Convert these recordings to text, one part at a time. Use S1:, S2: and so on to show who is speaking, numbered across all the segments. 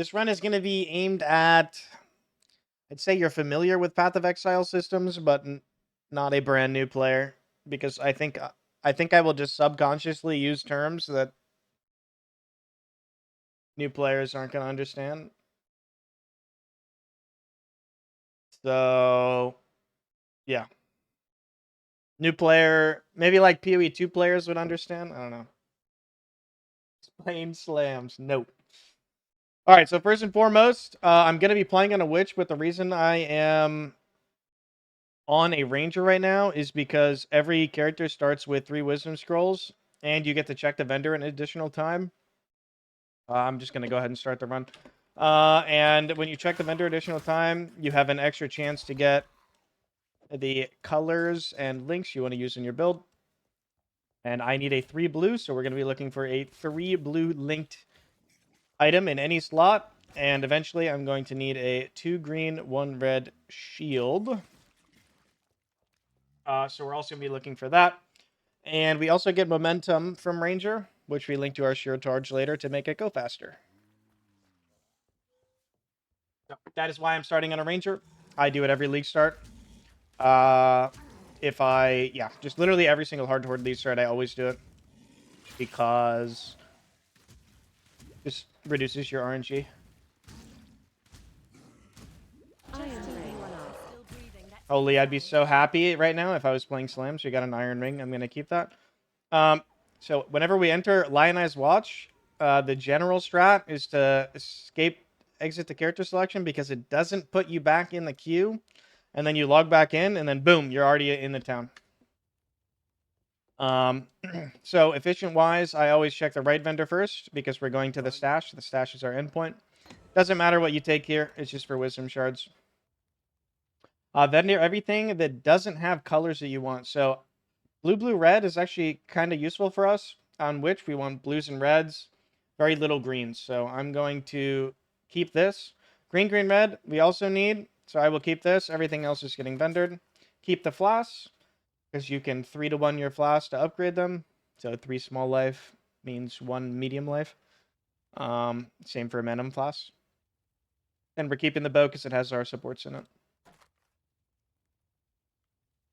S1: This run is going to be aimed at, I'd say you're familiar with Path of Exile systems, but not a brand new player, because I think I will just subconsciously use terms that new players aren't going to understand. So, yeah. New player, maybe like POE 2 players would understand. I don't know. Plain slams. Nope. All right, so first and foremost, I'm going to be playing on a witch, but the reason I am on a ranger right now is because every character starts with 3 wisdom scrolls, and you get to check the vendor an additional time. I'm just going to go ahead and start the run. And when you check the vendor additional time, you have an extra chance to get the colors and links you want to use in your build. And I need a 3 blue, so we're going to be looking for a 3 blue linked item in any slot. And eventually I'm going to need a 2 green, 1 red shield. So we're also going to be looking for that. And we also get momentum from Ranger, which we link to our Sheer Charge later to make it go faster. So that is why I'm starting on a Ranger. I do it every league start. Just literally every single hard horde league start, I always do it. Because it just reduces your RNG. Holy, I'd be so happy right now if I was playing slams. We got an iron ring. I'm going to keep that. So whenever we enter Lionized Watch, the general strat is to exit the character selection because it doesn't put you back in the queue. And then you log back in, and then boom, you're already in the town. So efficient-wise, I always check the right vendor first because we're going to the stash. The stash is our endpoint. Doesn't matter what you take here. It's just for wisdom shards. Vendor everything that doesn't have colors that you want. So blue, blue, red is actually kind of useful for us, on which we want blues and reds, very little greens. So I'm going to keep this. Green, green, red, we also need. So I will keep this. Everything else is getting vendored. Keep the flasks, because you can 3-to-1 your flasks to upgrade them. So 3 small life means 1 medium life. Same for Venom flasks. And we're keeping the bow because it has our supports in it.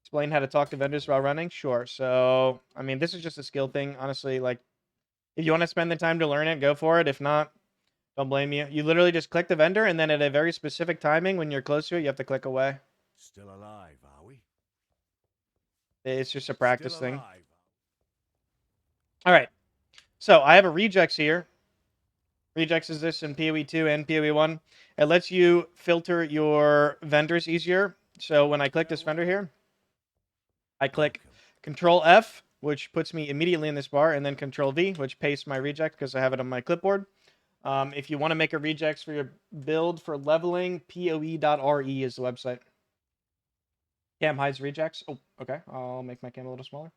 S1: Explain how to talk to vendors while running? Sure. So, I mean, this is just a skill thing. Honestly, like, if you want to spend the time to learn it, go for it. If not, don't blame you. You literally just click the vendor, and then at a very specific timing, when you're close to it, you have to click away.
S2: Still alive, are we?
S1: It's just a practice
S2: Still
S1: thing.
S2: alive.
S1: All right. So, I have a rejects here. Rejects is this in PoE 2 and PoE 1. It lets you filter your vendors easier. So, when I click this vendor here, I click Control F, which puts me immediately in this bar, and then Control V, which pastes my reject because I have it on my clipboard. If you want to make a rejects for your build for leveling, POE.re is the website. Cam hides rejects. Oh, okay. I'll make my cam a little smaller.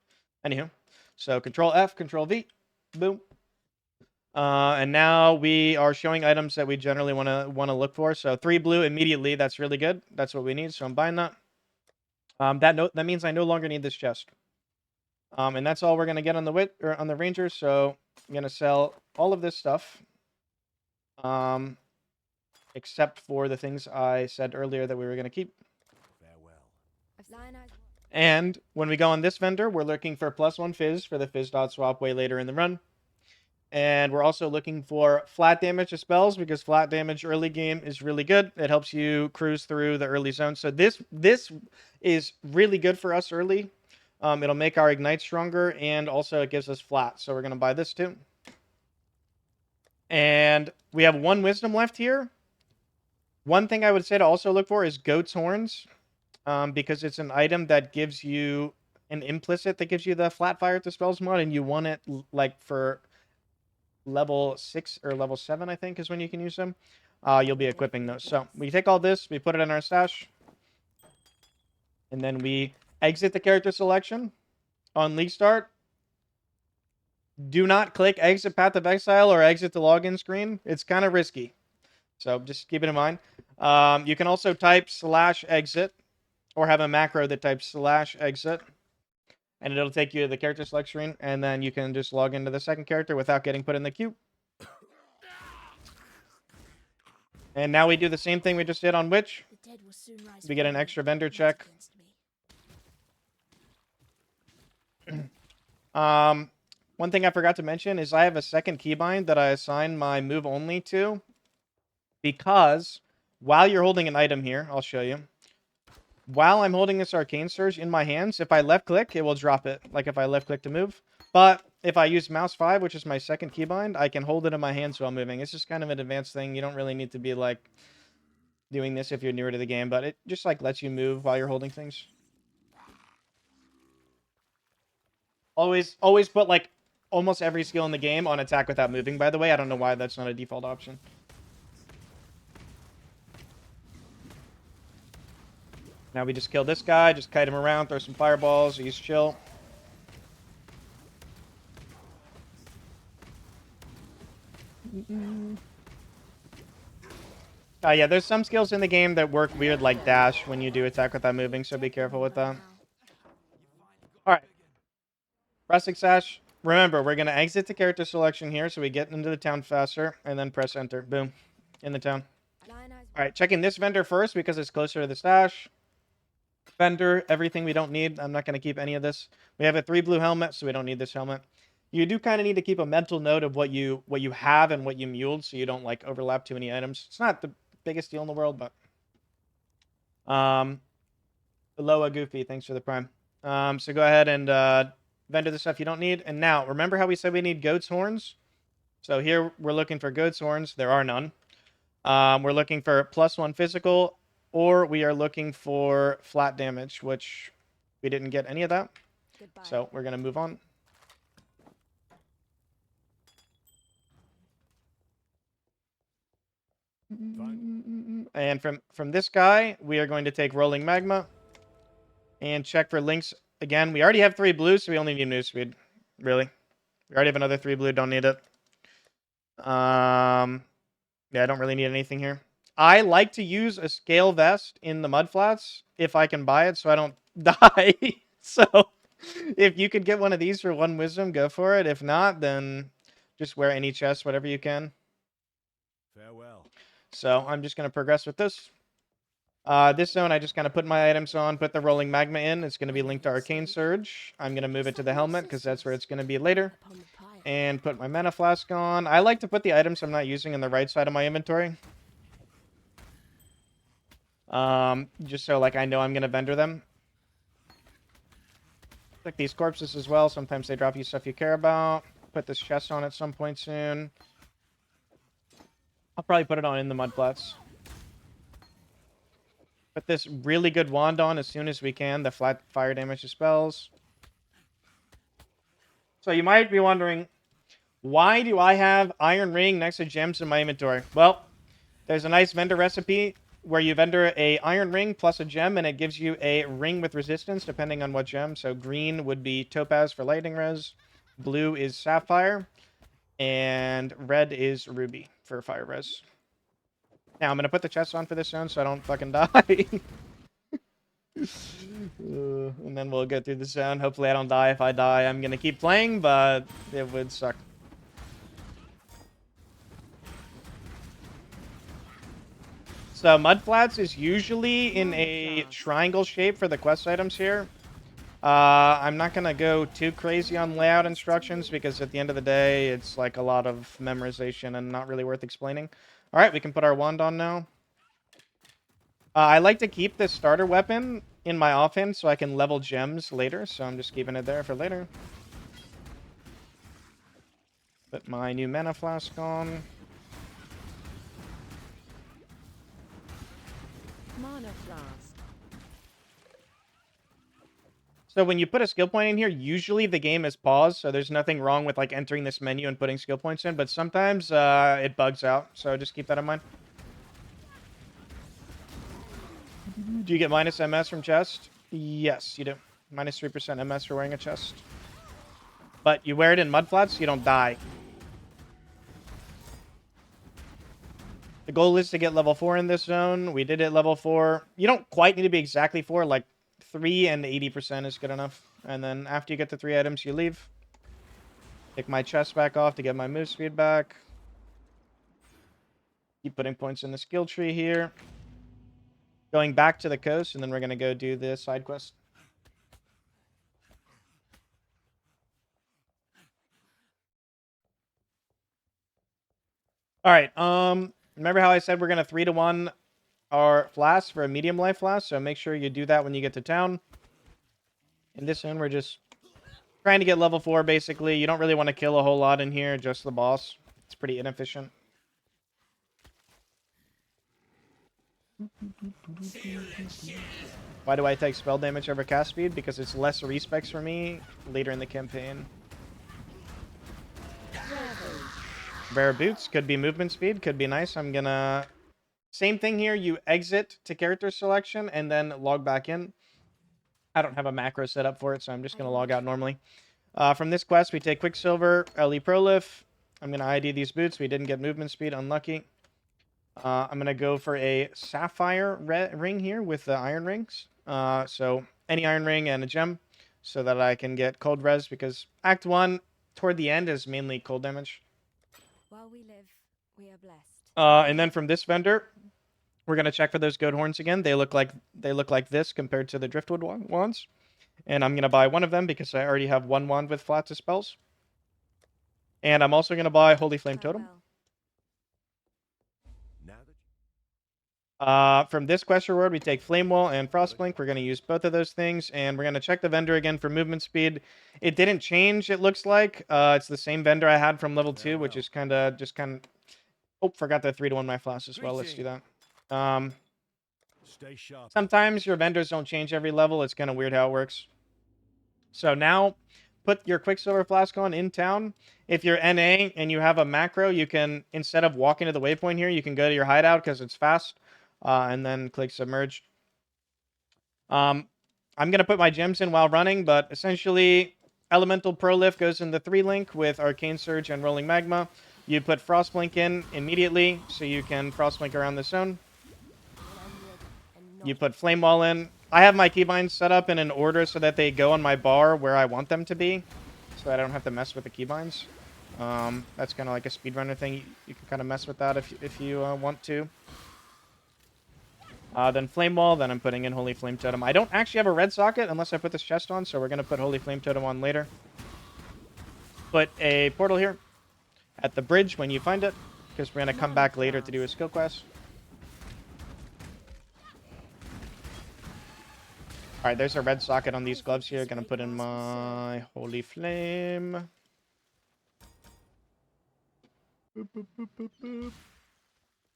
S1: Anywho, so Control F, Control V, boom. And now we are showing items that we generally want to look for. So 3 blue immediately. That's really good. That's what we need. So I'm buying that. That means I no longer need this chest. And that's all we're gonna get on the Ranger. So I'm gonna sell all of this stuff, except for the things I said earlier that we were gonna keep.
S2: Farewell.
S1: And when we go on this vendor, we're looking for +1 Fizz for the Physdot swap way later in the run. And we're also looking for flat damage to spells because flat damage early game is really good. It helps you cruise through the early zone. So this is really good for us early. It'll make our ignite stronger, and also it gives us flat. So we're going to buy this too. And we have 1 wisdom left here. One thing I would say to also look for is goat's horns, because it's an item that gives you an implicit that gives you the flat fire to spells mod, and you want it like for level 6 or level 7, I think, is when you can use them. You'll be equipping those. So we take all this, we put it in our stash, and then we exit the character selection on league start. Do not click exit Path of Exile or exit the login screen. It's kind of risky, so just keep it in mind. You can also type /exit or have a macro that types /exit, and it'll take you to the character select screen, and then you can just log into the second character without getting put in the queue. And now we do the same thing we just did on Witch.
S3: The dead will soon rise
S1: We get an
S3: from
S1: extra
S3: me,
S1: vendor
S3: not
S1: check.
S3: against me.
S1: One thing I forgot to mention is I have a second keybind that I assign my move only to, because while you're holding an item here, I'll show you. While I'm holding this Arcane Surge in my hands, if I left click, it will drop it, like if I left click to move. But if I use mouse 5, which is my second keybind, I can hold it in my hands while moving. It's just kind of an advanced thing. You don't really need to be like doing this if you're newer to the game, but it just like lets you move while you're holding things. Always put like almost every skill in the game on attack without moving, by the way. I don't know why that's not a default option. Now we just kill this guy, just kite him around, throw some fireballs, he's chill. Yeah, there's some skills in the game that work weird like dash when you do attack without moving, so be careful with that. Alright. Rustic Sash. Remember, we're going to exit the character selection here so we get into the town faster, and then press enter. Boom. In the town. Alright, checking this vendor first because it's closer to the stash. Vendor, everything we don't need. I'm not going to keep any of this. We have a 3 blue helmet, so we don't need this helmet. You do kind of need to keep a mental note of what you have and what you muled, so you don't like overlap too many items. It's not the biggest deal in the world, but Aloha Goofy, thanks for the prime. So go ahead and vendor the stuff you don't need. And now, remember how we said we need goat's horns? So here we're looking for goat's horns. There are none. We're looking for +1 physical, or we are looking for flat damage, which we didn't get any of that.
S3: Goodbye.
S1: So we're going to move on. And from this guy, we are going to take Rolling Magma and check for links again. We already have 3 blue, so we only need move speed. Really. We already have another 3 blue, don't need it. Yeah, I don't really need anything here. I like to use a scale vest in the mudflats if I can buy it so I don't die. So if you could get one of these for 1 wisdom, go for it. If not, then just wear any chest, whatever you can.
S2: Farewell.
S1: So I'm just going to progress with this. This zone, I just kind of put my items on, put the Rolling Magma in. It's going to be linked to Arcane Surge. I'm going to move it to the helmet because that's where it's going to be later.
S3: Upon the pyre.
S1: And put my Mana Flask on. I like to put the items I'm not using on the right side of my inventory. Just so like I know I'm going to vendor them. Check these corpses as well. Sometimes they drop you stuff you care about. Put this chest on at some point soon. I'll probably put it on in the mudflats. Put this really good wand on as soon as we can. The flat fire damage dispels. So you might be wondering, why do I have Iron Ring next to gems in my inventory? Well, there's a nice vendor recipe where you vendor a Iron Ring plus a gem, and it gives you a ring with resistance depending on what gem. So green would be Topaz for lightning res, blue is Sapphire, and red is Ruby for fire res. Now I'm going to put the chest on for this zone so I don't fucking die. And then we'll go through the zone. Hopefully I don't die. If I die, I'm going to keep playing, but it would suck. So Mudflats is usually in a triangle shape for the quest items here. I'm not going to go too crazy on layout instructions because at the end of the day, it's like a lot of memorization and not really worth explaining. All right, we can put our wand on now. I like to keep this starter weapon in my offhand so I can level gems later, so I'm just keeping it there for later. Put my new Mana Flask on.
S3: Mana flask.
S1: So when you put a skill point in here, usually the game is paused, so there's nothing wrong with like entering this menu and putting skill points in, but sometimes it bugs out, so just keep that in mind. Do you get minus MS from chest? Yes, you do. Minus 3% MS for wearing a chest. But you wear it in mudflats, you don't die. The goal is to get level 4 in this zone. We did it level 4. You don't quite need to be exactly 4, like 3 and 80% is good enough. And then after you get the 3 items, you leave. Take my chest back off to get my move speed back. Keep putting points in the skill tree here. Going back to the coast, and then we're going to go do the side quest. All right. Remember how I said we're going to 3-to-1 our flask for a medium life flask? So make sure you do that when you get to town. In this one, we're just trying to get level 4, basically. You don't really want to kill a whole lot in here, just the boss. It's pretty inefficient. Why do I take spell damage over cast speed? Because it's less respecs for me later in the campaign. Rare boots could be movement speed, could be nice. I'm gonna... Same thing here. You exit to character selection and then log back in. I don't have a macro set up for it, so I'm just gonna log out normally. From this quest, we take Quicksilver, LE Prolif. I'm gonna ID these boots. We didn't get movement speed, unlucky. I'm going to go for a sapphire ring here with the iron rings. So any iron ring and a gem so that I can get cold res, because Act 1 toward the end is mainly cold damage.
S3: While we live, we are blessed.
S1: And then from this vendor, we're going to check for those goat horns again. They look like this compared to the driftwood wands. And I'm going to buy one of them because I already have one wand with flat dispels. And I'm also going to buy Holy Flame Totem.
S3: Farewell.
S1: From this quest reward, we take Flame Wall and Frostblink. We're going to use both of those things, and we're going to check the vendor again for movement speed. It didn't change, it looks like. It's the same vendor I had from level 2, which is kind of... Oh, forgot the 3-to-1 my flask as well. Let's do that.
S2: Stay sharp.
S1: Sometimes your vendors don't change every level. It's kind of weird how it works. So now, put your Quicksilver flask on in town. If you're NA and you have a macro, you can, instead of walking to the waypoint here, you can go to your hideout because it's fast. And then click Submerge. I'm going to put my gems in while running, but essentially, Elemental Prolif goes in the 3-link with Arcane Surge and Rolling Magma. You put Frostblink in immediately, so you can Frostblink around the zone. You put Flame Wall in. I have my keybinds set up in an order so that they go on my bar where I want them to be, so I don't have to mess with the keybinds. That's kind of like a speedrunner thing. You can kind of mess with that if you want to. Then Flame Wall, then I'm putting in Holy Flame Totem. I don't actually have a red socket unless I put this chest on, so we're going to put Holy Flame Totem on later. Put a portal here at the bridge when you find it, because we're going to come back later to do a skill quest. Alright, there's a red socket on these gloves here. Going to put in my Holy Flame. Boop, boop, boop, boop, boop.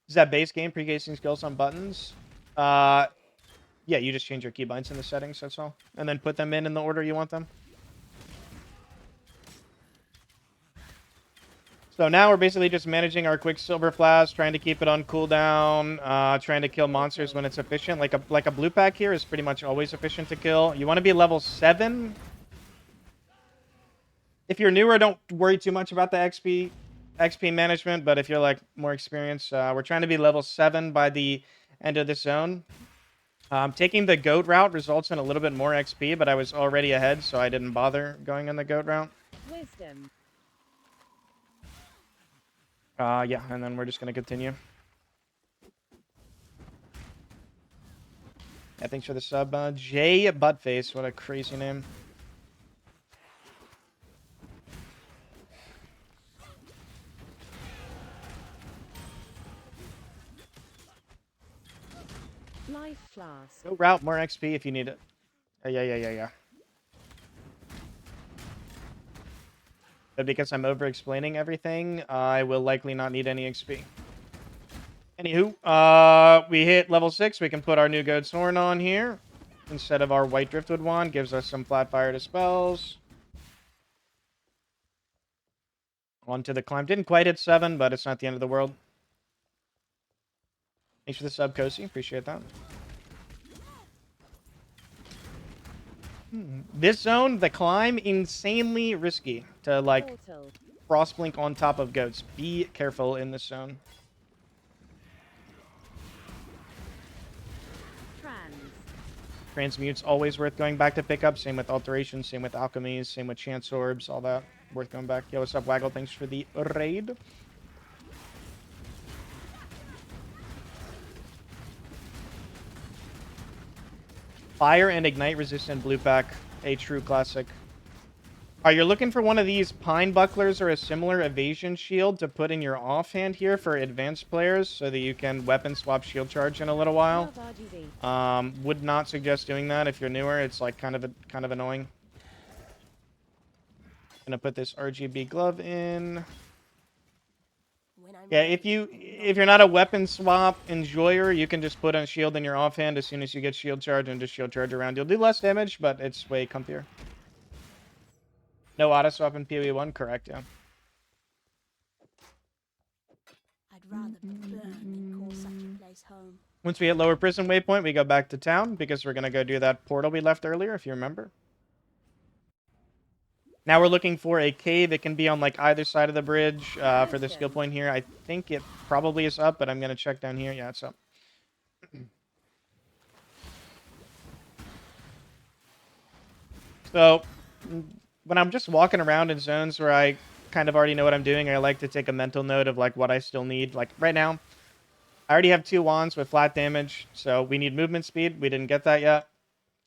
S1: Is that base game pre-casing skills on buttons? Yeah, you just change your keybinds in the settings, that's all. And then put them in the order you want them. So now we're basically just managing our Quicksilver flask, trying to keep it on cooldown, trying to kill monsters when it's efficient. Like a blue pack here is pretty much always efficient to kill. You want to be level 7. If you're newer, don't worry too much about the XP management, but if you're like more experienced, we're trying to be level 7 by the end of this zone. Taking the goat route results in a little bit more XP, but I was already ahead, so I didn't bother going on the goat route.
S3: Wisdom.
S1: Yeah, and then we're just going to continue. Yeah, thanks for the sub. Jay Buttface, what a crazy name.
S3: Life flask.
S1: Go route, more XP if you need it. Yeah. But because I'm over-explaining everything, I will likely not need any XP. Anywho, we hit level 6. We can put our new Goat's Horn on here instead of our White Driftwood Wand. Gives us some flat fire dispels. On to the climb. Didn't quite hit 7, but it's not the end of the world. Thanks for the sub, Kosi. Appreciate that. This zone, the climb, insanely risky to, like,
S3: Portal.
S1: Frostblink on top of goats. Be careful in this zone. Transmute's always worth going back to pick up. Same with Alterations, same with Alchemies, same with Chance Orbs, all that. Worth going back. Yo, what's up, Waggle? Thanks for the raid. fire and ignite resistant blue pack, a true classic. You're looking for one of these pine bucklers or a similar evasion shield to put in your offhand here for advanced players so that you can weapon swap shield charge in a little while.
S3: Love RGB.
S1: Would not suggest doing that if you're newer. It's like kind of annoying. Gonna put this RGB glove in.
S3: When I'm
S1: Yeah,
S3: ready,
S1: if you're not a weapon swap enjoyer, you can just put on shield in your offhand as soon as you get shield charge and just shield charge around. You'll do less damage, but it's way comfier. No auto swap in PoE 1, correct? Yeah.
S3: I'd rather burn than call such a place home.
S1: Once we hit lower prison waypoint, we go back to town because we're gonna go do that portal we left earlier, if you remember. Now we're looking for a cave. It can be on like either side of the bridge for the skill point here. I think it probably is up, but I'm gonna check down here. Yeah, it's up. So when I'm just walking around in zones where I kind of already know what I'm doing, I like to take a mental note of like what I still need. Like right now, I already have 2 wands with flat damage, so we need movement speed. We didn't get that yet.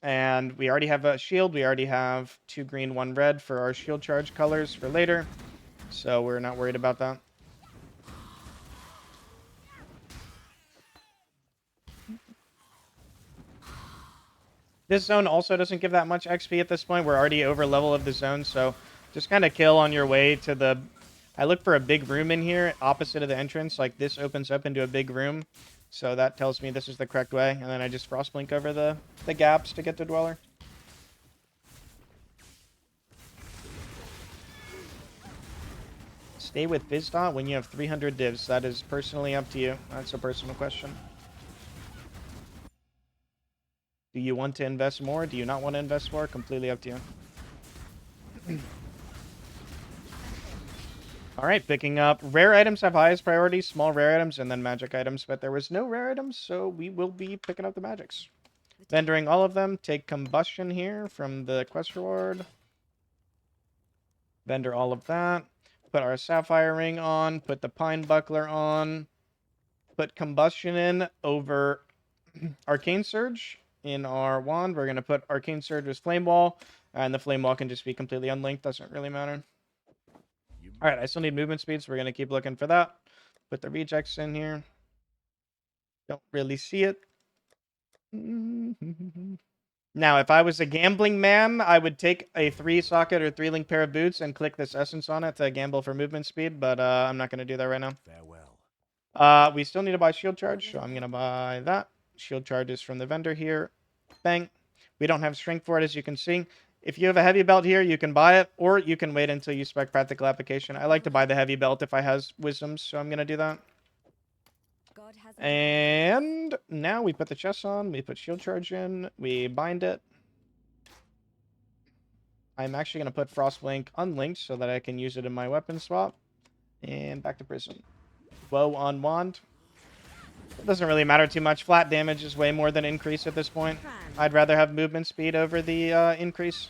S1: And we already have a shield. We already have 2 green, 1 red for our shield charge colors for later. So we're not worried about that. This zone also doesn't give that much XP at this point. We're already over level of the zone, so just kind of kill on your way to the... I look for a big room in here, opposite of the entrance. Like, this opens up into a big room, so that tells me this is the correct way. And then I just Frostblink over the gaps to get to Dweller. Stay with Physdot when you have 300 divs. That is personally up to you. That's a personal question. Do you want to invest more? Do you not want to invest more? Completely up to you. Alright, picking up. Rare items have highest priority, small rare items, and then magic items. But there was no rare items, so we will be picking up the magics. Vendoring all of them. Take combustion here from the quest reward. Vendor all of that. Put our sapphire ring on. Put the pine buckler on. Put combustion in over arcane surge. In our wand, we're going to put Arcane Surge as Flame Wall, and the Flame Wall can just be completely unlinked, doesn't really matter. Alright, I still need movement speed, so we're going to keep looking for that. Put the rejects in here. Don't really see it. Now, if I was a gambling man, I would take a 3-socket or 3-link pair of boots and click this essence on it to gamble for movement speed, but I'm not going to do that right now.
S2: Farewell.
S1: We still need to buy shield charge, so I'm going to buy that. Shield charge is from the vendor here. Bang. We don't have strength for it, as you can see. If you have a heavy belt here, you can buy it, or you can wait until you spec practical application. I like to buy the heavy belt if I has wisdoms, so I'm going to do that.
S3: God has
S1: And now we put the chest on, we put shield charge in, we bind it. I'm actually going to put Frostblink unlinked so that I can use it in my weapon swap. And back to prison. Woe on wand. It doesn't really matter too much. Flat damage is way more than increase at this point. I'd rather have movement speed over the increase.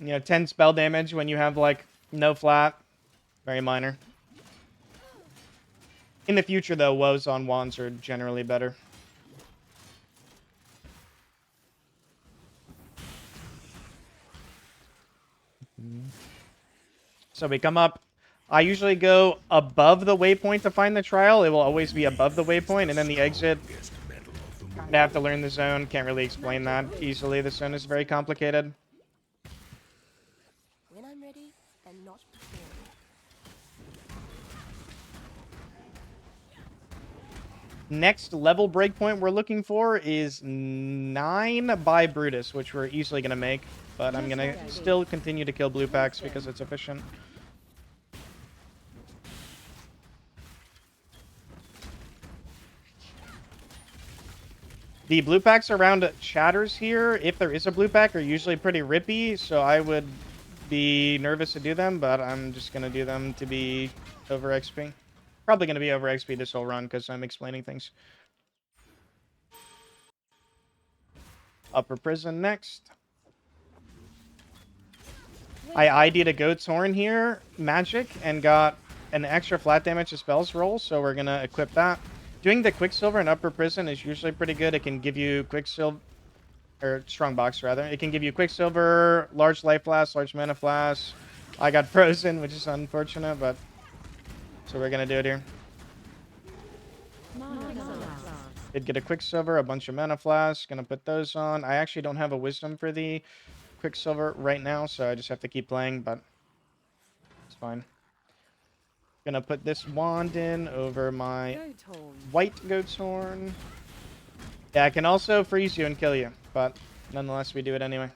S1: You know, 10 spell damage when you have, like, no flat. Very minor. In the future, though, woes on wands are generally better. So we come up. I usually go above the waypoint to find the trial. It will always be above the waypoint, and then the exit. I have to learn the zone. Can't really explain that easily. The zone is very complicated.
S3: when I'm ready and not before.
S1: Next level breakpoint we're looking for is 9 by Brutus, which we're easily going to make. But I'm going to still continue to kill blue packs because it's efficient. The blue packs around chatters here, if there is a blue pack, are usually pretty rippy, so I would be nervous to do them, but I'm just going to do them to be over XP. Probably going to be over XP this whole run because I'm explaining things. Upper prison next. I ID'd a goat's horn here, magic, and got an extra flat damage to spells roll, so we're going to equip that. Doing the Quicksilver in Upper Prison is usually pretty good. It can give you Quicksilver, or Strongbox rather. It can give you Quicksilver, large life flask, large mana flask. I got frozen, which is unfortunate, but so we're going to do it here. Did get a Quicksilver, a bunch of mana flasks. Gonna put those on. I actually don't have a Wisdom for the Quicksilver right now, so I just have to keep playing, but it's fine. Gonna put this wand in over my white goat's horn. Yeah, I can also freeze you and kill you, but nonetheless, we do it anyway.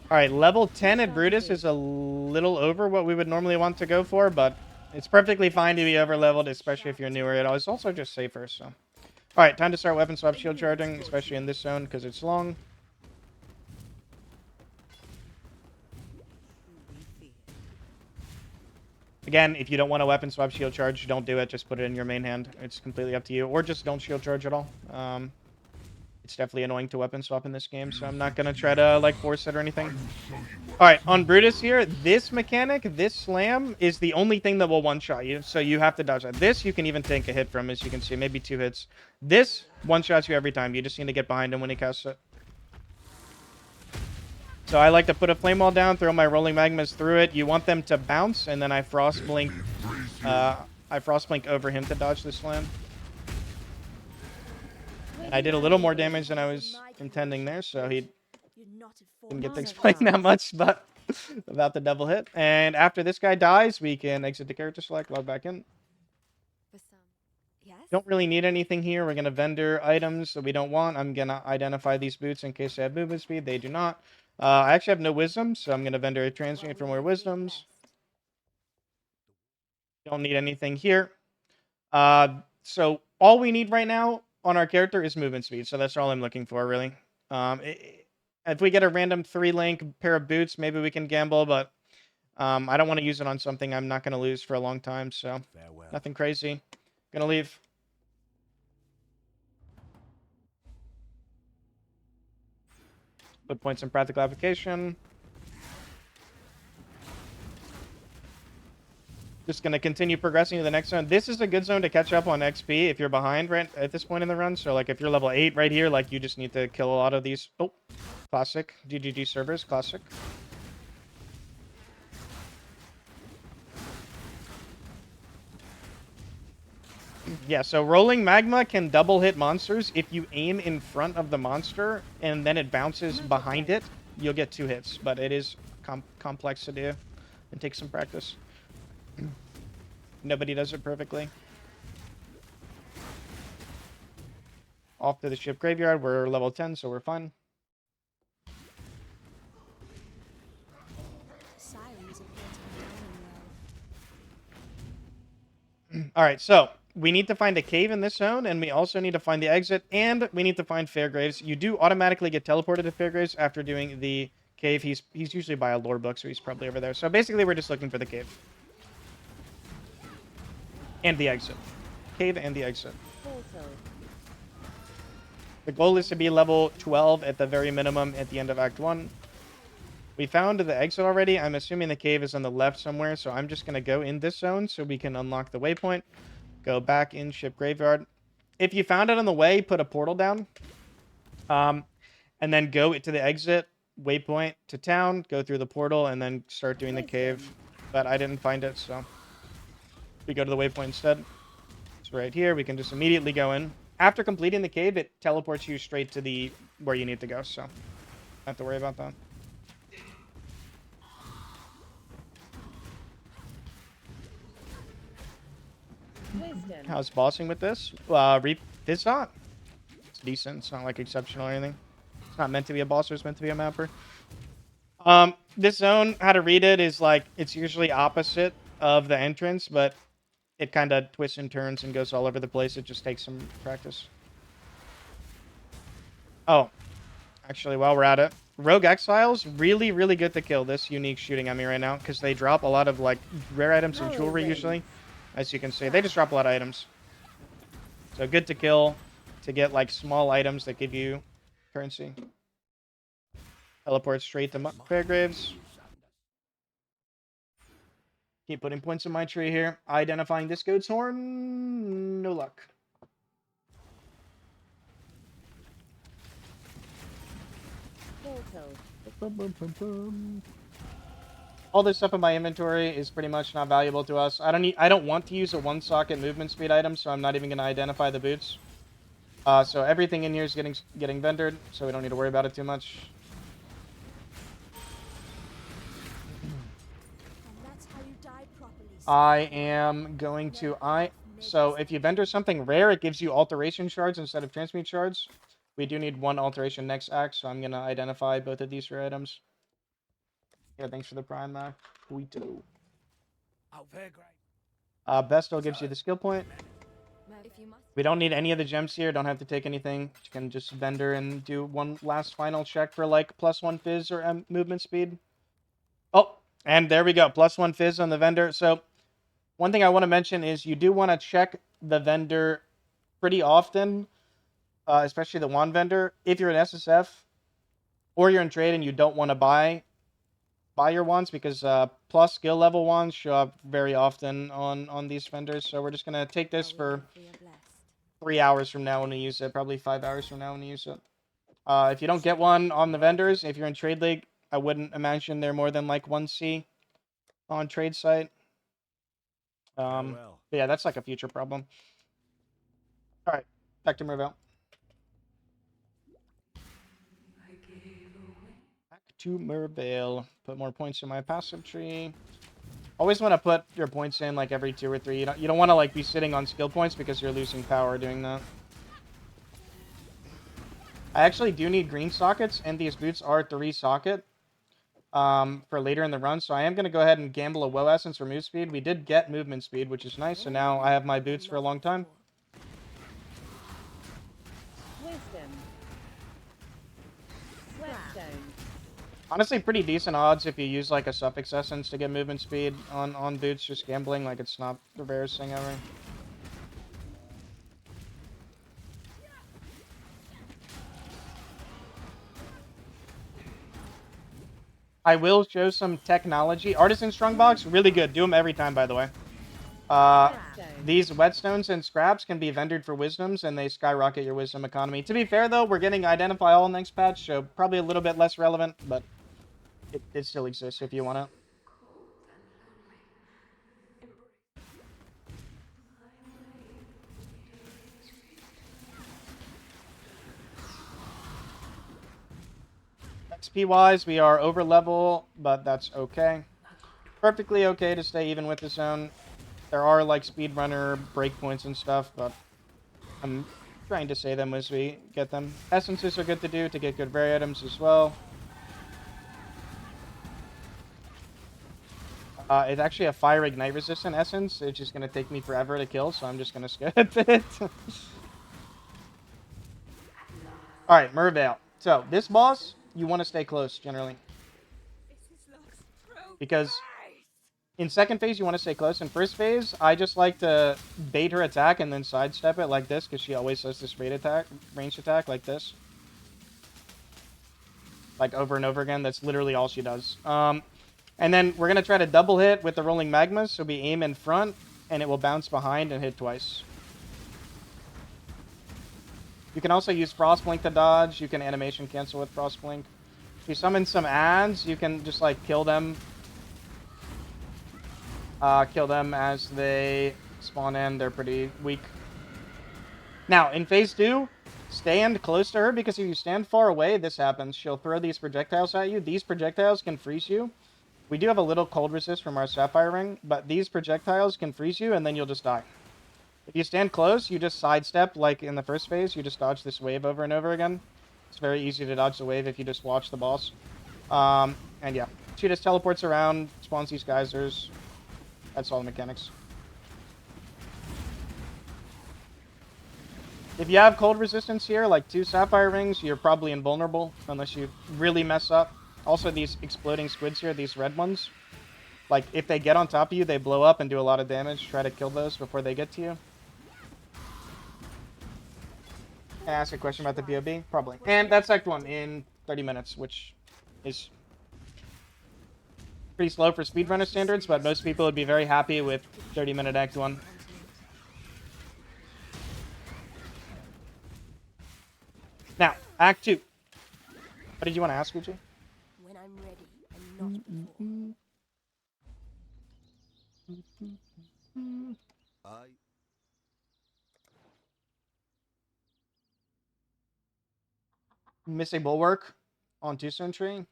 S1: Alright, level 10 at Brutus is a little over what we would normally want to go for, but it's perfectly fine to be over-leveled, especially if you're newer. It's also just safer, so. Alright, time to start weapon swap shield charging, especially in this zone, because it's long. Again, if you don't want a weapon swap shield charge, don't do it. Just put it in your main hand. It's completely up to you. Or just don't shield charge at all. It's definitely annoying to weapon swap in this game, so I'm not going to try to like force it or anything. Alright, on Brutus here, this mechanic, this slam, is the only thing that will one-shot you, so you have to dodge that. This you can even take a hit from, as you can see, maybe 2 hits. This one-shots you every time. You just need to get behind him when he casts it. So I like to put a flame wall down, throw my rolling magmas through it. You want them to bounce, and then I frost blink over him to dodge the slam. And I did a little more damage than I was intending there, so he didn't get to explain that much, but about the double hit. And after this guy dies, we can exit the character select, log back in. Don't really need anything here. We're going to vendor items that we don't want. I'm going to identify these boots in case they have movement speed. They do not. I actually have no wisdom, so I'm going to vendor a transmute for more wisdoms. Don't need anything here. So all we need right now on our character is movement speed, so that's all I'm looking for, really. If we get a random 3-link pair of boots, maybe we can gamble, but I don't want to use it on something I'm not going to lose for a long time, so
S2: Farewell.
S1: nothing crazy. Gonna leave. Put points in practical application. Just going to continue progressing to the next zone. This is a good zone to catch up on XP if you're behind right at this point in the run. So, like, if you're level 8 right here, like, you just need to kill a lot of these. Oh, classic. GGG servers, classic. Yeah, so rolling magma can double hit monsters. If you aim in front of the monster and then it bounces behind it, you'll get 2 hits. But it is complex to do and takes some practice. Nobody does it perfectly. Off to the ship graveyard. We're level 10, so we're fine. Alright, so we need to find a cave in this zone, and we also need to find the exit, and we need to find Fairgraves. You do automatically get teleported to Fairgraves after doing the cave. He's usually by a lore book, so he's probably over there. So basically, we're just looking for the cave. And the exit. Cave and the exit. The goal is to be level 12 at the very minimum at the end of Act 1. We found the exit already. I'm assuming the cave is on the left somewhere, so I'm just going to go in this zone so we can unlock the waypoint. Go back in ship graveyard. If you found it on the way, put a portal down. And then go to the exit, waypoint to town, go through the portal, and then start doing the cave. But I didn't find it, so we go to the waypoint instead. It's right here. We can just immediately go in. After completing the cave, it teleports you straight to the where you need to go, so don't have to worry about that. How's bossing with this? Physdot? It's decent. It's not like exceptional or anything. It's not meant to be a bosser. It's meant to be a mapper. This zone, how to read it is like it's usually opposite of the entrance, but it kind of twists and turns and goes all over the place. It just takes some practice. Oh, actually, while we're at it, Rogue Exiles, really, really good to kill this unique shooting at me right now because they drop a lot of like rare items and jewelry usually. as you can see. They just drop a lot of items. So good to kill to get like small items that give you currency. Teleport straight to Fairgraves. Keep putting points in my tree here. Identifying this goat's horn. No luck. All this stuff in my inventory is pretty much not valuable to us. I don't want to use a one socket movement speed item, so I'm not even going to identify the boots. So everything in here is getting vendored, so we don't need to worry about it too much.
S3: And that's how you die properly.
S1: I am going to so if you vendor something rare, it gives you alteration shards instead of transmute shards. We do need one alteration next act, so I'm gonna identify both of these rare items. Yeah, thanks for the prime, Guito. Bestel gives you the skill point. We don't need any of the gems here. Don't have to take anything. You can just vendor and do one last final check for like +1 fizz or movement speed. Oh, and there we go. +1 fizz on the vendor. So one thing I want to mention is you do want to check the vendor pretty often, especially the wand vendor. If you're an SSF or you're in trade and you don't want to buy your wands, because plus skill level wands show up very often on these vendors. So we're just going to take this for 3 hours from now when we use it, probably 5 hours from now when we use it. If you don't get one on the vendors, if you're in trade league, I wouldn't imagine they're more than like 1C on trade site. But yeah, that's like a future problem. All right, back to Mervale. Back to Mervale. Put more points in my passive tree. Always want to put your points in like every 2 or 3. You don't want to like be sitting on skill points because you're losing power doing that. I actually do need green sockets, and these boots are 3 socket for later in the run. So I am going to go ahead and gamble a woe essence for move speed. We did get movement speed, which is nice. So now I have my boots for a long time. Honestly, pretty decent odds if you use like a suffix essence to get movement speed on boots. Just gambling, like it's not the rarest thing ever. I will show some technology. Artisan Strongbox, really good. Do them every time, by the way. These whetstones and scraps can be vendored for wisdoms, and they skyrocket your wisdom economy. To be fair, though, we're getting Identify All next patch, so probably a little bit less relevant, but it still exists if you want it. XP-wise, we are over level, but that's okay. Perfectly okay to stay even with the zone. There are like speedrunner breakpoints and stuff, but I'm trying to say them as we get them. Essences are good to do to get good rare items as well. It's actually a fire ignite resistant essence. It's just going to take me forever to kill, so I'm just going to skip it. Alright, Mervale. So, this boss, you want to stay close, generally. Because in second phase, you want to stay close. In first phase, I just like to bait her attack and then sidestep it like this, because she always does this ranged attack like this. Like over and over again. That's literally all she does. And then we're going to try to double hit with the rolling magmas, so we aim in front, and it will bounce behind and hit twice. You can also use Frostblink to dodge. You can animation cancel with Frostblink. If you summon some ads, you can just like kill them. Kill them as they spawn in. They're pretty weak. Now, in phase 2, stand close to her, because if you stand far away, this happens. She'll throw these projectiles at you. These projectiles can freeze you. We do have a little cold resist from our Sapphire Ring, but these projectiles can freeze you, and then you'll just die. If you stand close, you just sidestep, like in the first phase. You just dodge this wave over and over again. It's very easy to dodge the wave if you just watch the boss. And yeah, she just teleports around, spawns these geysers. That's all the mechanics. If you have cold resistance here, like 2 Sapphire Rings, you're probably invulnerable, unless you really mess up. Also, these exploding squids here, these red ones, Like, if they get on top of you, they blow up and do a lot of damage. Try to kill those before they get to you. Can I ask a question about the POB? Probably. And that's Act 1 in 30 minutes, which is pretty slow for speedrunner standards, but most people would be very happy with 30-minute Act 1. Now, Act 2. What did you want to ask, Uchi?
S3: When I'm ready and not before.
S2: I
S1: Miss a bulwark on Two-Stone Tree.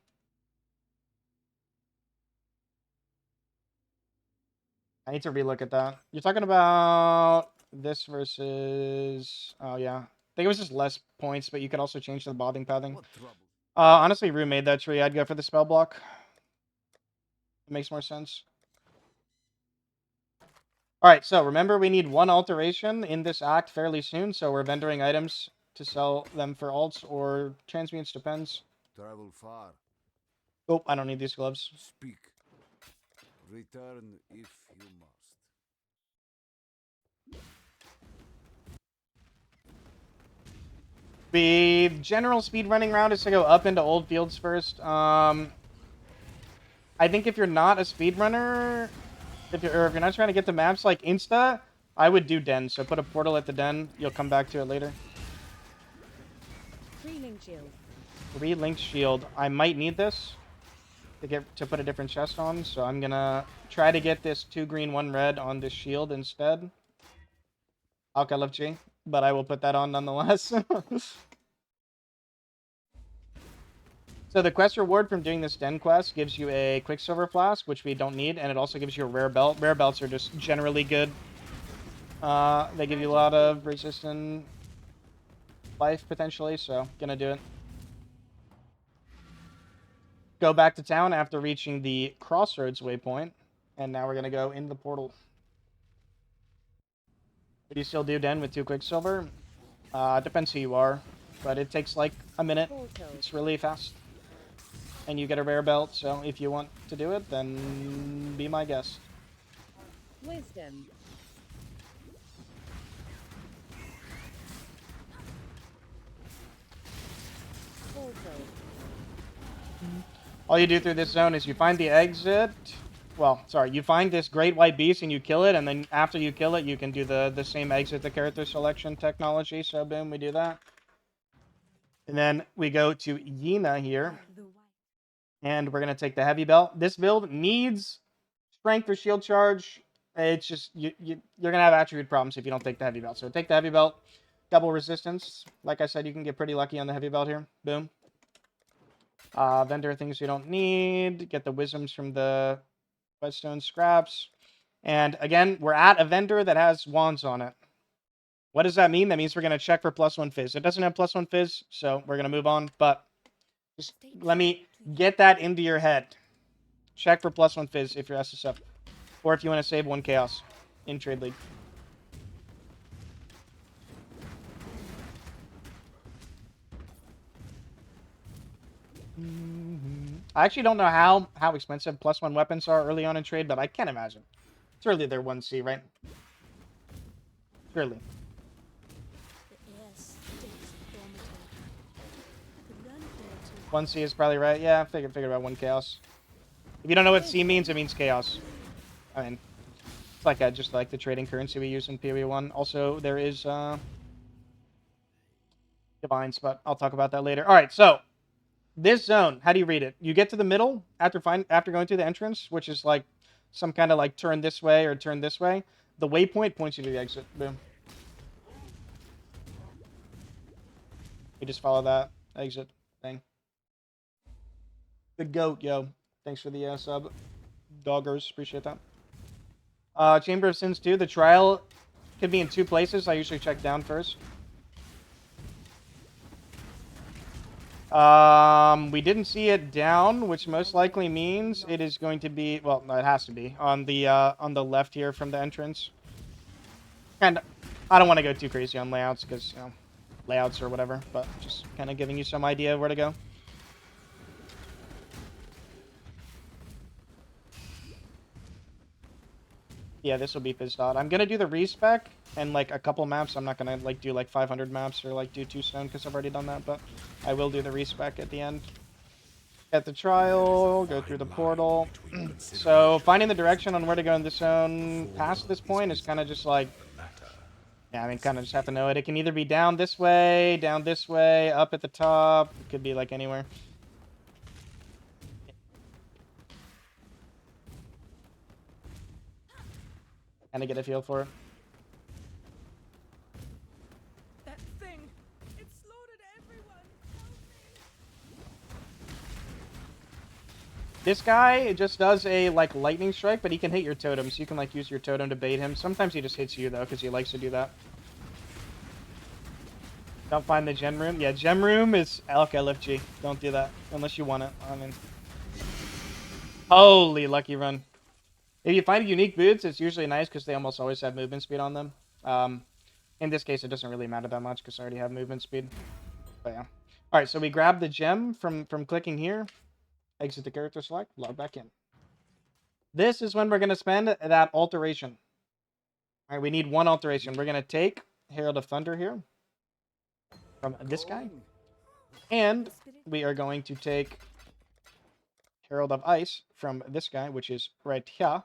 S1: I need to relook at that. You're talking about this versus... Oh, yeah. I think it was just less points, but you could also change the bobbing pathing.
S2: what trouble?
S1: Honestly, Rue made that tree. I'd go for the spell block. It makes more sense. Alright, so remember we need one alteration in this act fairly soon, so we're vendoring items to sell them for alts or transmutes, depends.
S2: Travel far.
S1: Oh, I don't need these gloves.
S2: Speak. Return if you must.
S1: The general speedrunning route is to go up into old fields first. I think if you're not a speedrunner, if you're not trying to get the maps like insta, I would do den. So put a portal at the den. You'll come back to it later.
S4: Relink shield.
S1: Relink shield. I might need this to put a different chest on. So I'm gonna try to get this 2 green 1 red on this shield instead. Okay, love G, but I will put that on nonetheless. So the quest reward from doing this den quest gives you a Quicksilver Flask, which we don't need, and it also gives you a rare belt. Rare belts are just generally good. They give you a lot of resistant life, potentially, so gonna do it. Go back to town after reaching the Crossroads waypoint, and now we're gonna go in the portal. Would you still do den with 2 Quicksilver? Depends who you are, but it takes like a minute. It's really fast. And you get a rare belt, so if you want to do it, then be my guest.
S4: Wisdom.
S1: All you do through this zone is you find the exit. Well, sorry, you find this great white beast and you kill it, and then after you kill it, you can do the same exit the character selection technology. So boom, we do that. And then we go to Yina here. And we're going to take the heavy belt. This build needs strength or shield charge. It's just, you're going to have attribute problems if you don't take the heavy belt. So take the heavy belt. Double resistance. Like I said, you can get pretty lucky on the heavy belt here. Boom. Vendor things you don't need. Get the wisdoms from the whetstone scraps. And again, we're at a vendor that has wands on it. What does that mean? That means we're going to check for +1 fizz. It doesn't have +1 fizz, so we're going to move on. But just let me get that into your head. Check for +1 fizz if you're SSF. Or if you want to save 1 chaos in Trade League. I actually don't know how expensive +1 weapons are early on in trade, but I can't imagine. Surely they're 1C, right? Surely.
S3: The air stinks dormitory. Could learn a thing or two.
S1: 1C is probably right. Yeah, I figured about 1 chaos. If you don't know what C means, it means chaos. I mean, it's like just like the trading currency we use in POE 1. Also, there is divines, but I'll talk about that later. All right, so this zone, how do you read it? You get to the middle after going through the entrance, which is like some kind of like turn this way or turn this way. The waypoint points you to the exit. Boom. You just follow that exit thing. The goat, yo. Thanks for the sub. Doggers, appreciate that. Chamber of Sins 2. The trial could be in 2 places. I usually check down first. We didn't see it down, which most likely means it is going to be, well, no, it has to be on the left here from the entrance. And I don't want to go too crazy on layouts because, you know, layouts or whatever, but just kind of giving you some idea of where to go. Yeah, this will be Physdot. I'm gonna do the respec and like a couple maps. I'm not gonna like do like 500 maps or like do 2 stone because I've already done that, but I will do the respec at the end. At the trial, go through the portal. So finding the direction on where to go in the zone past this point is kind of just like, yeah, I mean, kind of just have to know it. It can either be down this way, up at the top. It could be like anywhere. Kind of get a feel for it.
S3: That thing! It slaughtered everyone! Help me!
S1: This guy just does a like lightning strike, but he can hit your totem, so you can like use your totem to bait him. Sometimes he just hits you though, because he likes to do that. Don't find the gem room. Yeah, gem room is okay, LFG. Don't do that unless you want it. I mean, holy lucky run. If you find unique boots, it's usually nice because they almost always have movement speed on them. In this case, it doesn't really matter that much because I already have movement speed. But yeah. All right, so we grab the gem from clicking here, exit the character select, log back in. This is when we're going to spend that alteration. All right, we need one alteration. We're going to take Herald of Thunder here from this guy.
S2: Going.
S1: And we are going to take Herald of Ice from this guy, which is right here.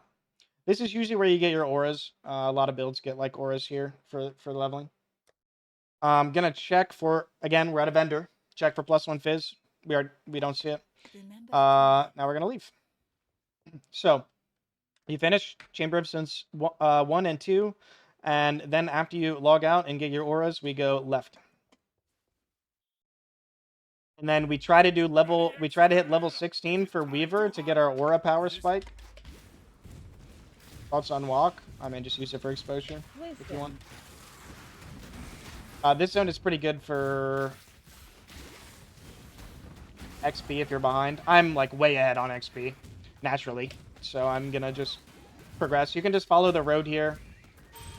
S1: This is usually where you get your auras. A lot of builds get like auras here for leveling. I'm gonna check for, again, we're at a vendor. Check for +1 fizz. We don't see it.
S3: Remember
S1: Now we're gonna leave. So you finish Chamber of Sense 1 and 2, and then after you log out and get your auras, we go left. And then we try to hit level 16 for Weaver to get our aura power spike. Thoughts on walk? I mean, just use it for exposure if you want. This zone is pretty good for XP if you're behind. I'm like way ahead on XP, naturally. So I'm gonna just progress. You can just follow the road here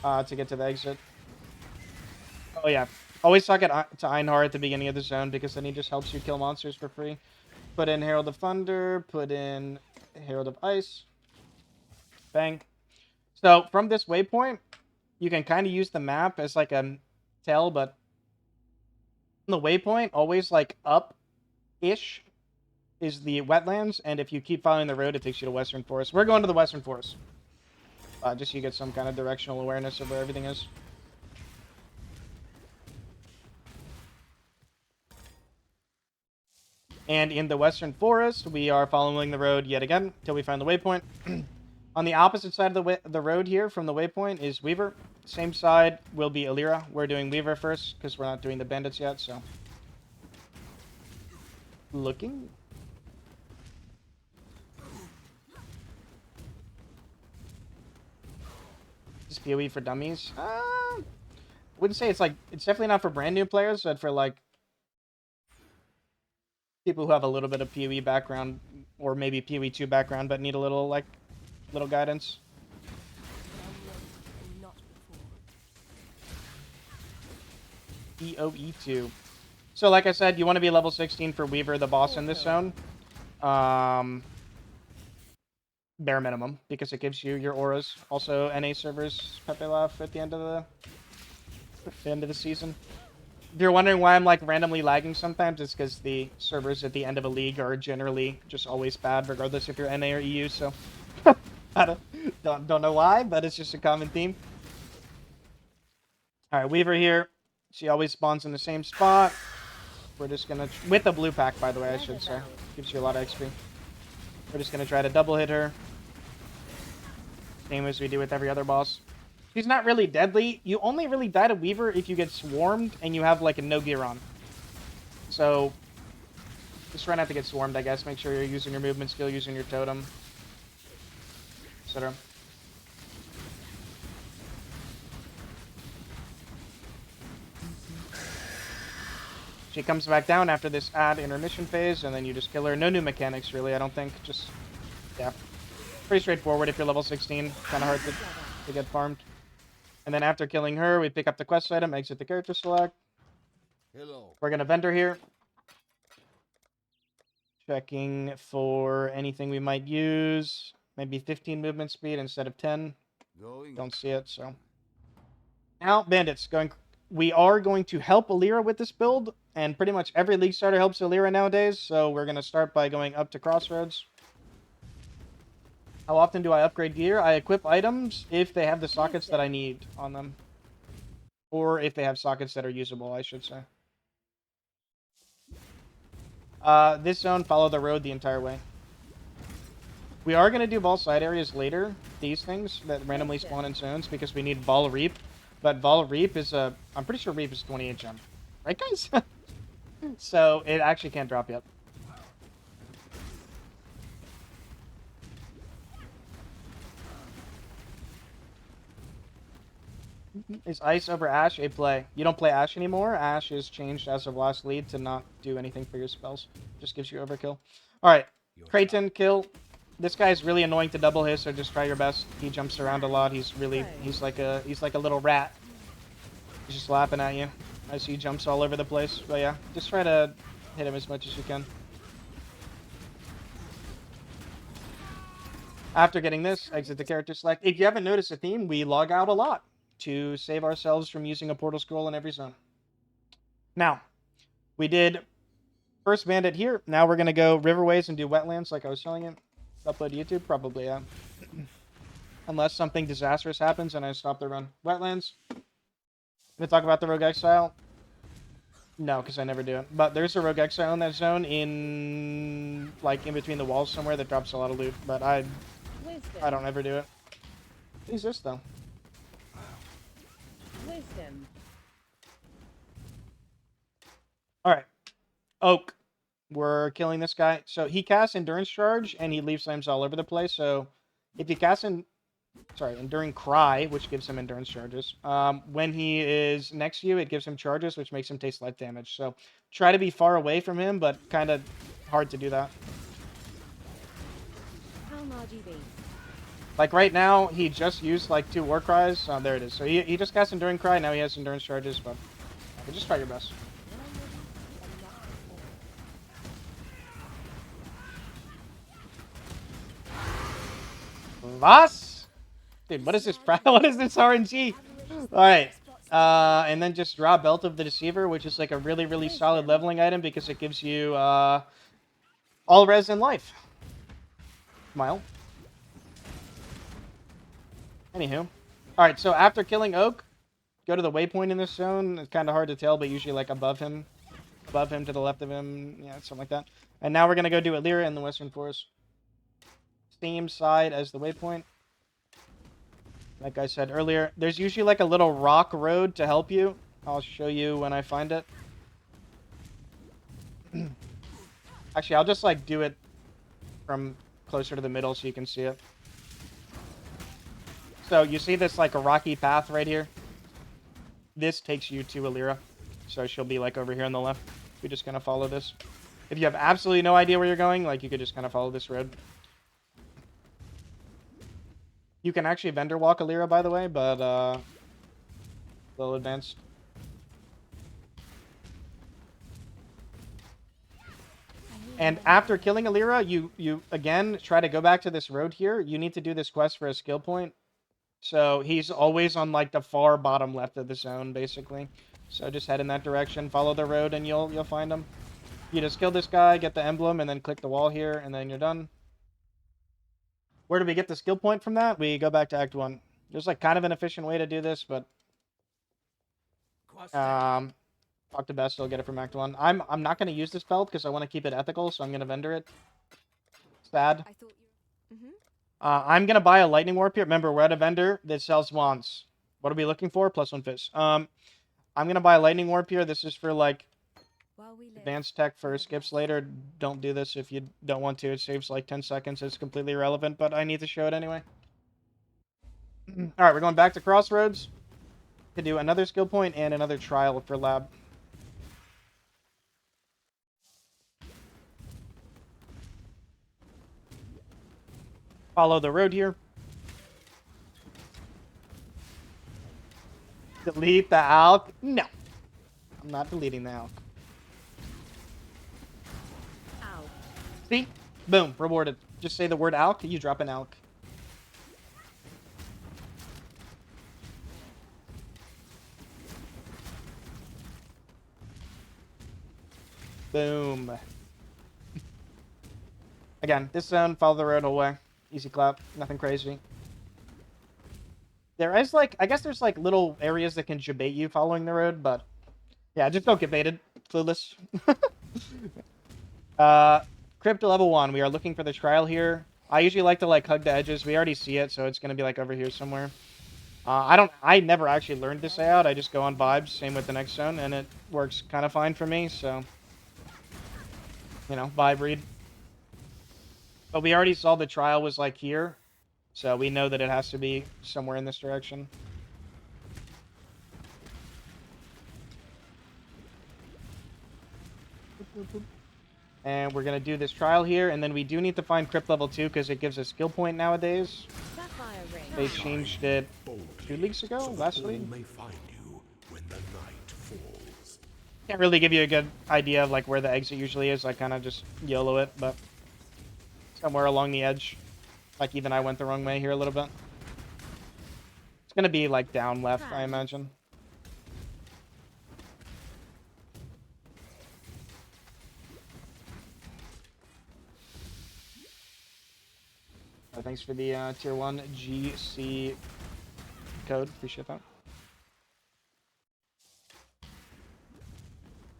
S1: to get to the exit. Oh yeah. Always talk to Einhar at the beginning of the zone because then he just helps you kill monsters for free. Put in Herald of Thunder, put in Herald of Ice. Bang. So from this waypoint, you can kind of use the map as like a tell, but the waypoint, always like up-ish is the wetlands, and if you keep following the road, it takes you to Western Forest. We're going to the Western Forest. Just so you get some kind of directional awareness of where everything is. And in the Western Forest, we are following the road yet again until we find the waypoint. On the opposite side of the road here from the waypoint is Weaver. Same side will be Alira. We're doing Weaver first because we're not doing the bandits yet, so. Looking. Is POE for dummies? Wouldn't say it's definitely not for brand new players, but for like people who have a little bit of POE background or maybe POE 2 background but need a little guidance.
S3: now late and not before.
S1: POE 2. So like I said, you want to be level 16 for Weaver, the boss in this zone. Bare minimum, because it gives you your auras. Also, NA servers, Pepe Laugh at the end of the season. If you're wondering why I'm like randomly lagging sometimes, it's because the servers at the end of a league are generally just always bad, regardless if you're NA or EU. So I don't know why, but it's just a common theme. All right, Weaver here. She always spawns in the same spot. We're just gonna, with the blue pack, by the way, I should say, gives you a lot of XP. We're just gonna try to double hit her. Same as we do with every other boss. She's not really deadly. You only really die to Weaver if you get swarmed and you have like a no gear on. So just try not to get swarmed, I guess. Make sure you're using your movement skill, using your totem, etc. She comes back down after this add intermission phase, and then you just kill her. No new mechanics, really, I don't think. Just, yeah. Pretty straightforward if you're level 16. Kind of hard to get farmed. And then after killing her, we pick up the quest item, exit the character select.
S2: Hello.
S1: We're going to vendor here. Checking for anything we might use. Maybe 15 movement speed instead of 10.
S2: Going.
S1: Don't see it, so. Now, bandits going. We are going to help Alira with this build, and pretty much every league starter helps Alira nowadays. So we're gonna start by going up to Crossroads. How often do I upgrade gear? I equip items if they have the sockets that I need on them, or if they have sockets that are usable, I should say. This zone, follow the road the entire way. We are gonna do ball side areas later. These things that randomly spawn in zones because we need Vol Reap. But Vol Reap is a... I'm pretty sure Reap is 28 gem. Right, guys? So, it actually can't drop yet. Is Ice over Ash a play? You don't play Ash anymore. Ash is changed as of last lead to not do anything for your spells. Just gives you overkill. Alright. Creighton, kill. This guy is really annoying to double hit, so just try your best. He jumps around a lot. He's like a little rat. He's just laughing at you as he jumps all over the place. But yeah, just try to hit him as much as you can. After getting this, exit the character select. If you haven't noticed a theme, we log out a lot to save ourselves from using a portal scroll in every zone. Now, we did first bandit here. Now we're going to go riverways and do wetlands like I was telling you. Upload to YouTube? Probably, yeah. Unless something disastrous happens and I stop the run. Wetlands. Gonna talk about the Rogue Exile? No, because I never do it. But there's a Rogue Exile in that zone in between the walls somewhere that drops a lot of loot. But I don't ever do it. Who's this though?
S4: Wisdom.
S1: Alright. Oak. We're killing this guy. So he casts Endurance Charge and he leaves flames all over the place. So if he casts Enduring Cry, which gives him endurance charges. When he is next to you, it gives him charges, which makes him take light damage. So try to be far away from him, but kind of hard to do that. Like right now, he just used like 2 War Cries. There it is. So he just cast Enduring Cry. Now he has endurance charges, but just try your best. Was? Dude, what is this? What is this RNG? Alright. And then just draw Belt of the Deceiver, which is like a really, really solid leveling item because it gives you all res in life. Smile. Anywho. Alright, so after killing Oak, go to the waypoint in this zone. It's kind of hard to tell, but usually like above him. Above him, to the left of him. Yeah, something like that. And now we're going to go do Alira in the Western Forest. Same side as the waypoint. Like I said earlier, there's usually like a little rock road to help you. I'll show you when I find it. Actually, I'll just like do it from closer to the middle so you can see it. So you see this like a rocky path right here? This takes you to Alira. So she'll be like over here on the left. We just kind of follow this. If you have absolutely no idea where you're going, like you could just kind of follow this road. You can actually vendor walk Alira, by the way, but a little advanced. And after killing Alira, you again try to go back to this road here. You need to do this quest for a skill point. So he's always on like the far bottom left of the zone, basically. So just head in that direction, follow the road, and you'll find him. You just kill this guy, get the emblem, and then click the wall here, and then you're done. Where do we get the skill point from that? We go back to Act 1. There's like kind of an efficient way to do this, but talk to Best, I'll get it from Act 1. I'm not going to use this belt because I want to keep it ethical, so I'm going to vendor it. Sad.
S3: I thought you...
S1: I'm going to buy a lightning warp here. Remember, we're at a vendor that sells wands. What are we looking for? +1 fizz. I'm going to buy a lightning warp here. This is for like advanced tech for skips later. Don't do this if you don't want to. It saves like 10 seconds. It's completely irrelevant, but I need to show it anyway. Alright, we're going back to Crossroads to do another skill point and another trial for lab. Follow the road here. Delete the alk? No. I'm not deleting the alk. See? Boom. Rewarded. Just say the word alk, you drop an alk. Boom. Again, this zone, follow the road whole way. Easy clap, nothing crazy. There is like, I guess there's like little areas that can bait you following the road, but yeah, just don't get baited. Clueless. Crypto level 1. We are looking for the trial here. I usually like to like hug the edges. We already see it, so it's gonna be like over here somewhere. I never actually learned this layout. I just go on vibes. Same with the next zone, and it works kind of fine for me. So, you know, vibe read. But we already saw the trial was like here, so we know that it has to be somewhere in this direction. And we're going to do this trial here, and then we do need to find Crypt level 2 because it gives a skill point nowadays.
S4: Sapphire ring.
S1: They changed it 2 leagues ago, last league.
S5: May find you when the night falls.
S1: Can't really give you a good idea of like where the exit usually is. I kind of just YOLO it, but somewhere along the edge. Like even I went the wrong way here a little bit. It's going to be like down left, I imagine. Thanks for the tier 1 GC code. Appreciate that.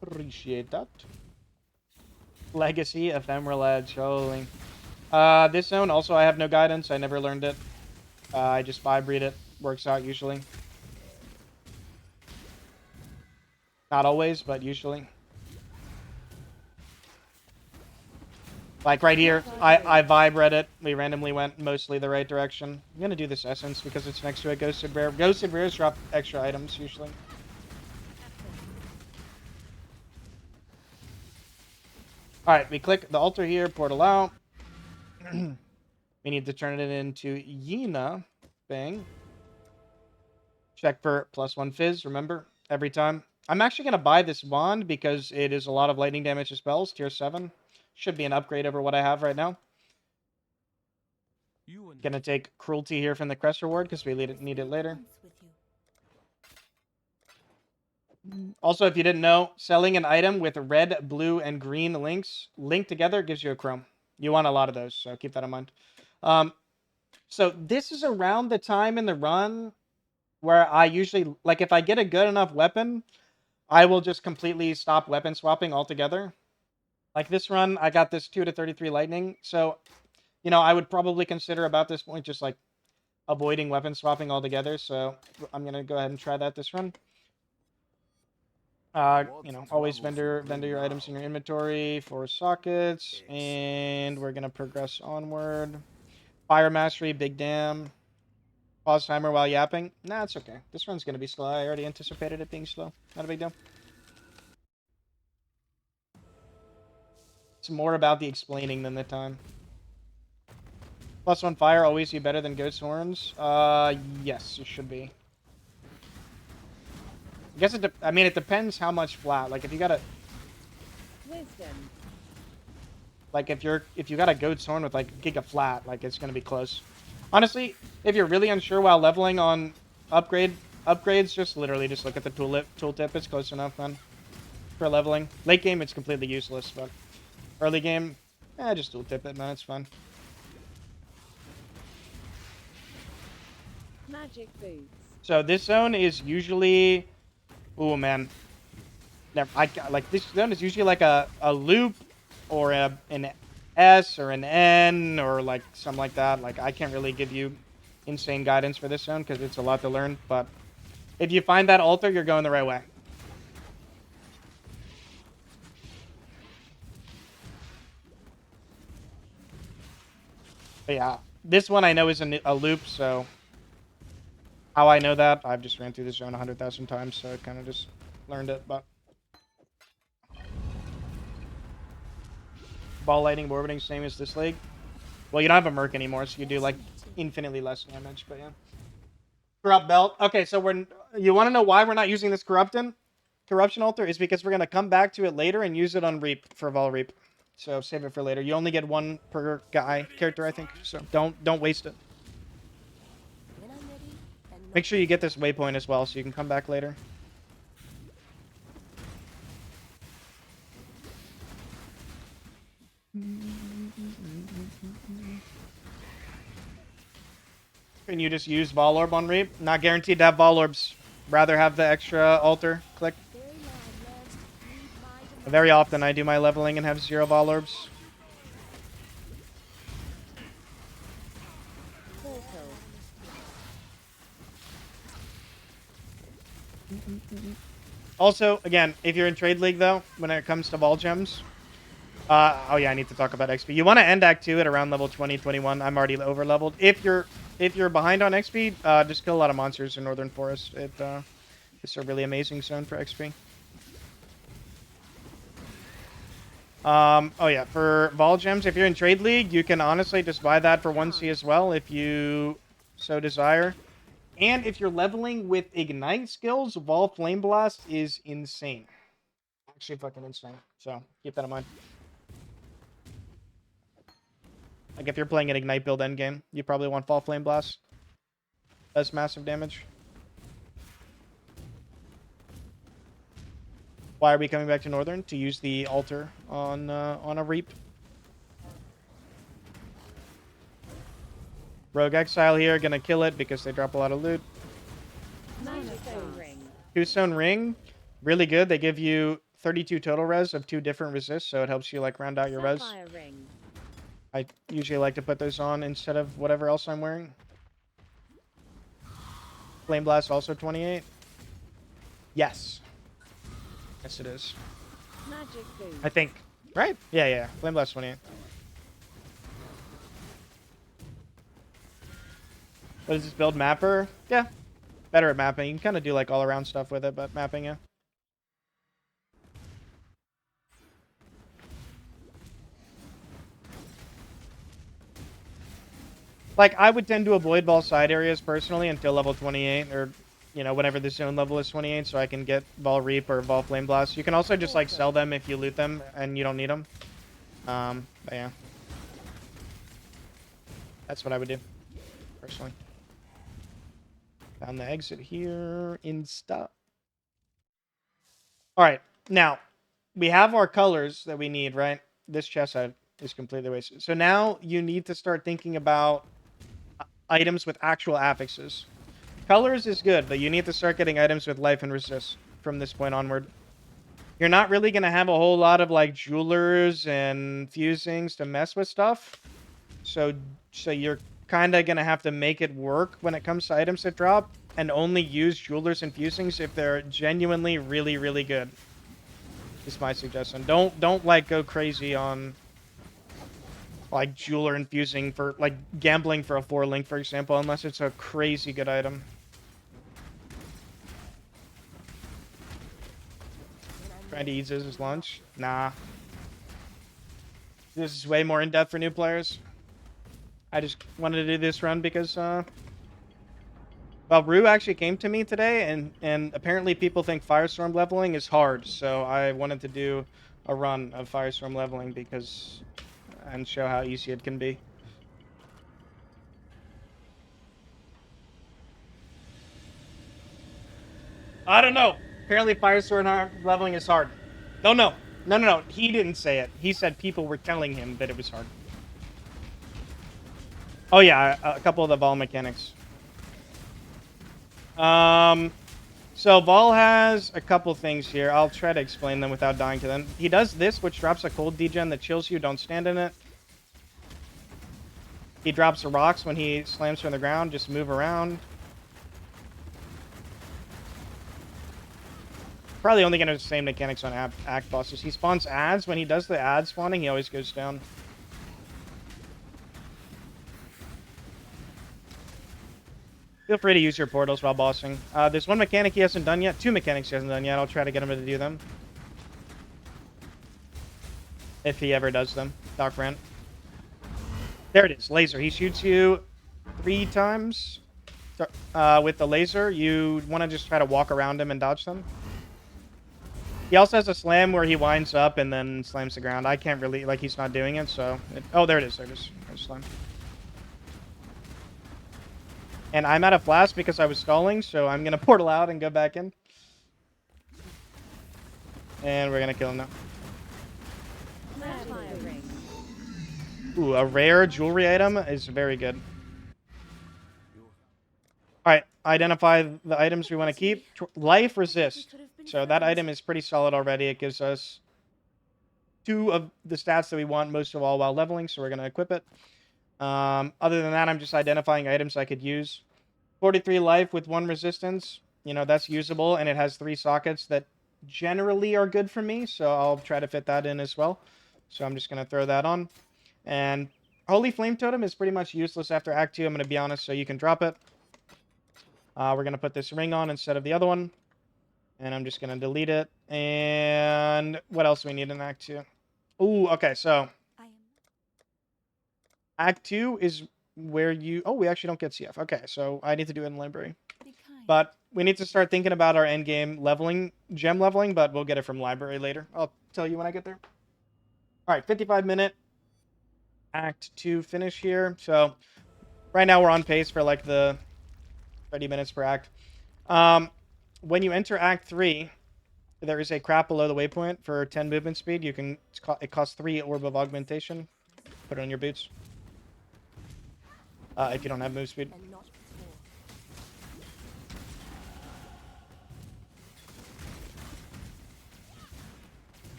S1: Appreciate that. Legacy, Ephemeral Edge. Holy. This zone, also, I have no guidance. I never learned it. I just vibe read it. Works out usually. Not always, but usually. Like right here, I vibe read it. We randomly went mostly the right direction. I'm gonna do this essence because it's next to a ghosted rare. Ghosted rares drop extra items usually. Alright, we click the altar here, portal out. We need to turn it into Yena. Bang. Check for +1 fizz, remember? Every time. I'm actually gonna buy this wand because it is a lot of lightning damage to spells, tier 7. Should be an upgrade over what I have right now. Gonna take Cruelty here from the Crest reward because we need it later. Also, if you didn't know, selling an item with red, blue, and green links linked together gives you a chrome. You want a lot of those, so keep that in mind. So this is around the time in the run where I usually, like if I get a good enough weapon, I will just completely stop weapon swapping altogether. Like this run, I got this 2 to 33 lightning. So, you know, I would probably consider about this point just like avoiding weapon swapping altogether. So I'm going to go ahead and try that this run. You know, always vendor your items in your inventory for sockets. And we're going to progress onward. Fire Mastery, Big Dam. Pause timer while yapping. Nah, it's okay. This run's going to be slow. I already anticipated it being slow. Not a big deal. It's more about the explaining than the time. +1 fire always be better than ghost horns. Yes, it should be. I guess I mean, it depends how much flat. Like if you got a
S4: Wisdom.
S1: like if you got a goat's horn with like giga flat, like it's gonna be close. Honestly, if you're really unsure while leveling on upgrades, just literally just look at the tooltip. It's close enough, man. For leveling. Late game, it's completely useless, but early game, just tooltip it, man. It's fun.
S4: Magic boots.
S1: So this zone is usually, oh man, like this zone is usually like a loop or an S or an N or like something like that. Like I can't really give you insane guidance for this zone because it's a lot to learn. But if you find that altar, you're going the right way. But yeah, this one I know is a loop, so how I know that, I've just ran through this zone 100,000 times, so I kind of just learned it, but... Ball lighting, orbiting, same as this league. Well, you don't have a Merc anymore, so you do, like, infinitely less damage, but yeah. Corrupt Belt. Okay, so you want to know why we're not using this Corruption altar? Is because we're going to come back to it later and use it on Reap, for Vol Reap. So save it for later. You only get one per character, I think, so don't waste it. Make sure you get this waypoint as well, so you can come back later. and you just use Vol Orb on Reap. Not guaranteed to have Vol Orbs. Rather have the extra altar click.
S3: Very land loves to feed my
S1: Very
S3: demands.
S1: often I do my leveling and have 0 Vol Orbs.
S4: Portal.
S1: Also, again, if you're in Trade League, though, when it comes to Vol Gems... oh yeah, I need to talk about XP. You want to end Act 2 at around level 20, 21. I'm already over-leveled. If you're behind on XP, just kill a lot of monsters in Northern Forest. It's a really amazing zone for XP. Oh yeah, for Vol Gems, if you're in Trade League, you can honestly just buy that for 1C as well if you so desire. And if you're leveling with Ignite skills, Vol Flame Blast is insane. Actually fucking insane. So, keep that in mind. Like, if you're playing an Ignite build endgame, you probably want Vol Flame Blast. Does massive damage. Why are we coming back to Northern? To use the altar on a Reap. Rogue Exile here, gonna kill it because they drop a lot of loot.
S4: Stone ring.
S1: Two-Stone Ring, really good. They give you 32 total res of 2 different resists, so it helps you like round out your res.
S4: Sapphire ring.
S1: I usually like to put those on instead of whatever else I'm wearing. Flame Blast also 28. Yes. Yes, it is.
S4: Magic food.
S1: I think. Right? Yeah. Flame Blast 28. What is this build? Mapper? Yeah. Better at mapping. You can kind of do like all-around stuff with it, but mapping, yeah. Like, I would tend to avoid ball side areas personally until level 28, or, you know, whenever the zone level is 28, so I can get Vol Reap or Vol Flame Blast. You can also just, like, sell them if you loot them and you don't need them. But yeah. That's what I would do, personally. Found the exit here. Insta. Alright, now, we have our colors that we need, right? This chest is completely wasted. So now you need to start thinking about items with actual affixes. Colors is good, but you need to start getting items with life and resist from this point onward. You're not really going to have a whole lot of like jewelers and fusings to mess with stuff. So you're kind of going to have to make it work when it comes to items that drop, and only use jewelers and fusings if they're genuinely really, really good. Is my suggestion. Don't like go crazy on like jeweler infusing for like gambling for a 4-link, for example, unless it's a crazy good item. Trying to eat his lunch? Nah. This is way more in depth for new players. I just wanted to do this run because well, Rue actually came to me today, and apparently people think Firestorm leveling is hard, so I wanted to do a run of Firestorm leveling because and show how easy it can be. I don't know. Apparently Firestorm leveling is hard. Don't know. No. He didn't say it. He said people were telling him that it was hard. Oh yeah, a couple of the Vol mechanics. So Vol has a couple things here. I'll try to explain them without dying to them. He does this, which drops a cold degen that chills you. Don't stand in it. He drops the rocks when he slams from the ground. Just move around. Probably only going to the same mechanics on act bosses. He spawns ads. When he does the ad spawning, he always goes down. Feel free to use your portals while bossing. There's one mechanic he hasn't done yet. 2 mechanics he hasn't done yet. I'll try to get him to do them. If he ever does them. Doc Rant. There it is. Laser. He shoots you 3 times. With the laser, you want to just try to walk around him and dodge them. He also has a slam where he winds up and then slams the ground. I can't really... Like, he's not doing it, so... Oh, there it is. There it is. There's slam. And I'm out of flash because I was stalling, so I'm going to portal out and go back in. And we're going to kill him now. Ooh, a rare jewelry item is very good. All right, identify the items we want to keep. Life
S3: We
S1: resist.
S3: could have been
S1: So that
S3: friends.
S1: item is pretty solid already. It gives us 2 of the stats that we want most of all while leveling, so we're going to equip it. Other than that, I'm just identifying items I could use. 43 life with 1 resistance. You know, that's usable, and it has 3 sockets that generally are good for me, so I'll try to fit that in as well. So I'm just going to throw that on. And Holy Flame Totem is pretty much useless after Act 2, I'm going to be honest, so you can drop it. We're going to put this ring on instead of the other one. And I'm just going to delete it. And what else do we need in Act 2? Ooh, okay, so
S3: I am
S1: Act 2 is where you... Oh, we actually don't get CF. Okay, so I need to do it in the library.
S3: be kind.
S1: But we need to start thinking about our endgame leveling, gem leveling, but we'll get it from library later. I'll tell you when I get there. All right, 55-minute Act 2 finish here. So right now we're on pace for like the 30 minutes per act. When you enter Act 3, there is a crap below the waypoint for 10 movement speed. You can... It costs 3 Orb of Augmentation. Put it on your boots. If you don't have move speed.
S3: And not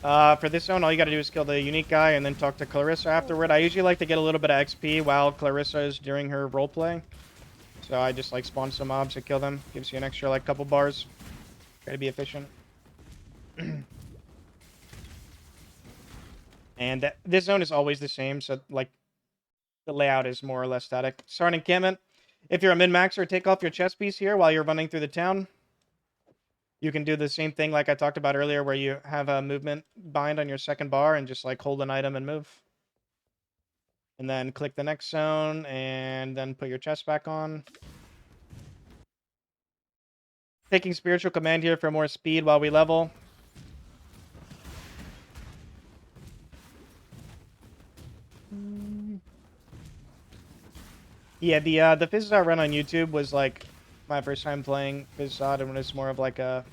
S3: before.
S1: For this zone, all you gotta do is kill the unique guy and then talk to Clarissa afterward. I usually like to get a little bit of XP while Clarissa is during her roleplay. So I just like spawn some mobs and kill them. Gives you an extra like couple bars. Try to be efficient. And this zone is always the same, so like the layout is more or less static. Start encampment. If you're a min-maxer, take off your chest piece here while you're running through the town. You can do the same thing like I talked about earlier where you have a movement bind on your second bar and just like hold an item and move. And then click the next zone and then put your chest back on. Taking spiritual command here for more speed while we level. Yeah, the Physdot run on YouTube was like my first time playing Physdot, and it's more of like a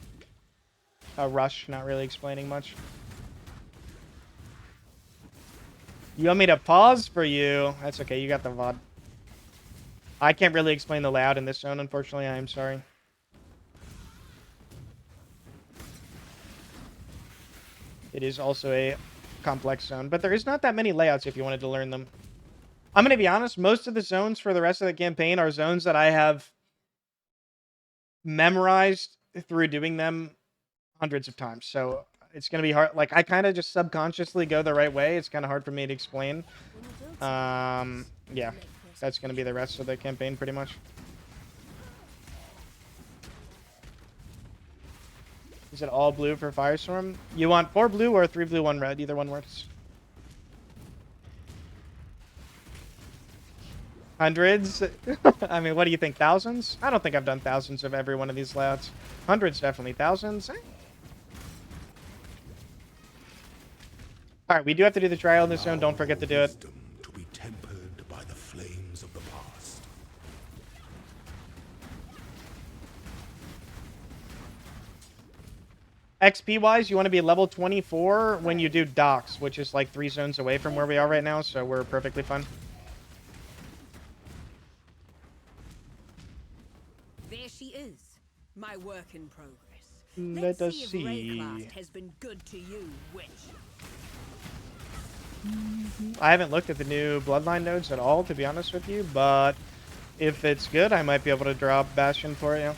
S1: rush, not really explaining much. You want me to pause for you? That's okay, you got the VOD. I can't really explain the layout in this zone, unfortunately. I am sorry. It is also a complex zone, but there is not that many layouts if you wanted to learn them. I'm going to be honest, most of the zones for the rest of the campaign are zones that I have memorized through doing them hundreds of times. So it's going to be hard. Like, I kind of just subconsciously go the right way. It's kind of hard for me to explain.
S3: When you build something,
S1: Yeah,
S3: make this
S1: that's going to be the rest of the campaign pretty much. Is it all blue for Firestorm? You want 4 blue or 3 blue, 1 red? Either one works. Hundreds? I mean, what do you think? Thousands? I don't think I've done thousands of every one of these layouts. Hundreds, definitely. Thousands? Alright, we do have to do the trial in this zone. Don't forget to do it.
S5: Wisdom to be tempered by the flames of the past.
S1: XP-wise, you want to be level 24 when you do docks, which is like 3 zones away from where we are right now, so we're perfectly fine.
S6: There she is, my work in progress.
S1: Let us
S6: If
S1: see.
S6: Raycraft has been good to you, witch.
S1: I haven't looked at the new Bloodline nodes at all, to be honest with you, but if it's good, I might be able to drop Bastion for you.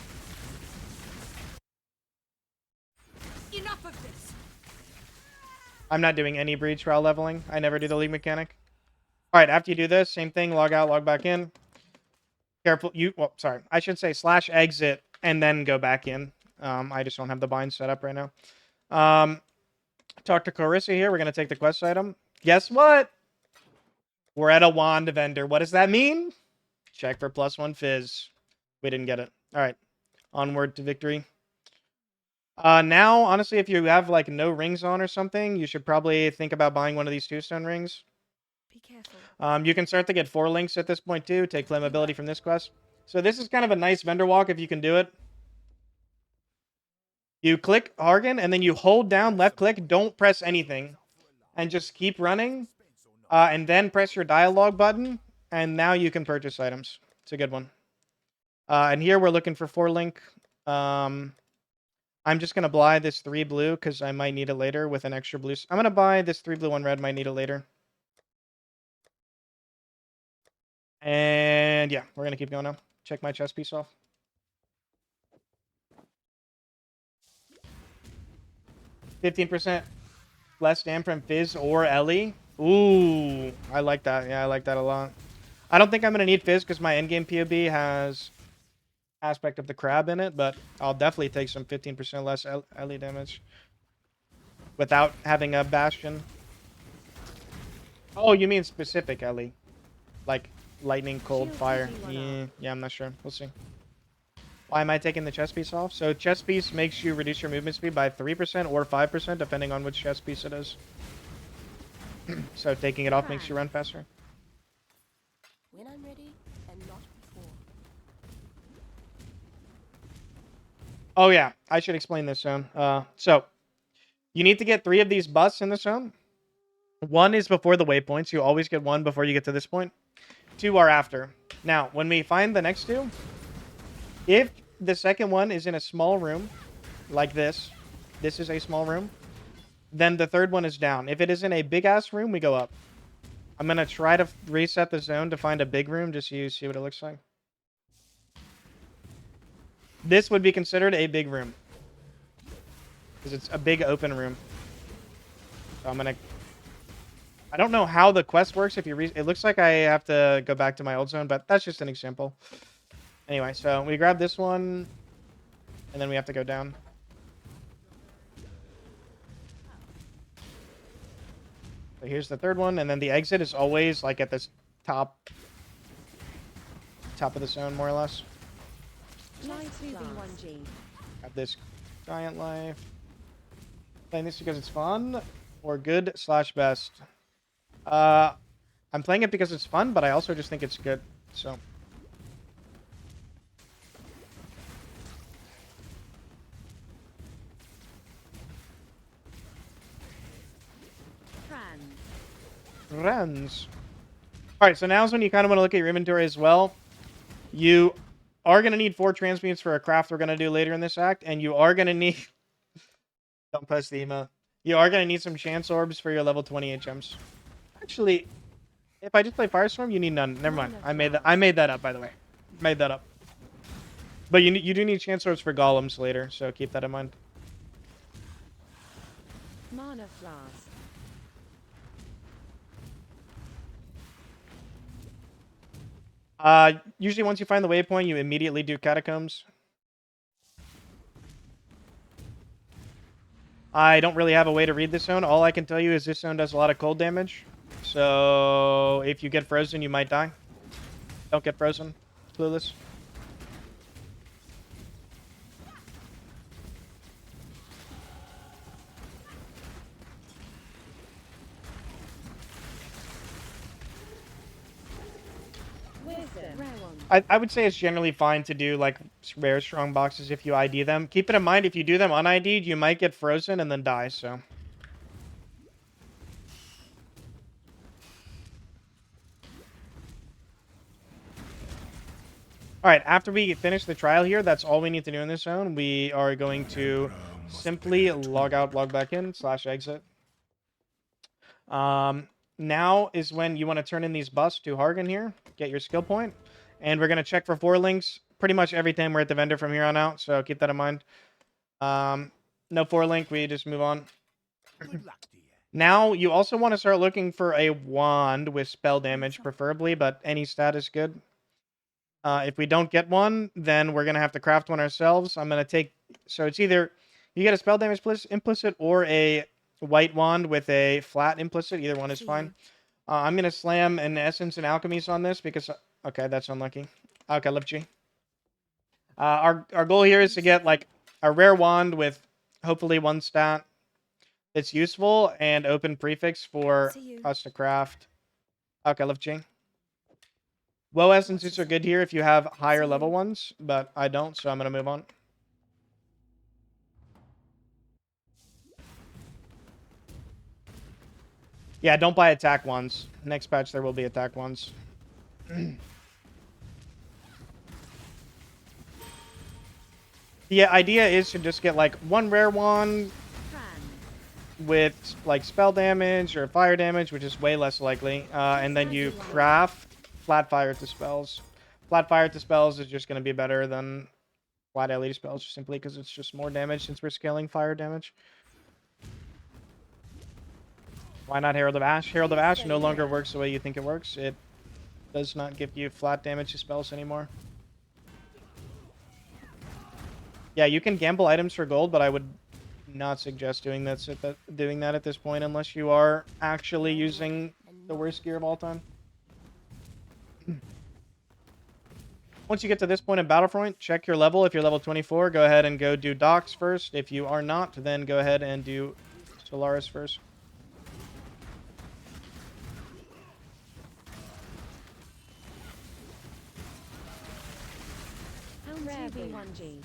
S6: Enough of this.
S1: I'm not doing any breach while leveling. I never do the league mechanic. Alright, after you do this, same thing, log out, log back in. Careful, well, sorry. I should say /exit and then go back in. I just don't have the bind set up right now. Talk to Clarissa here. We're going to take the quest item. Guess what? We're at a wand vendor. What does that mean? Check for +1 fizz. We didn't get it. Alright, onward to victory. Now, honestly, if you have like no rings on or something, you should probably think about buying one of these 2-stone rings.
S3: Be careful.
S1: You can start to get 4 links at this point too. Take flammability from this quest. So this is kind of a nice vendor walk if you can do it. You click Hargan and then you hold down left click. Don't press anything. And just keep running. And then press your dialogue button. And now you can purchase items. It's a good one. And here we're looking for 4 link. I'm just going to buy this 3 blue because I might need it later with an extra blue. I'm going to buy this 3 blue, 1 red. Might need it later. And yeah, we're going to keep going now. Check my chest piece off. 15% less damn from Fizz or Ellie. Ooh, I like that. Yeah, I like that a lot. I don't think I'm going to need Fizz because my endgame POB has aspect of the crab in it, but I'll definitely take some 15% less Ellie damage without having a Bastion. Oh, you mean specific Ellie? Like lightning, cold,
S3: Shield
S1: fire.
S3: gives you one
S1: Yeah,
S3: up.
S1: yeah, I'm not sure. We'll see. Why am I taking the chest piece off? So chest piece makes you reduce your movement speed by 3% or 5%, depending on which chest piece it is. So taking it off makes you run faster.
S3: When I'm ready, and not before.
S1: Oh yeah, I should explain this zone. So you need to get 3 of these busts in the zone. 1 is before the waypoints. You always get 1 before you get to this point. 2 are after. Now, when we find the next 2, if the second one is in a small room, like this is a small room, then the third one is down. If it is in a big-ass room, we go up. I'm going to try to reset the zone to find a big room just so you see what it looks like. This would be considered a big room. Because it's a big open room. So I'm going to... I don't know how the quest works if you... It looks like I have to go back to my old zone, but that's just an example. Anyway, so we grab this one, and then we have to go down. So here's the third one, and then the exit is always like at this top of the zone, more or less.
S4: Light moving 1G.
S1: Got this giant life. Playing this because it's fun, or good / best. I'm playing it because it's fun, but I also just think it's good. So. Runs. Alright, so now's when you kind of want to look at your inventory as well. You are going to need 4 transmutes for a craft we're going to do later in this act, and you are going to need... Don't post the emo. You are going to need some chance orbs for your level 20 HMs. Actually, if I just play Firestorm, you need none. Never mind. I made that up, by the way. Made that up. But you do need chance orbs for golems later, so keep that in mind.
S4: Mana flask.
S1: Usually once you find the waypoint, you immediately do catacombs. I don't really have a way to read this zone. All I can tell you is this zone does a lot of cold damage. So if you get frozen, you might die. Don't get frozen. Clueless. I would say it's generally fine to do like rare strong boxes if you ID them. Keep it in mind, if you do them un-ID'd, you might get frozen and then die, so. Alright, after we finish the trial here, that's all we need to do in this zone. We are going to simply log out, log back in, /exit. Now is when you want to turn in these busts to Hargan here. Get your skill point. And we're going to check for 4 links pretty much every time we're at the vendor from here on out. So keep that in mind. No 4 link. We just move on.
S5: Good luck to you.
S1: Now, you also want to start looking for a wand with spell damage, preferably, but any stat is good. If we don't get one, then we're going to have to craft one ourselves. I'm going to take... So it's either you get a spell damage implicit or a white wand with a flat implicit. Either one is fine. I'm going to slam an Essence and Alchemies on this because... Okay, that's unlucky. Okay, left G. Our goal here is to get like a rare wand with hopefully 1 stat that's useful and open prefix for us to craft. Okay, left G. Woe essences are good here if you have higher level ones, but I don't, so I'm going to move on. Yeah, don't buy attack ones. Next patch there will be attack ones. The idea is to just get like one rare wand with like spell damage or fire damage, which is way less likely, and then you craft flat fire to spells. Flat fire to spells is just going to be better than flat LED spells, simply because it's just more damage since we're scaling fire damage. Why not Herald of Ash? Herald of Ash no longer works the way you think it works. It does not give you flat damage to spells anymore. Yeah, you can gamble items for gold, but I would not suggest doing that at this point unless you are actually using the worst gear of all time. Once you get to this point in Battlefront, check your level. If you're level 24, go ahead and go do Docks first. If you are not, then go ahead and do Solaris first.
S4: TV1G.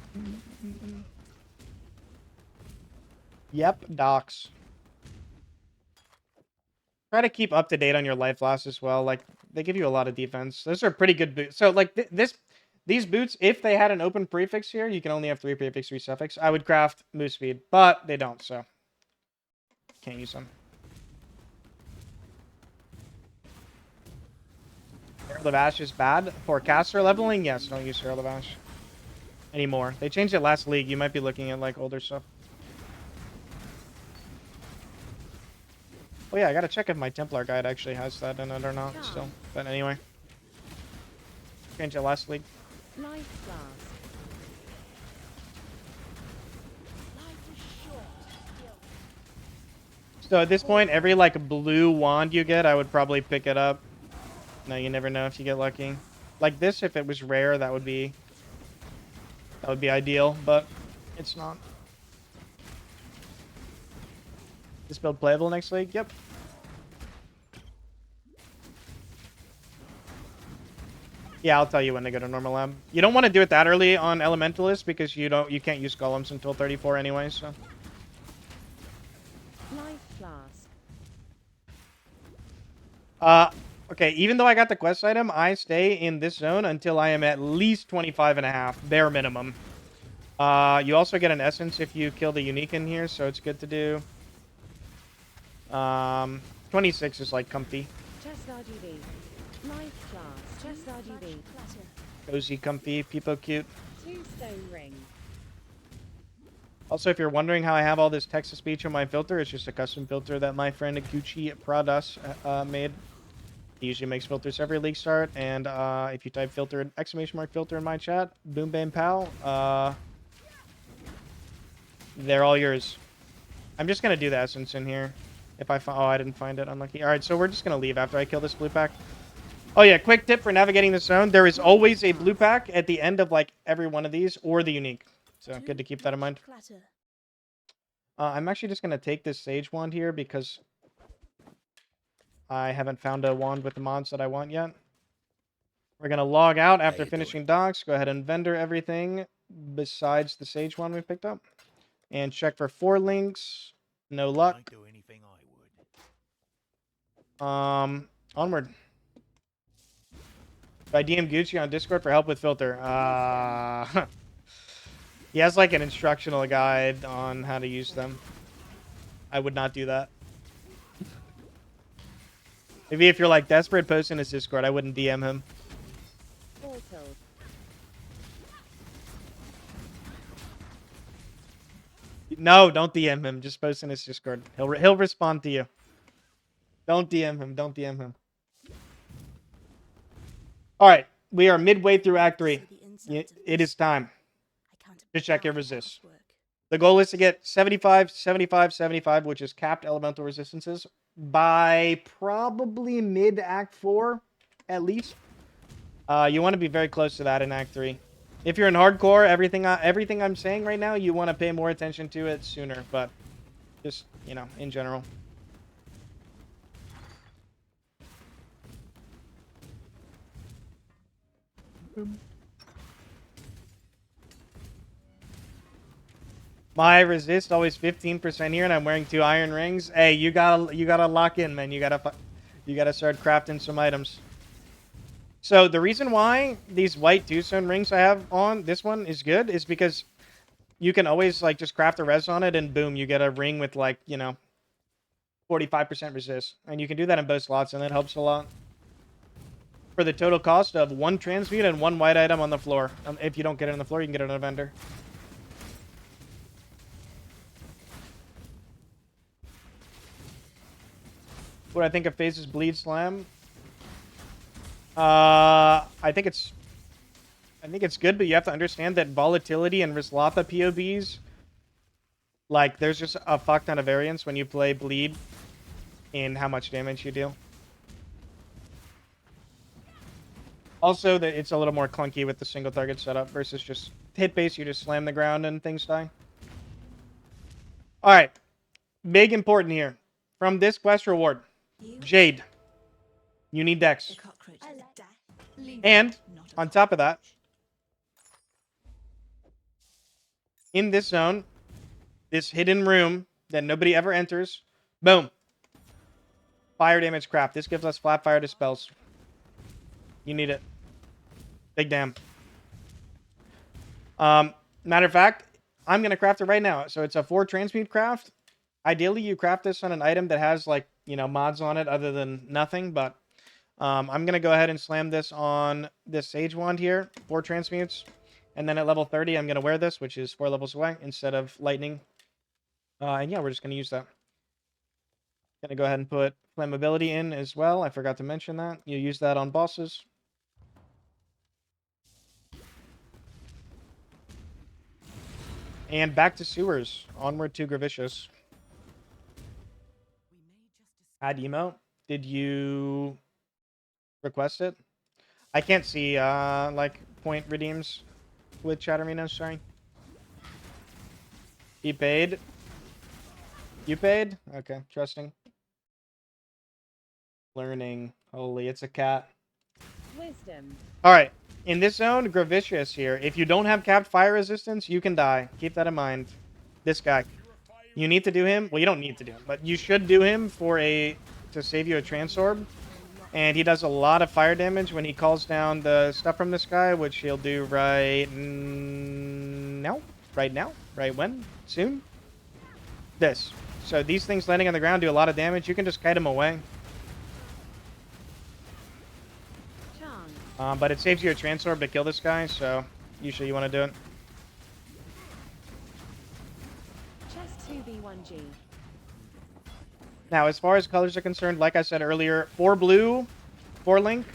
S1: Yep, Docks. Try to keep up to date on your life loss as well. Like, they give you a lot of defense. Those are pretty good boots. So, like, these boots, if they had an open prefix here, you can only have 3 prefix, 3 suffix. I would craft move speed, but they don't, so can't use them. Herald of Ash is bad for caster leveling. Yes, don't use Herald of Ash anymore. They changed it last league. You might be looking at like older stuff. Oh yeah, I gotta check if my Templar guide actually has that in it or not still. But anyway. Changed it last league.
S4: Life Flask.
S1: So at this point, every like blue wand you get, I would probably pick it up. No, you never know if you get lucky. Like this, if it was rare, that would be ideal, but it's not. This build playable next league? Yep. Yeah, I'll tell you when to go to normal lab. You don't want to do it that early on Elementalist because you can't use golems until 34 anyway, so.
S4: Life Flask.
S1: Okay, even though I got the quest item, I stay in this zone until I am at least 25.5, bare minimum. You also get an essence if you kill the unique in here, so it's good to do. 26 is like comfy.
S4: Chest RGB. Life Flask. Chest RGB.
S1: Cozy, comfy, people cute.
S4: 2 stone ring.
S1: Also, if you're wondering how I have all this text-to-speech on my filter, it's just a custom filter that my friend Gucci Pradas made. He usually makes filters every league start, and if you type filter, ! filter in my chat, boom bam pow, they're all yours. I'm just gonna do the essence in here. If I find, oh, I didn't find it, unlucky. All right, so we're just gonna leave after I kill this blue pack. Oh yeah, quick tip for navigating the zone: there is always a blue pack at the end of like every one of these, or the unique. So good to keep that in mind. I'm actually just gonna take this sage wand here because I haven't found a wand with the mods that I want yet. We're going to log out after finishing docks. Go ahead and vendor everything besides the sage wand we picked up. And check for 4 links. No luck.
S5: I'd do anything I would.
S1: Onward. I DM Gucci on Discord for help with filter. He has like an instructional guide on how to use them. I would not do that. Maybe if you're like desperate, post in his Discord. I wouldn't DM him. No, don't DM him. Just post in his Discord. He'll respond to you. Don't DM him. Don't DM him. All right, we are midway through Act 3. It is time to check your resists. The goal is to get 75, 75, 75, which is capped elemental resistances, by probably mid-Act 4, at least. You want to be very close to that in Act 3. If you're in hardcore, everything I'm saying right now, you want to pay more attention to it sooner, but just, you know, in general. My resist always 15% here, and I'm wearing 2 iron rings. Hey, you gotta lock in, man. You gotta start crafting some items. So the reason why these white 2-stone rings I have on this one is good is because you can always like just craft a res on it and boom, you get a ring with like, 45% resist. And you can do that in both slots and that helps a lot. For the total cost of 1 transmute and 1 white item on the floor. If you don't get it on the floor, you can get it on a vendor. What do I think of Phase's Bleed Slam? I think it's good, but you have to understand that volatility and Rislatha POBs, like, there's just a fuck ton of variance when you play Bleed in how much damage you deal. Also, that it's a little more clunky with the single target setup versus just hit base, you just slam the ground and things die. Alright. Big important here. From this quest reward, Jade. You need Dex. And, on top of that, in this zone, this hidden room that nobody ever enters, boom. Fire damage craft. This gives us flat fire dispels. You need it. Big damn. Matter of fact, I'm going to craft it right now. So it's a 4 transmute craft. Ideally, you craft this on an item that has, like, mods on it other than nothing. But I'm going to go ahead and slam this on this Sage Wand here. 4 transmutes. And then at level 30, I'm going to wear this, which is 4 levels away, instead of lightning. And yeah, we're just going to use that. Going to go ahead and put flammability in as well. I forgot to mention that. You use that on bosses. And back to sewers. Onward to Gravicious. Add emote. Did you request it? I can't see, like, point redeems with Chatterino, sorry. He paid. You paid? Okay, trusting. Learning. Holy, it's a cat.
S4: Wisdom.
S1: Alright. In this zone, Gravicious here. If you don't have capped fire resistance, you can die. Keep that in mind. This guy. You need to do him. Well, you don't need to do him, but you should do him to save you a Transorb. And he does a lot of fire damage when he calls down the stuff from the sky, which he'll do right now. Right now? Right when? Soon? This. So these things landing on the ground do a lot of damage. You can just kite him away. But it saves you a Transorb to kill this guy, so usually you want to do it.
S4: Chest 2B1G.
S1: Now, as far as colors are concerned, like I said earlier, 4 blue, 4 link,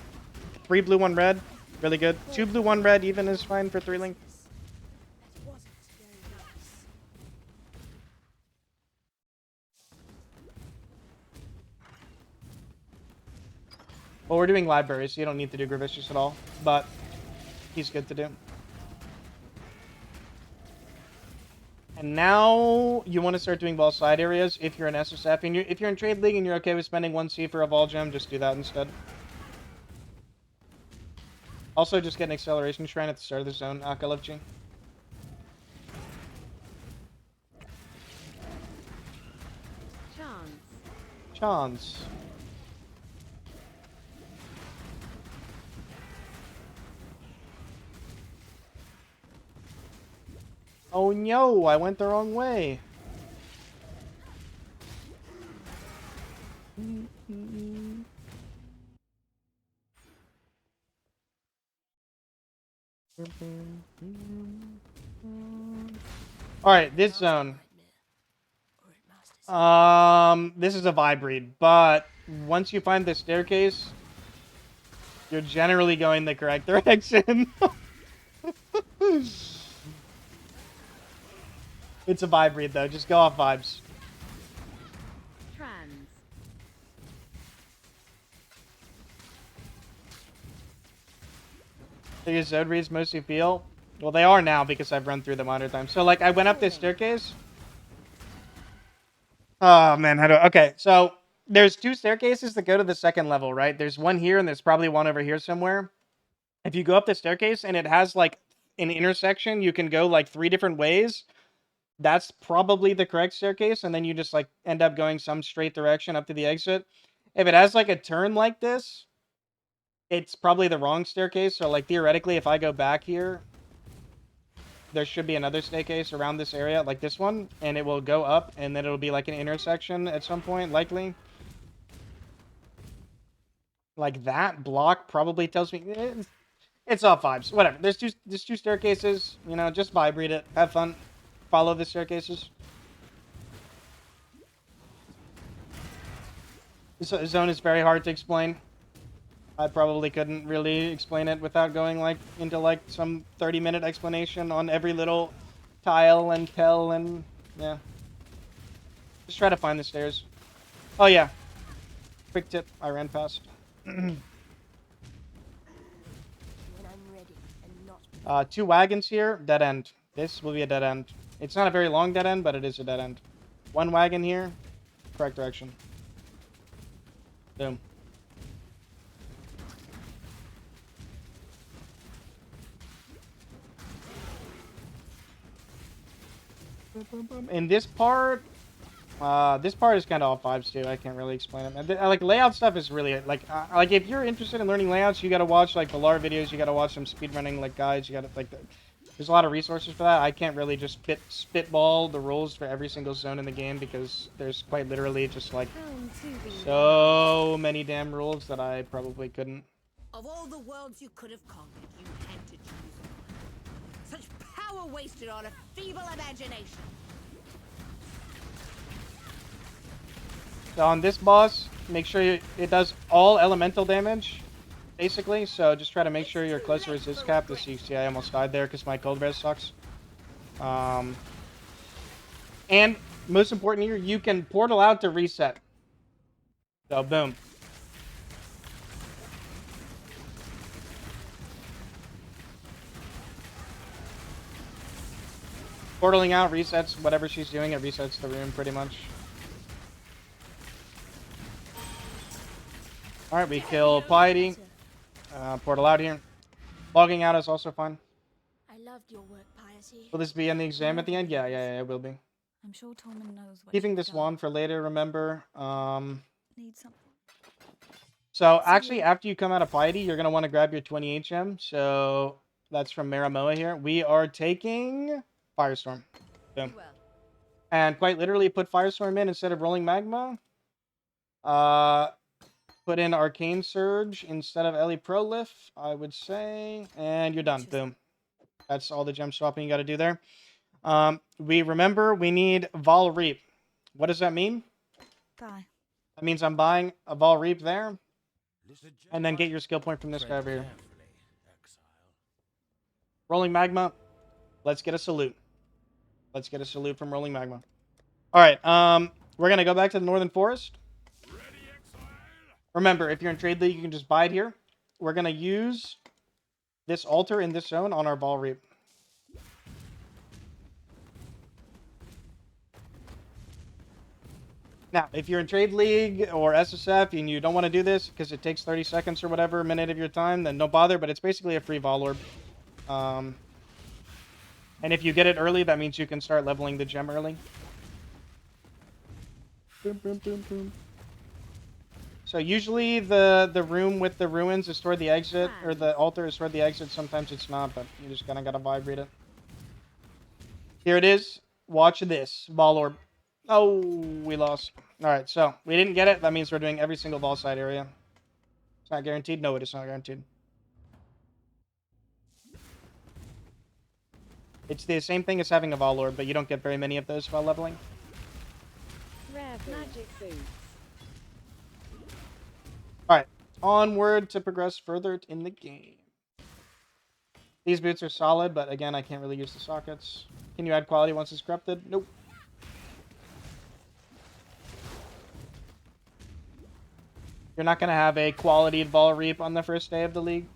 S1: 3 blue, 1 red. Really good. 2 blue, 1 red even is fine for 3 link. Well, we're doing libraries, so you don't need to do Gravicious at all, but he's good to do. And now you want to start doing ball side areas if you're an SSF. And if you're in Trade League and you're okay with spending 1C for a Vol Gem, just do that instead. Also, just get an Acceleration Shrine at the start of the zone, Akalovchi. Chance. Oh no, I went the wrong way. Alright, this zone. This is a vibe read, but once you find the staircase, you're generally going the correct direction. It's a vibe read, though. Just go off vibes.
S4: Trans.
S1: So your Zode reads mostly feel? Well, they are now because I've run through them 100 times. So, like, I went up this staircase. Oh, man. How do I... Okay, so there's 2 staircases that go to the 2nd level, right? There's one here, and there's probably one over here somewhere. If you go up the staircase and it has, like, an intersection, you can go, like, 3 different ways. That's probably the correct staircase, and then you just, like, end up going some straight direction up to the exit. If it has, like, a turn like this, it's probably the wrong staircase. So like theoretically, if I go back here, there should be another staircase around this area, like this one, and it will go up, and then it'll be like an intersection at some point, likely. Like that block probably tells me it's all vibes. Whatever. There's two staircases. You know, just vibe read it. Have fun. Follow the staircases. This zone is very hard to explain. I probably couldn't really explain it without going like into like some 30-minute explanation on every little tile and tell and yeah. Just try to find the stairs. Oh yeah. Quick tip. I ran past.
S3: When I'm ready and not.
S1: 2 wagons here. Dead end. This will be a dead end. It's not a very long dead end, but it is a dead end. 1 wagon here. Correct direction. Boom. In this part is kind of all vibes too. I can't really explain it. Like layout stuff is really like if you're interested in learning layouts, you gotta watch like the LAR videos. You gotta watch some speedrunning like guides. You gotta there's a lot of resources for that. I can't really just spitball the rules for every single zone in the game because there's quite literally just like so many damn rules that I probably couldn't.
S6: Of all the worlds you could have conquered, you had to choose one. Such power wasted on a feeble imagination.
S1: So on this boss, make sure it does all elemental damage, basically. So just try to make sure you're close to resist cap. This you see I almost died there because my cold res sucks. And most important here, you can portal out to reset. So boom. Portaling out resets whatever she's doing. It resets the room pretty much. Alright, we kill Piety. Portal out here. Logging out is also fine.
S3: I loved your work, Piety.
S1: Will this be in the exam at the end? Yeah, it will be.
S3: I'm sure Tolman knows what
S1: Keeping
S3: you've
S1: this
S3: done.
S1: wand for later, remember.
S3: Need something.
S1: So actually, after you come out of Piety, you're going to want to grab your 20 HM. So that's from Maramoa here. We are taking Firestorm. Boom.
S6: Well,
S1: And quite literally put Firestorm in instead of Rolling Magma. Put in Arcane Surge instead of Ellie Prolif, I would say. And you're done. Boom. That's all the gem swapping you got to do there. We need Vol Reap. What does that mean?
S3: Bye.
S1: That means I'm buying a Vol Reap there. And then get your skill point from this guy over here. Rolling Magma. Let's get a salute. Let's get a salute from Rolling Magma. Alright, we're going to go back to the Northern Forest. Remember, if you're in Trade League, you can just buy it here. We're going to use this altar in this zone on our Vol Reap. Now, if you're in Trade League or SSF and you don't want to do this because it takes 30 seconds or whatever, a minute of your time, then don't bother, but it's basically a free Vol Orb. And if you get it early, that means you can start leveling the gem early. Boom, boom, boom, boom. So usually the room with the ruins is toward the exit, or the altar is toward the exit. Sometimes it's not, but you just kind of got to vibe read it. Here it is. Watch this. Vol Orb. Oh, we lost. Alright, so we didn't get it. That means we're doing every single Vol side area. It's not guaranteed? No, it is not guaranteed. It's the same thing as having a Vol Orb, but you don't get very many of those while leveling.
S4: Rare magic boots.
S1: Alright, onward to progress further in the game. These boots are solid, but again, I can't really use the sockets. Can you add quality once it's corrupted? Nope. You're not going to have a quality Vol Reap on the first day of the league.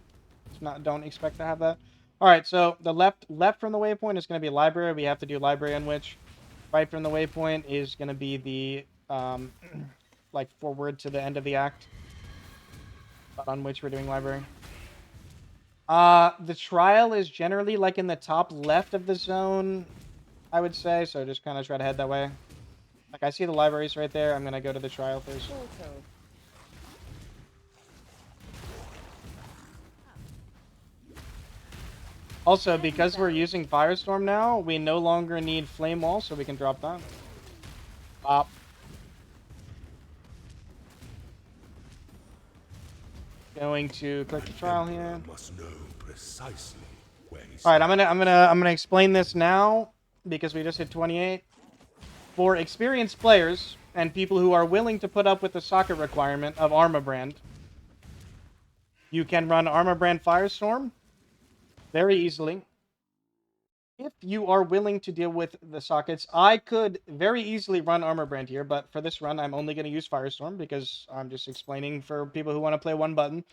S1: Don't expect to have that. Alright, so the left from the waypoint is going to be library. We have to do library on which. Right from the waypoint is going to be the, like, forward to the end of the act. On which we're doing library. The trial is generally, like, in the top left of the zone, I would say. So just kind of try to head that way. Like, I see the libraries right there. I'm going to go to the trial first.
S4: Portal.
S1: Also, because we're using Firestorm now, we no longer need Flame Wall, so we can drop that. Pop. Going to click the trial here.
S5: Must know precisely where he
S1: All right, I'm gonna explain this now because we just hit 28. For experienced players and people who are willing to put up with the socket requirement of Armor Brand, you can run Armor Brand Firestorm very easily. If you are willing to deal with the sockets, I could very easily run Armor Brand here, but for this run, I'm only going to use Firestorm because I'm just explaining for people who want to play one button.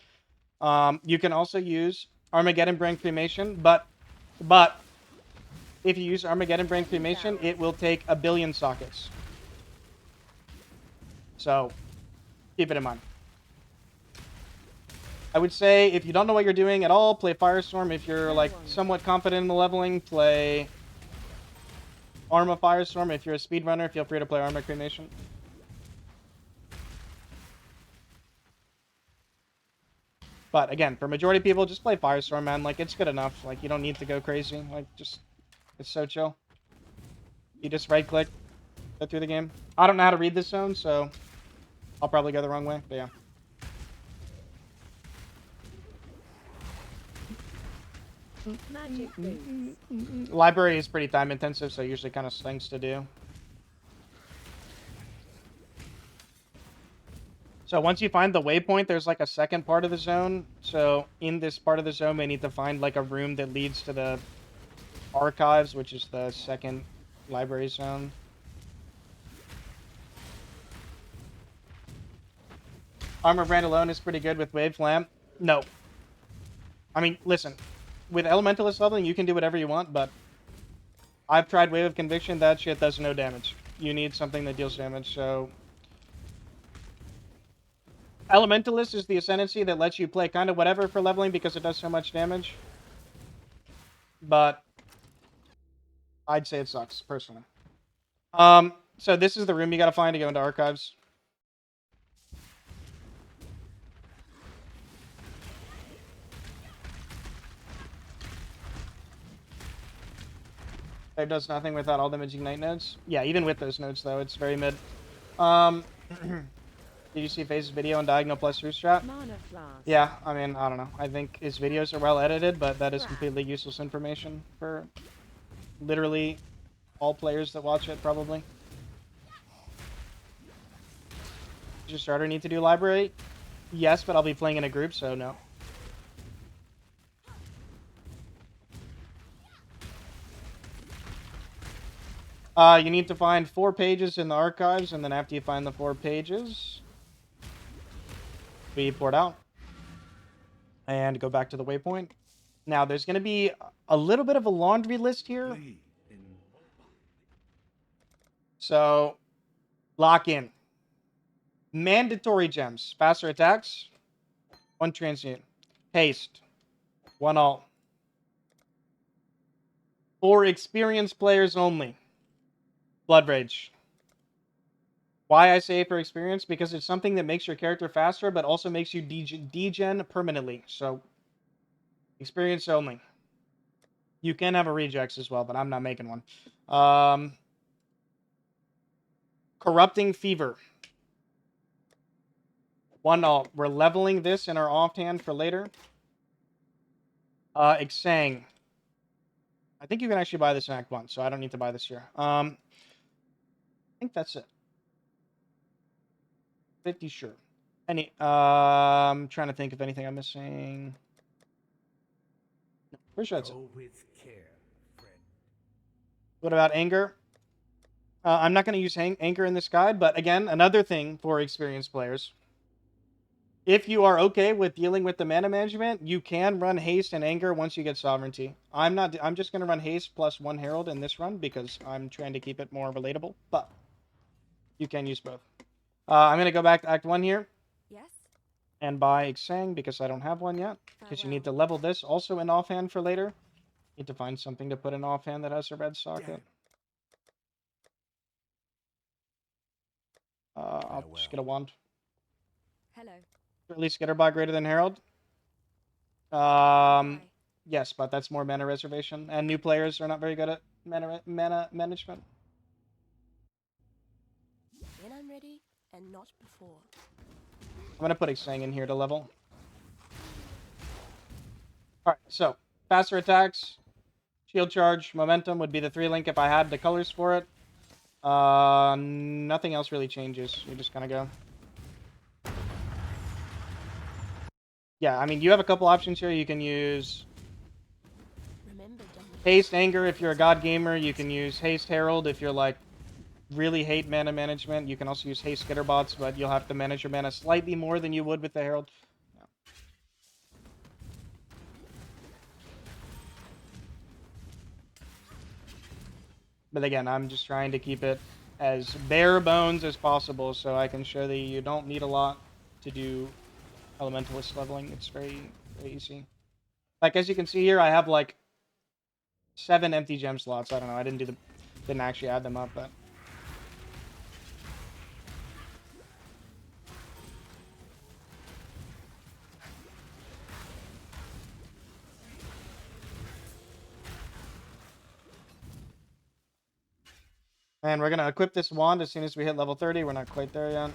S1: You can also use Armageddon Brand Cremation, but if you use Armageddon Brand Cremation, it will take 1 billion sockets. So, keep it in mind. I would say if you don't know what you're doing at all, play Firestorm. If you're like somewhat confident in the leveling, play Arma Firestorm. If you're a speedrunner, feel free to play Arma Cremation. But again, for majority of people, just play Firestorm, man. Like, it's good enough. Like, you don't need to go crazy. Like, just, it's so chill. You just right-click, go through the game. I don't know how to read this zone, so I'll probably go the wrong way, but yeah.
S4: Magic boots.
S1: Library is pretty time intensive, so usually kind of stinks to do. So once you find the waypoint, there's like a second part of the zone. So in this part of the zone, we need to find like a room that leads to the archives, which is the second library zone. Armor Brand alone is pretty good with Wave Lamp. No. I mean, listen. With Elementalist leveling, you can do whatever you want, but I've tried Wave of Conviction. That shit does no damage. You need something that deals damage, so... Elementalist is the Ascendancy that lets you play kind of whatever for leveling because it does so much damage. But I'd say it sucks, personally. So this is the room you gotta find to go into Archives. It does nothing without all damage ignite nodes. Yeah, even with those nodes, though, it's very mid. Did you see Faze's video on Diagonal plus Roost Strat?
S4: Mana flask.
S1: Yeah, I mean, I don't know. I think his videos are well edited, but that is completely useless information for literally all players that watch it, probably. Does your starter need to do library? Yes, but I'll be playing in a group, so no. You need to find 4 pages in the archives, and then after you find the 4 pages, we port out and go back to the waypoint. Now, there's going to be a little bit of a laundry list here. So, lock in. Mandatory gems. Faster attacks. 1 transient. Haste. 1 ult. For experienced players only. Blood Rage. Why I say for experience? Because it's something that makes your character faster, but also makes you degen permanently. So, experience only. You can have a rejects as well, but I'm not making one. Corrupting Fever. 1 ult. We're leveling this in our offhand for later. Xang. I think you can actually buy this in Act 1, so I don't need to buy this here. I think that's it. 50 sure. I'm trying to think if anything I'm missing. No, pretty sure that's it.
S2: Go with care, friend.
S1: What about Anger? I'm not going to use Anger in this guide, but again, another thing for experienced players. If you are okay with dealing with the mana management, you can run Haste and Anger once you get Sovereignty. I'm just going to run Haste plus 1 Herald in this run because I'm trying to keep it more relatable, but you can use both. I'm going to go back to Act 1 here.
S3: Yes?
S1: And buy Xang because I don't have one yet. Because you need to level this also in offhand for later. Need to find something to put in offhand that has a red socket. I'll just get a wand.
S3: Hello.
S1: Or at least get her by greater than Herald.
S3: Why?
S1: Yes, but that's more mana reservation, and new players are not very good at mana management.
S3: When I'm ready, and not before.
S1: I'm gonna put a Xing in here to level. Alright, so faster attacks, shield charge, momentum would be the 3-link if I had the colors for it. Nothing else really changes. You're just gonna go. Yeah, I mean, you have a couple options here. You can use
S3: Remember, Dominic.
S1: Haste Anger if you're a God gamer. You can use Haste Herald if you're like really hate mana management. You can also use Haste Skitterbots, but you'll have to manage your mana slightly more than you would with the Herald. Yeah. But again, I'm just trying to keep it as bare bones as possible so I can show that you don't need a lot to do Elementalist leveling. It's very, very easy. Like, as you can see here, I have like 7 empty gem slots. I don't know. I didn't actually add them up, but and we're gonna equip this wand as soon as we hit level 30. We're not quite there yet.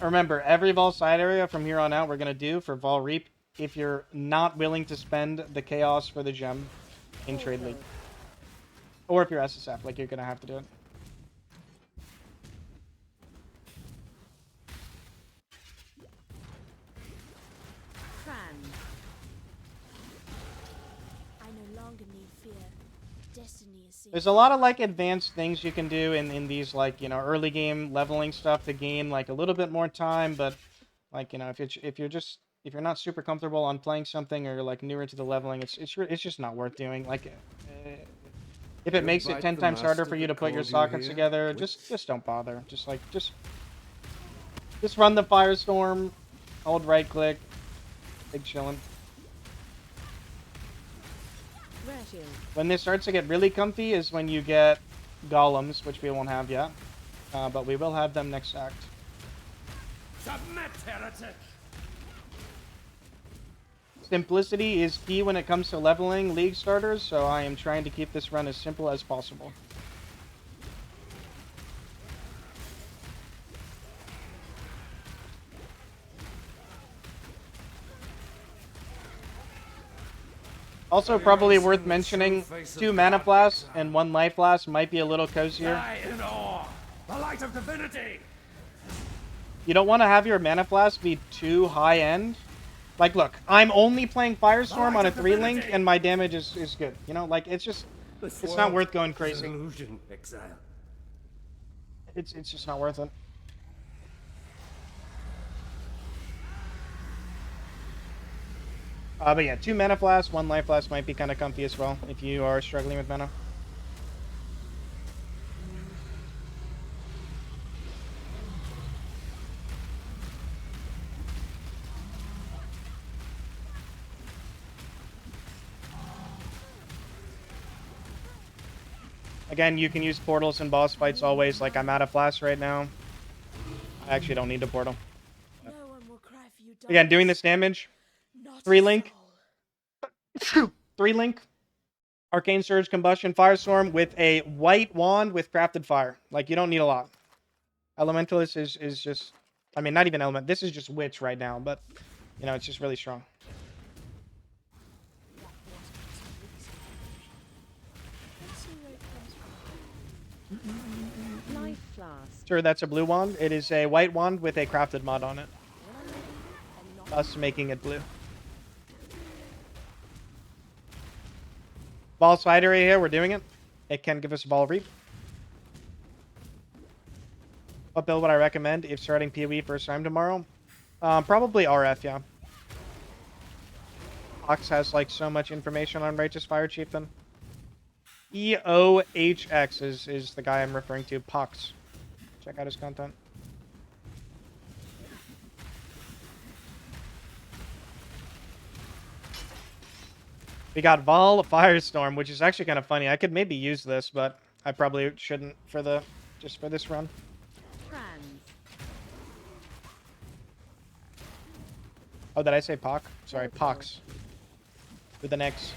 S1: Remember, every Vol side area from here on out we're gonna do for Vol Reap if you're not willing to spend the chaos for the gem in Trade League. Or if you're SSF, like, you're gonna have to do it.
S4: Trans.
S3: I no longer need fear. Destiny is seen.
S1: There's a lot of like advanced things you can do in these, like, you know, early game leveling stuff to gain like a little bit more time, but like, you know, if you're not super comfortable on playing something or like newer to the leveling, it's just not worth doing. Like, if it makes it 10 times harder for you to put your sockets together, just don't bother. Just run the Firestorm, hold right click, big chillin'.
S4: Ratio.
S1: When this starts to get really comfy is when you get golems, which we won't have yet, but we will have them next act.
S2: Submit, heretic!
S1: Simplicity is key when it comes to leveling League starters, so I am trying to keep this run as simple as possible. Also, probably worth mentioning, 2 Mana Blasts and 1 Life Blast might be a little cozier.
S2: Die in awe! The light of divinity!
S1: You don't want to have your Mana Blast be too high-end. Like, look, I'm only playing Firestorm on a 3-link, and my damage is good. You know, like, it's not worth going crazy.
S2: Illusion, exile.
S1: It's just not worth it. But yeah, 2 Mana Blast, 1 Life Blast might be kind of comfy as well, if you are struggling with mana. Again, you can use portals in boss fights always. Like, I'm out of flash right now. I actually don't need a portal.
S3: No one will cry for you,
S1: Again, doing
S3: darkness.
S1: this damage.
S3: Not a
S1: 3-link.
S3: soul.
S1: 3-link. Arcane Surge, Combustion, Firestorm with a white wand with Crafted Fire. Like, you don't need a lot. Elementalist is just... I mean, not even Element. This is just Witch right now, but, you know, it's just really strong.
S3: Let's see where it comes from.
S4: Life Flask.
S1: Sure, that's a blue wand. It is a white wand with a crafted mod on it,
S3: When I'm ready, and not
S1: thus making it blue. Ball side area here, we're doing it. It can give us a ball reap. What build would I recommend if starting PoE first time tomorrow? Probably RF, yeah. Ox has like so much information on Righteous Fire Chieftain. EOHX is the guy I'm referring to, Pox. Check out his content. We got Vol Firestorm, which is actually kind of funny. I could maybe use this, but I probably shouldn't for just for this run.
S4: Trans.
S1: Oh, did I say Pock? Sorry, Pox. With an X.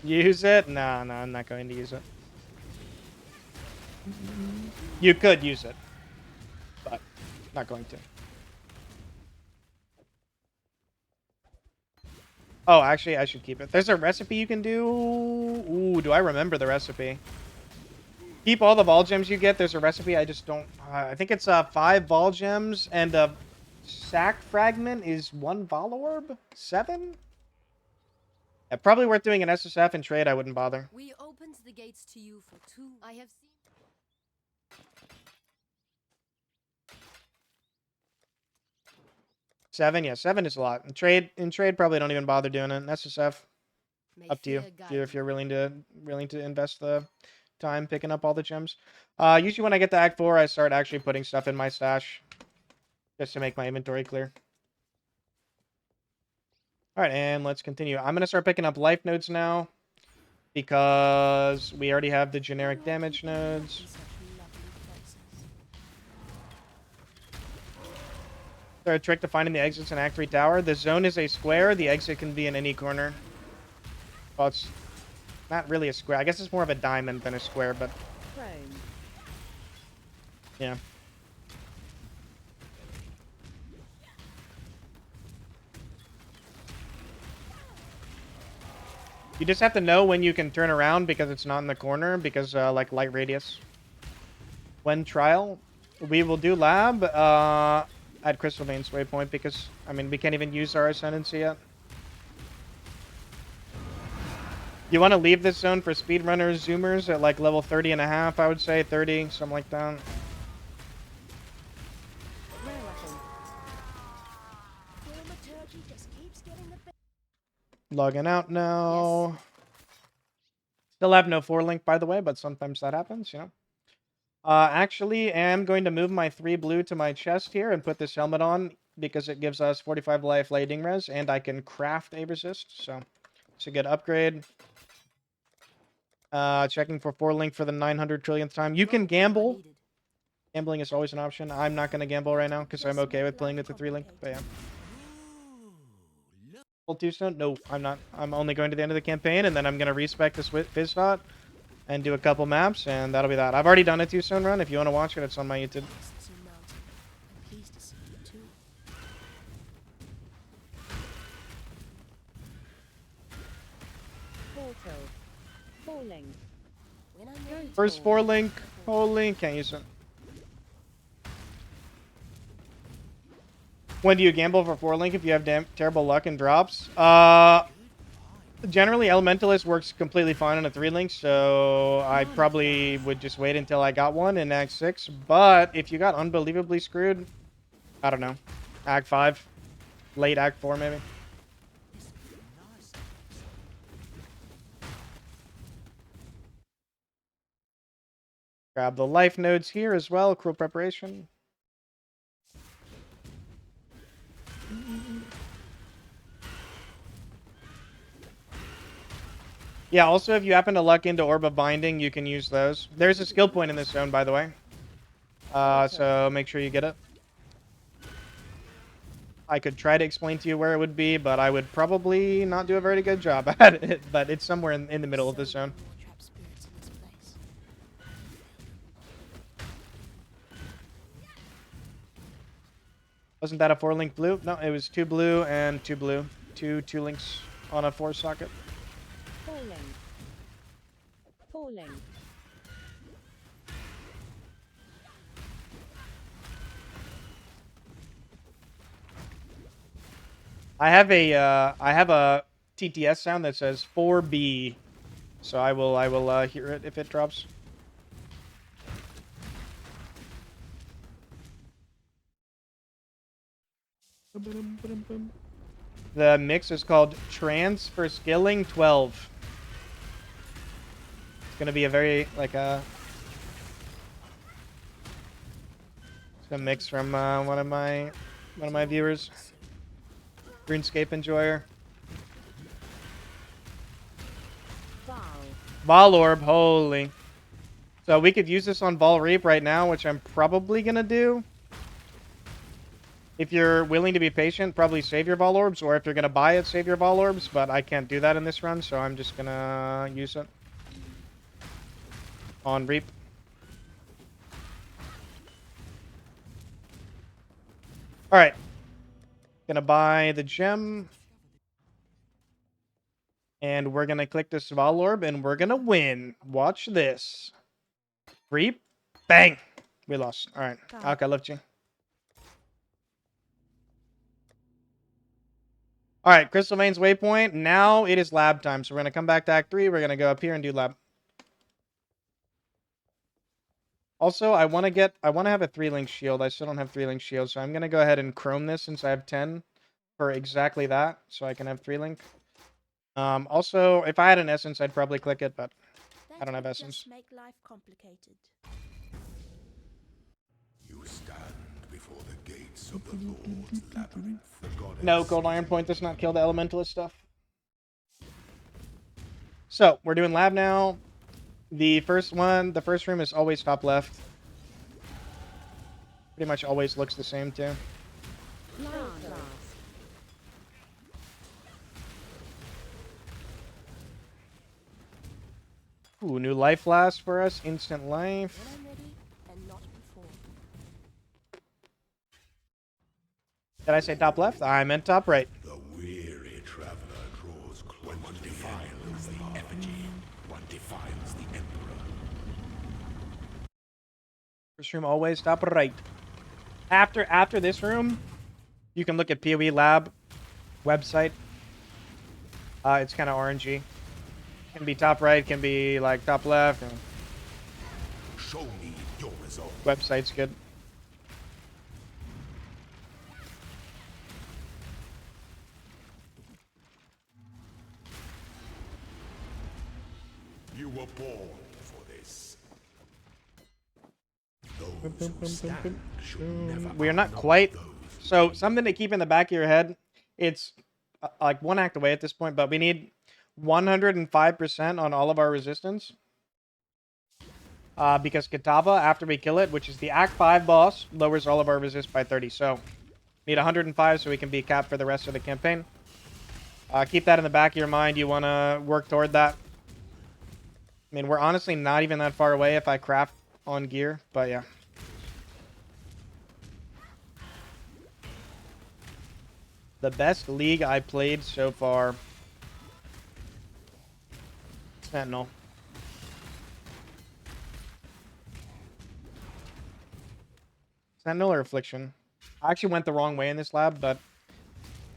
S1: Use it? No, no, I'm not going to use it. You could use it, but not going to. Oh, actually, I should keep it. There's a recipe you can do. Ooh, do I remember the recipe? Keep all the Vol Gems you get. There's a recipe. I just don't... I think it's 5 Vol Gems, and a Sack Fragment is 1 Vol Orb? 7? Yeah, probably worth doing an SSF and trade. I wouldn't bother.
S3: We opened the gates to you for 2. I have seen.
S1: 7? Yeah, 7 is a lot. In trade, probably don't even bother doing it. An SSF,
S3: May
S1: up to you.
S3: fear guide
S1: If you're willing to invest the time picking up all the gems. Usually when I get to Act 4, I start actually putting stuff in my stash. Just to make my inventory clear. Alright, and let's continue. I'm going to start picking up life nodes now. Because we already have the generic damage nodes.
S3: in such lovely places.
S1: There's a trick to finding the exits in Act 3 Tower. The zone is a square. The exit can be in any corner. Well, it's not really a square. I guess it's more of a diamond than a square, but...
S4: Chrome.
S1: yeah. You just have to know when you can turn around because it's not in the corner, because, like, light radius. When trial, we will do lab, at Crystal Vein's waypoint, because, I mean, we can't even use our Ascendancy yet. You want to leave this zone for speedrunners, zoomers at, like, level 30 and a half, I would say, 30, something like that.
S4: Rare weapon.
S3: Thaumaturgy just keeps getting the best.
S1: Logging out now. Still have no 4-link, by the way, but sometimes that happens, you know. Actually, am going to move my 3 blue to my chest here and put this helmet on because it gives us 45 life lightning res, and I can craft a resist, so it's a good upgrade. Checking for 4-link for the 900 trillionth time. You can gamble. Gambling is always an option. I'm not going to gamble right now because I'm okay with playing with the 3-link, but yeah. Full 2-stone? No, I'm not. I'm only going to the end of the campaign, and then I'm going to respec this with Physdot and do a couple maps, and that'll be that. I've already done a 2-stone run. If you want to watch it, it's on my YouTube.
S3: Guests in mountain. I'm pleased to see you too.
S4: Portal. Falling.
S3: When I'm ready to
S1: First 4-link. Holy, can't use it. When do you gamble for 4-link if you have terrible luck and drops? Generally, Elementalist works completely fine on a 3-link, so I probably would just wait until I got one in Act 6. But if you got unbelievably screwed, I don't know. Act 5. Late Act 4, maybe. Grab the life nodes here as well. Cruel preparation. Yeah, also, if you happen to luck into Orb of Binding, you can use those. There's a skill point in this zone, by the way. So make sure you get it. I could try to explain to you where it would be, but I would probably not do a very good job at it. But it's somewhere in the middle of the zone.
S3: more trap spirits in this place.
S1: Wasn't that a 4-link blue? No, it was 2 blue and 2 blue. 2 links on a 4 socket.
S4: Falling. Falling.
S1: I have a TTS sound that says 4B, so I will hear it if it drops. The mix is called Transfer Skilling 12. It's gonna be a very it's a mix from one of my viewers. RuneScape enjoyer. Vol Orb, holy. So we could use this on Vol Reap right now, which I'm probably gonna do. If you're willing to be patient, probably save your Ball Orbs, or if you're going to buy it, save your Ball Orbs, but I can't do that in this run, so I'm just going to use it on Reap. Alright. Gonna buy the gem. And we're gonna click this Ball Orb, and we're gonna win. Watch this. Reap. Bang! We lost. Alright. Okay, left you. Alright, Crystal Veins waypoint. Now it is lab time. So we're gonna come back to Act 3. We're gonna go up here and do lab. Also, I want to have a 3-link shield. I still don't have 3-link shield, so I'm gonna go ahead and chrome this since I have 10 for exactly that, so I can have 3-link. Also, if I had an essence, I'd probably click it, but I don't have essence.
S3: Just make life complicated.
S5: You stand before the gates of the Lord's labyrinth. The goddess
S1: No, Gold Iron Point does not kill the Elementalist stuff. So, we're doing lab now. The first room is always top left. Pretty much always looks the same, too. Ooh, new life last for us. Instant life.
S3: When I'm ready, and not before.
S1: Did I say top left? I meant top right.
S5: The weary traveler draws close. When one defiles the effigy, one defiles the emperor.
S1: First room always top right. After this room, you can look at POE Lab website. It's kind of RNG. Can be top right, can be like top left. And
S5: Show me your resolve.
S1: website's good.
S5: You were born for this. Those who stand should never
S1: We are not
S5: outnumber
S1: quite.
S5: those.
S1: So something to keep in the back of your head. It's like one act away at this point, but we need 105% on all of our resistance. Because Kitava, after we kill it, which is the Act 5 boss, lowers all of our resist by 30. So, need 105 so we can be capped for the rest of the campaign. Keep that in the back of your mind. You want to work toward that. I mean, we're honestly not even that far away if I craft on gear, but yeah. The best league I played so far. Sentinel. Sentinel or Affliction? I actually went the wrong way in this lab, but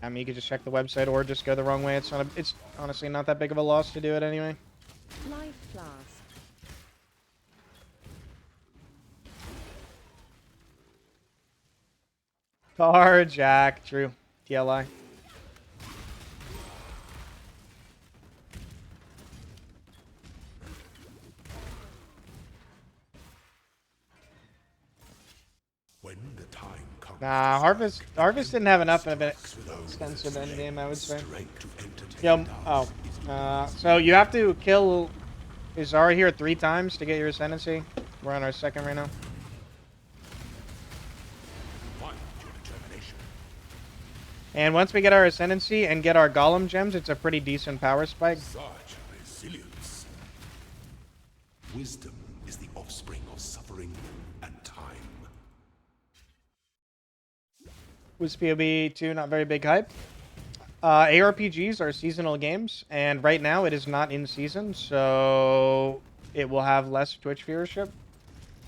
S1: I mean, you could just check the website or just go the wrong way. It's honestly not that big of a loss to do it anyway.
S4: Life flask.
S1: Carjack, true. TLI.
S5: When the time comes,
S1: Nah, Harvest didn't have enough of an extensive endgame, I would say.
S5: strength to entertain
S1: Yo,
S5: us
S1: oh.
S5: is
S1: So you have to kill Izara here 3 times to get your ascendancy. We're on our 2nd right now.
S5: find your determination.
S1: And once we get our ascendancy and get our golem gems, it's a pretty decent power spike.
S5: Such resilience. Wisdom is the offspring of suffering and time.
S1: Was POB 2 not very big hype? ARPGs are seasonal games, and right now it is not in season, so it will have less Twitch viewership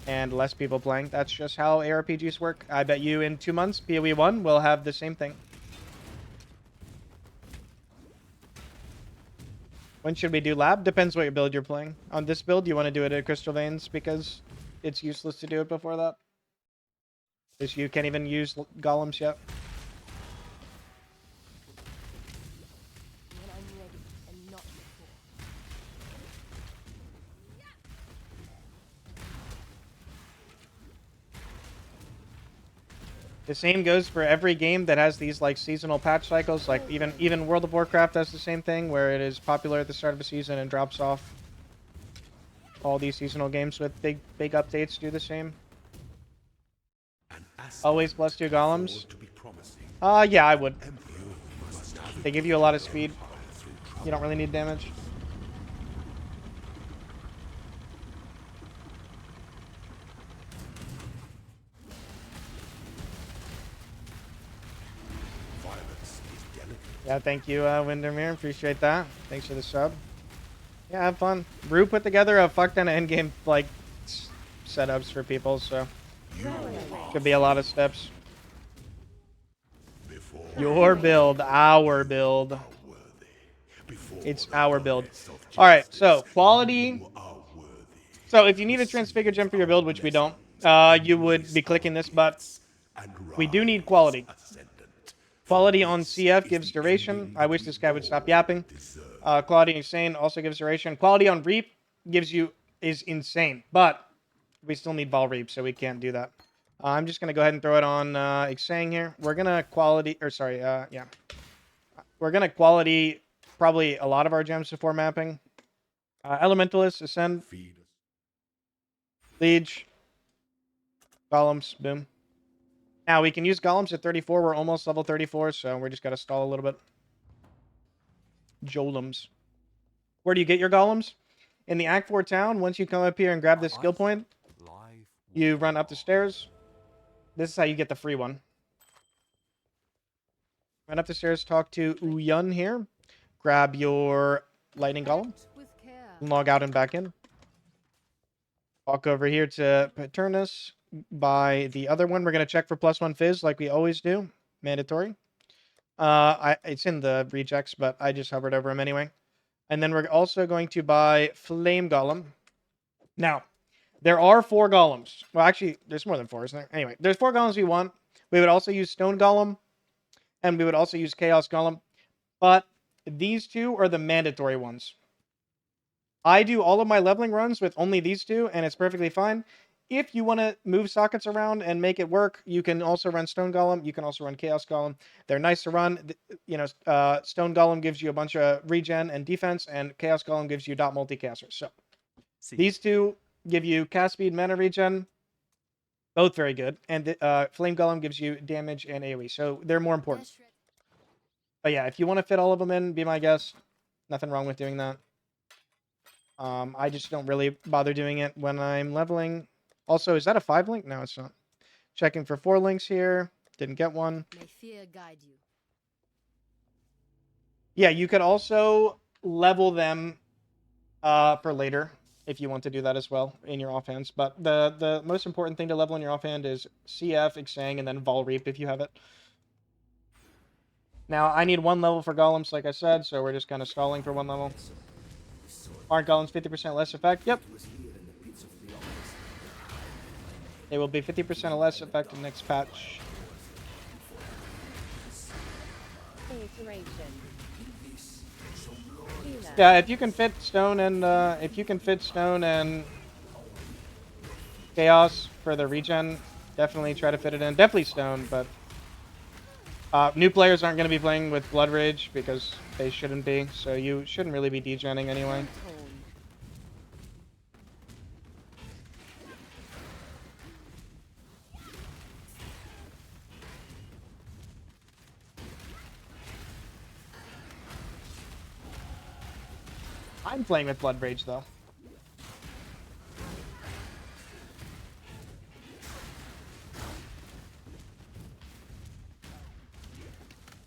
S1: and less people playing. That's just how ARPGs work. I bet you in 2 months, POE 1 will have the same thing. When should we do lab? Depends what build you're playing. On this build, you want to do it at Crystal Veins because it's useless to do it before that. Because you can't even use golems yet.
S3: When I'm ready, and not before.
S1: The same goes for every game that has these like seasonal patch cycles. Like even World of Warcraft has the same thing, where it is popular at the start of a season and drops off. All these seasonal games with big updates do the same.
S5: An aspect
S1: Always +2 golems.
S5: to be promising.
S1: Yeah, I would.
S5: You must have
S1: They give you a lot of speed.
S5: through
S1: You don't really need damage.
S5: violence is delicate.
S1: Yeah, thank you, Windermere. Appreciate that. Thanks for the sub. Yeah, have fun. Rue put together a fuck ton of endgame, like, setups for people, so could be a lot of steps.
S5: Before
S1: Your build, our build.
S5: worthy. Before
S1: It's
S5: the
S1: our build.
S5: goddess of
S1: Alright,
S5: justice,
S1: so quality.
S5: you are worthy.
S1: So if you need a transfigure gem for your build, which we don't, you would be clicking this, but
S5: And
S1: we do need
S5: rise
S1: quality.
S5: ascendant.
S1: Quality on CF gives duration. I wish this guy would stop yapping. Quality insane also gives duration. Quality on Reap is insane, but we still need Vol Reap, so we can't do that. I'm just gonna go ahead and throw it on Xang here. We're gonna quality, or sorry, yeah. We're gonna quality probably a lot of our gems before mapping. Elementalist, Ascend,
S5: Feed us.
S1: Liege, Golems, boom. Now we can use Golems at 34. We're almost level 34, so we're just gotta stall a little bit. Jolems. Where do you get your Golems? In the Act 4 town. Once you come up here and grab this skill point, you run up the stairs. This is how you get the free one. Run up the stairs, talk to Uyun here. Grab your lightning golem.
S3: With care.
S1: Log out and back in. Walk over here to Paternus. Buy the other one. We're going to check for +1 Fizz like we always do. Mandatory. It's in the rejects, but I just hovered over him anyway. And then we're also going to buy Flame Golem. Now, there are 4 golems. Well, actually, there's more than 4, isn't there? Anyway, there's 4 golems we want. We would also use Stone Golem. And we would also use Chaos Golem. But these 2 are the mandatory ones. I do all of my leveling runs with only these 2, and it's perfectly fine. If you want to move sockets around and make it work, you can also run Stone Golem. You can also run Chaos Golem. They're nice to run. You know, Stone Golem gives you a bunch of regen and defense, and Chaos Golem gives you dot multicasters. So these 2 give you cast speed, mana regen, both very good. And Flame Golem gives you damage and AoE, so they're more important. But yeah, if you want to fit all of them in, be my guest. Nothing wrong with doing that. I just don't really bother doing it when I'm leveling. Also, is that a 5 link? No, it's not. Checking for 4 links here. Didn't get one.
S3: May fear guide you.
S1: Yeah, you could also level them for later if you want to do that as well in your offhands. But the most important thing to level in your offhand is CF, Xang, and then Vol Reap if you have it. Now, I need 1 level for golems, like I said, so we're just kind of stalling for 1 level. Aren't golems 50% less effect? Yep. They will be 50% less effective next patch.
S4: Iteration. Healer.
S1: Yeah, if you can fit stone and chaos for the regen, definitely try to fit it in. Definitely stone, but new players aren't going to be playing with Blood Rage because they shouldn't be, so you shouldn't really be degenning anyway.
S4: Torn.
S1: I'm playing with Blood Rage though.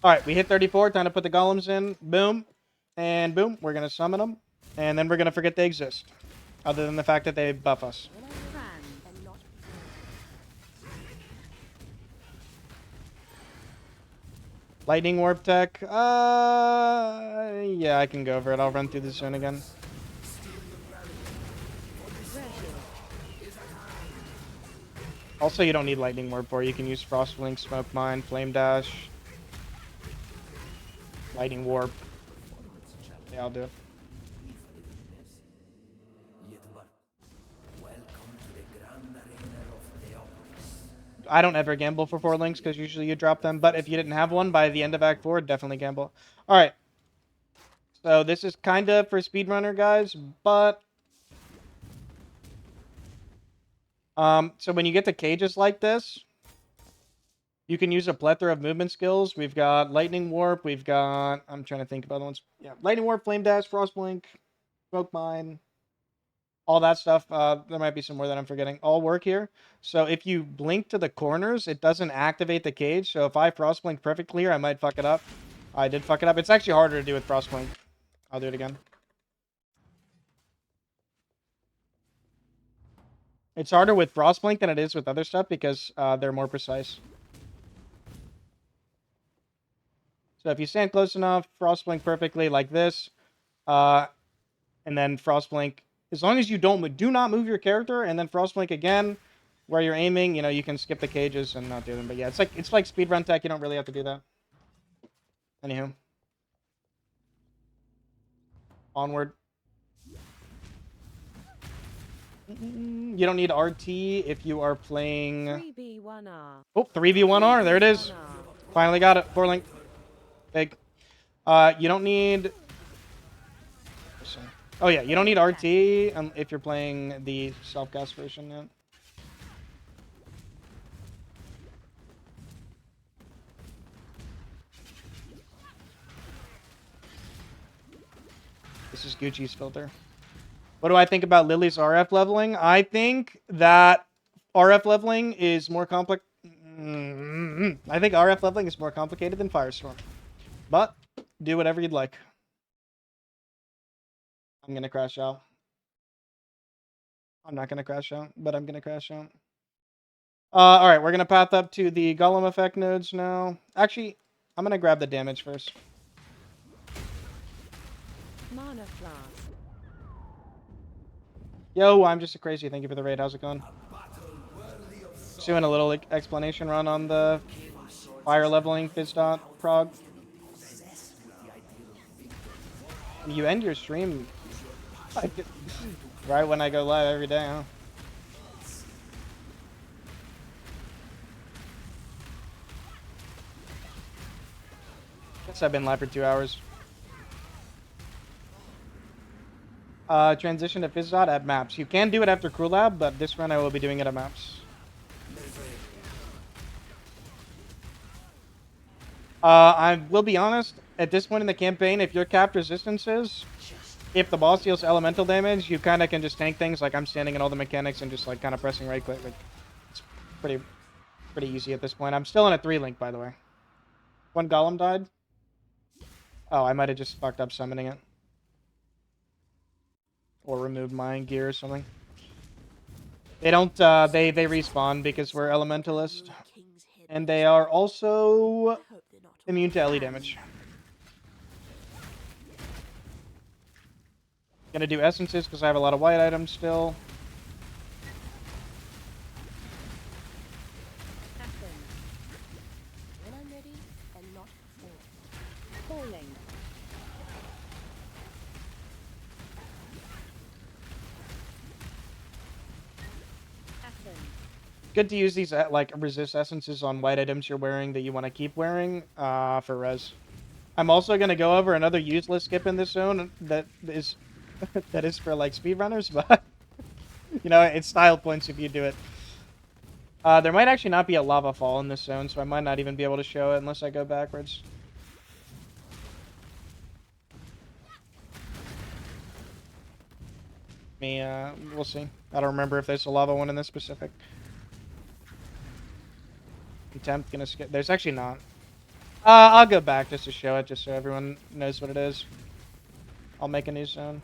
S1: Alright, we hit 34, time to put the golems in. Boom. And boom, we're going to summon them. And then we're going to forget they exist. Other than the fact that they buff us.
S4: Cran.
S3: And not
S1: Lightning Warp Tech. Yeah, I can go over it. I'll run through the zone again. Also, you don't need Lightning Warp for it. You can use Frost Link, Smoke Mine, Flame Dash, Lightning Warp. Yeah, I'll do it. I don't ever gamble for 4 links because usually you drop them. But if you didn't have one by the end of Act 4, definitely gamble. Alright. So this is kind of for speedrunner guys, but... so when you get to cages like this, You can use a plethora of movement skills. We've got Lightning Warp. We've got... I'm trying to think of other ones. Yeah, Lightning Warp, Flame Dash, Frost Blink, Smoke Mine, all that stuff. There might be some more that I'm forgetting. All work here. So if you blink to the corners, it doesn't activate the cage. So if I Frost Blink perfectly here, I might fuck it up. I did fuck it up. It's actually harder to do with Frost Blink. I'll do it again. It's harder with Frostblink than it is with other stuff because they're more precise. So if you stand close enough, Frostblink perfectly like this, and then Frostblink, as long as you do not move your character, and then Frostblink again, where you're aiming, you know, you can skip the cages and not do them. But yeah, it's like speedrun tech. You don't really have to do that. Anywho, onward. You don't need RT if you are playing...
S4: 3B1R.
S1: Oh, 3v1R. There it is.
S4: 3B1R.
S1: Finally got it. 4-link. Big. You don't need... Oh, yeah. You don't need RT if you're playing the self-cast version yet. This is Gucci's filter. What do I think about Lily's RF leveling? I think that RF leveling is more complex. I think RF leveling is more complicated than Firestorm. But do whatever you'd like. I'm gonna crash out. I'm not gonna crash out, but I'm gonna crash out. Alright, we're gonna path up to the Golem effect nodes now. Actually, I'm gonna grab the damage first.
S4: Mana Flask.
S1: Yo, I'm just a crazy. Thank you for the raid. How's it going? Just doing a little explanation run on the fire leveling Physdot prog. You end your stream right when I go live every day, huh? Guess I've been live for 2 hours. Transition to Physdot at maps. You can do it after Crew Lab, but this run I will be doing it at maps. I will be honest, at this point in the campaign, if your capped resistances, if the boss deals elemental damage, you kind of can just tank things. Like I'm standing in all the mechanics and just like kind of pressing right click. Like, it's pretty easy at this point. I'm still in a 3-link, by the way. One golem died. Oh, I might have just fucked up summoning it. Or removed my gear or something. They don't, they respawn because we're Elementalist. And they are also immune to LE damage. Gonna do essences because I have a lot of white items still.
S3: When I'm ready and not before.
S4: Falling.
S1: Good to use these like resist essences on white items you're wearing that you want to keep wearing for res. I'm also gonna go over another useless skip in this zone that is that is for like speedrunners, but you know it's style points if you do it. There might actually not be a lava fall in this zone, so I might not even be able to show it unless I go backwards. We'll see. I don't remember if there's a lava one in this specific. Attempt gonna skip. There's actually not. I'll go back just to show it, just so everyone knows what it is. I'll make a new zone.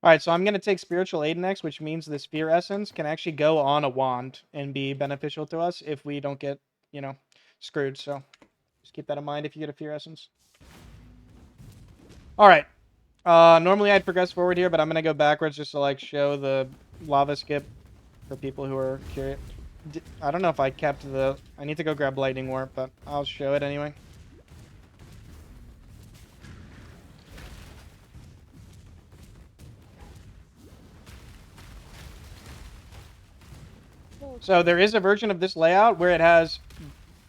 S1: Alright, so I'm gonna take Spiritual Aid next, which means the Sphere Essence can actually go on a wand and be beneficial to us if we don't get, you know, screwed. So just keep that in mind if you get a Fear Essence. Alright. Normally I'd progress forward here, but I'm gonna go backwards just to like show the lava skip for people who are curious. I don't know if I kept the... I need to go grab Lightning Warp, but I'll show it anyway. So there is a version of this layout where it has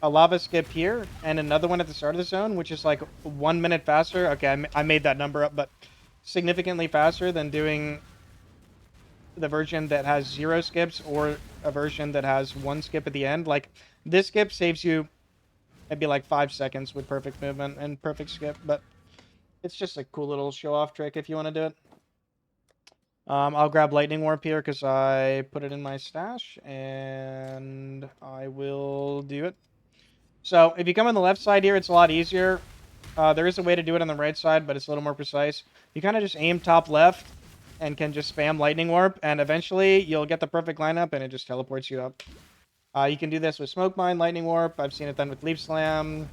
S1: a lava skip here and another one at the start of the zone, which is like 1 minute faster. Okay, I made that number up, but significantly faster than doing the version that has 0 skips or a version that has 1 skip at the end. Like, this skip saves you maybe like 5 seconds with perfect movement and perfect skip, but it's just a cool little show-off trick if you want to do it. I'll grab Lightning Warp here because I put it in my stash, and I will do it. So if you come on the left side here, it's a lot easier. There is a way to do it on the right side, but it's a little more precise. You kind of just aim top left and can just spam Lightning Warp, and eventually you'll get the perfect lineup, and it just teleports you up. You can do this with Smoke Mine, Lightning Warp. I've seen it done with Leaf Slam,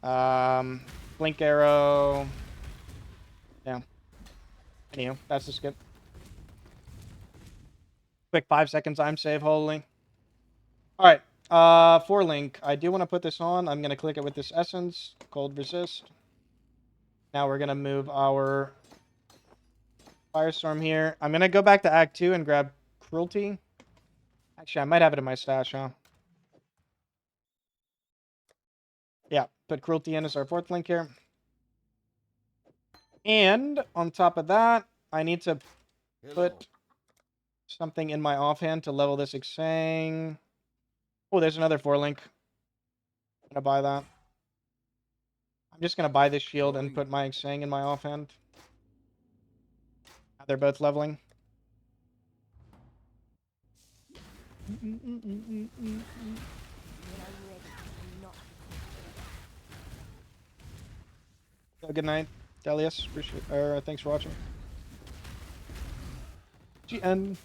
S1: Blink Arrow. Yeah. Anywho, that's the skip. Quick 5-second time save, holy. Alright, for Link, I do want to put this on. I'm going to click it with this Essence, Cold Resist. Now we're going to move our Firestorm here. I'm going to go back to Act 2 and grab Cruelty. Actually, I might have it in my stash, huh? Yeah, put Cruelty in as our 4th Link here. And on top of that, I need to put something in my offhand to level this Xang. Oh, there's another 4-link. I'm gonna buy that. I'm just gonna buy this shield and put my Xang in my offhand. They're both leveling. So good night, Delius. Appreciate. Thanks for watching. GN.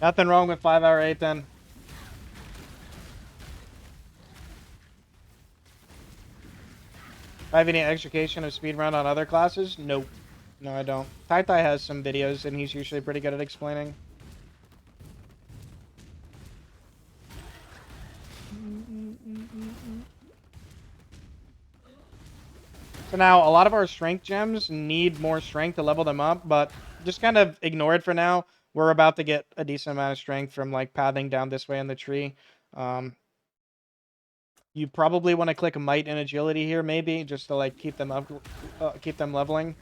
S1: Nothing wrong with 5-hour 8 then. I have any education of speedrun on other classes? Nope. No, I don't. Tai Tai has some videos and he's usually pretty good at explaining. So now, a lot of our strength gems need more strength to level them up, but just kind of ignore it for now. We're about to get a decent amount of strength from like pathing down this way in the tree. You probably want to click Might and Agility here, maybe, just to like keep them up, keep them leveling.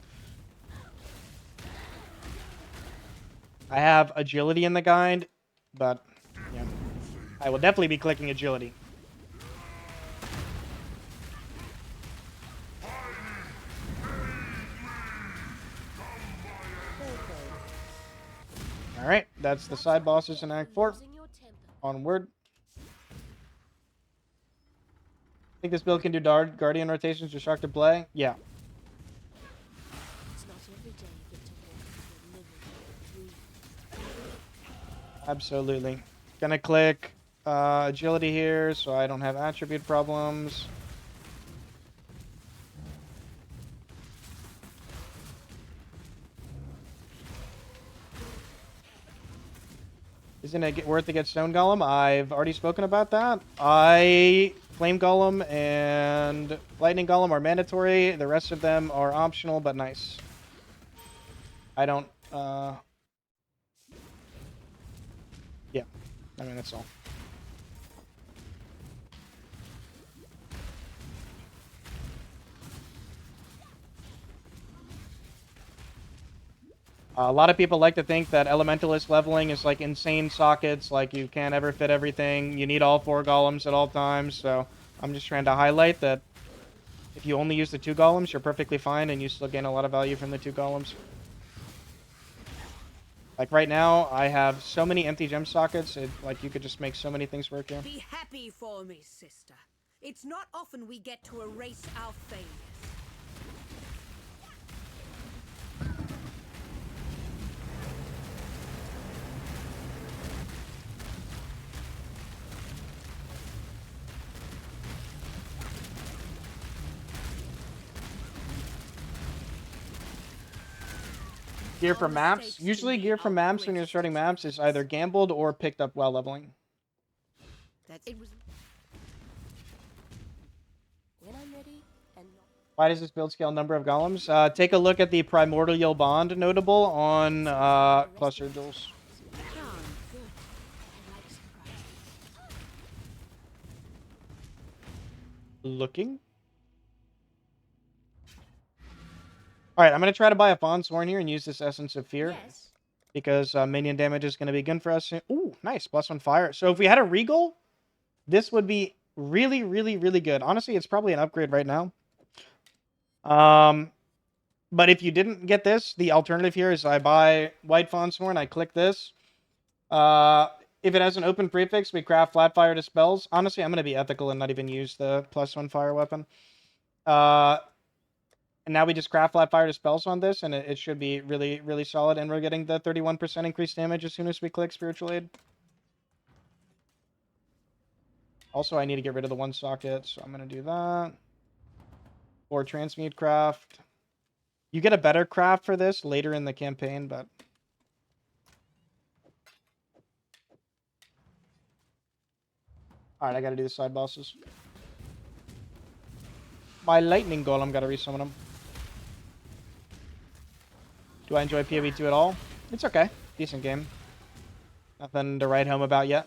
S1: I have Agility in the guide, but yeah, I will definitely be clicking Agility. Alright, that's the side bosses in Act 4. Onward. Think this build can do Guardian rotations to shock to play? Yeah.
S3: It's not every day you get to walk into a living, breathing.
S1: Absolutely. Gonna click Agility here so I don't have attribute problems. Isn't it worth to get Stone Golem? I've already spoken about that. Flame Golem and Lightning Golem are mandatory. The rest of them are optional, but nice. I don't, yeah. I mean, that's all. A lot of people like to think that Elementalist leveling is like insane sockets, like you can't ever fit everything. You need all 4 golems at all times, so I'm just trying to highlight that if you only use the 2 golems, you're perfectly fine and you still gain a lot of value from the 2 golems. Like right now, I have so many empty gem sockets, like you could just make so many things work here.
S6: Be happy for me, sister. It's not often we get to erase our failures.
S1: Gear from maps. Usually gear from maps when you're starting maps is either gambled or picked up while leveling.
S6: It was
S3: When I'm ready and not.
S1: Why does this build scale number of golems? Take a look at the Primordial Bond notable on Cluster Jewels.
S3: Good. I like surprises.
S1: Looking. All right, I'm going to try to buy a Fawn's Horn here and use this Essence of Fear.
S3: Yes.
S1: Because minion damage is going to be good for us soon. Ooh, nice. +1 fire. So if we had a Regal, this would be really, really, really good. Honestly, it's probably an upgrade right now. But if you didn't get this, the alternative here is I buy White Fawn's Horn, I click this. If it has an open prefix, we craft Flatfire Dispels. Honestly, I'm going to be ethical and not even use the +1 fire weapon. And now we just craft Flatfire Dispels on this, and it should be really, really solid. And we're getting the 31% increased damage as soon as we click Spiritual Aid. Also, I need to get rid of the one socket, so I'm going to do that. Or Transmute Craft. You get a better craft for this later in the campaign, but... Alright, I gotta do the side bosses. My Lightning Golem, gotta resummon him. Do I enjoy POE 2 at all? It's okay. Decent game. Nothing to write home about yet.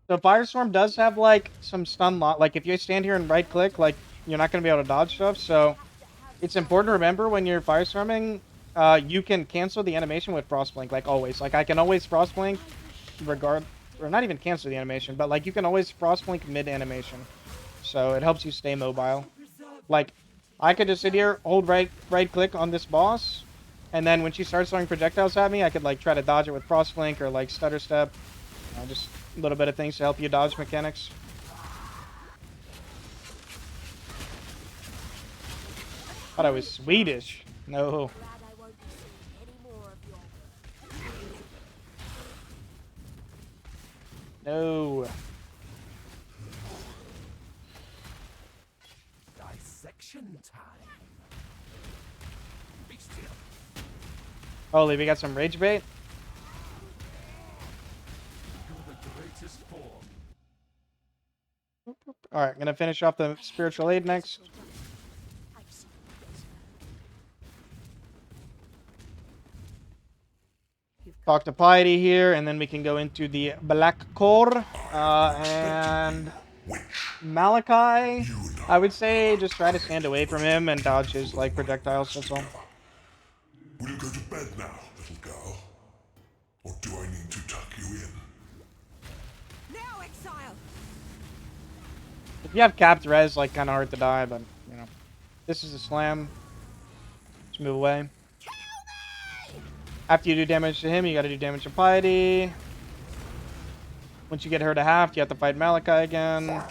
S1: So Firestorm does have, like, some stun lock. Like, if you stand here and right-click, like, you're not going to be able to dodge stuff. So it's important to remember when you're Firestorming, you can cancel the animation with Frostblink, like, always. Like, I can always Frostblink or not even cancel the animation, but, like, you can always Frostblink mid-animation. So it helps you stay mobile. Like, I could just sit here, hold right-click on this boss, and then when she starts throwing projectiles at me, I could, like, try to dodge it with Frostblink or, like, Stutter Step. Just a little bit of things to help you dodge mechanics. Thought I was Swedish. No.
S3: Glad I won't be seeing any more of your
S1: No.
S2: Dissection time. Be still.
S1: Holy, we got some rage bait.
S2: You're the greatest form.
S1: Alright, gonna finish off the Spiritual Aid next.
S3: I've seen better.
S1: Talk to Piety here, and then we can go into the Black Core. And Malachi, I would say just try to stand away from him and dodge his, like, projectiles, that's all.
S5: Will you go to bed now, little girl? Or do I need to tuck you in?
S6: Now, Exile!
S1: If you have capped res, like, kind of hard to die, but, you know. This is a slam. Let's move away. After you do damage to him, you gotta do damage to Piety. Once you get her to half, you have to fight Malachi again.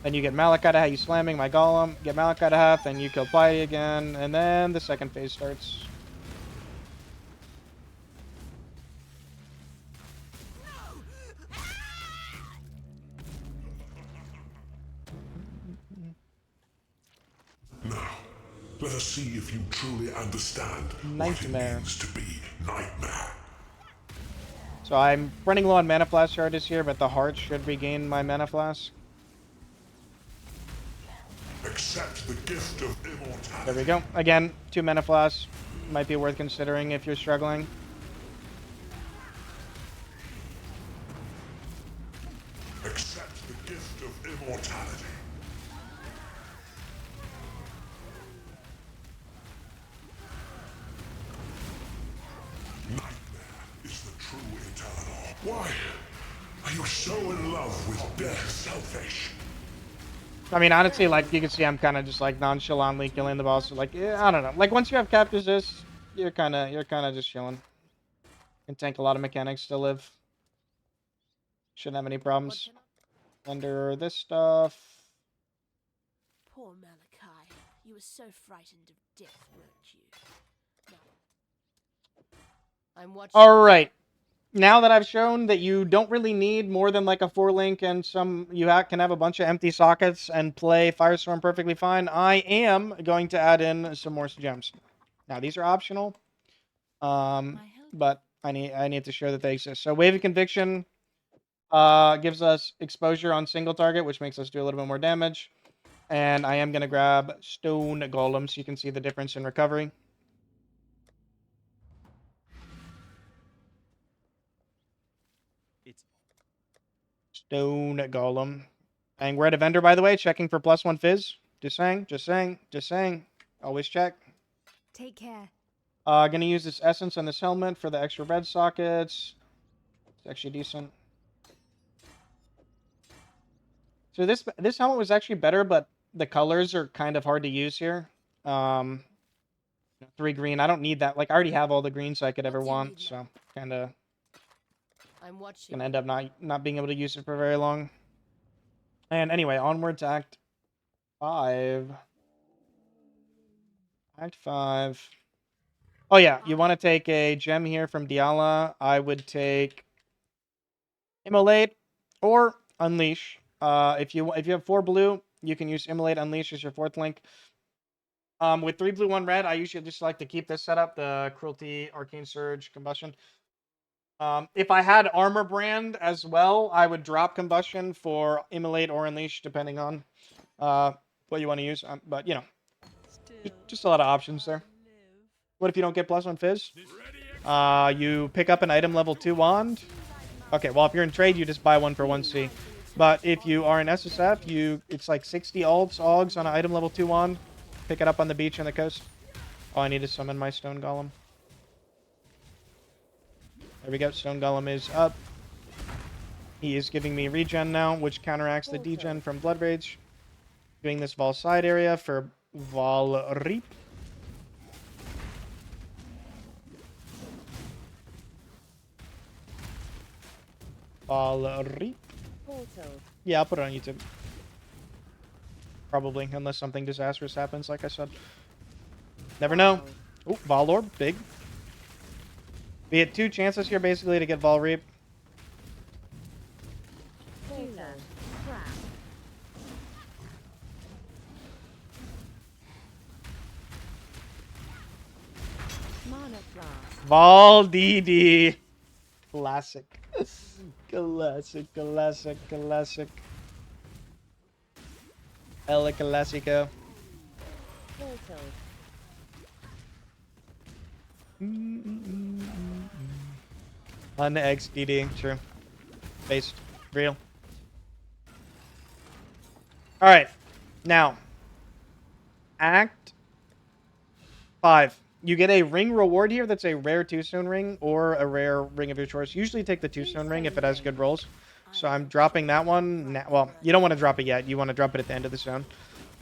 S1: Then you get Malachi to half, you slamming my golem. Get Malachi to half, then you kill Piety again. And then the second phase starts.
S5: Now, let us see if you truly understand
S1: Nightmare.
S5: what it means to be Nightmare.
S1: So I'm running low on Mana Flask charges here, but the heart should regain my Mana Flask.
S5: Accept the gift of immortality.
S1: There we go. Again, 2 Mana Flasks. Might be worth considering if you're struggling.
S5: Accept the gift of immortality. Nightmare is the true eternal. Why are you so in love with death, selfish?
S1: I mean, honestly, like, you can see I'm kind of just, like, nonchalantly killing the boss. Like, yeah, I don't know. Like, once you have cap resist, you're kind of just chilling. Can tank a lot of mechanics to live. Shouldn't have any problems. Under this stuff.
S3: Poor Malachi. You were so frightened of death, weren't you? No. I'm watching.
S1: Alright. Now that I've shown that you don't really need more than, like, a 4-link and some... You can have a bunch of empty sockets and play Firestorm perfectly fine, I am going to add in some more gems. Now, these are optional. But I need to show that they exist. So, Wave of Conviction gives us exposure on single target, which makes us do a little bit more damage. And I am going to grab Stone Golem so you can see the difference in recovery.
S2: It's
S1: Stone Golem. And we're at a vendor, by the way, checking for +1 fizz. Just saying, just saying, just saying. Always check.
S6: Take care.
S1: Gonna use this essence on this helmet for the extra red sockets. It's actually decent. So this helmet was actually better, but the colors are kind of hard to use here. 3 green. I don't need that. Like, I already have all the greens I could ever
S3: What do you
S1: want,
S3: need
S1: so kind of
S3: I'm watching.
S1: gonna end up not being able to use it for very long. And anyway, onward to Act 5. Act 5. Oh yeah, you want to take a gem here from Diala. I would take Immolate or Unleash. If you have 4 blue, you can use Immolate, Unleash as your 4th link. With 3 blue, 1 red, I usually just like to keep this setup, the Cruelty, Arcane Surge, Combustion. If I had Armor Brand as well, I would drop Combustion for Immolate or Unleash, depending on what you want to use. But, you know, just a lot of options there. What if you don't get +1 fizz? You pick up an item level 2 wand. Okay, well, if you're in trade, you just buy 1 for 1C. But if you are in SSF, it's like 60 alts, Augs on an item level 2 wand. Pick it up on the beach on the coast. Oh, I need to summon my Stone Golem. There we go. Stone Golem is up. He is giving me regen now, which counteracts the degen from Blood Rage. Doing this Vol side area for Vol Reap. Vol Reap.
S4: Portal.
S1: Yeah, I'll put it on YouTube. Probably, unless something disastrous happens, like I said. Never know. Oh, Vol Orb, big. We had 2 chances here, basically, to get Vol Reap.
S4: Portal. Trap. Mana Flask.
S1: Vol DD. Classic. Classic, classic, classic. El Clasico.
S4: Portal.
S1: On the XDD, true. Based. Real. Alright. Now. Act 5. You get a ring reward here that's a rare 2-stone ring or a rare ring of your choice. Usually take the 2-stone ring if it has good rolls. So I'm dropping that one. Well, you don't want to drop it yet. You want to drop it at the end of the zone.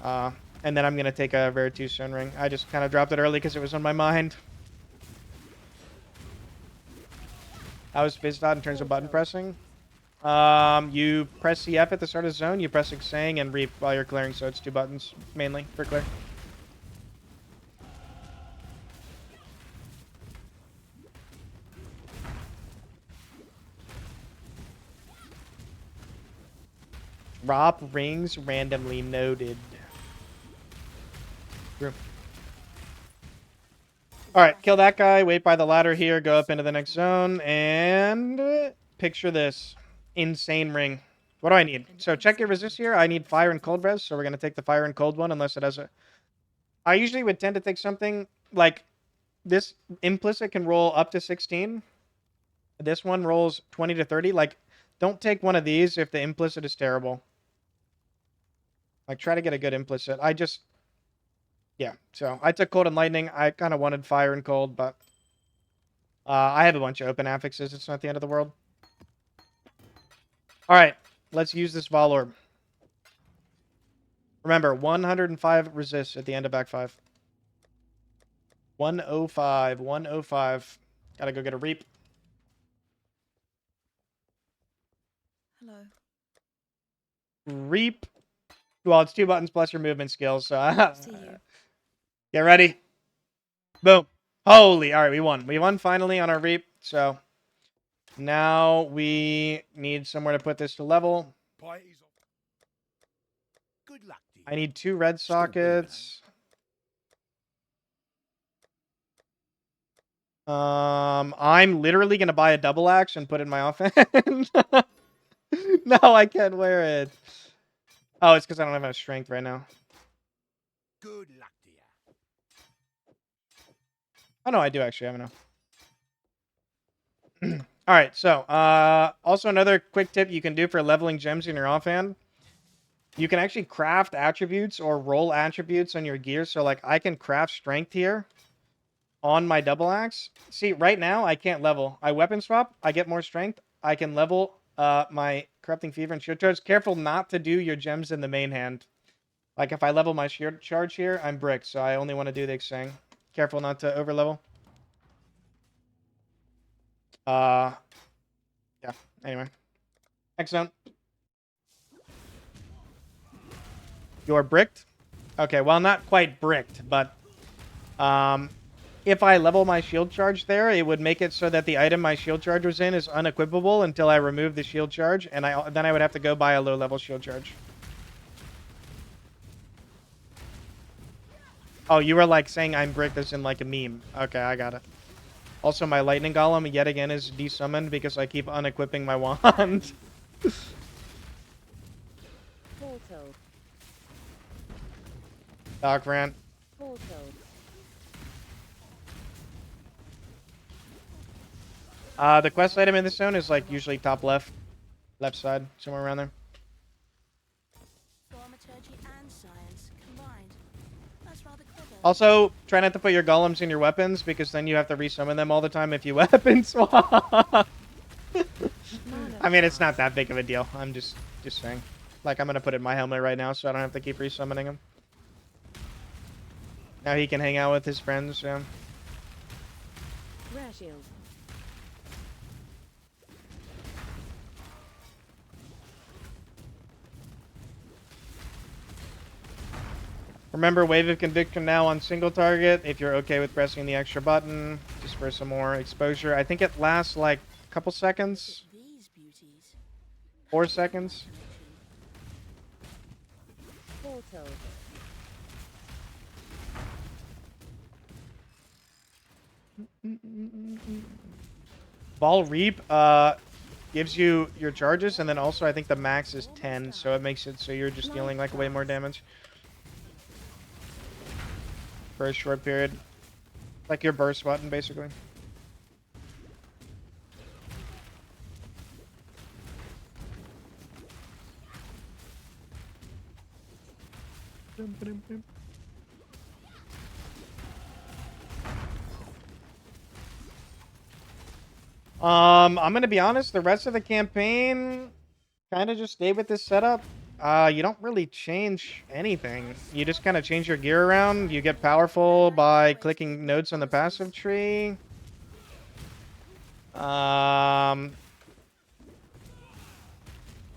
S1: And then I'm going to take a rare 2-stone ring. I just kind of dropped it early because it was on my mind. How is Physdot in terms of button pressing? You press CF at the start of the zone. You press Xang and Reap while you're clearing. So it's 2 buttons mainly for clear. Drop rings randomly noted. True. Alright, kill that guy, wait by the ladder here, go up into the next zone, and picture this. Insane ring. What do I need? So check your resist here. I need fire and cold res, so we're going to take the fire and cold one unless it has a... I usually would tend to take something like this implicit can roll up to 16. This one rolls 20 to 30. Like, don't take one of these if the implicit is terrible. Like, try to get a good implicit. Yeah, so I took cold and lightning. I kind of wanted fire and cold, but I have a bunch of open affixes. It's not the end of the world. All right, let's use this Vol Orb. Remember, 105 resist at the end of Act 5. 105, 105. Gotta go get a Reap.
S3: Hello.
S1: Reap. Well, it's 2 buttons plus your movement skills, so
S3: See you.
S1: get ready. Boom. Holy. All right, we won. We won finally on our Reap. So now we need somewhere to put this to level.
S5: Good luck to you.
S1: I need 2 red sockets. I'm literally going to buy a double axe and put it in my offhand. No, I can't wear it. Oh, it's because I don't have enough strength right now.
S5: Good luck to you.
S1: Oh, no, I do actually have enough. All right, so also another quick tip you can do for leveling gems in your offhand. You can actually craft attributes or roll attributes on your gear. So, like, I can craft strength here on my double axe. See, right now, I can't level. I weapon swap, I get more strength. I can level my corrupting fever and shield charge. Careful not to do your gems in the main hand. Like, if I level my shield charge here, I'm brick, so I only want to do the Xang. Careful not to overlevel. Yeah. Anyway. Next zone. You're bricked? Okay, well, not quite bricked, but if I level my shield charge there, it would make it so that the item my shield charge was in is unequipable until I remove the shield charge, and then I would have to go buy a low-level shield charge. Oh, you were like saying I'm bricked as in like a meme. Okay, I got it. Also, my lightning golem yet again is desummoned because I keep unequipping my wand.
S4: Portal.
S1: Doc rant.
S4: Portal.
S1: The quest item in this zone is like usually top left side, somewhere around there.
S3: Thaumaturgy and science combined. That's rather clever.
S1: Also, try not to put your golems in your weapons because then you have to resummon them all the time if you weapon swap. I mean, it's not that big of a deal. I'm just saying. Like, I'm gonna put it in my helmet right now so I don't have to keep resummoning him. Now he can hang out with his friends, yeah.
S4: Rare shield.
S1: Remember, Wave of Conviction now on single target if you're okay with pressing the extra button, just for some more exposure. I think it lasts like a couple seconds,
S3: These beauties.
S1: 4 seconds.
S4: Portal.
S1: Ball Reap gives you your charges, and then also I think the max is 10, so it makes it so you're just dealing like way more damage for a short period. Like your burst button, basically. I'm gonna be honest, the rest of the campaign kind of just stay with this setup. You don't really change anything. You just kind of change your gear around. You get powerful by clicking nodes on the passive tree.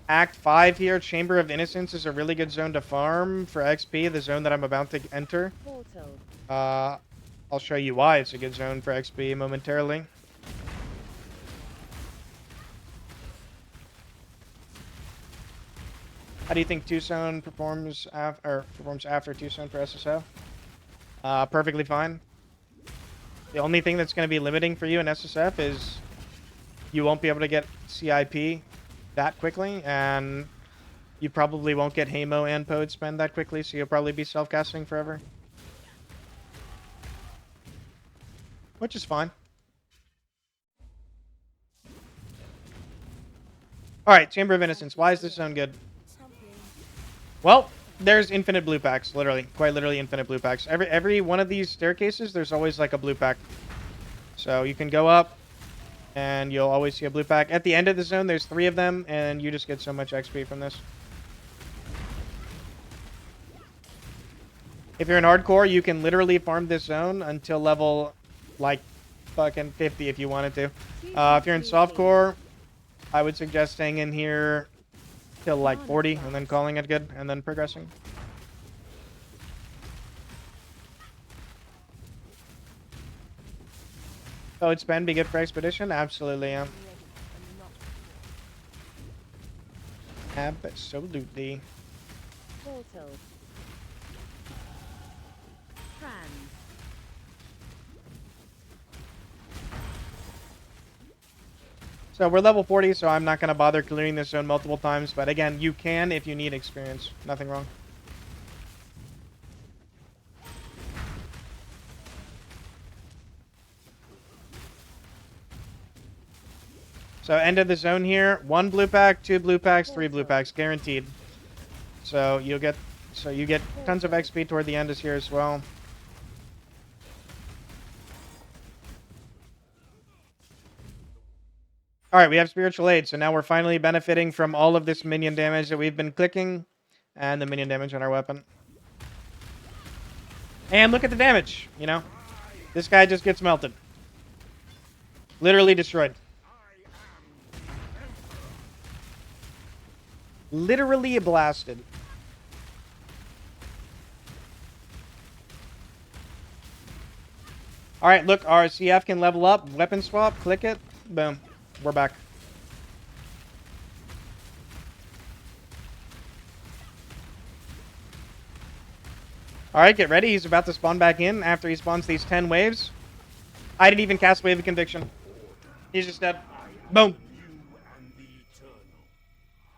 S1: Act 5 here, Chamber of Innocence is a really good zone to farm for XP, the zone that I'm about to enter.
S4: Portal.
S1: I'll show you why it's a good zone for XP momentarily. How do you think Tucson performs after Tucson for SSO? Perfectly fine. The only thing that's going to be limiting for you in SSF is you won't be able to get CIP that quickly, and you probably won't get Hamo and Pod spend that quickly, so you'll probably be self-casting forever. Which is fine. Alright, Chamber of Innocence. Why is this zone good?
S3: Something.
S1: Well, there's infinite blue packs, literally. Quite literally infinite blue packs. Every one of these staircases, there's always like a blue pack. So you can go up, and you'll always see a blue pack. At the end of the zone, there's 3 of them, and you just get so much XP from this. If you're in hardcore, you can literally farm this zone until level, like, fucking 50 if you wanted to. If you're in softcore, I would suggest staying in here till, like, 40, and then calling it good, and then progressing. Oh, it's been be good for Expedition? Absolutely, yeah. Absolutely.
S4: Portal. Trans.
S1: So we're level 40, so I'm not going to bother clearing this zone multiple times. But again, you can if you need experience. Nothing wrong. So end of the zone here. 1 blue pack, 2 blue packs, 3 blue packs, guaranteed. So you get tons of XP toward the end this year as well. All right, we have spiritual aid, so now we're finally benefiting from all of this minion damage that we've been clicking, and the minion damage on our weapon. And look at the damage, you know? This guy just gets melted. Literally destroyed. Literally blasted. Alright, look, our CF can level up. Weapon swap, click it. Boom. We're back. Alright, get ready. He's about to spawn back in after he spawns these 10 waves. I didn't even cast Wave of Conviction. He's just dead. Boom.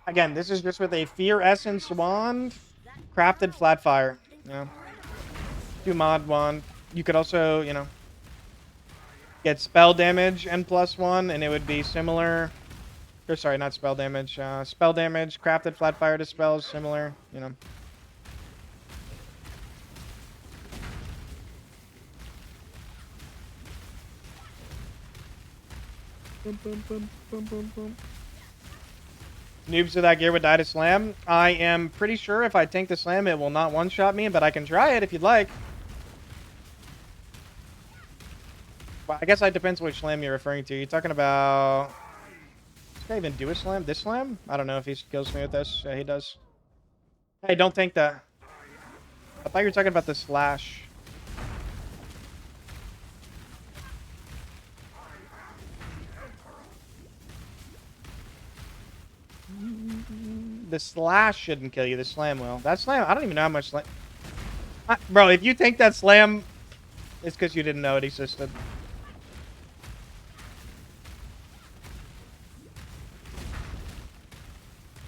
S1: Again, this is just with a Fear Essence wand, crafted Flatfire. You know, 2 mod wand. You could also, you know, get spell damage and +1, and it would be similar. Or sorry, not spell damage. Spell damage, crafted Flatfire to spells, similar. You know. Boom, boom, boom, boom, boom, boom. Noobs of that gear would die to slam. I am pretty sure if I tank the slam, it will not one-shot me, but I can try it if you'd like. Well, I guess it depends which slam you're referring to. You're talking about... Does this guy even do a slam? This slam? I don't know if he kills me with this. Yeah, he does. Hey, don't tank that. I thought you were talking about the slash. The slash shouldn't kill you. The slam will. That slam, I don't even know how much slam... Bro, if you tank that slam, it's because you didn't know it existed.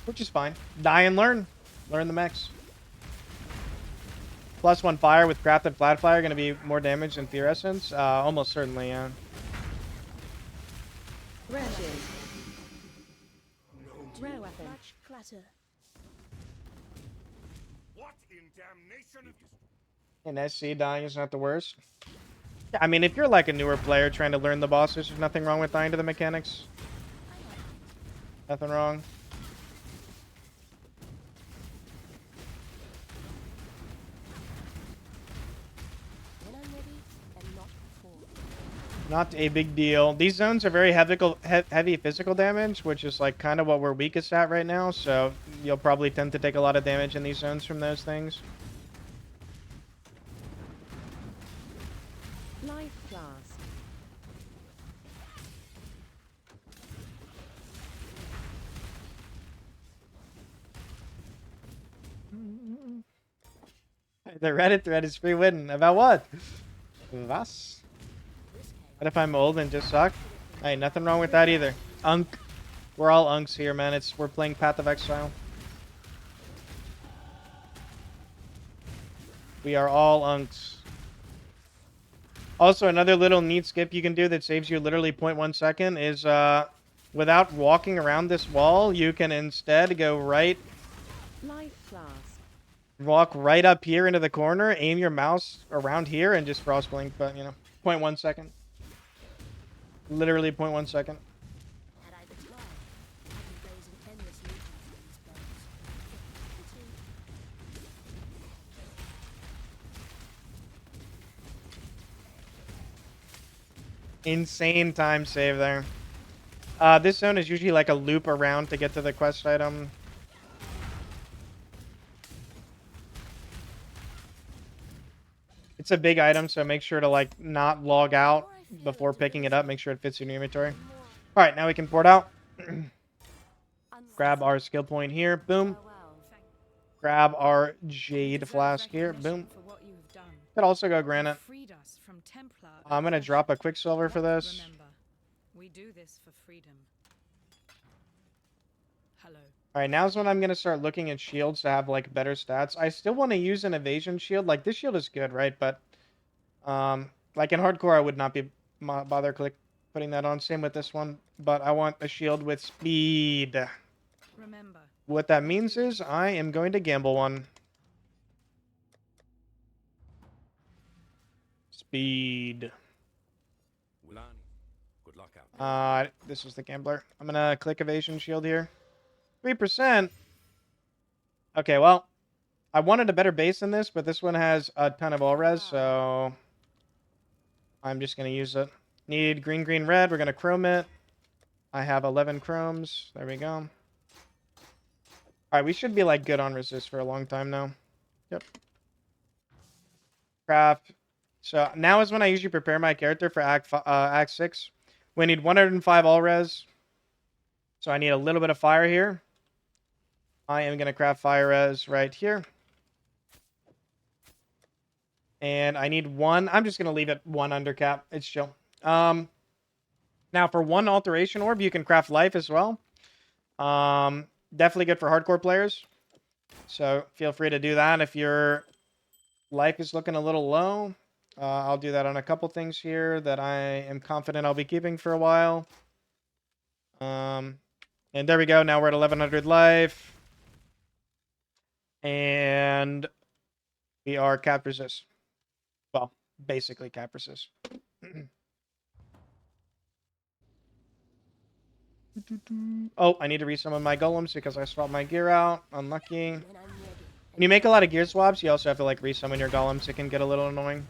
S1: Which is fine. Die and learn. Learn the mechs. +1 fire with crafted Flatfire going to be more damage than Fear Essence? Almost certainly, yeah.
S4: Rare weapon.
S3: Much clutter.
S5: What in damnation?
S1: And SC dying is not the worst. Yeah, I mean, if you're like a newer player trying to learn the bosses, there's nothing wrong with dying to the mechanics. Nothing wrong.
S3: When I'm ready, and not before.
S1: Not a big deal. These zones are very heavy physical damage, which is like kind of what we're weakest at right now. So you'll probably tend to take a lot of damage in these zones from those things.
S4: Life class.
S1: The Reddit thread is free win. About what? Was? What if I'm old and just suck? Hey, nothing wrong with that either. Unk. We're all unks here, man. We're playing Path of Exile. We are all unks. Also, another little neat skip you can do that saves you literally 0.1 second is without walking around this wall, you can instead go right,
S4: Life class.
S1: walk right up here into the corner, aim your mouse around here, and just frost blink, but you know, 0.1 second. Literally 0.1 second.
S3: Had I the time, I could blaze an endless loop for these spells.
S1: Insane time save there. This zone is usually like a loop around to get to the quest item. It's a big item, so make sure to like not log out before picking it up. Make sure it fits in your inventory. All right, now we can port out. Grab our skill point here. Boom. Grab our jade flask here. Boom. Could also go granite. I'm gonna drop a quicksilver for this.
S7: We do this for freedom. Hello.
S1: All right, now's when I'm gonna start looking at shields to have like better stats. I still want to use an evasion shield. Like this shield is good, right? But like in hardcore, I would not be bother Putting that on. Same with this one. But I want a shield with speed.
S7: Remember,
S1: What that means is I am going to gamble one. Speed.
S5: Wulani, good luck out there.
S1: This is the gambler. I'm gonna click evasion shield here. 3%. Okay, well, I wanted a better base than this, but this one has a ton of all res, so I'm just gonna use it. Need green, green, red. We're gonna chrome it. I have 11 chromes. There we go. All right, we should be like good on resist for a long time now. Yep. Craft. So now is when I usually prepare my character for Act 6. We need 105 all res. So I need a little bit of fire here. I am going to craft fire res right here. And I need one. I'm just going to leave it one under cap. It's chill. Now for one alteration orb, you can craft life as well. Definitely good for hardcore players. So feel free to do that if your life is looking a little low. I'll do that on a couple things here that I am confident I'll be keeping for a while. And there we go. Now we're at 1100 life. And we are cap resist. Well, basically cap resist. Oh, I need to resummon my golems because I swapped my gear out. Unlucky.
S3: When I'm ready.
S1: When you make a lot of gear swaps, you also have to like resummon your golems. It can get a little annoying.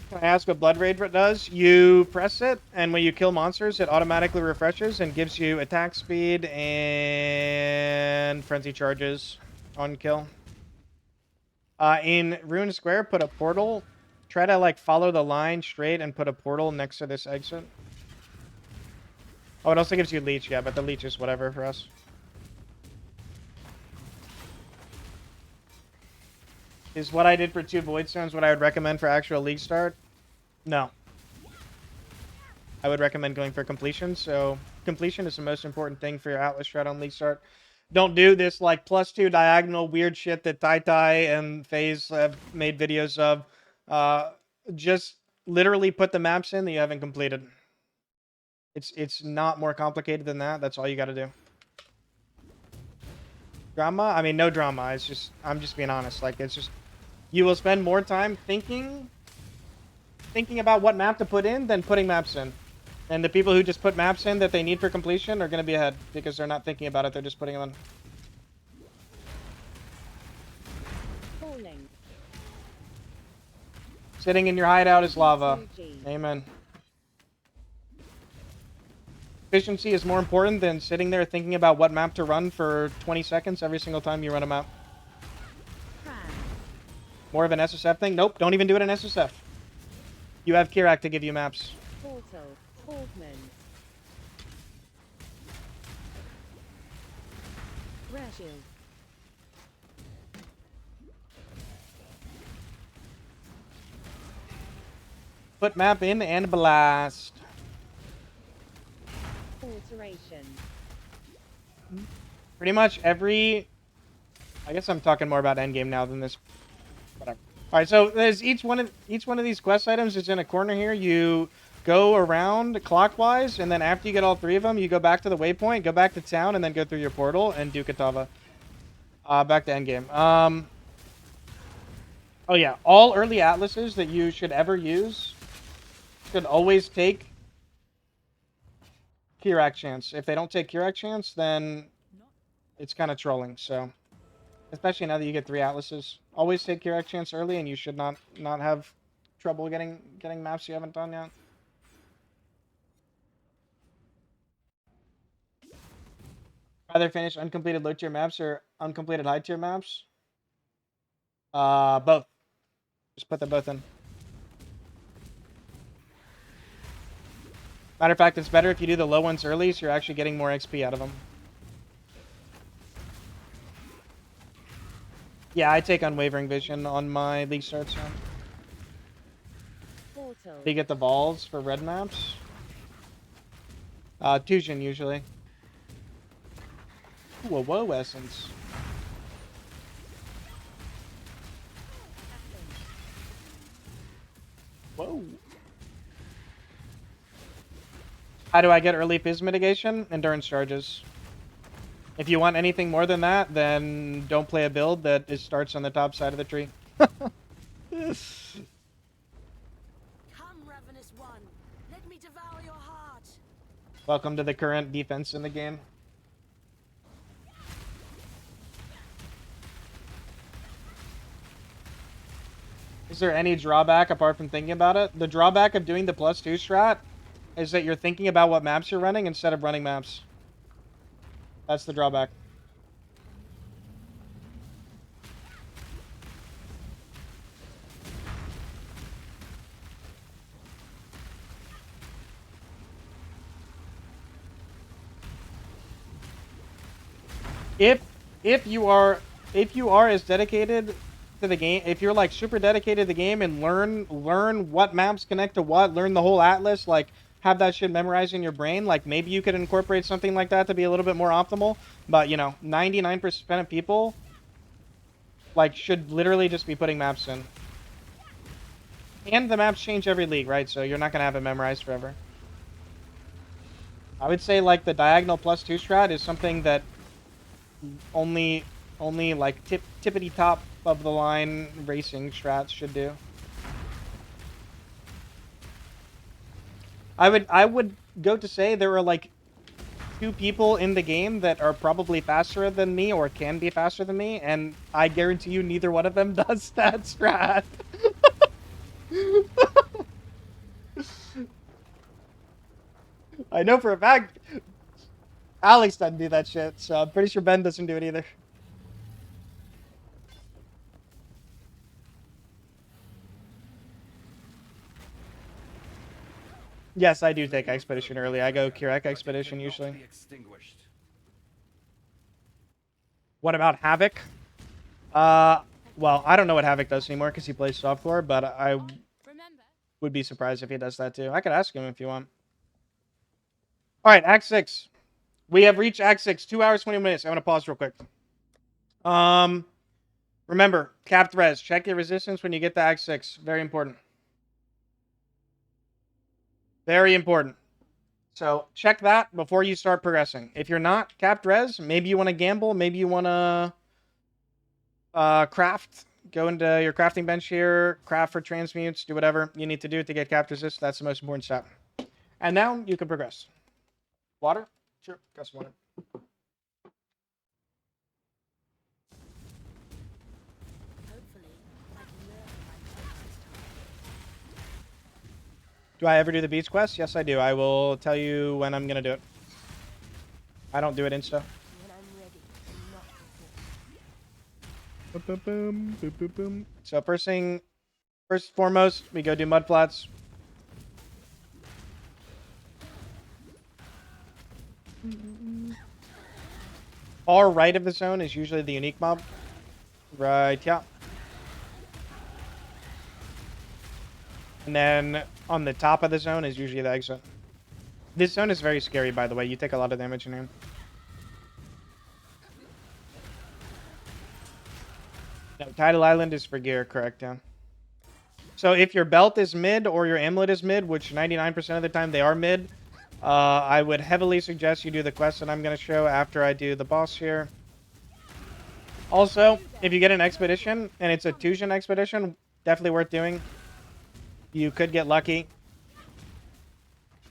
S1: Can I ask what Blood Rage does? You press it, and when you kill monsters, it automatically refreshes and gives you attack speed and frenzy charges on kill. In Ruin Square, put a portal. Try to like follow the line straight and put a portal next to this exit. Oh, it also gives you leech, yeah, but the leech is whatever for us. Is what I did for 2 Void Stones what I would recommend for actual league start? No. I would recommend going for completion. So completion is the most important thing for your Atlas strat on league start. Don't do this like +2 diagonal weird shit that Tai and FaZe have made videos of. Just literally put the maps in that you haven't completed. It's not more complicated than that. That's all you got to do. Drama? I mean, no drama. It's just, I'm just being honest. Like, it's just, you will spend more time thinking about what map to put in than putting maps in. And the people who just put maps in that they need for completion are going to be ahead because they're not thinking about it. They're just putting them in.
S4: Falling.
S1: Sitting in your hideout is lava. Amen. Efficiency is more important than sitting there thinking about what map to run for 20 seconds every single time you run a map. More of an SSF thing? Nope, don't even do it in SSF. You have Kirak to give you maps.
S4: Portal. Augment. Rashil.
S1: Put map in and blast.
S4: Alteration.
S1: Pretty much every... I guess I'm talking more about endgame now than this. Whatever. Alright, so there's each one of these quest items is in a corner here. You go around clockwise, and then after you get all 3 of them, you go back to the waypoint, go back to town, and then go through your portal and do Katava. Back to endgame. Oh yeah, all early atlases that you should ever use should always take Kirak chance. If they don't take Kirak chance, then it's kind of trolling. So, especially now that you get 3 atlases, always take Kirak chance early, and you should not have trouble getting maps you haven't done yet. Rather finish uncompleted low tier maps or uncompleted high tier maps? Both. Just put them both in. Matter of fact, it's better if you do the low ones early, so you're actually getting more XP out of them. Yeah, I take Unwavering Vision on my league starts.
S4: Portal.
S1: You get the balls for red maps. Tusion usually. Ooh, a woe essence. Whoa. How do I get early Phys mitigation? Endurance charges. If you want anything more than that, then don't play a build that starts on the top side of the tree.
S3: Come, ravenous one. Let me devour your heart.
S1: Welcome to the current defense in the game. Is there any drawback apart from thinking about it? The drawback of doing the +2 strat is that you're thinking about what maps you're running instead of running maps. That's the drawback. If you are as dedicated to the game, if you're like super dedicated to the game and learn what maps connect to what, learn the whole atlas, like have that shit memorized in your brain, like maybe you could incorporate something like that to be a little bit more optimal. But you know, 99% of people like should literally just be putting maps in. And the maps change every league, right? So you're not gonna have it memorized forever. I would say like the diagonal +2 strat is something that only like tippity top of the line racing strats should do. I would go to say there are like 2 people in the game that are probably faster than me or can be faster than me, and I guarantee you neither one of them does that strat. I know for a fact Alex doesn't do that shit, so I'm pretty sure Ben doesn't do it either. Yes, I do take Expedition early. I go Kirek Expedition usually. What about Havoc? Well, I don't know what Havoc does anymore because he plays softcore, but I
S3: Remember,
S1: would be surprised if he does that too. I could ask him if you want. All right, Act 6. We have reached Act 6. 2 hours, 20 minutes. I'm going to pause real quick. Remember, capped res. Check your resistance when you get to Act 6. Very important. Very important. So check that before you start progressing. If you're not capped res, maybe you want to gamble. Maybe you want to craft. Go into your crafting bench here. Craft for transmutes. Do whatever you need to do to get capped resist. That's the most important step. And now you can progress. Water? Sure. Got some water.
S3: hopefully, I can learn my tricks this time.
S1: Do I ever do the beats quest? Yes, I do. I will tell you when I'm going to do it. I don't do it insta.
S3: When I'm ready, and not before.
S1: Boom, boom, boom, boom, boom. So first and foremost, we go do mud flats. Far right of the zone is usually the unique mob. Right, yeah. And then on the top of the zone is usually the exit. This zone is very scary, by the way. You take a lot of damage in here. No, Tidal Island is for gear, correct, yeah. So if your belt is mid or your amulet is mid, which 99% of the time they are mid, I would heavily suggest you do the quest that I'm going to show after I do the boss here. Also, if you get an expedition, and it's a Tusion expedition, definitely worth doing. You could get lucky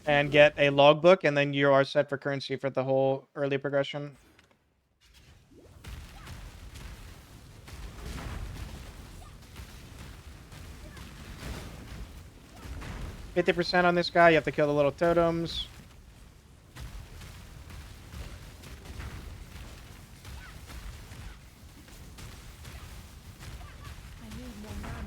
S1: and get a logbook, and then you are set for currency for the whole early progression. %50 on this guy. You have to kill the little totems.
S3: I need more mana.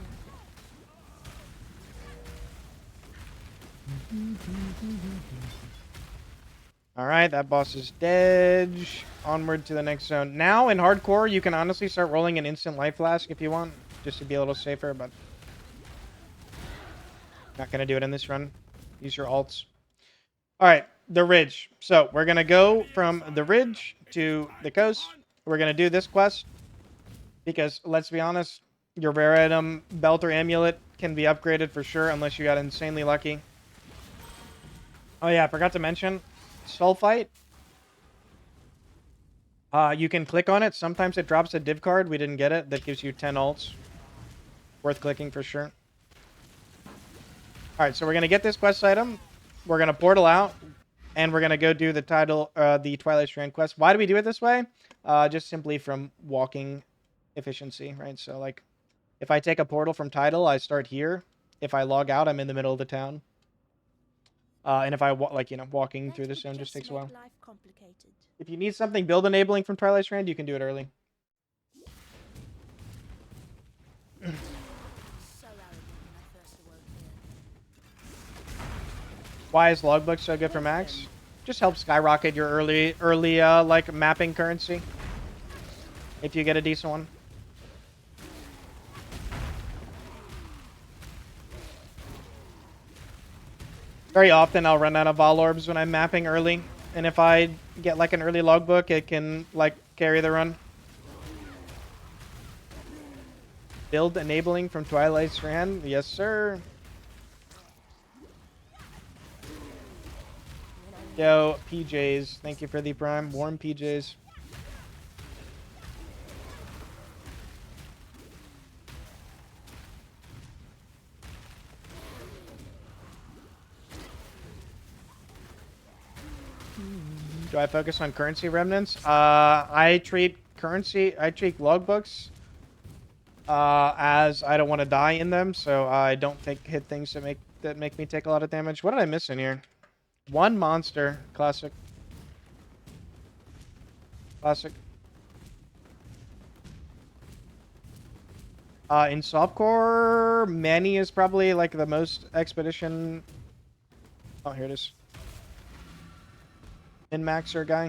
S1: Alright, that boss is dead. Onward to the next zone. Now, in hardcore, you can honestly start rolling an instant life flask if you want, just to be a little safer, but not going to do it in this run. Use your alts. Alright, the ridge. So, we're going to go from the ridge to the coast. We're going to do this quest because, let's be honest, your rare item, belt or amulet, can be upgraded for sure, unless you got insanely lucky. Oh yeah, I forgot to mention, Sulfite. You can click on it. Sometimes it drops a div card. We didn't get it. That gives you 10 ults. Worth clicking for sure. Alright, so we're going to get this quest item. We're going to portal out. And we're going to go do the the Twilight Strand quest. Why do we do it this way? Just simply from walking efficiency, right? So, like, if I take a portal from Tidal, I start here. If I log out, I'm in the middle of the town. And if I, walking through the zone just takes a while.
S3: Life complicated.
S1: If you need something build enabling from Twilight Strand, you can do it early.
S3: So arrogant when I first awoke here.
S1: Why is logbook so good for Max? Just helps skyrocket your early like mapping currency. If you get a decent one. Very often I'll run out of Vol Orbs when I'm mapping early. And if I get like an early logbook, it can like carry the run. Build enabling from Twilight Strand? Yes, sir. Yo, PJs. Thank you for the prime. Warm PJs. Do I focus on currency remnants? I treat logbooks as I don't want to die in them, so I don't hit things that make me take a lot of damage. What did I miss in here? One monster. Classic. Classic. In softcore, Manny is probably like the most expedition. Oh, here it is. Min-maxer guy.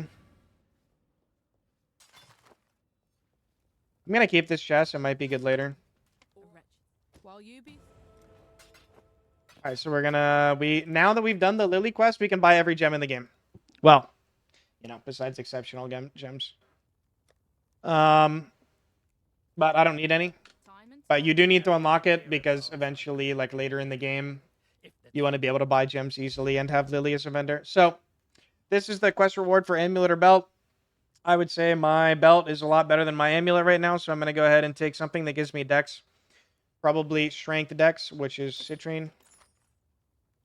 S1: I'm gonna keep this chest. It might be good later.
S7: While you be
S1: Alright, so we're gonna... Now that we've done the Lily quest, we can buy every gem in the game. Well, besides exceptional gems. But I don't need any. But you do need to unlock it because eventually, like later in the game, you want to be able to buy gems easily and have Lily as a vendor. So, this is the quest reward for Amulet or Belt. I would say my belt is a lot better than my amulet right now, so I'm going to go ahead and take something that gives me dex. Probably strength dex, which is citrine.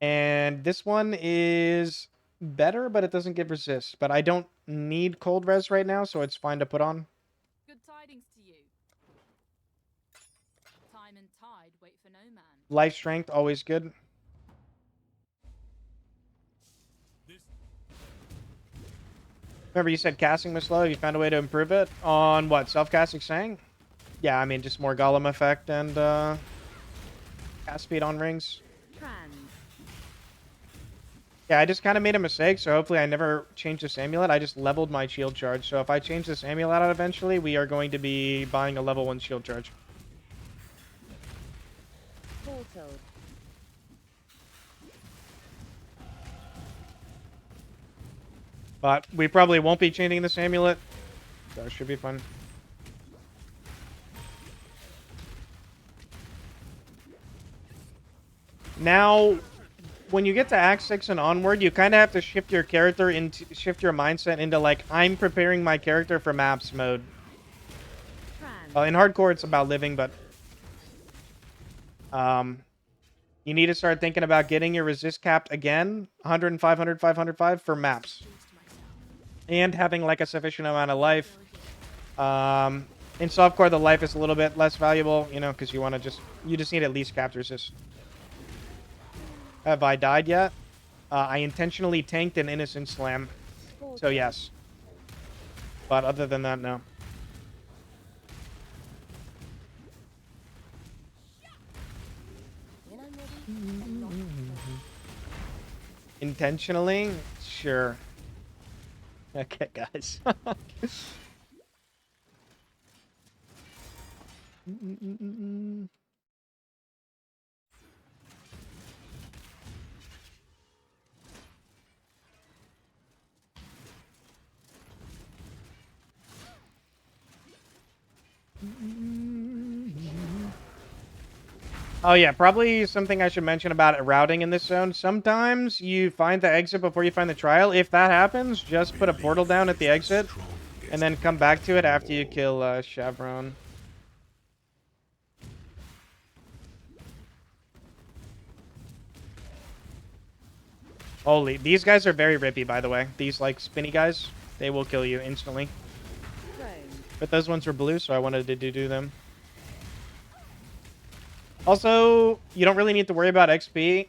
S1: And this one is better, but it doesn't give resist. But I don't need cold res right now, so it's fine to put on.
S7: good tidings to you. Time and tide wait for no man.
S1: Life strength, always good. Remember, you said casting was slow. Have you found a way to improve it? On what? Self-casting saying? Yeah, I mean, just more golem effect and cast speed on rings.
S4: Trans.
S1: Yeah, I just kind of made a mistake, so hopefully I never change this amulet. I just leveled my shield charge. So if I change this amulet out eventually, we are going to be buying a level 1 shield charge.
S4: Portal.
S1: But we probably won't be changing this amulet. So it should be fun. Now, when you get to Act 6 and onward, you kind of have to shift your mindset into like, I'm preparing my character for maps mode.
S4: Trans.
S1: In hardcore, it's about living, but you need to start thinking about getting your resist capped again, 105, 100, 505 for maps. And having like a sufficient amount of life. In softcore, the life is a little bit less valuable, because you just need at least capped resist. Have I died yet? I intentionally tanked an innocent slam, so yes. But other than that, no.
S3: When I'm ready, and not
S1: Intentionally? Sure. Okay, guys. Oh yeah, probably something I should mention about routing in this zone. Sometimes you find the exit before you find the trial. If that happens, just put a portal down at the exit, and then come back to it after you kill Chevron. Holy, these guys are very rippy, by the way. These, like, spinny guys, they will kill you instantly.
S4: Prone.
S1: But those ones were blue, so I wanted to do them. Also, you don't really need to worry about XP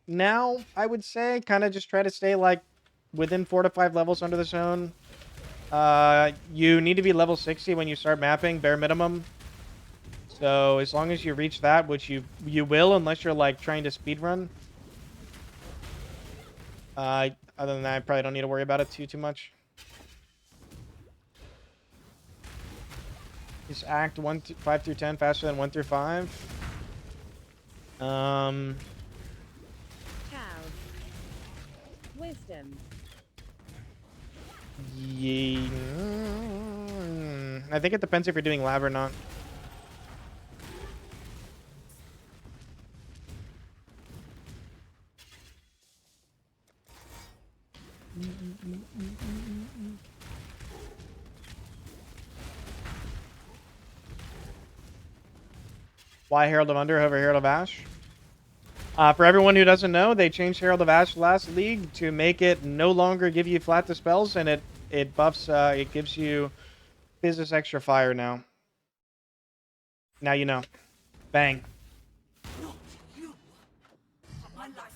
S1: now, I would say. Kind of just try to stay, like, within 4 to 5 levels under the zone. You need to be level 60 when you start mapping, bare minimum. So as long as you reach that, which you will, unless you're, like, trying to speedrun. Other than that, I probably don't need to worry about it too much. Is act 5 through 10 faster than 1 through 5?
S4: Cows. Wisdom.
S1: Yeah. I think it depends if you're doing lab or not. Why Herald of Under over Herald of Ash? For everyone who doesn't know, they changed Herald of Ash last league to make it no longer give you flat dispels, and it buffs, it gives you business extra fire now. Now you know. Bang.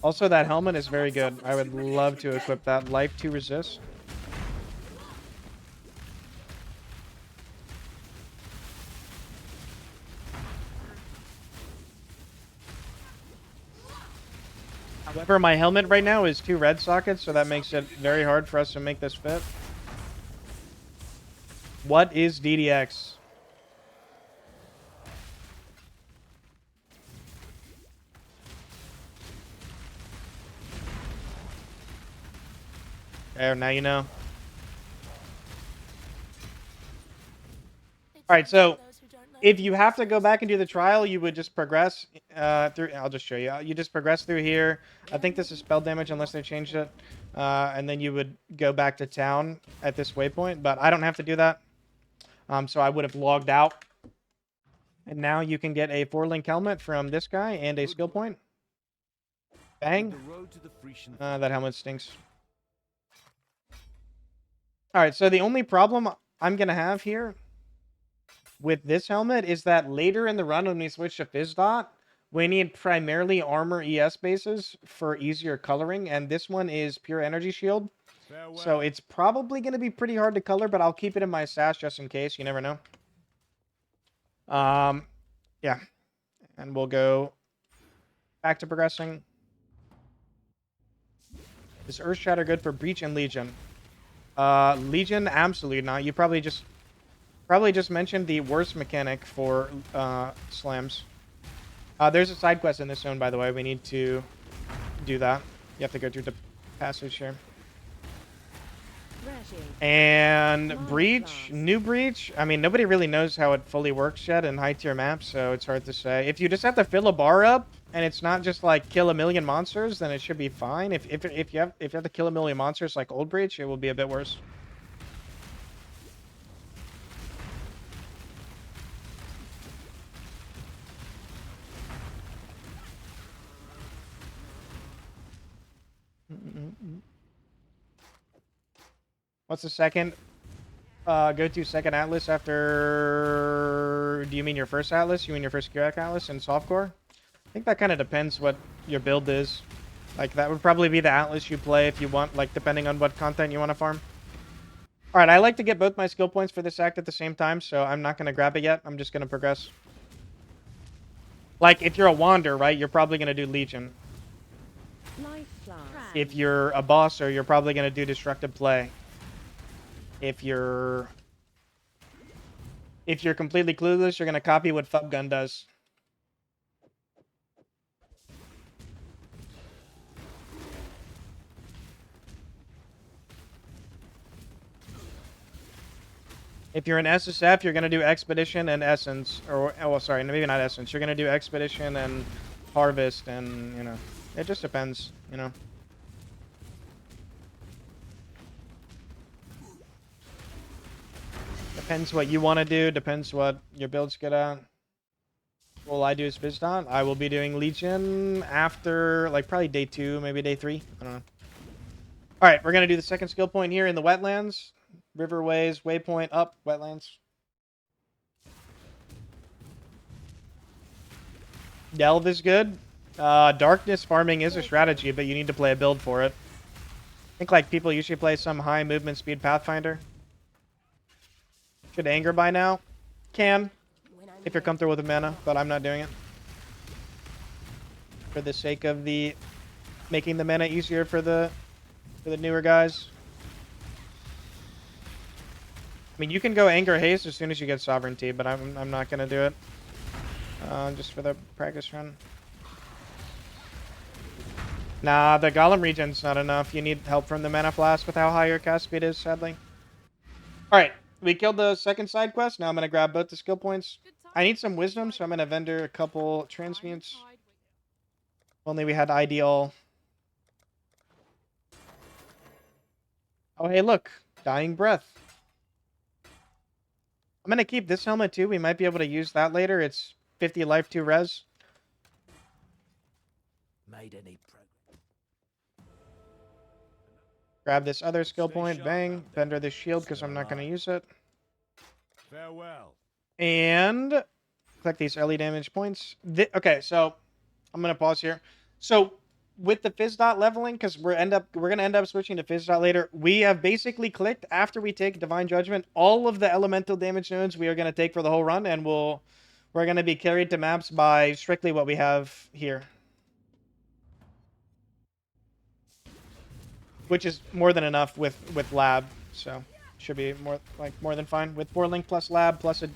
S1: Also, that helmet is very good. I would love to equip that. Life to resist. However, my helmet right now is 2 red sockets, so that makes it very hard for us to make this fit. What is DDX? There, now you know. Alright, so if you have to go back and do the trial, you would just progress through. I'll just show you. You just progress through here. I think this is spell damage unless they changed it. And then you would go back to town at this waypoint. But I don't have to do that. So I would have logged out. And now you can get a 4-link helmet from this guy and a skill point. Bang. That helmet stinks. Alright, so the only problem I'm going to have here with this helmet is that later in the run when we switch to Physdot, we need primarily armor ES bases for easier coloring, and this one is pure energy shield. Farewell. So it's probably going to be pretty hard to color, but I'll keep it in my stash just in case. You never know. Yeah. And we'll go back to progressing. Is Earth Shatter good for Breach and Legion? Legion, absolutely not. You probably just mentioned the worst mechanic for slams. There's a side quest in this zone, by the way. We need to do that. You have to go through the passage here. And Breach, new Breach. I mean, nobody really knows how it fully works yet in high tier maps, so it's hard to say. If you just have to fill a bar up and it's not just like kill a million monsters, then it should be fine. If you have to kill a million monsters like old Breach, it will be a bit worse. What's the second? Go-to second Atlas after... Do you mean your first Atlas? You mean your first Kirak Atlas in softcore? I think that kind of depends what your build is. Like, that would probably be the Atlas you play if you want, like, depending on what content you want to farm. Alright, I like to get both my skill points for this act at the same time, so I'm not going to grab it yet. I'm just going to progress. Like, if you're a Wander, right, you're probably going to do Legion. If you're a Bosser, you're probably going to do Destructive Play. If you're completely clueless, you're going to copy what Fubgun does. If you're in SSF, you're gonna do Expedition and Essence, or oh, well, sorry, maybe not Essence. You're gonna do Expedition and Harvest, and you know, it just depends. You know. Depends what you want to do. Depends what your build's good at. What will I do is Physdot. I will be doing Legion after, like, probably day 2, maybe day 3. I don't know. All right, we're going to do the second skill point here in the wetlands. Riverways, waypoint, up, wetlands. Delve is good. Darkness farming is a strategy, but you need to play a build for it. I think, like, people usually play some high movement speed Pathfinder. Should anger by now. Can, if you're comfortable with the mana, but I'm not doing it. For the sake of the making the mana easier for the newer guys. I mean, you can go anger haste as soon as you get sovereignty, but I'm not gonna do it. Just for the practice run. Nah, the Golem regen's not enough. You need help from the mana flask with how high your cast speed is, sadly. Alright, we killed the second side quest. Now I'm gonna grab both the skill points.
S7: Good
S1: I need
S7: tidings
S1: some
S7: to you,
S1: wisdom, so I'm gonna vendor a couple transmutes.
S7: Tide
S1: Only we had ideal. Oh, hey, look. Dying breath. I'm gonna keep this helmet too. We might be able to use that later. It's 50 life, 2 res.
S2: Made any progress?
S1: Grab this other skill
S5: Stay
S1: point.
S5: sharp
S1: Bang.
S5: out there.
S1: Vendor this shield because
S5: Still
S1: I'm not gonna
S5: alive.
S1: use it.
S5: Farewell.
S1: And collect these early damage points. Okay, so I'm gonna pause here. So with the Physdot leveling, because we're gonna end up switching to Physdot later. We have basically clicked after we take Divine Judgment all of the elemental damage nodes we are gonna take for the whole run, and we're gonna be carried to maps by strictly what we have here, which is more than enough with lab. So should be more than fine with 4 link plus lab plus a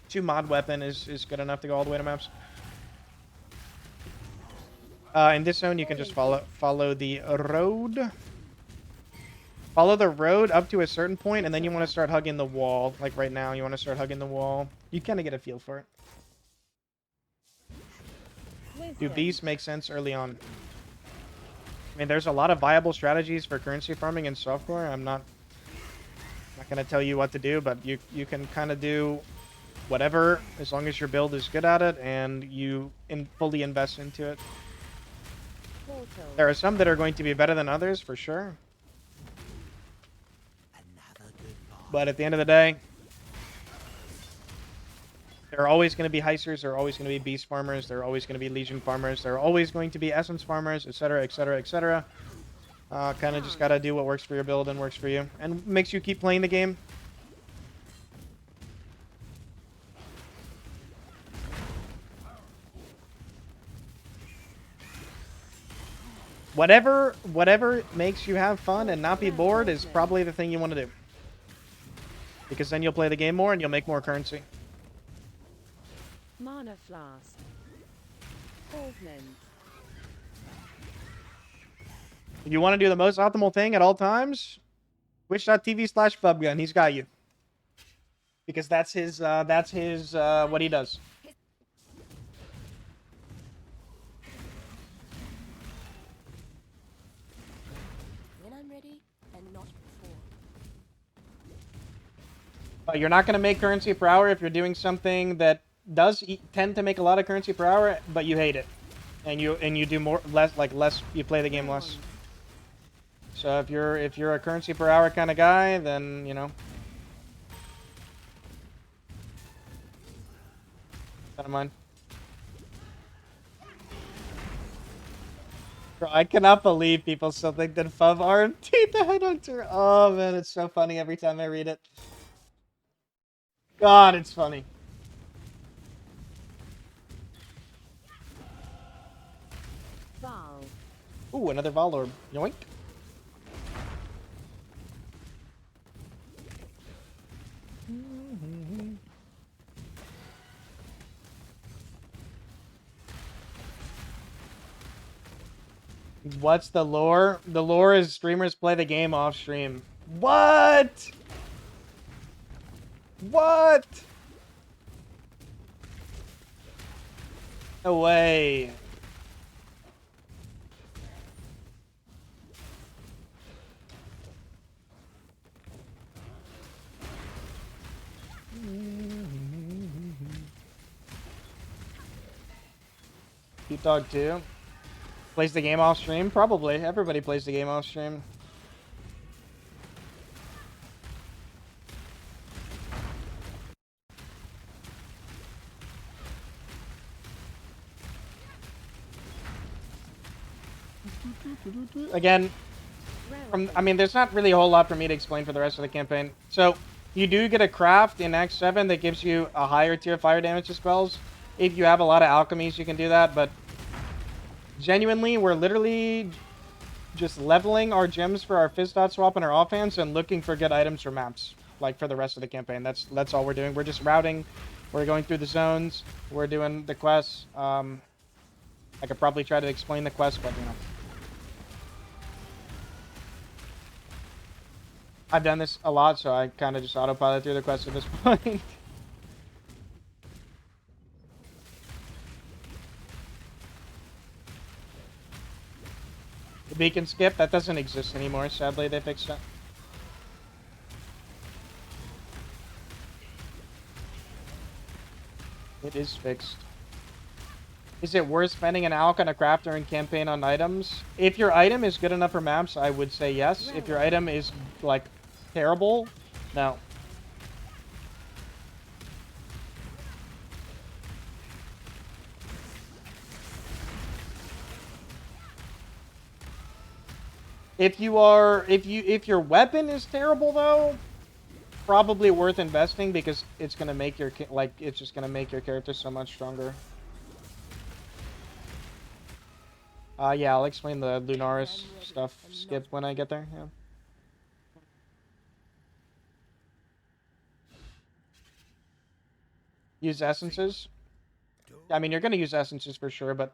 S1: 2 mod weapon is good enough to go all the way to maps. In this zone, you can just follow the road. Follow the road up to a certain point, and then you want to start hugging the wall. Like right now, you want to start hugging the wall. You kind of get a feel for it. Do beasts make sense early on? I mean, there's a lot of viable strategies for currency farming in software. I'm not going to tell you what to do, but you can kind of do whatever as long as your build is good at it and you fully invest into it. There are some that are going to be better than others, for sure.
S2: Another goodbye.
S1: But at the end of the day, there are always going to be heisters, there are always going to be beast farmers, there are always going to be legion farmers, there are always going to be essence farmers, etc., etc., etc. Kind of just got to do what works for your build and works for you, and makes you keep playing the game. Whatever makes you have fun and not be bored is probably the thing you want to do. Because then you'll play the game more and you'll make more currency.
S4: Mana flask. Augment.
S1: If you want to do the most optimal thing at all times, twitch.tv/Fubgun. He's got you. Because that's his what he does.
S3: When I'm ready, and not before.
S1: You're not going to make currency per hour if you're doing something that does tend to make a lot of currency per hour, but you hate it. And you do less, you play the game less. So if you're a currency per hour kind of guy, then, you know. Never mind. Bro, I cannot believe people still think that Fub RMT the Headhunter. Oh man, it's so funny every time I read it. God, it's funny.
S4: Val.
S1: Ooh, another Val Orb. Yoink. What's the lore? The lore is streamers play the game off stream. What? What? No way. Cute Dog 2. Plays the game off stream? Probably. Everybody plays the game off stream. Again, I mean, there's not really a whole lot for me to explain for the rest of the campaign. So, you do get a craft in Act 7 that gives you a higher tier fire damage to spells. If you have a lot of alchemies, you can do that, but genuinely, we're literally just leveling our gems for our Physdot swap and our offhands and looking for good items for maps, like for the rest of the campaign. That's all we're doing. We're just routing. We're going through the zones. We're doing the quests. I could probably try to explain the quest, but you know. I've done this a lot, so I kind of just autopilot through the quest at this point. The beacon skip, that doesn't exist anymore. Sadly, they fixed it. It is fixed. Is it worth spending an alch on a crafter in campaign on items? If your item is good enough for maps, I would say yes. If your item is, like, terrible, no. If your weapon is terrible though, probably worth investing because it's gonna make your it's just gonna make your character so much stronger. Yeah, I'll explain the Lunaris stuff skip when I get there. Yeah. Use essences. I mean, you're gonna use essences for sure, but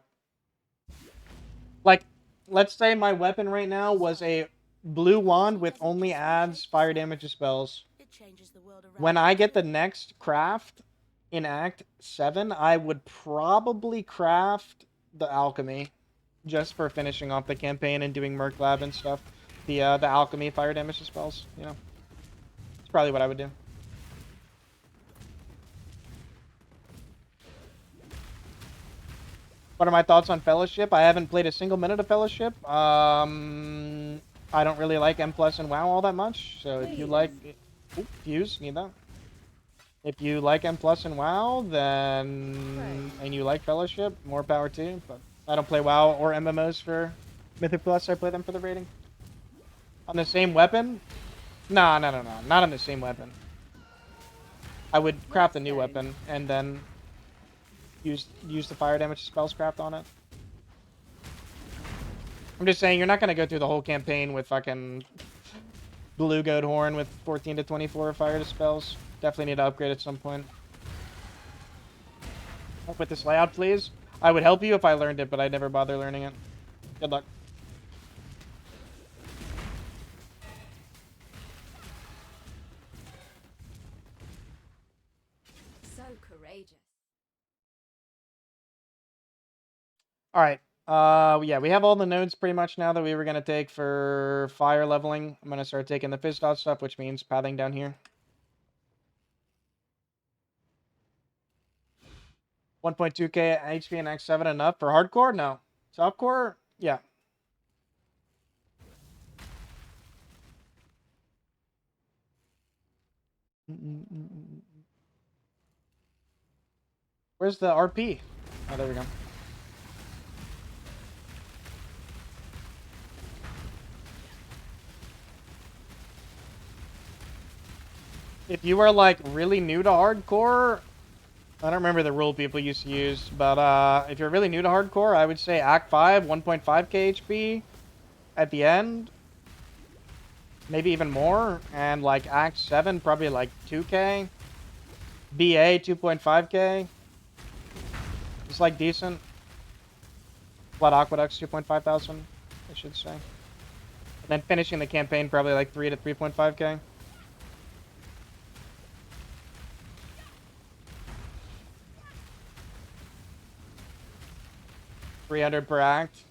S1: like, let's say my weapon right now was a blue wand with only adds fire damage to spells.
S3: It changes the world around
S1: When I get the next craft in Act 7, I would probably craft the alchemy just for finishing off the campaign and doing MERC lab and stuff. The alchemy fire damage to spells, you know. It's probably what I would do. What are my thoughts on Fellowship? I haven't played a single minute of Fellowship. I don't really like M+ and WoW all that much. So if you like... Oop, Fuse, need that. If you like M+ and WoW, then... and you like Fellowship, more power to you. But I don't play WoW or MMOs for Mythic+. I play them for the rating. On the same weapon? No. Not on the same weapon. I would craft a new weapon and then... use the fire damage spell craft on it. I'm just saying, you're not gonna go through the whole campaign with fucking Blue Goat Horn with 14 to 24 fire to spells. Definitely need to upgrade at some point. Help with this layout, please. I would help you if I learned it, but I'd never bother learning it. Good luck.
S4: So courageous.
S1: All right. Yeah, we have all the nodes pretty much now that we were gonna take for fire leveling. I'm gonna start taking the Physdot stuff, which means pathing down here. 1.2k HP and X7 enough for hardcore? No. Softcore? Yeah. Where's the RP? Oh, there we go. If you are like really new to hardcore, I don't remember the rule people used to use, but if you're really new to hardcore, I would say Act 5, 1.5k HP at the end. Maybe even more. And like Act 7, probably like 2k. BA, 2.5k. It's like decent. Blood Aqueducts, 2.5 thousand, I should say. And then finishing the campaign, probably like 3 to 3.5k. 300 per act.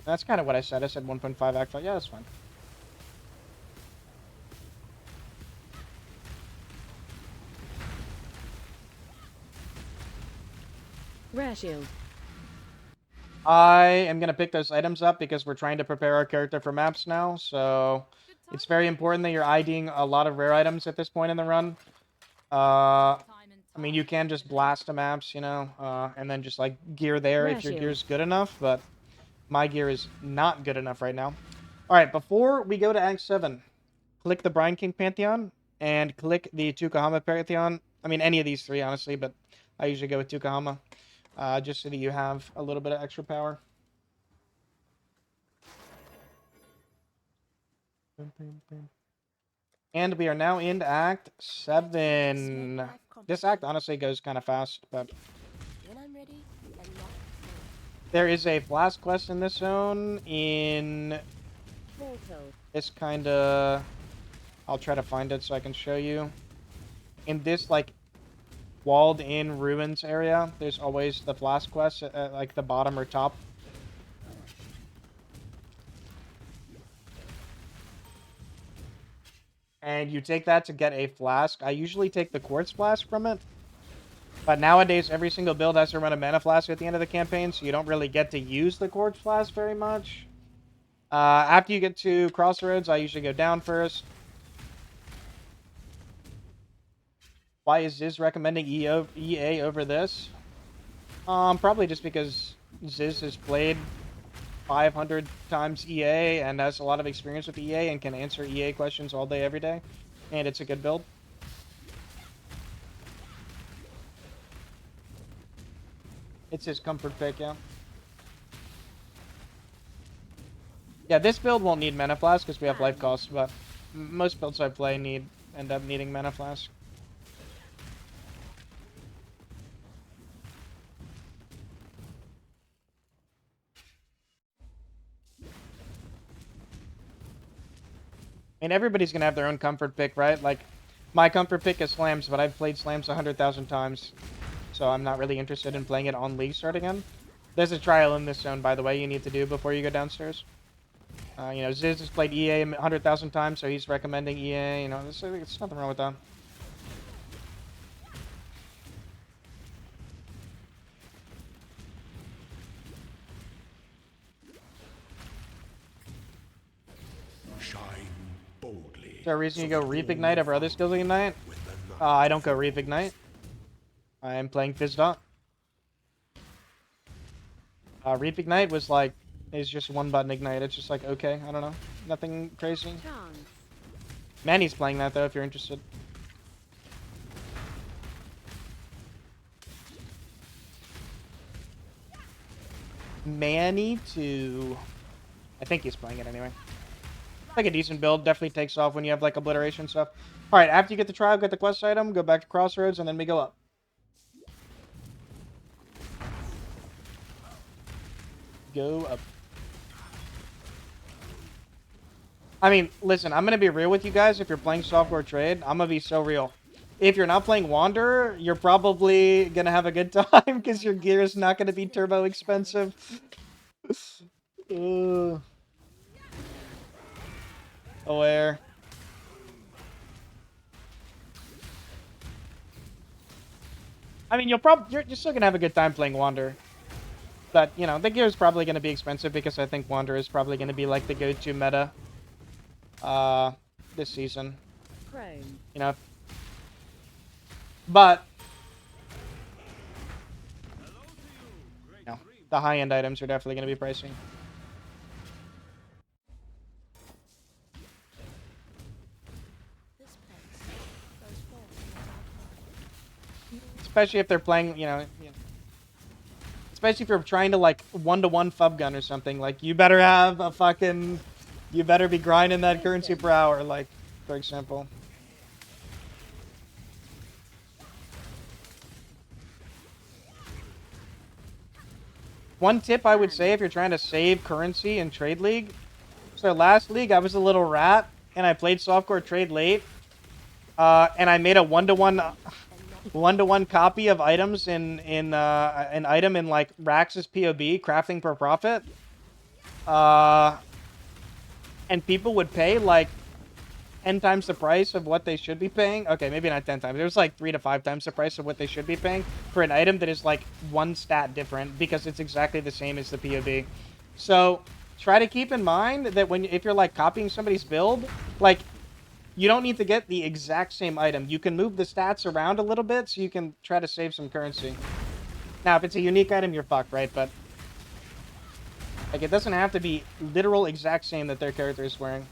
S1: That's kind of what I said. I said 1.5 act. Yeah, that's fine.
S4: Rare shield.
S1: I am going to pick those items up because we're trying to prepare our character for maps now. So
S7: Good
S1: it's very important that you're IDing a lot of rare items at this point in the run. I mean, you can just blast the maps, you know, and then just like gear there if your gear's good enough. But my gear is not good enough right now. All right, before we go to Act 7, click the Brine King Pantheon and click the Tukahama Pantheon. I mean, any of these three, honestly, but I usually go with Tukahama. Just so that you have a little bit of extra power. And we are now into Act 7. This act honestly goes kind of fast, but
S3: When I'm ready, and not
S1: there is a flask quest in this zone in
S4: Portal.
S1: this kind of... I'll try to find it so I can show you. In this, like, walled-in ruins area, there's always the flask quest at like the bottom or top. And you take that to get a flask. I usually take the quartz flask from it. But nowadays, every single build has to run a mana flask at the end of the campaign, so you don't really get to use the quartz flask very much. After you get to Crossroads, I usually go down first. Why is Ziz recommending EA over this? Probably just because Ziz has played 500 times EA and has a lot of experience with EA and can answer EA questions all day, every day. And it's a good build. It's his comfort pick, yeah. Yeah, this build won't need Mana Flask because we have life costs, but most builds I play end up needing Mana Flask. I mean, everybody's gonna have their own comfort pick, right? Like, my comfort pick is Slams, but I've played Slams 100,000 times, so I'm not really interested in playing it on League Start again. There's a trial in this zone, by the way, you need to do before you go downstairs. You know, Ziz has played EA 100,000 times, so he's recommending EA. You know, there's nothing wrong with that.
S5: Shine boldly.
S1: Is there a reason you go Reap Ignite over other skills Ignite? I don't go Reap Ignite. I am playing Physdot. Reap Ignite was like, is just one button Ignite. It's just like, okay, I don't know. Nothing crazy.
S4: Chance.
S1: Manny's playing that though, if you're interested. Manny too. I think he's playing it anyway. Like a decent build, definitely takes off when you have like obliteration stuff. Alright, after you get the trial, get the quest item, go back to Crossroads, and then we go up. Go up. I mean, listen, I'm going to be real with you guys. If you're playing Software Trade, I'm going to be so real. If you're not playing Wanderer, you're probably going to have a good time because your gear is not going to be turbo expensive. Aware. I mean, you're still going to have a good time playing Wanderer. But, you know, the gear is probably going to be expensive because I think Wanderer is probably going to be like the go-to meta. This season.
S4: Chrome.
S1: You know. But you know, the high-end items are definitely going to be pricey.
S3: this place goes forth in the dark night.
S1: Especially if they're playing, you know, especially if you're trying to like one-to-one fub gun or something. Like, you better have a fucking, you better be grinding that currency per hour, like, for example. One tip I would say if you're trying to save currency in Trade League. So last league I was a little rat and I played softcore trade late. And I made a one-to-one 1-to-1 copy of items in an item in like Rax's POB, crafting per profit. And people would pay like 10 times the price of what they should be paying. Okay, maybe not 10 times. It was like 3 to 5 times the price of what they should be paying for an item that is like one stat different because it's exactly the same as the POB. So try to keep in mind that if you're like copying somebody's build, like you don't need to get the exact same item. You can move the stats around a little bit so you can try to save some currency. Now, if it's a unique item, you're fucked, right? But like it doesn't have to be literal exact same that their character is wearing.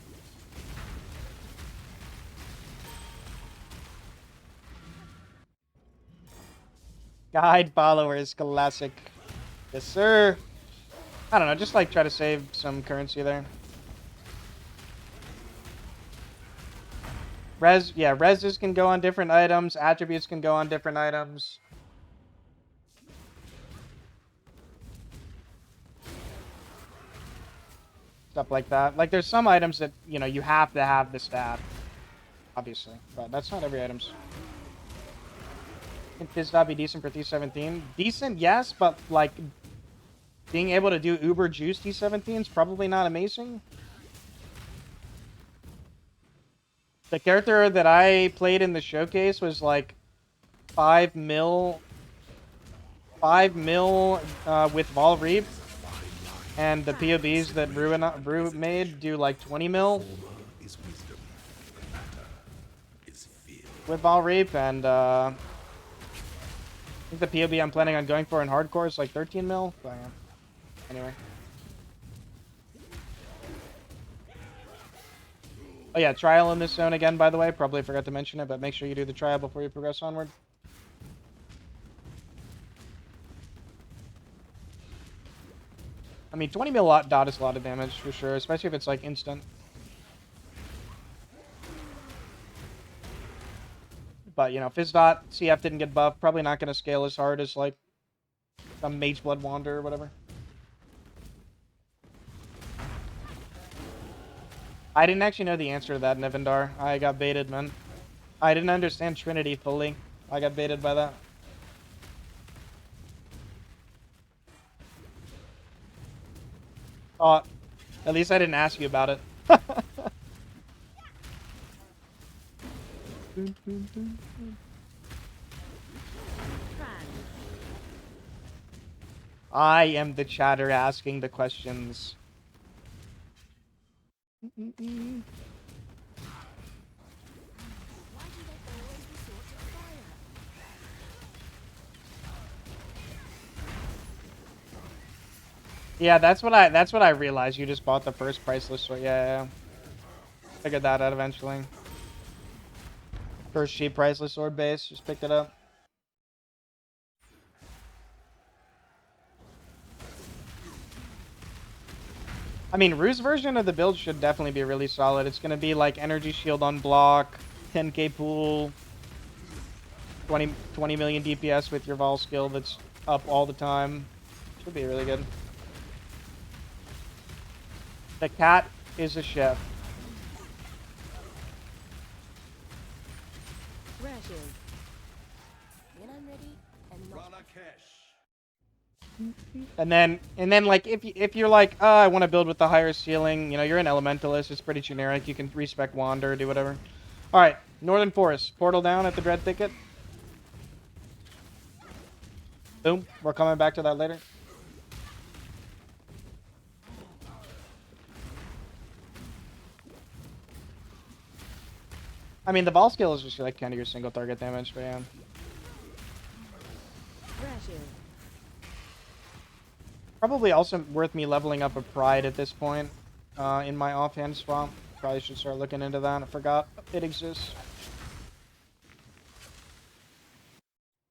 S1: Guide followers, classic. Yes, sir. I don't know, just like try to save some currency there. Reses can go on different items. Attributes can go on different items. Stuff like that. Like, there's some items that, you know, you have to have the stat. Obviously. But that's not every items. Can Physdot be decent for 317? Decent, yes, but, like, being able to do uber juice T17 is probably not amazing. The character that I played in the showcase was like 5 mil with Vol Reap, and the POBs that Brew made do like 20 mil
S5: Is wisdom. The matter is fear.
S1: with Vol Reap, and I think the POB I'm planning on going for in hardcore is like 13 mil. But, yeah. Anyway. Oh yeah, trial in this zone again, by the way. Probably forgot to mention it, but make sure you do the trial before you progress onward. I mean, 20 mil dot is a lot of damage, for sure, especially if it's, like, instant. But, you know, Physdot, CF didn't get buffed. Probably not going to scale as hard as, like, some Mage Blood Wander or whatever. I didn't actually know the answer to that, Nevendar. I got baited, man. I didn't understand Trinity fully. I got baited by that. Oh, at least I didn't ask you about it. I am the chatter asking the questions.
S3: Why do they always resort to fire?
S1: Yeah, that's what I realized. You just bought the first priceless sword. Yeah. Figured that out eventually. First cheap priceless sword base, just picked it up. I mean, Rue's version of the build should definitely be really solid. It's gonna be like energy shield on block, 10k pool, 20 million DPS with your Vol skill that's up all the time. Should be really good. The cat is a chef.
S4: Rashes.
S3: When I'm ready and not
S1: And then like if you're like, oh, I want to build with the higher ceiling, you know, you're an elementalist, it's pretty generic. You can respec wander, do whatever. All right, Northern Forest, portal down at the Dread Thicket. Boom. We're coming back to that later. I mean, the ball skill is just like kind of your single target damage, but yeah.
S4: Rashes.
S1: Probably also worth me leveling up a Pride at this point in my offhand swamp. Probably should start looking into that. I forgot it exists.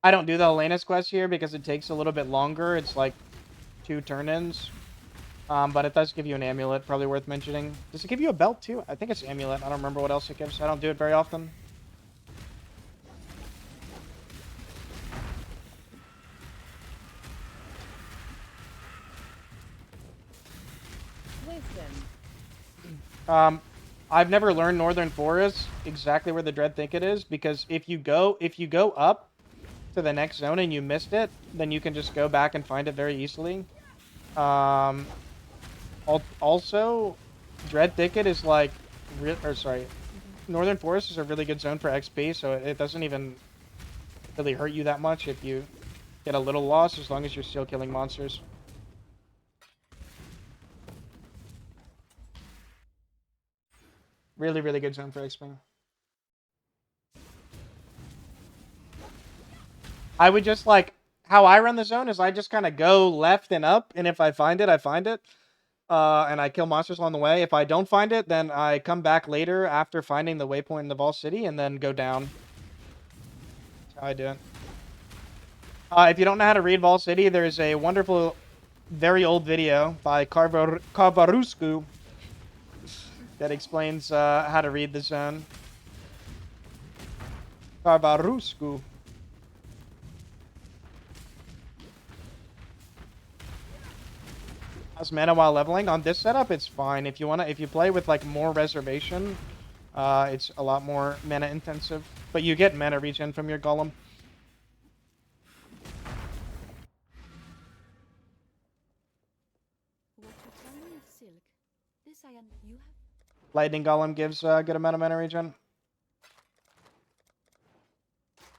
S1: I don't do the Helena's quest here because it takes a little bit longer. It's like 2 turn-ins. But it does give you an amulet, probably worth mentioning. Does it give you a belt too? I think it's amulet. I don't remember what else it gives. I don't do it very often.
S4: Wisdom.
S1: I've never learned Northern Forest exactly where the Dread Thicket is because if you go up to the next zone and you missed it, then you can just go back and find it very easily. Also, Dread Thicket is like, Northern Forest is a really good zone for XP, so it doesn't even really hurt you that much if you get a little loss, as long as you're still killing monsters. Really, really good zone for XP. I would just like, how I run the zone is I just kind of go left and up, and if I find it, I find it. And I kill monsters along the way. If I don't find it, then I come back later after finding the waypoint in the Vault City and then go down. That's how I do it. If you don't know how to read Vault City, there's a wonderful, very old video by Carvaruscu that explains how to read the zone. Carvaruscu. As mana while leveling on this setup, it's fine. If you play with like more reservation, it's a lot more mana intensive. But you get mana regen from your golem. Lightning golem gives a good amount of mana regen.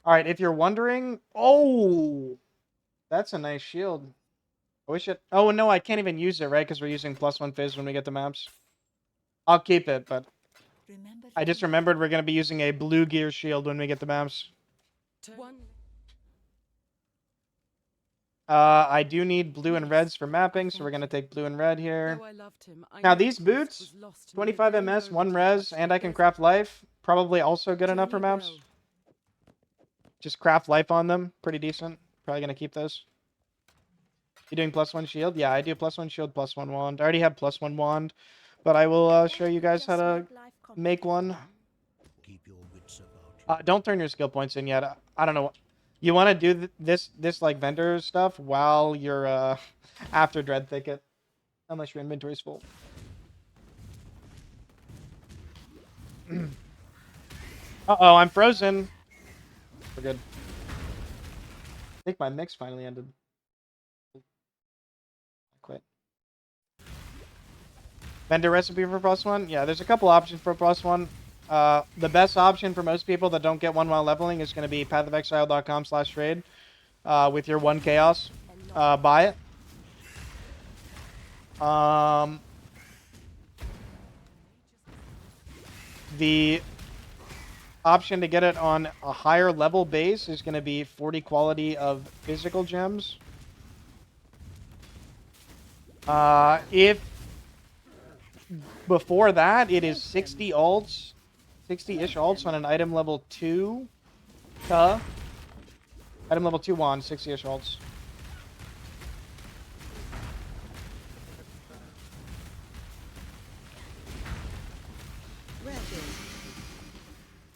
S1: All right, if you're wondering, oh, that's a nice shield. I wish it. Oh no, I can't even use it, right? Because we're using +1 Phys when we get the maps. I'll keep it, but I just remembered we're gonna be using a blue gear shield when we get the maps. I do need blue and reds for mapping, so we're gonna take blue and red here. Now these boots, 25 ms, 1 res, and I can craft life. Probably also good enough for maps. Just craft life on them, pretty decent. Probably gonna keep those. You doing +1 shield? Yeah, I do +1 shield, +1 wand. I already have +1 wand, but I will show you guys how to make one.
S2: Keep your wits about you.
S1: Don't turn your skill points in yet. I don't know. You want to do this like vendor stuff while you're after Dread Thicket, unless your inventory's full. Uh-oh, I'm frozen. We're good. I think my mix finally ended. Quit. Vendor recipe for +1? Yeah, there's a couple options for +1. The best option for most people that don't get one while leveling is going to be pathofexile.com/trade with your 1 chaos. Buy it. The option to get it on a higher level base is going to be 40 quality of physical gems. If before that, it is 60 alts, 60-ish alts on an item level 2. Item level 2 wand, 60-ish alts.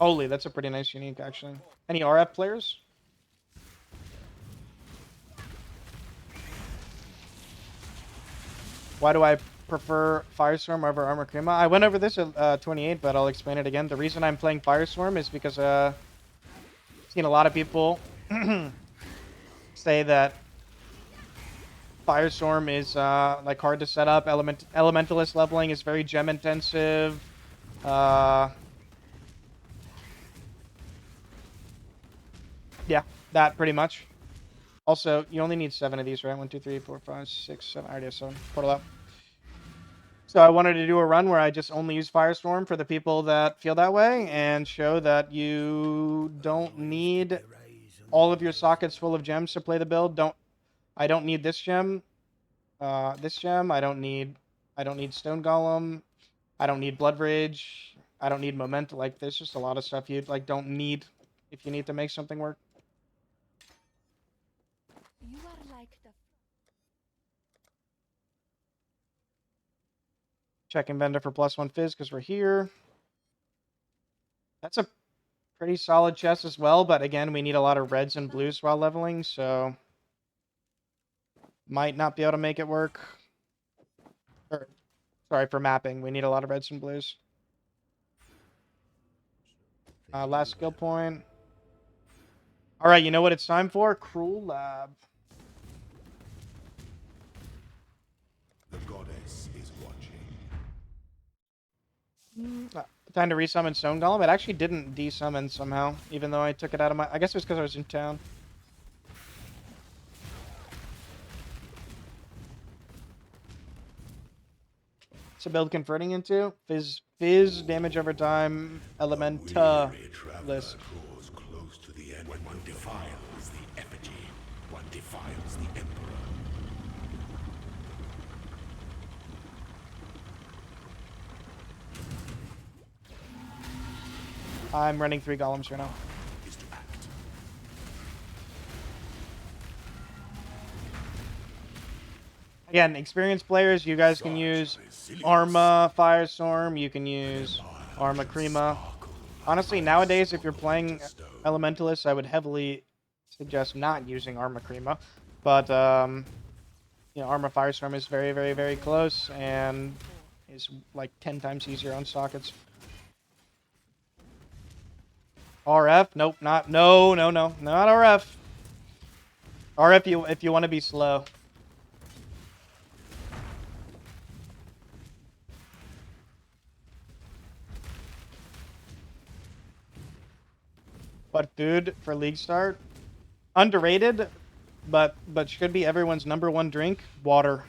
S1: Holy, that's a pretty nice unique, actually. Any RF players? Why do I prefer Firestorm over Armor Crema? I went over this at 28, but I'll explain it again. The reason I'm playing Firestorm is because I've seen a lot of people say that Firestorm is like hard to set up. Elementalist leveling is very gem intensive. Yeah, that pretty much. Also, you only need 7 of these, right? 1, 2, 3, 4, 5, 6, 7. I already have 7. Portal up. So I wanted to do a run where I just only use Firestorm for the people that feel that way and show that you don't need all of your sockets full of gems to play the build. I don't need this gem. This gem. I don't need Stone Golem. I don't need Blood Rage. I don't need Momentum. Like, there's just a lot of stuff you like don't need if you need to make something work.
S3: You are like the
S1: Checking vendor for +1 Phys because we're here. That's a pretty solid chest as well, but again, we need a lot of reds and blues while leveling, so might not be able to make it work. Or, sorry, for mapping, we need a lot of reds and blues. Last skill point. All right, you know what it's time for? Cruel Lab.
S5: The goddess is watching.
S1: Time to resummon Stone Golem. It actually didn't desummon somehow, even though I took it out of my... I guess it was because I was in town. What's a build converting into? Fizz, damage over time, Elementalist.
S5: Weary traveler draws close to the end. When one defiles the effigy, one defiles the emperor.
S1: I'm running 3 golems right now.
S5: Is to act.
S1: Again, experienced players, you guys can use Arma Firestorm, you can use Arma Crema. Honestly, nowadays, if you're playing Elementalist, I would heavily suggest not using Arma Crema. But, you know, Arma Firestorm is very, very, very close, and is like 10 times easier on sockets. RF? Nope, not, no, not RF. RF if you want to be slow. But food for league start, underrated, but should be everyone's #1 drink. Water.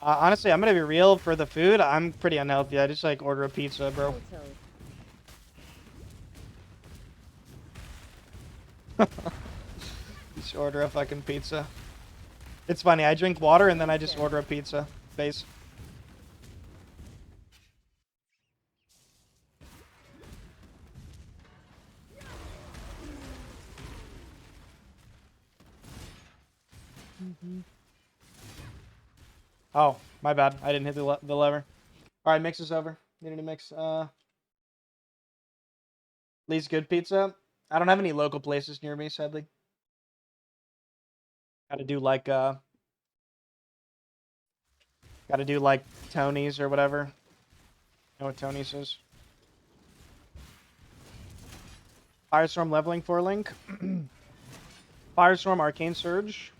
S1: Honestly, I'm gonna be real. For the food, I'm pretty unhealthy. I just like order a pizza, bro. Just order a fucking pizza. It's funny. I drink water and then I just order a pizza. Base. Oh, my bad. I didn't hit the lever. All right, mix is over. Need to mix. Lee's Good Pizza. I don't have any local places near me, sadly. Gotta do like Tony's or whatever. Know what Tony's is? Firestorm leveling 4 link. Firestorm Arcane Surge.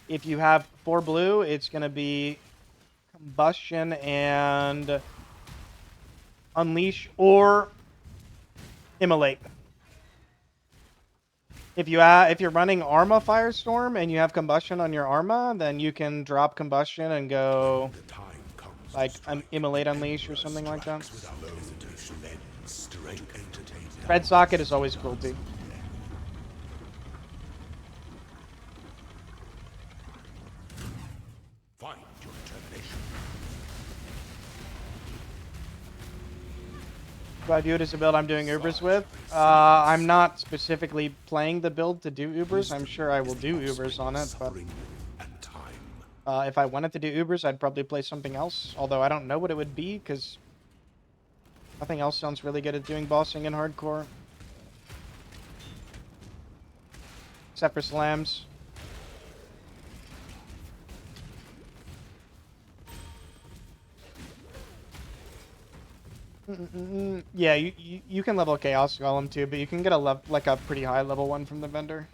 S1: If you have 4 blue, it's gonna be Combustion and Unleash or Immolate. If you're running Arma Firestorm and you have Combustion on your Arma, then you can drop Combustion and go
S5: The time comes
S1: like Immolate Unleash or something like that. Red Socket is always cruelty.
S5: Find your determination.
S1: Do I view it as a build I'm doing Ubers with? I'm not specifically playing the build to do Ubers. I'm sure I will do Ubers on it, but if I wanted to do Ubers, I'd probably play something else. Although I don't know what it would be, because nothing else sounds really good at doing bossing in hardcore. Except for slams. Yeah, you can level Chaos Golem too, but you can get a pretty high level one from the vendor.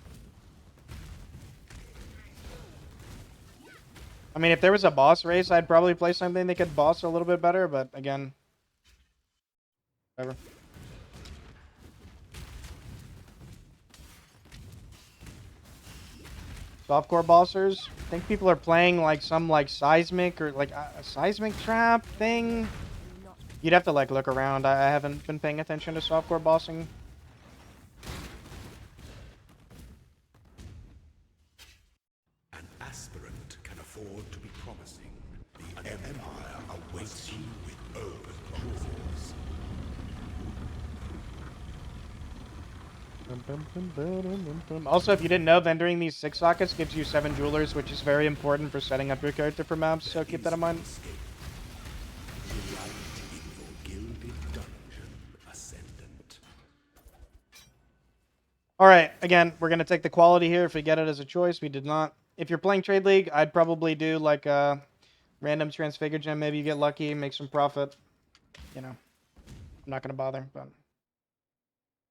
S1: I mean, if there was a boss race, I'd probably play something that could boss a little bit better, but again, whatever. Softcore bossers. I think people are playing like some seismic or like a seismic trap thing. You'd have to like look around. I haven't been paying attention to softcore bossing.
S5: An aspirant can afford to be promising. The Empire awaits you with open jaws.
S1: Also, if you didn't know, vendoring these 6 sockets gives you 7 jewelers, which is very important for setting up your character for maps, so keep that in mind. Alright, again, we're going to take the quality here if we get it as a choice. We did not. If you're playing Trade League, I'd probably do like a random Transfigure Gem. Maybe you get lucky, make some profit. You know, I'm not going to bother, but...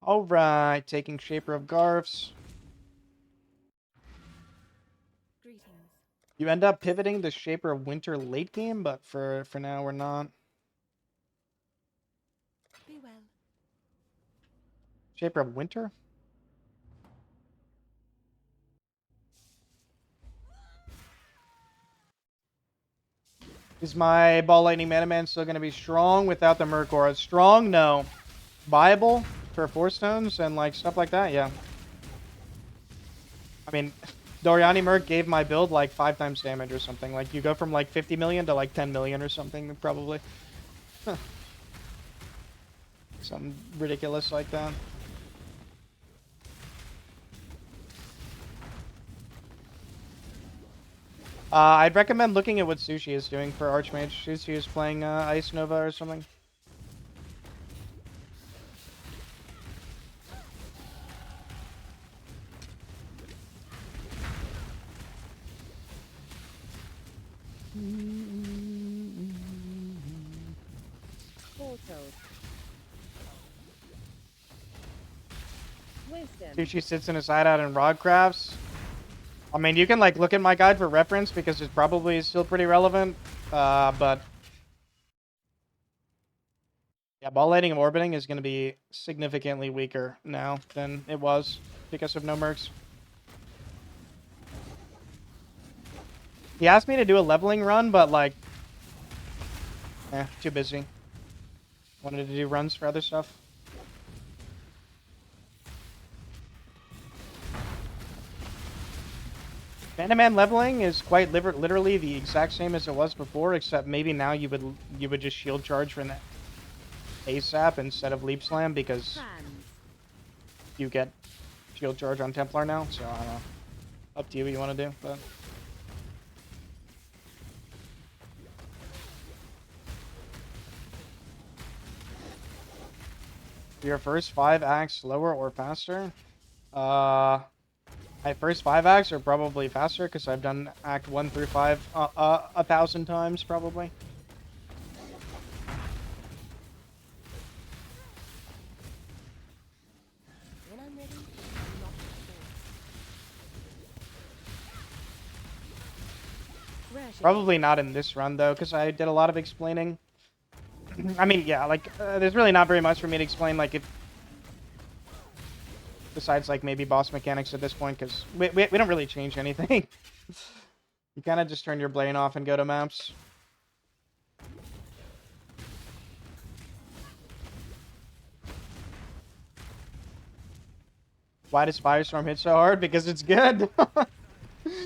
S1: Alright, taking Shaper of Garfs.
S7: Greetings.
S1: You end up pivoting the Shaper of Winter late game, but for now we're not.
S7: Be well.
S1: Shaper of Winter? Is my Ball Lightning Mana Man still going to be strong without the Merc Aura? Strong? No. Viable for 4 stones and like stuff like that? Yeah. I mean, Doriani Merc gave my build like 5 times damage or something. Like you go from like 50 million to like 10 million or something probably. Huh. Something ridiculous like that. I'd recommend looking at what Sushi is doing for Archmage. Sushi is playing Ice Nova or something.
S4: Portal. Wisdom.
S1: Sushi sits in his hideout in Rod Crafts. I mean, you can like look at my guide for reference because it's probably still pretty relevant. But yeah, Ball Lightning and Orbiting is going to be significantly weaker now than it was because of no mercs. He asked me to do a leveling run, but like, too busy. Wanted to do runs for other stuff. Mana Man leveling is quite literally the exact same as it was before, except maybe now you would just shield charge for that ASAP instead of Leap Slam because
S4: Hands.
S1: you get shield charge on Templar now. So I don't know. Up to you what you want to do, but. Your first 5 acts slower or faster? My first 5 acts are probably faster because I've done act 1 through 5 1,000 times probably.
S3: When I'm ready, I'm not before.
S4: Ration.
S1: Probably not in this run though because I did a lot of explaining. I mean, yeah, like, there's really not very much for me to explain, like, if... Besides, like, maybe boss mechanics at this point, because we don't really change anything. You kind of just turn your brain off and go to maps. Why does Firestorm hit so hard? Because it's good!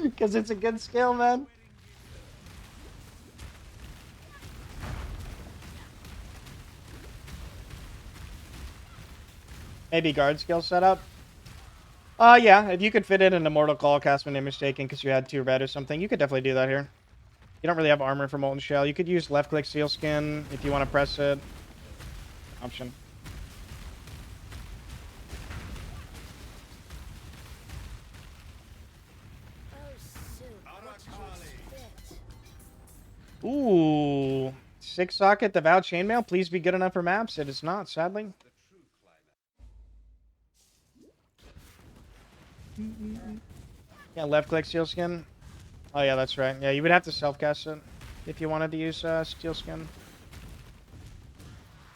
S1: Because it's a good skill, man. Maybe guard skill setup. Yeah, if you could fit in an Immortal Call cast when I'm mistaken because you had 2 red or something, you could definitely do that here. You don't really have armor for Molten Shell. You could use left click Seal Skin if you want to press it. Option.
S3: Oh, Sue, what you expect?
S1: Ooh. 6 socket Devout Chainmail. Please be good enough for maps. It is not, sadly. Yeah, left click Steel Skin. Oh yeah, that's right. Yeah, you would have to self-cast it if you wanted to use Steel Skin.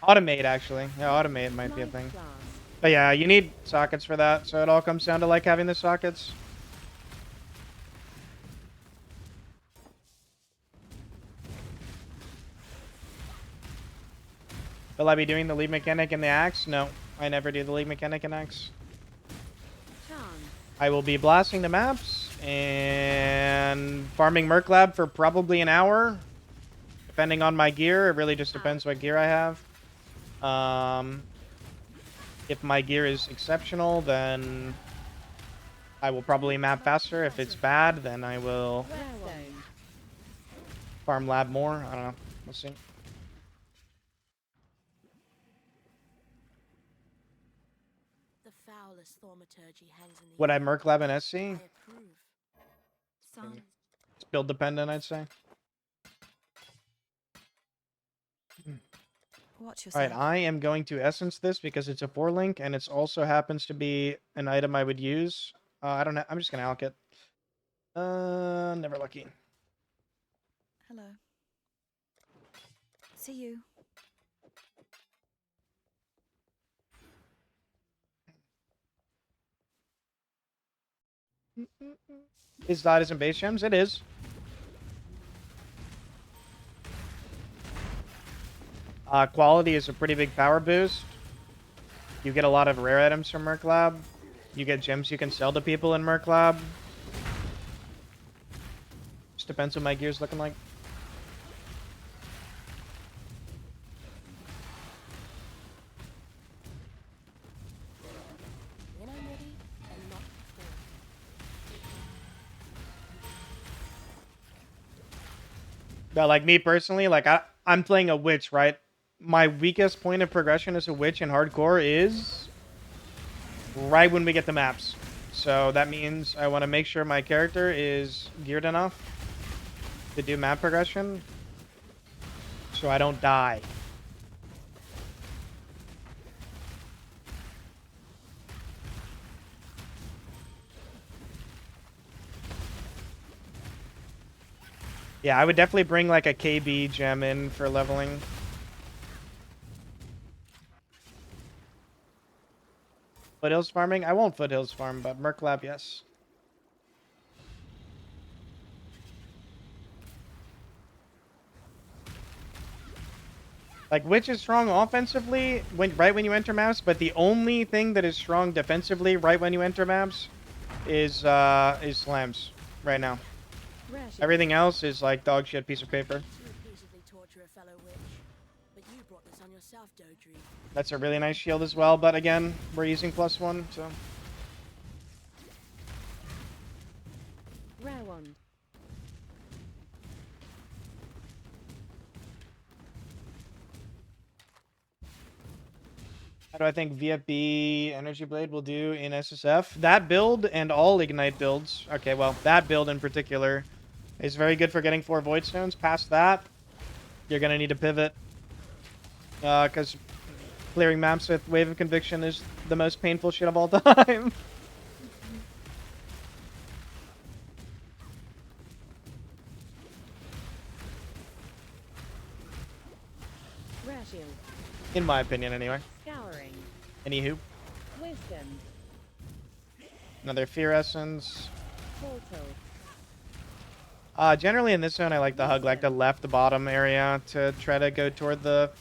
S1: Automate, actually. Yeah, automate might be a thing.
S4: Class.
S1: But yeah, you need sockets for that, so it all comes down to like having the sockets. Will I be doing the lead mechanic in the axe? No, I never do the lead mechanic in axe.
S4: Chance.
S1: I will be blasting the maps and farming Merc Lab for probably an hour, depending on my gear. It really just depends what gear I have. If my gear is exceptional, then I will probably map faster. If it's bad, then I will
S4: Redstone.
S1: farm lab more. I don't know. We'll see.
S3: The foulest thaumaturgy hangs in the
S1: Would I
S3: air.
S1: Merc Lab and SC?
S3: I approve.
S7: Son.
S1: It's build dependent, I'd say.
S7: Watch
S1: All
S7: yourself.
S1: right, I am going to essence this because it's a 4-link and it also happens to be an item I would use. I don't know. I'm just gonna alk it. Never lucky.
S7: Hello. See you.
S1: Physdot isn't base gems? It is. Quality is a pretty big power boost. You get a lot of rare items from MERC Lab. You get gems you can sell to people in MERC Lab. Just depends what my gear's looking like.
S3: When I'm ready, and not before.
S1: But like me personally, like I'm playing a witch, right? My weakest point of progression as a witch in hardcore is right when we get the maps. So that means I want to make sure my character is geared enough to do map progression so I don't die. Yeah, I would definitely bring like a KB gem in for leveling. Foothills farming? I won't foothills farm, but MERC Lab, yes. Like, Witch is strong offensively right when you enter maps, but the only thing that is strong defensively right when you enter maps is slams right now.
S4: Ration.
S1: Everything else is like dog shit piece of paper.
S3: To repeatedly torture a fellow witch. But you brought this on yourself, Dodri.
S1: That's a really nice shield as well, but again, we're using +1, so...
S4: Rare wand.
S1: How do I think VFB Energy Blade will do in SSF? That build and all Ignite builds. Okay, well, that build in particular is very good for getting 4 Void Stones. Past that, you're going to need to pivot. Because clearing maps with Wave of Conviction is the most painful shit of all time.
S4: Rare shield.
S1: In my opinion, anyway.
S4: Scouring.
S1: Anywho.
S4: Wisdom.
S1: Another Fear Essence.
S4: Portal.
S1: Generally in this zone, I like to hug like the left bottom area to try to go toward the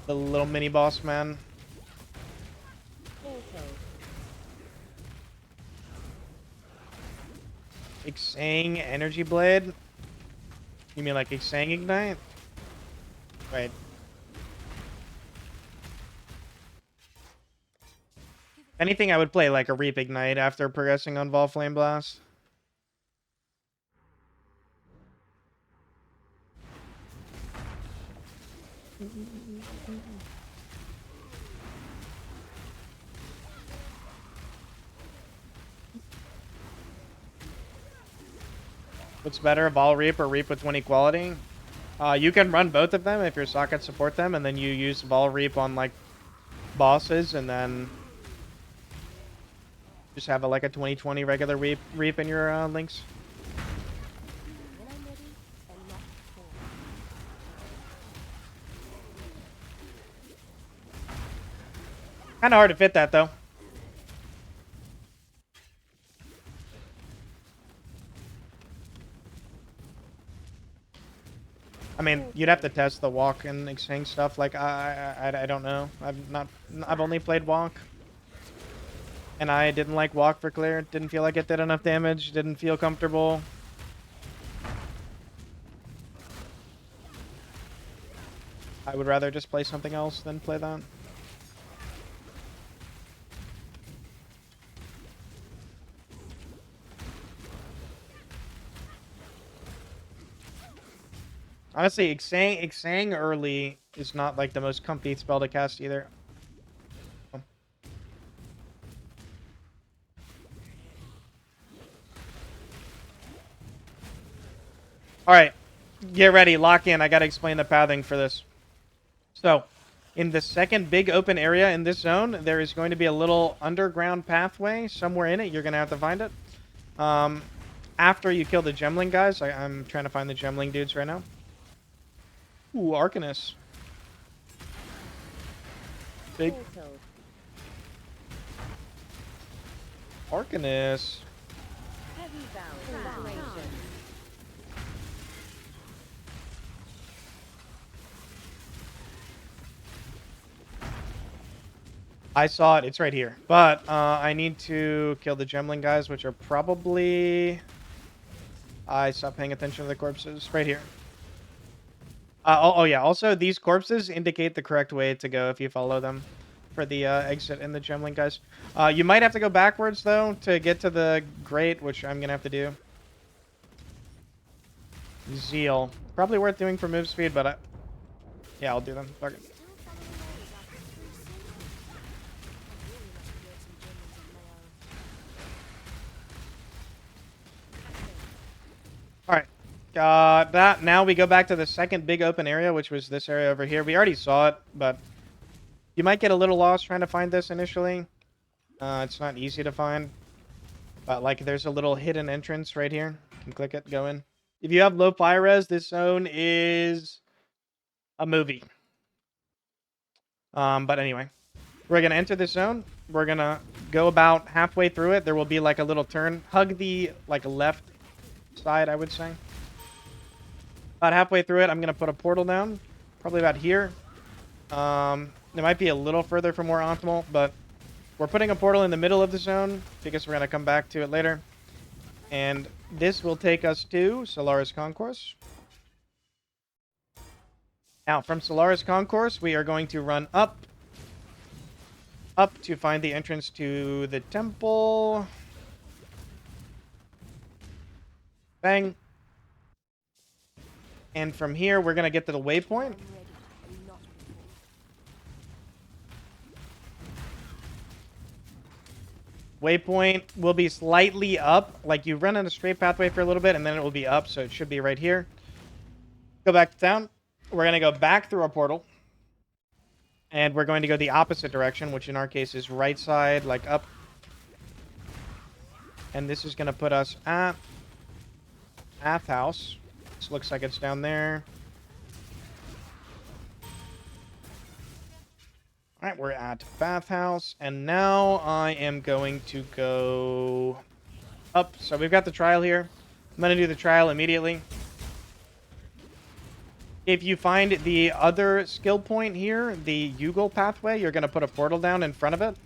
S1: little mini boss man.
S4: Portal.
S1: Ixang Energy Blade? You mean like Ixang Ignite? Right. Anything I would play like a Reap Ignite after progressing on Vol Flame Blast. What's better, Vol Reap or Reap with 20 quality? You can run both of them if your sockets support them, and then you use Vol Reap on like bosses, and then just have like a 20/20 regular reap in your links.
S3: When I'm ready, and not before.
S1: Kind of hard to fit that though. I mean, you'd have to test the walk and Ixang stuff. Like I don't know. I've only played walk. And I didn't like walk for clear. Didn't feel like it did enough damage. Didn't feel comfortable. I would rather just play something else than play that. Honestly, Ixang early is not like the most comfy spell to cast either. Alright, Get ready, lock in. I gotta explain the pathing for this. So, in the second big open area in this zone, there is going to be a little underground pathway somewhere in it. You're gonna have to find it. After you kill the gemling guys, I'm trying to find the gemling dudes right now. Ooh, Arcanist. Big
S4: Portal.
S1: Arcanist.
S4: Heavy valve. Calculation.
S1: I saw it. It's right here. But I need to kill the gemling guys, which are probably... I stopped paying attention to the corpses. Right here. Oh, yeah. Also, these corpses indicate the correct way to go if you follow them for the exit and the gemling guys. You might have to go backwards, though, to get to the grate, which I'm going to have to do. Zeal. Probably worth doing for move speed, but yeah, I'll do them. Fuck it. Alright. Got that. Now we go back to the second big open area, which was this area over here. We already saw it, but you might get a little lost trying to find this initially. It's not easy to find. But, like, there's a little hidden entrance right here. You can click it, go in. If you have low fire res, this zone is a movie. But anyway, we're going to enter this zone. We're going to go about halfway through it. There will be, like, a little turn. Hug the, like, left side, I would say. About halfway through it, I'm going to put a portal down. Probably about here. It might be a little further from more optimal, but we're putting a portal in the middle of the zone because we're going to come back to it later. And this will take us to Solaris Concourse. Now, from Solaris Concourse, we are going to run up to find the entrance to the temple. Bang. And from here, we're going to get to the waypoint. Waypoint will be slightly up. Like, you run on a straight pathway for a little bit, and then it will be up, so it should be right here. Go back to town. We're going to go back through a portal. And we're going to go the opposite direction, which in our case is right side, like up. And this is going to put us at Bathhouse. This looks like it's down there. Alright, we're at Bathhouse, and now I am going to go up. So we've got the trial here. I'm going to do the trial immediately. If you find the other skill point here, the Yugal pathway, you're going to put a portal down in front of it.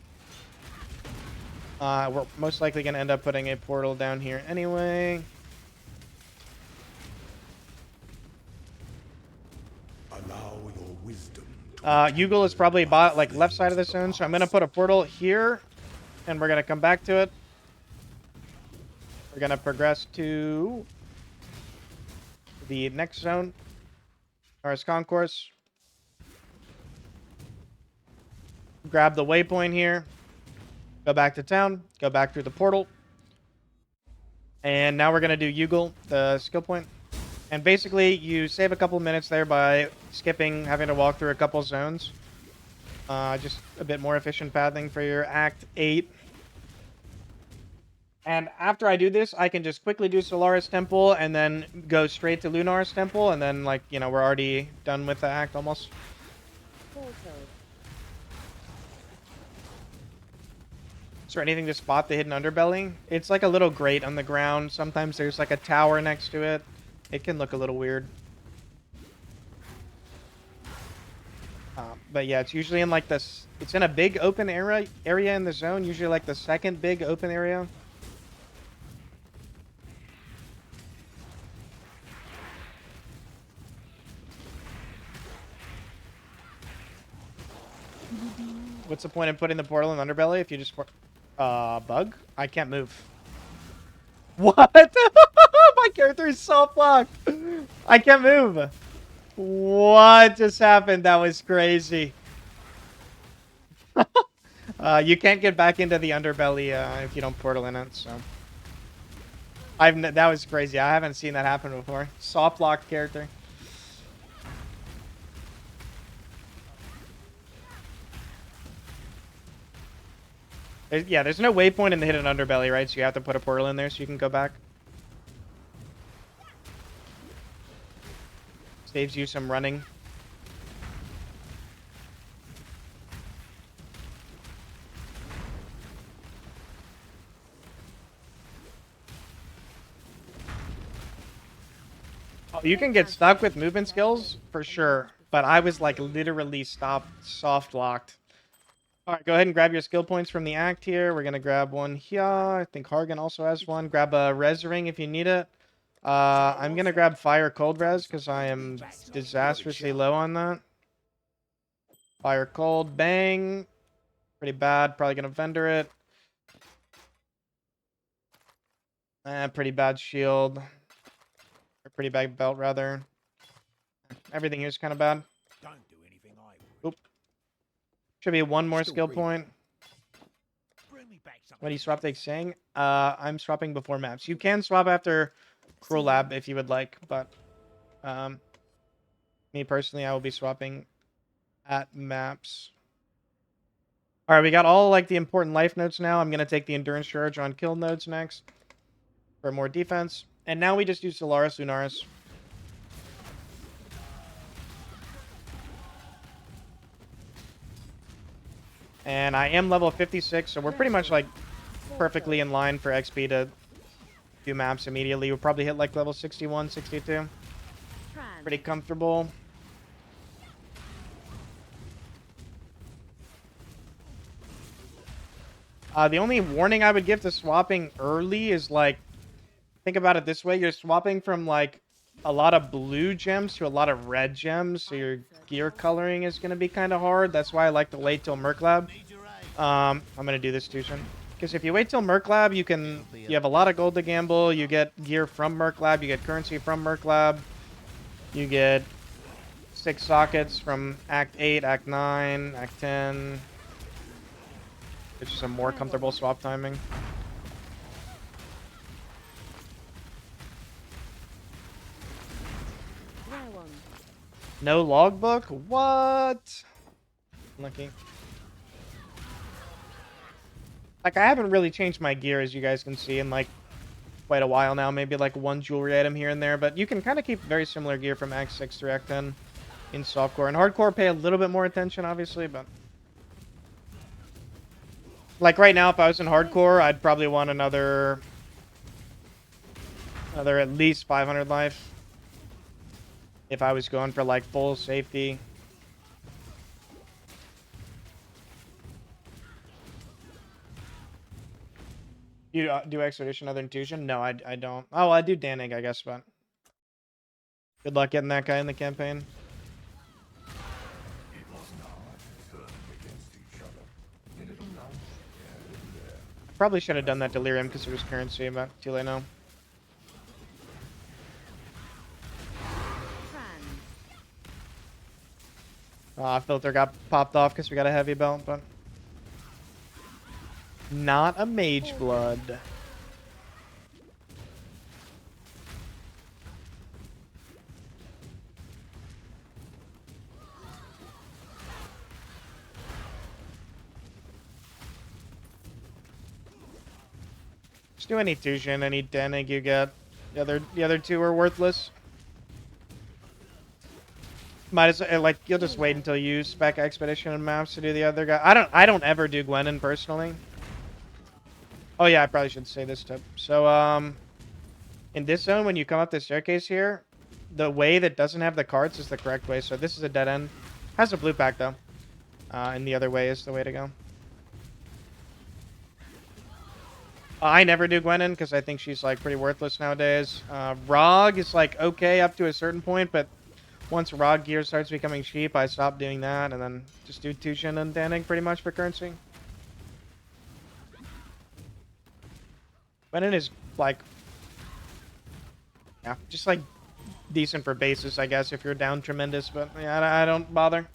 S1: We're most likely going to end up putting a portal down here anyway.
S5: Allow your wisdom.
S1: Yugal is probably like left side of the zone, so I'm going to put a portal here, and we're going to come back to it. We're going to progress to the next zone, Solaris Concourse. Grab the waypoint here. Go back to town. Go back through the portal. And now we're going to do Yugal, the skill point. And basically, you save a couple minutes there by skipping, having to walk through a couple zones. Just a bit more efficient pathing for your Act 8. And after I do this, I can just quickly do Solaris Temple and then go straight to Lunar's Temple. And then, like, you know, we're already done with the Act almost.
S4: Portal.
S1: Is there anything to spot the hidden underbelly? It's like a little grate on the ground. Sometimes there's like a tower next to it. It can look a little weird. But yeah, it's usually in like this. It's in a big open area in the zone. Usually like the second big open area. What's the point in putting the portal in the underbelly if you just bug? I can't move. What? My character is so fucked. I can't move. What just happened? That was crazy. You can't get back into the underbelly if you don't portal in it, so. That was crazy. I haven't seen that happen before. Soft locked character. There's no waypoint in the hidden underbelly, right? So you have to put a portal in there so you can go back. Saves you some running. Oh, you can get stuck with movement skills for sure, but I was like literally soft locked. All right, go ahead and grab your skill points from the act here. We're gonna grab one here. I think Hargan also has one. Grab a res ring if you need it. I'm gonna grab fire cold res because I am disastrously low on that. Fire cold, bang. Pretty bad. Probably gonna vendor it. Pretty bad shield. Or pretty bad belt rather. Everything here's kind of bad.
S2: Don't do anything I would.
S1: Oop. Should be one more
S2: Still
S1: skill
S2: breathing.
S1: point.
S2: Bring me back something.
S1: What do you swap take saying? I'm swapping before maps. You can swap after Cruel Lab if you would like, but me personally, I will be swapping at maps. All right, we got all like the important life notes now. I'm gonna take the endurance charge on kill nodes next for more defense, and now we just use Solaris Lunaris. And I am level 56, so we're pretty much like perfectly in line for XP to do maps immediately. We'll probably hit like level 61, 62. Pretty comfortable. The only warning I would give to swapping early is like, think about it this way. You're swapping from like a lot of blue gems to a lot of red gems. So your gear coloring is going to be kind of hard. That's why I like to wait till MERC Lab. I'm going to do this, Tushin. Because if you wait till MERC Lab, you have a lot of gold to gamble. You get gear from MERC Lab. You get currency from MERC Lab. You get 6 sockets from Act 8, Act 9, Act 10. Which is a more comfortable swap timing. No logbook? What? Lucky. Like, I haven't really changed my gear, as you guys can see, in like quite a while now. Maybe like one jewelry item here and there, but you can kind of keep very similar gear from Act 6 through Act 10 in softcore. And hardcore pay a little bit more attention, obviously, but like right now, if I was in hardcore, I'd probably want another at least 500 life. If I was going for like full safety. You do Expedition other than Tuition? No, I don't. Oh, I do Danig, I guess, but good luck getting that guy in the campaign. Probably should have done that Delirium because it was currency, but too late now. Filter got popped off because we got a heavy belt, but not a mage blood. Just do any Tushin, any Danig you get. The other two are worthless. Might as well, like, you'll just wait until you spec Expedition and maps to do the other guy. I don't ever do Gwenin personally. Oh yeah, I probably should say this tip. So in this zone, when you come up the staircase here, the way that doesn't have the carts is the correct way. So this is a dead end. Has a blue pack though. And the other way is the way to go. I never do Gwenin because I think she's like pretty worthless nowadays. Rog is like okay up to a certain point, but once Rog gear starts becoming cheap, I stop doing that and then just do Tushin and Danig pretty much for currency. Gwenin is like, yeah, just like decent for basis, I guess, if you're down tremendous, but yeah, I don't bother.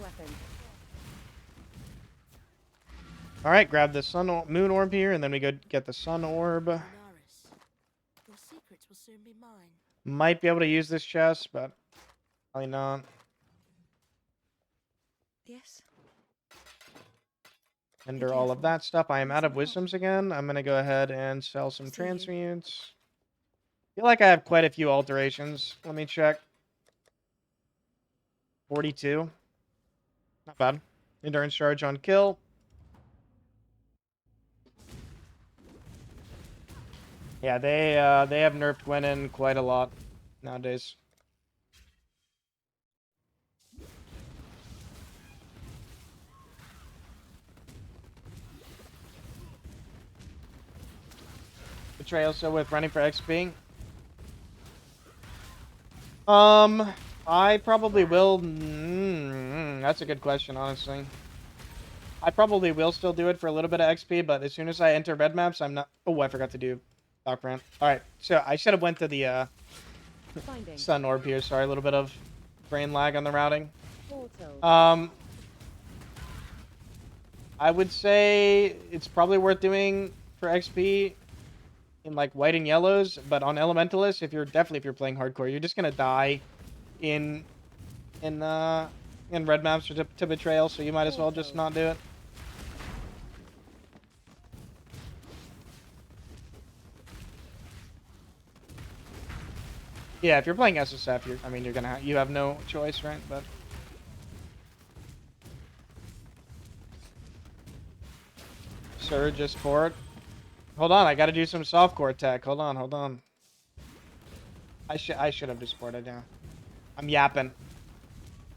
S4: weapon.
S1: All right, grab the moon orb here, and then we go get the sun orb.
S3: Lunaris, your secrets will soon be mine.
S1: Might be able to use this chest, but probably not.
S7: Yes.
S1: Ender all of
S7: careful.
S1: that stuff. I am out of
S7: Something else.
S1: wisdoms again. I'm gonna go ahead and sell some
S7: See you.
S1: transmutes. Feel like I have quite a few alterations. Let me check. 42. Not bad. Endurance charge on kill. Yeah, they have nerfed Gwenin quite a lot nowadays. Betrayal so with running for XP. I probably will. That's a good question, honestly. I probably will still do it for a little bit of XP, but as soon as I enter red maps, I'm not. Oh, I forgot to do Doc Brand. All right, so I should have went to the
S4: Finding.
S1: Sun Orb here. Sorry, a little bit of brain lag on the routing.
S4: Portal.
S1: I would say it's probably worth doing for XP in like white and yellows, but on Elementalist, if you're playing hardcore, you're just gonna die in red maps or to betrayal, so you might as well just not do it. Yeah, if you're playing SSF, you have no choice, right? But Surge is for it. Hold on, I gotta do some softcore tech. Hold on. I should have just sported, yeah. I'm yapping.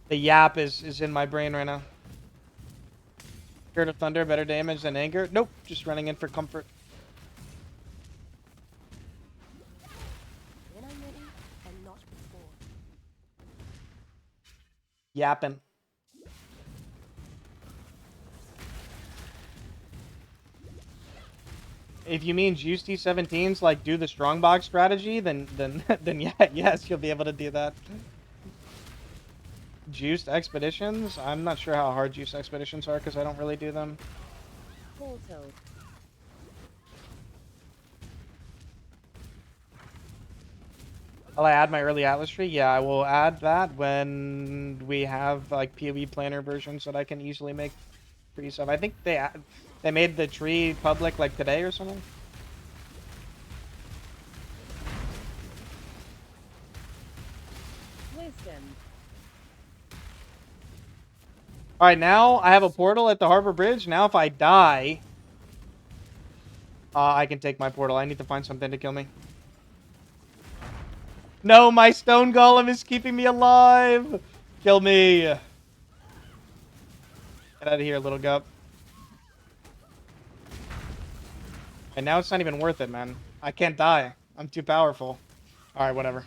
S1: The yap is in my brain right now. Spirit of Thunder, better damage than Anger? Nope, just running in for comfort.
S3: When I'm ready, and not before.
S1: Yapping. If you mean juice T17s, like do the strongbox strategy, then yeah, yes, you'll be able to do that. Juiced expeditions? I'm not sure how hard juiced expeditions are because I don't really do them.
S4: Portal.
S1: Will I add my early Atlas tree? Yeah, I will add that when we have like POE planner versions that I can easily make free stuff. I think they made the tree public like today or something.
S4: Wisdom.
S1: All right, now I have a portal at the Harbor Bridge. Now if I die, I can take my portal. I need to find something to kill me. No, my stone golem is keeping me alive. Kill me. Get out of here, little gup. And now it's not even worth it, man. I can't die. I'm too powerful. All right, whatever.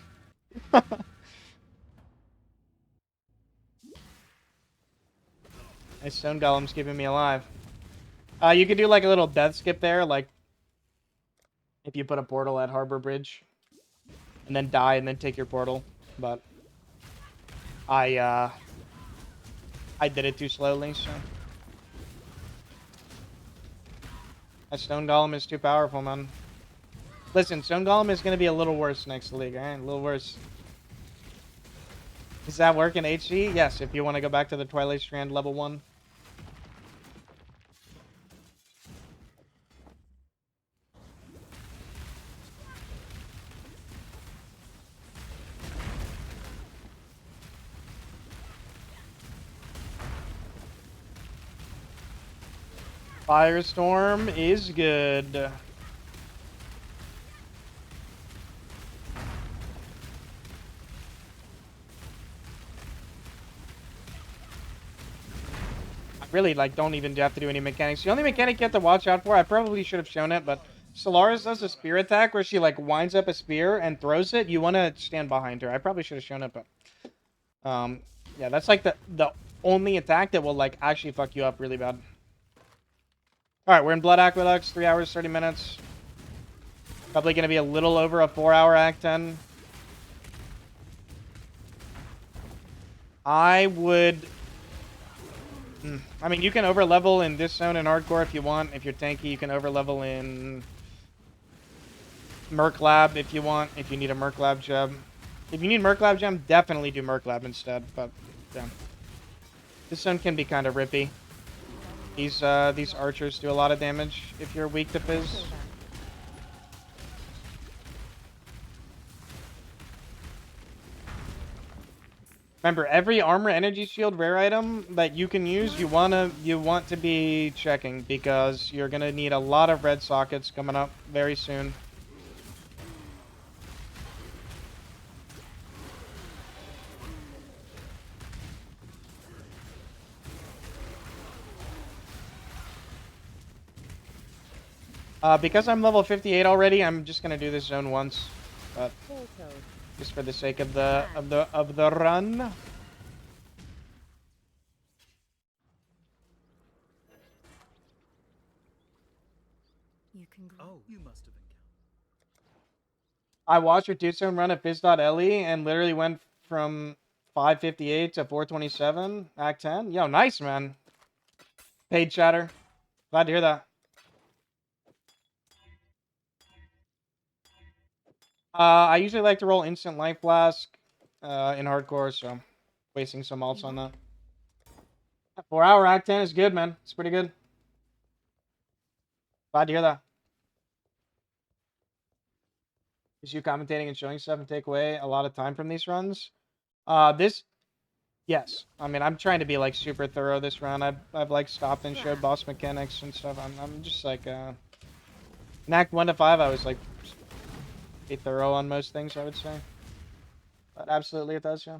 S1: My stone golem's keeping me alive. You could do like a little death skip there, like if you put a portal at Harbor Bridge. And then die and then take your portal. But I did it too slowly, so. That stone golem is too powerful, man. Listen, stone golem is going to be a little worse next league, alright? A little worse. Does that work in HC? Yes, if you want to go back to the Twilight Strand level 1. Firestorm is good. I really don't even have to do any mechanics. The only mechanic you have to watch out for, I probably should have shown it, but Solaris does a spear attack where she winds up a spear and throws it. You want to stand behind her. I probably should have shown it, but yeah, that's the only attack that will actually fuck you up really bad. Alright, we're in Blood Aqueducts, 3 hours, 30 minutes. Probably going to be a little over a 4-hour Act 10. I would I mean, you can overlevel in this zone in hardcore if you want. If you're tanky, you can overlevel in MERC Lab if you want. If you need a MERC Lab gem. If you need MERC Lab gem, definitely do MERC Lab instead. But, yeah. This zone can be kind of rippy. These archers do a lot of damage if you're weak to Fizz. Remember, every armor energy shield rare item that you can use, you want to be checking because you're gonna need a lot of red sockets coming up very soon. Because I'm level 58 already, I'm just gonna do this zone once, but just for the sake of the run.
S7: You can grow.
S2: Oh, you must have encountered.
S1: I watched your 2-zone run at Physdot and literally went from 558 to 427, Act 10. Yo, nice, man. Paid chatter. Glad to hear that. I usually like to roll instant life flask in hardcore, so wasting some ults on that. 4-hour Act 10 is good, man. It's pretty good. Glad to hear that. Is you commentating and showing stuff and take away a lot of time from these runs? Yes. I mean, I'm trying to be like super thorough this run. I've like stopped and showed boss mechanics and stuff. I'm just like in Act 1 to 5, I was like be thorough on most things, I would say. But absolutely it does, yeah.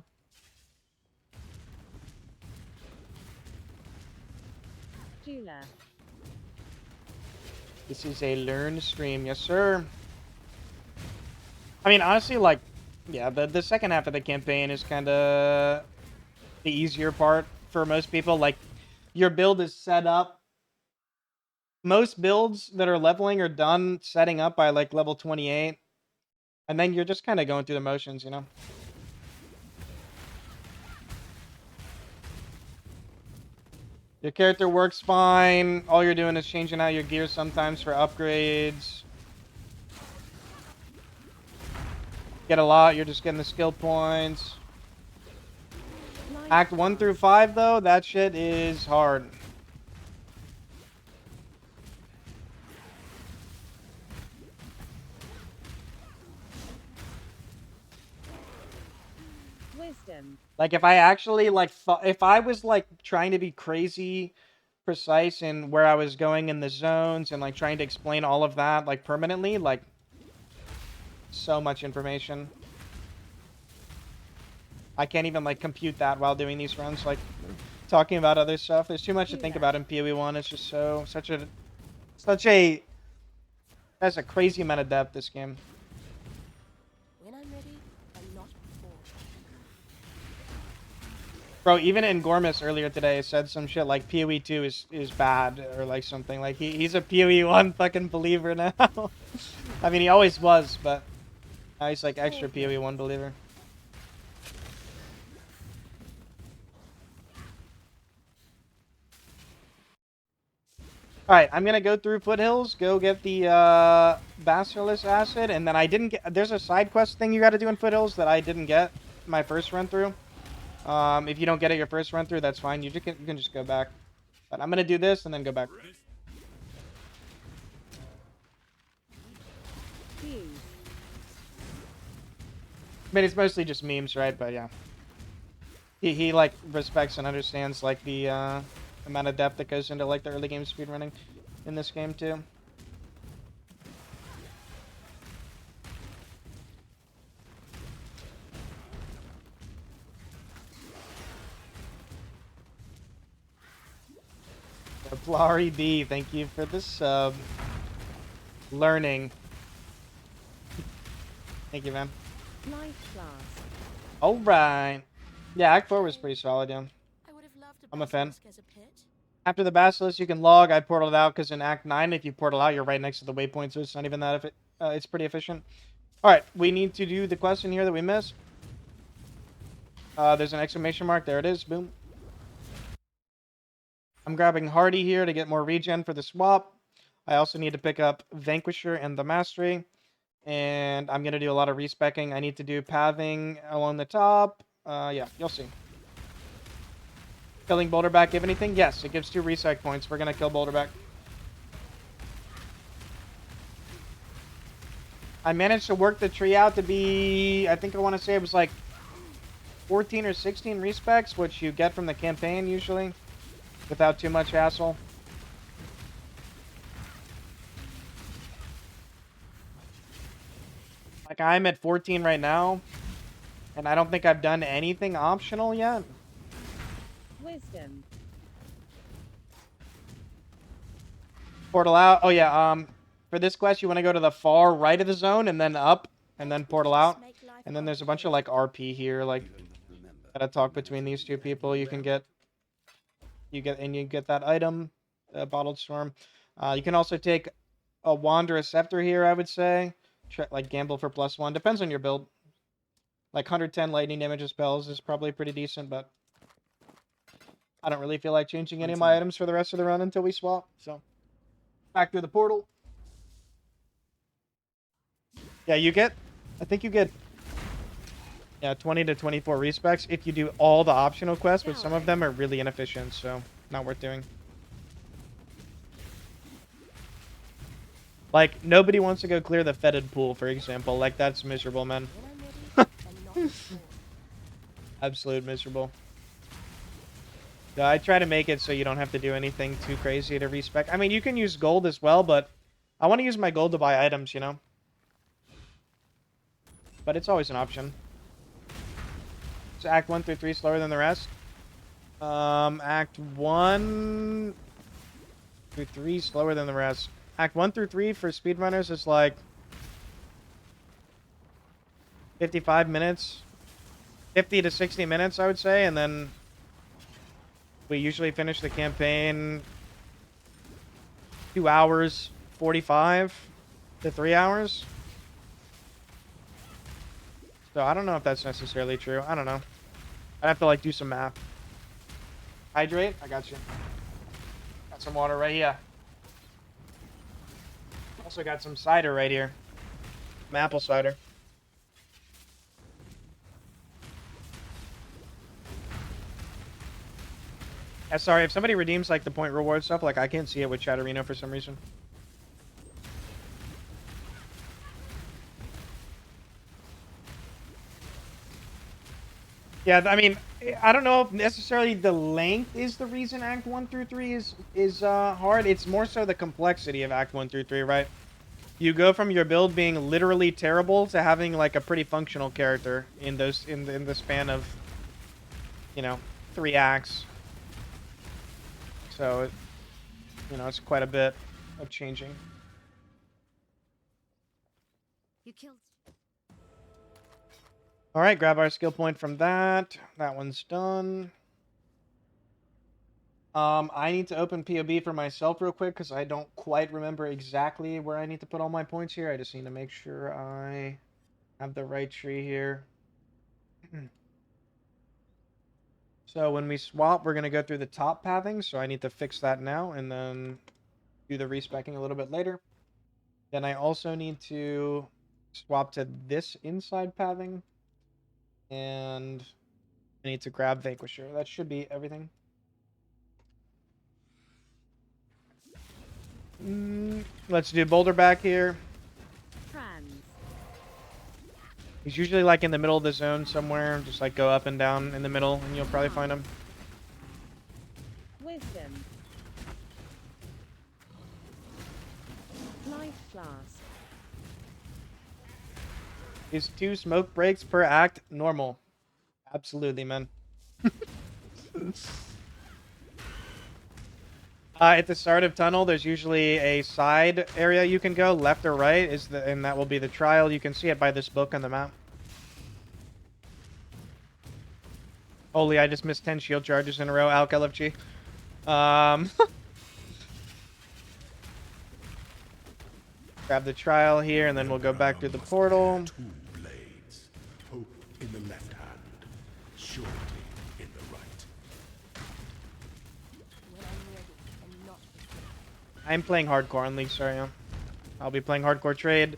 S1: This is a learn stream, yes sir. I mean, honestly, like, yeah, the second half of the campaign is kind of the easier part for most people. Like, your build is set up. Most builds that are leveling are done setting up by like level 28. And then you're just kind of going through the motions, you know? Your character works fine. All you're doing is changing out your gear sometimes for upgrades. Get a lot, you're just getting the skill points. Act 1 through 5, though, that shit is hard.
S4: Wisdom.
S1: Like, if I actually, like, if I was, like, trying to be crazy precise in where I was going in the zones and, like, trying to explain all of that, like, permanently, like, so much information. I can't even, like, compute that while doing these runs, like, talking about other stuff. There's too much to think about in POE 1. It's just such a, that's a crazy amount of depth, this game.
S3: When I'm ready, and not before.
S1: Bro, even in Gormus earlier today said some shit like POE 2 is bad, or like something. Like, he's a POE 1 fucking believer now. I mean, he always was, but now he's like extra POE 1 believer. Alright, I'm gonna go through Foothills, go get the Basilisk Acid, and then I didn't get... There's a side quest thing you gotta do in Foothills that I didn't get my first run through. If you don't get it your first run through, that's fine. You can just go back. But I'm gonna do this and then go back. I mean, it's mostly just memes, right? But yeah. He like, respects and understands, like, the amount of depth that goes into, like, the early game speedrunning in this game, too. Blari B, thank you for the sub. Learning. Thank you, man. Alright. Yeah, Act 4 was pretty solid, yeah.
S3: I would have loved
S1: I'm a fan.
S3: basilisk as a pet.
S1: After the Basilisk, you can log. I portaled out because in Act 9, if you portal out, you're right next to the waypoint, so it's not even that it's pretty efficient. Alright, we need to do the question here that we missed. There's an exclamation mark. There it is. Boom. I'm grabbing Hardy here to get more regen for the swap. I also need to pick up Vanquisher and the Mastery. And I'm going to do a lot of respecking. I need to do pathing along the top. Yeah, you'll see. Killing Boulderback give anything? Yes, it gives 2 resec points. We're going to kill Boulderback. I managed to work the tree out to be, I think I want to say it was like 14 or 16 respecs, which you get from the campaign usually, without too much hassle. Like, I'm at 14 right now, and I don't think I've done anything optional yet.
S4: Wisdom.
S1: Portal out. Oh, yeah, for this quest, you want to go to the far right of the zone, and then up, and then portal out. And then there's a bunch of, like, RP here, like, gotta talk between these two people. You get that item, Bottled Storm. You can also take a Wanderous Scepter here, I would say. Like, gamble for +1. Depends on your build. Like, 110 lightning damage of spells is probably pretty decent, but I don't really feel like changing any of my items for the rest of the run until we swap, so. Back through the portal. Yeah, I think you get, yeah, 20 to 24 respecs if you do all the optional quests, but some of them are really inefficient, so not worth doing. Like, nobody wants to go clear the fetid pool, for example. Like, that's miserable, man. Absolute miserable. Yeah, I try to make it so you don't have to do anything too crazy to respec. I mean, you can use gold as well, but I want to use my gold to buy items, you know? But it's always an option. So Act 1 through 3 slower than the rest. Act 1 through 3 slower than the rest. Act 1 through 3 for speedrunners is like 55 minutes. 50 to 60 minutes, I would say, and then we usually finish the campaign 2 hours, 45 to 3 hours. So I don't know if that's necessarily true. I don't know. I'd have to, like, do some math. Hydrate? I got you. Got some water right here. Also got some cider right here. Some apple cider. Yeah, sorry, if somebody redeems, like, the point reward stuff, like, I can't see it with Chatterino for some reason. Yeah, I mean, I don't know if necessarily the length is the reason Act 1 through 3 is hard. It's more so the complexity of Act 1 through 3, right? You go from your build being literally terrible to having, like, a pretty functional character in those in the span of, you know, 3 acts. So, you know, it's quite a bit of changing.
S3: You killed.
S1: All right, grab our skill point from that. That one's done. I need to open POB for myself real quick because I don't quite remember exactly where I need to put all my points here. I just need to make sure I have the right tree here. So when we swap, we're going to go through the top pathing, so I need to fix that now and then do the respecking a little bit later. Then I also need to swap to this inside pathing. And I need to grab Vanquisher. That should be everything. Let's do Boulder back here.
S4: Trans.
S1: He's usually like in the middle of the zone somewhere. Just like go up and down in the middle and you'll probably find him.
S4: Wisdom. Life flask.
S1: Is 2 smoke breaks per act normal? Absolutely, man. At the start of tunnel, there's usually a side area you can go, left or right, and that will be the trial. You can see it by this book on the map. Holy, I just missed 10 shield charges in a row. Alk LFG. Grab the trial here, and then we'll go back through the portal.
S5: 2 blades. Hope in the left hand, surety in the right.
S3: When I'm
S1: I'm playing hardcore on League Star, yeah. I'll be playing hardcore trade.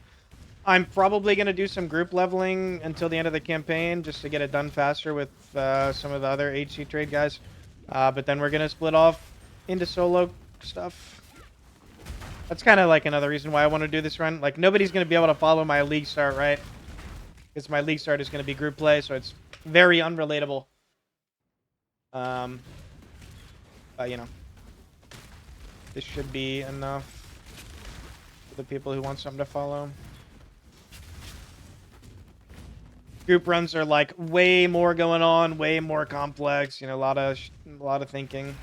S1: I'm probably going to do some group leveling until the end of the campaign just to get it done faster with some of the other HC trade guys. But then we're going to split off into solo stuff. That's kind of like another reason why I want to do this run. Like, nobody's going to be able to follow my league start, right? Because my league start is going to be group play, so it's very unrelatable. But, you know, this should be enough for the people who want something to follow. Group runs are like way more going on, way more complex. You know, a lot of thinking.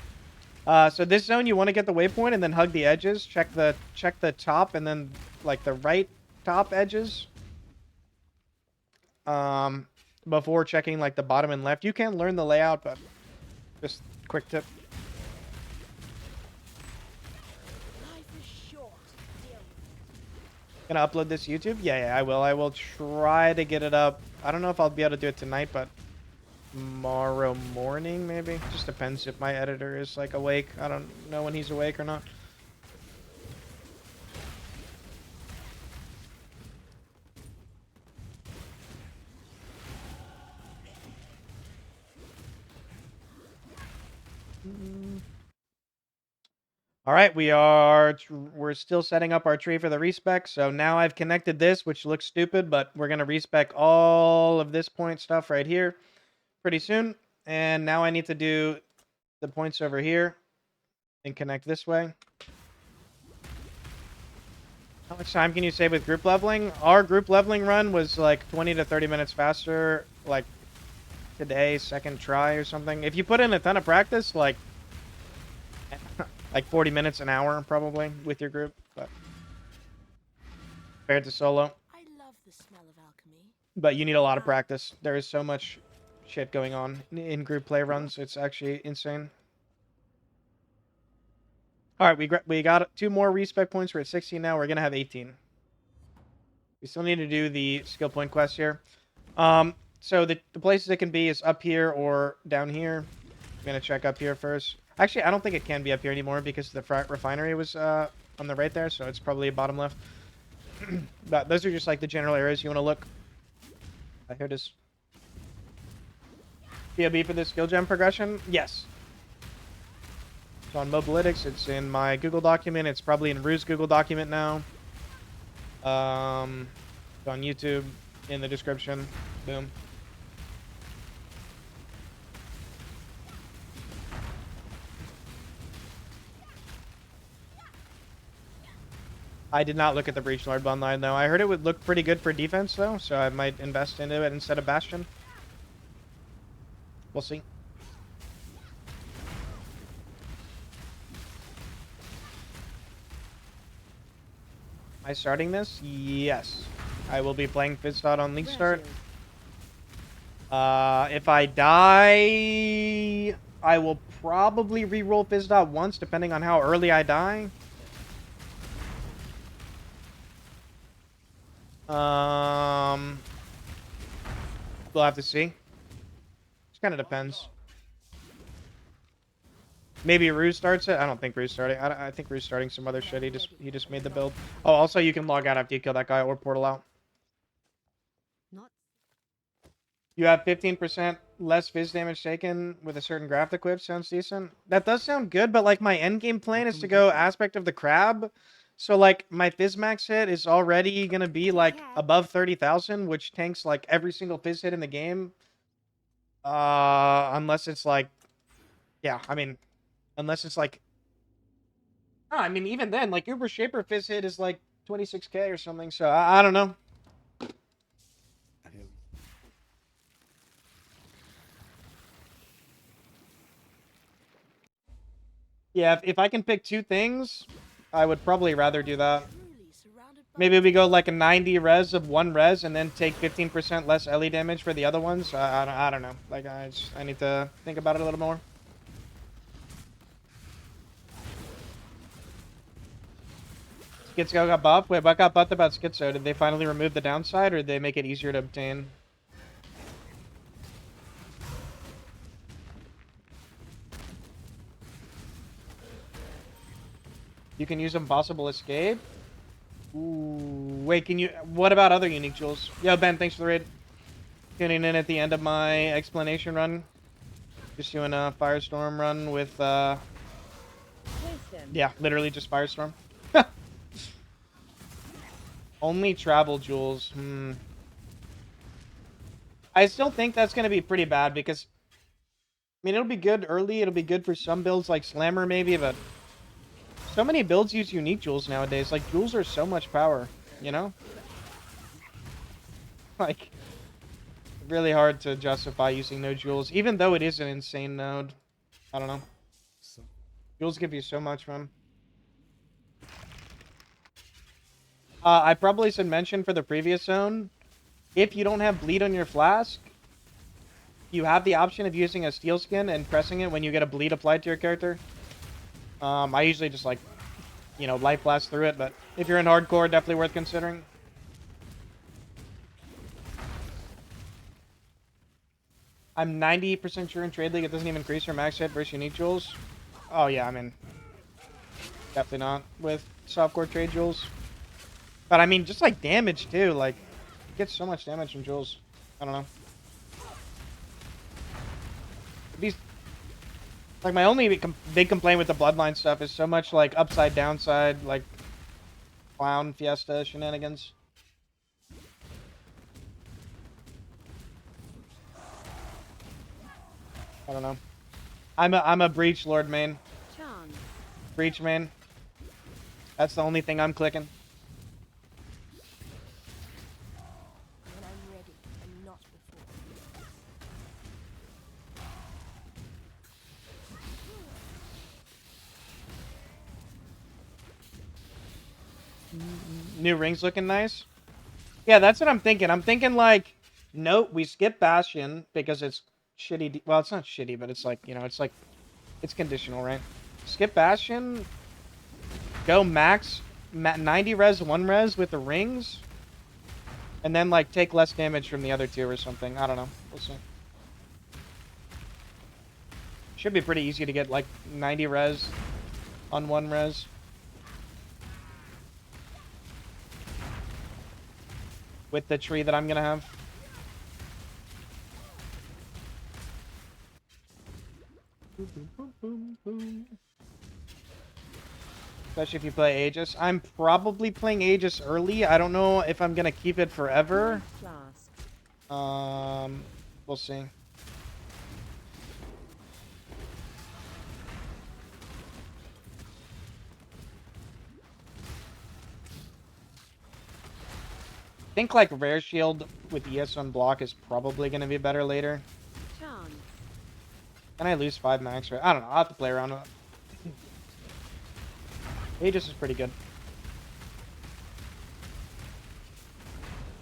S1: So this zone, you want to get the waypoint and then hug the edges. Check the top and then like the right top edges. Before checking like the bottom and left. You can learn the layout, but just quick tip.
S3: Life is short. Deal with
S1: Gonna upload this to YouTube? Yeah, I will. I will try to get it up. I don't know if I'll be able to do it tonight, but tomorrow morning maybe. Just depends if my editor is like awake. I don't know when he's awake or not. All right, we're still setting up our tree for the respec. So now I've connected this, which looks stupid, but we're gonna respec all of this point stuff right here pretty soon. And now I need to do the points over here and connect this way. How much time can you save with group leveling? Our group leveling run was like 20 to 30 minutes faster, like today, second try or something. If you put in a ton of practice, like 40 minutes, an hour probably with your group, but compared to solo.
S3: I love the smell of alchemy.
S1: But you need a lot of practice. There is so much shit going on in group play runs. It's actually insane. All right, we got 2 more respec points. We're at 16 now. We're gonna have 18. We still need to do the skill point quest here. So the places it can be is up here or down here. I'm gonna check up here first. Actually, I don't think it can be up here anymore because the refinery was on the right there, so it's probably bottom left. But those are just like the general areas you want to look. Here it is. POB for the skill gem progression? Yes. It's on Mobalytics. It's in my Google document. It's probably in Rue's Google document now. It's on YouTube in the description. Boom. I did not look at the Breach Lord bloodline though. I heard it would look pretty good for defense though, so I might invest into it instead of Bastion. We'll see. Am I starting this? Yes. I will be playing Physdot on League Start. If I die, I will probably re-roll Physdot once, depending on how early I die. We'll have to see. Just kind of depends. Maybe Rue starts it. I don't think Rue's starting. I think Rue's starting some other shit. He just made the build. Oh, also you can log out after you kill that guy or portal out. You have 15% less Fizz damage taken with a certain graph equipped. Sounds decent. That does sound good, but like my end game plan is to go aspect of the crab. So like my Fizz max hit is already gonna be like above 30,000, which tanks like every single Fizz hit in the game. Unless it's like, yeah, I mean, unless it's like, oh, I mean, even then, like Uber Shaper Fizz hit is like 26k or something. So I don't know. Yeah, if I can pick 2 things, I would probably rather do that. Maybe we go like a 90 res of 1 res and then take 15% less LE damage for the other ones. I don't know. Like, I need to think about it a little more. Schizo got buffed? Wait, what got buffed about Schizo? Did they finally remove the downside or did they make it easier to obtain? You can use Impossible Escape. Ooh, wait, can you... What about other unique jewels? Yo, Ben, thanks for the raid. Tuning in at the end of my explanation run. Just doing a Firestorm run with,
S4: Wisdom.
S1: yeah, literally just Firestorm. Only travel jewels. I still think that's going to be pretty bad because... I mean, it'll be good early. It'll be good for some builds like Slammer maybe, but... So many builds use unique jewels nowadays. Like, jewels are so much power, you know? Like... Really hard to justify using no jewels, even though it is an insane node. I don't know. Jewels give you so much, man. I probably should mention for the previous zone, if you don't have bleed on your flask, you have the option of using a steel skin and pressing it when you get a bleed applied to your character. I usually just like, you know, life blast through it, but if you're in hardcore, definitely worth considering. I'm 90% sure in Trade League it doesn't even increase your max hit versus unique jewels. Oh yeah, I mean, definitely not with softcore trade jewels. But I mean, just like damage too, like, it gets so much damage from jewels. I don't know. These, like, my only big complaint with the Bloodline stuff is so much like upside downside, like clown fiesta shenanigans. I don't know. I'm a Breach Lord main.
S4: Chance.
S1: Breach main. That's the only thing I'm clicking.
S3: When I'm ready, and not before.
S1: New ring's looking nice. Yeah, that's what I'm thinking. I'm thinking like, nope, we skip Bastion because it's shitty. Well, it's not shitty, but it's like, you know, it's like, it's conditional, right? Skip Bastion. Go max 90 res, 1 res with the rings. And then like take less damage from the other two or something. I don't know. We'll see. Should be pretty easy to get like 90 res on 1 res. With the tree that I'm gonna have. Especially if you play Aegis. I'm probably playing Aegis early. I don't know if I'm gonna keep it forever.
S4: Flask.
S1: We'll see. I think like Rare Shield with ES on block is probably gonna be better later.
S4: Chance.
S1: Can I lose 5 max? I don't know. I'll have to play around with it. Aegis is pretty good.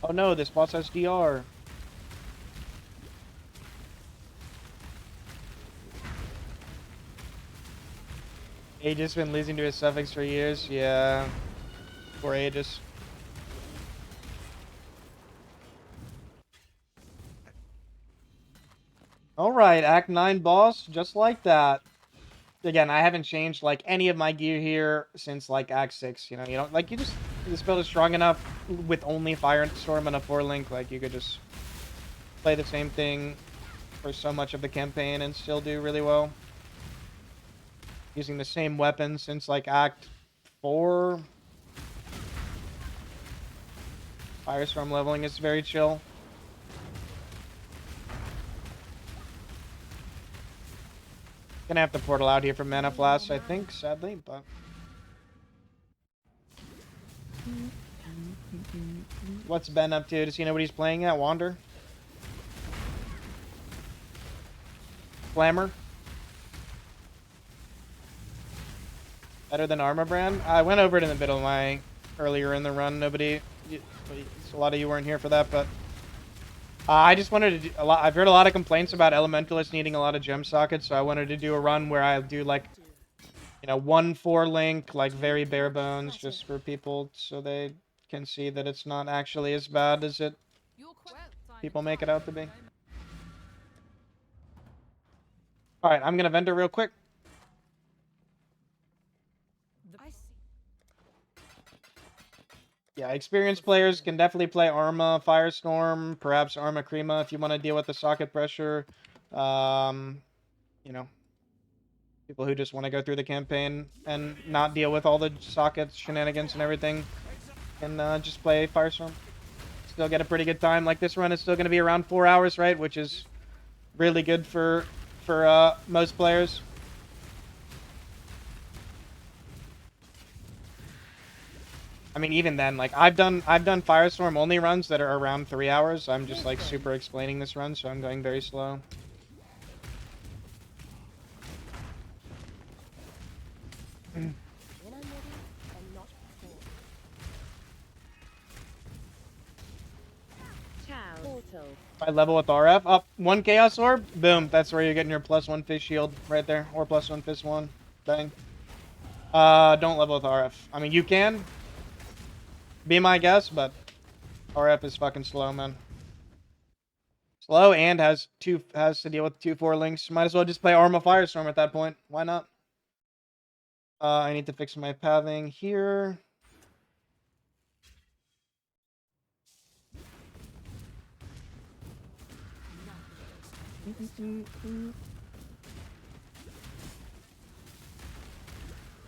S1: Oh no, this boss has DR. Aegis been losing to his suffix for years. Yeah. Poor Aegis. Alright, Act 9 boss, just like that. Again, I haven't changed like any of my gear here since like Act 6, you know, like this build is strong enough with only Firestorm and a 4-link, like you could just play the same thing for so much of the campaign and still do really well. Using the same weapon since like Act 4. Firestorm leveling is very chill. Gonna have to portal out here for Mana Blast, I think, sadly, but... What's Ben up to? Does he know what he's playing at? Wander? Flammer? Better than Armor Brand? I went over it in the middle of my... earlier in the run. A lot of you weren't here for that, but... I just wanted to do I've heard a lot of complaints about Elementalist needing a lot of gem sockets, so I wanted to do a run where I do like, you know, 1 4-link, like very bare bones, just for people so they can see that it's not actually as bad as it people make it out to be. Alright, I'm gonna vendor real quick. Yeah, experienced players can definitely play Arma Firestorm, perhaps Arma Crema if you want to deal with the socket pressure. You know, people who just want to go through the campaign and not deal with all the sockets, shenanigans, and everything, can just play Firestorm. Still get a pretty good time. Like, this run is still going to be around 4 hours, right? Which is really good for most players. I mean, even then, like, I've done Firestorm only runs that are around 3 hours. I'm just like super explaining this run, so I'm going very slow.
S3: When I'm ready, and not before.
S4: Ciao. Portal.
S1: If I level with RF, up 1 Chaos Orb, boom, that's where you're getting your +1 fish shield right there, or +1 fish 1. Bang. Don't level with RF. I mean, you can. Be my guess, but RF is fucking slow, man. Slow and has to deal with 2/4 links. Might as well just play Arma Firestorm at that point. Why not? I need to fix my pathing here.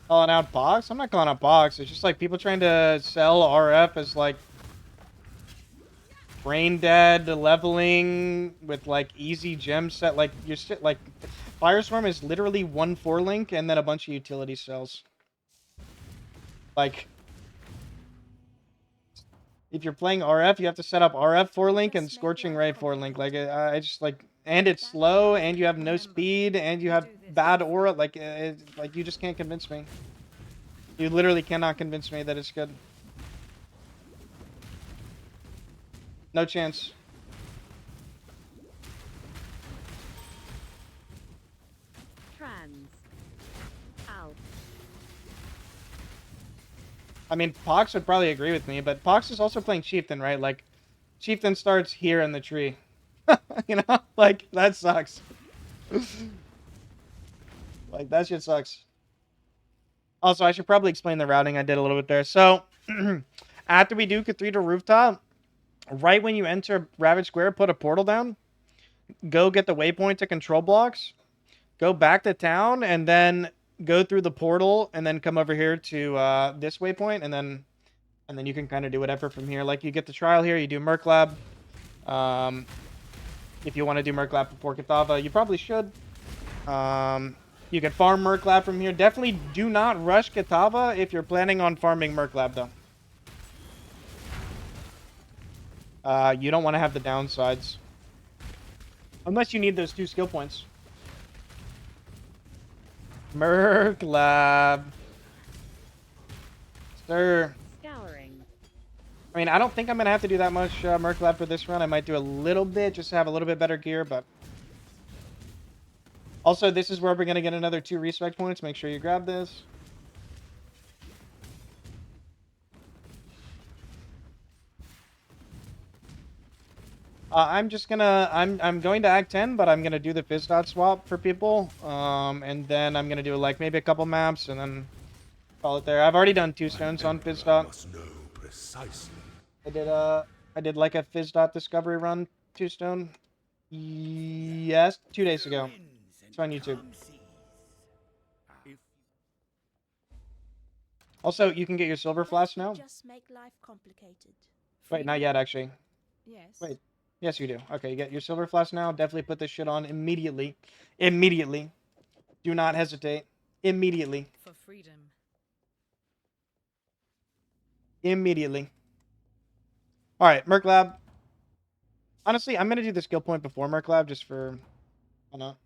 S1: Calling out box? I'm not calling out box. It's just like people trying to sell RF as like brain dead leveling with like easy gem set. Like you're like Firestorm is literally 1 4-link and then a bunch of utility cells. Like, if you're playing RF, you have to set up RF 4-link and Scorching Ray 4-link. Like, I just like, and it's slow, and you have no speed, and you have bad aura. Like, like you just can't convince me. You literally cannot convince me that it's good. No chance.
S4: Trans. Alp.
S1: I mean, Pox would probably agree with me, but Pox is also playing Chieftain, right? Like, Chieftain starts here in the tree. You know? Like, that sucks. Like, that shit sucks. Also, I should probably explain the routing I did a little bit there. So, after we do Cathedral Rooftop, right when you enter Ravage Square, put a portal down. Go get the waypoint to control blocks. Go back to town, and then go through the portal, and then come over here to this waypoint, and then you can kind of do whatever from here. Like, you get the trial here, you do MERC Lab. If you want to do MERC Lab before Cathava, you probably should. You can farm MERC Lab from here. Definitely do not rush Cathava if you're planning on farming MERC Lab, though. You don't want to have the downsides. Unless you need those 2 skill points. MERC Lab. Sir.
S4: Scouring.
S1: I mean, I don't think I'm going to have to do that much MERC Lab for this run. I might do a little bit just to have a little bit better gear, but... Also, this is where we're going to get another 2 respect points. Make sure you grab this. I'm just gonna... I'm going to Act 10, but I'm going to do the Physdot swap for people. And then I'm going to do, like, maybe a couple maps, and then call it there. I've already done 2 stones on Physdot.
S5: Must know precisely.
S1: I did like a Physdot Discovery run, 2 stone. Yes, 2 days ago. It's on YouTube. Also, you can get your silver flask now.
S3: Just make life complicated.
S1: Wait, not yet, actually.
S3: Yes.
S1: Wait. Yes, you do. Okay, you get your silver flask now. Definitely put this shit on immediately. Immediately. Do not hesitate. Immediately.
S7: For freedom.
S1: Immediately. Alright, MERC Lab. Honestly, I'm going to do the skill point before MERC Lab just for... Why not?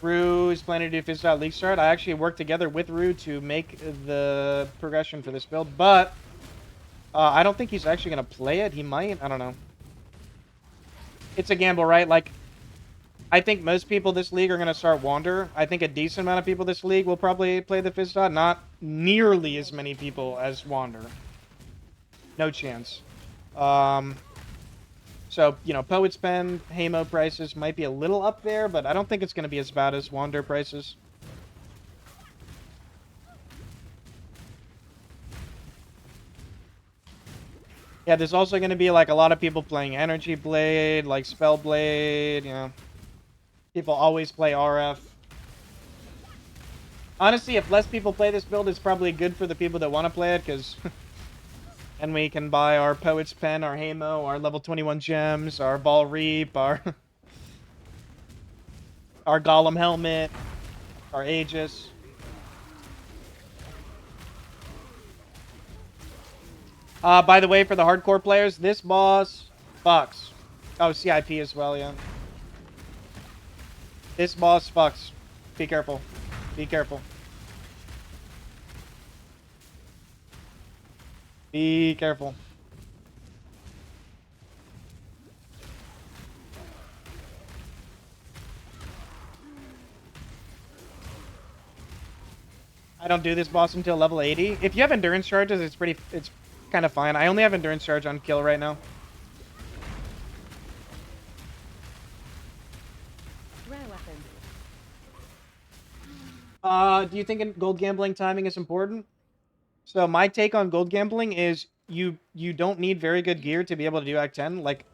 S1: Rue is planning to do Physdot League Start. I actually worked together with Rue to make the progression for this build, but I don't think he's actually going to play it. He might. I don't know. It's a gamble, right? Like, I think most people this league are going to start Wander. I think a decent amount of people this league will probably play the Physdot. Not nearly as many people as Wander. No chance. So, you know, Poet Spend, Hamo prices might be a little up there, but I don't think it's going to be as bad as Wander prices. Yeah, there's also going to be like a lot of people playing Energy Blade, like Spell Blade, you know. People always play RF. Honestly, if less people play this build, it's probably good for the people that want to play it, because... and we can buy our Poet's Pen, our Hamo, our level 21 gems, our Ball Reap, our... our Golem Helmet, our Aegis. By the way, for the hardcore players, this boss fucks. Oh, CIP as well, yeah. This boss fucks. Be careful. Be careful. Be careful. I don't do this boss until level 80. If you have endurance charges, it's kind of fine. I only have endurance charge on kill right now.
S4: Rare weapon.
S1: Do you think gold gambling timing is important? So my take on gold gambling is you don't need very good gear to be able to do Act 10. Like,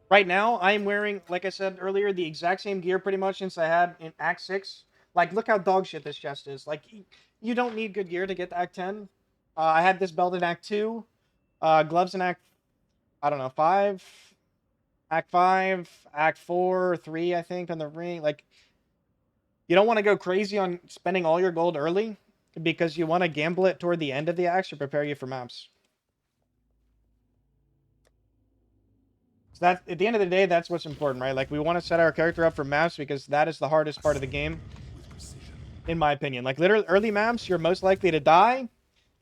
S1: right now, I'm wearing, like I said earlier, the exact same gear pretty much since I had in Act 6. Like, look how dog shit this chest is. Like, you don't need good gear to get to Act 10. I had this belt in Act 2. Gloves in Act, I don't know, 5. Act 5, Act 4, 3, I think, on the ring. Like, you don't want to go crazy on spending all your gold early because you want to gamble it toward the end of the acts to prepare you for maps. So that, at the end of the day, that's what's important, right? Like, we want to set our character up for maps because that is the hardest part of the game, in my opinion. Like, literally, early maps, you're most likely to die.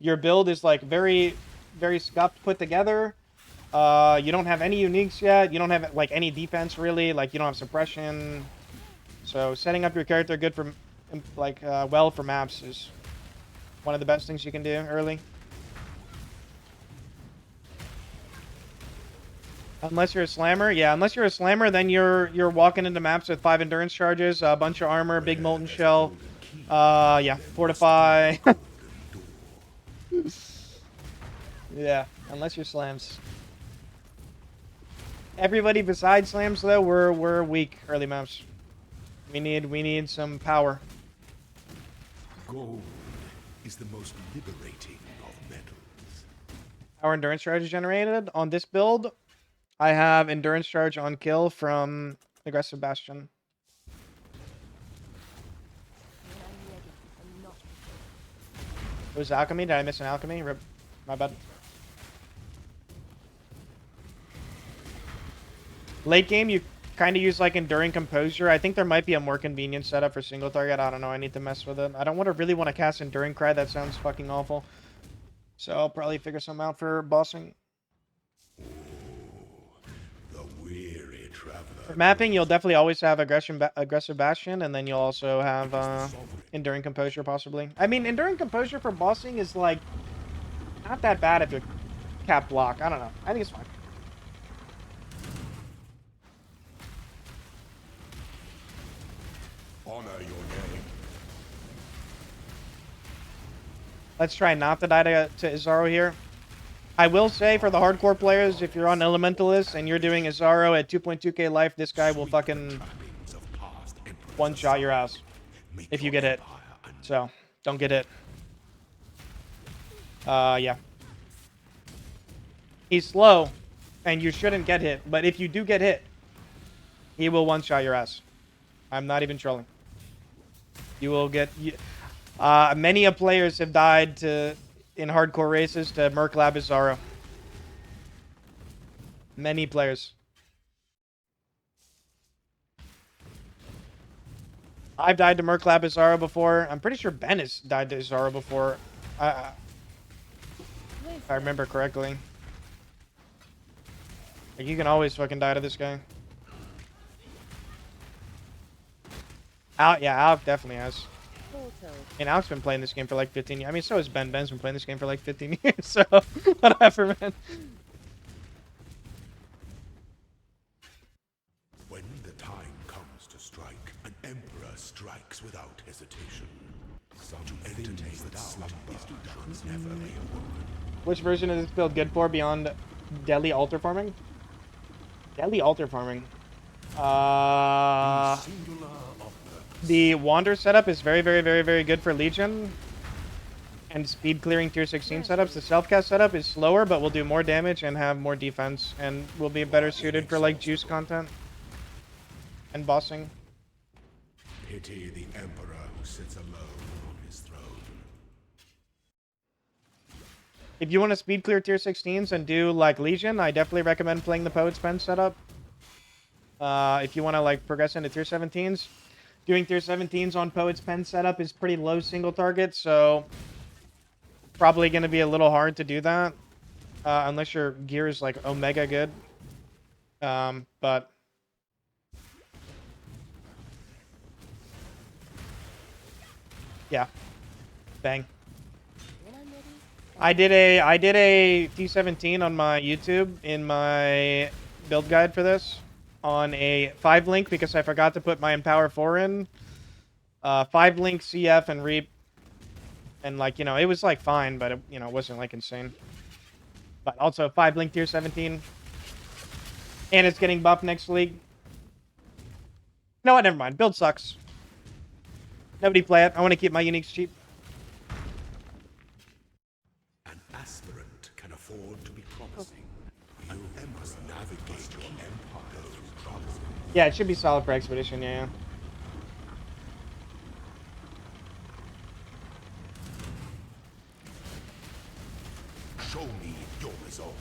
S1: Your build is, like, very, very scuffed put together. You don't have any uniques yet. You don't have, like, any defense, really. Like, you don't have suppression. So, setting up your character good for, like, well for maps is one of the best things you can do early. Unless you're a slammer, yeah. Unless you're a slammer, then you're walking into maps with 5 endurance charges, a bunch of armor, big molten shell. Yeah, fortify. Yeah, unless you're slams. Everybody besides slams, though, we're weak early maps. We need some power.
S5: Gold is the most liberating of metals.
S1: Our endurance charge is generated on this build. I have endurance charge on kill from aggressive bastion. It was alchemy. Did I miss an alchemy? Rip. My bad. Late game, you kind of use like enduring composure. I think there might be a more convenient setup for single target. I don't know. I need to mess with it. I don't really want to cast enduring cry. That sounds fucking awful. So I'll probably figure something out for bossing.
S5: The weary traveler.
S1: For mapping, you'll definitely always have aggressive bastion, and then you'll also have enduring composure possibly. I mean, enduring composure for bossing is like not that bad if you cap block. I don't know. I think it's fine.
S5: Honor your name.
S1: Let's try not to die to Izaro here. I will say, for the hardcore players, if you're on Elementalist and you're doing Izaro at 2.2k life, this guy will fucking one-shot your ass if you get hit. So, don't get hit. Yeah. He's slow, and you shouldn't get hit, but if you do get hit, he will one-shot your ass. I'm not even trolling. You will get... many of players have died in hardcore races to MERC Lab Izaro. Many players. I've died to MERC Lab Izaro before. I'm pretty sure Ben has died to Izaro before. If I remember correctly. Like, you can always fucking die to this guy. Yeah, Alec definitely has. And Alec's been playing this game for like 15 years. I mean, so has Ben. Ben's been playing this game for like 15 years, so whatever, man.
S5: When the time comes to strike, an emperor strikes without hesitation. To entertain that slumber should never be awoken.
S1: Which version is this build good for beyond Deadly altar farming? Deadly altar farming.
S5: Singular of
S1: The Wander setup is very, very, very, very good for Legion. And speed clearing tier 16 setups. The self-cast setup is slower, but will do more damage and have more defense. And will be better suited for, like, juice content. And bossing.
S5: pity the emperor who sits alone on his throne.
S1: If you want to speed clear tier 16s and do, like, Legion, I definitely recommend playing the Poet's Pen setup. If you want to, like, progress into tier 17s. Doing tier 17s on Poet's Pen setup is pretty low single target, so probably going to be a little hard to do that. Unless your gear is, like, omega good. But yeah. Bang.
S3: When I'm ready,
S1: I did a T17 on my YouTube in my build guide for this on a 5-link because I forgot to put my Empower 4 in. 5-link CF and Reap. And, like, you know, it was, like, fine, but it, you know, wasn't, like, insane. But also 5-link tier 17. And it's getting buffed next league. You know what? Never mind. Build sucks. Nobody play it. I want to keep my uniques cheap.
S5: An aspirant can afford to be promising. You must navigate your empire's promising.
S1: Yeah, it should be solid for Expedition, yeah.
S5: Show me your resolve.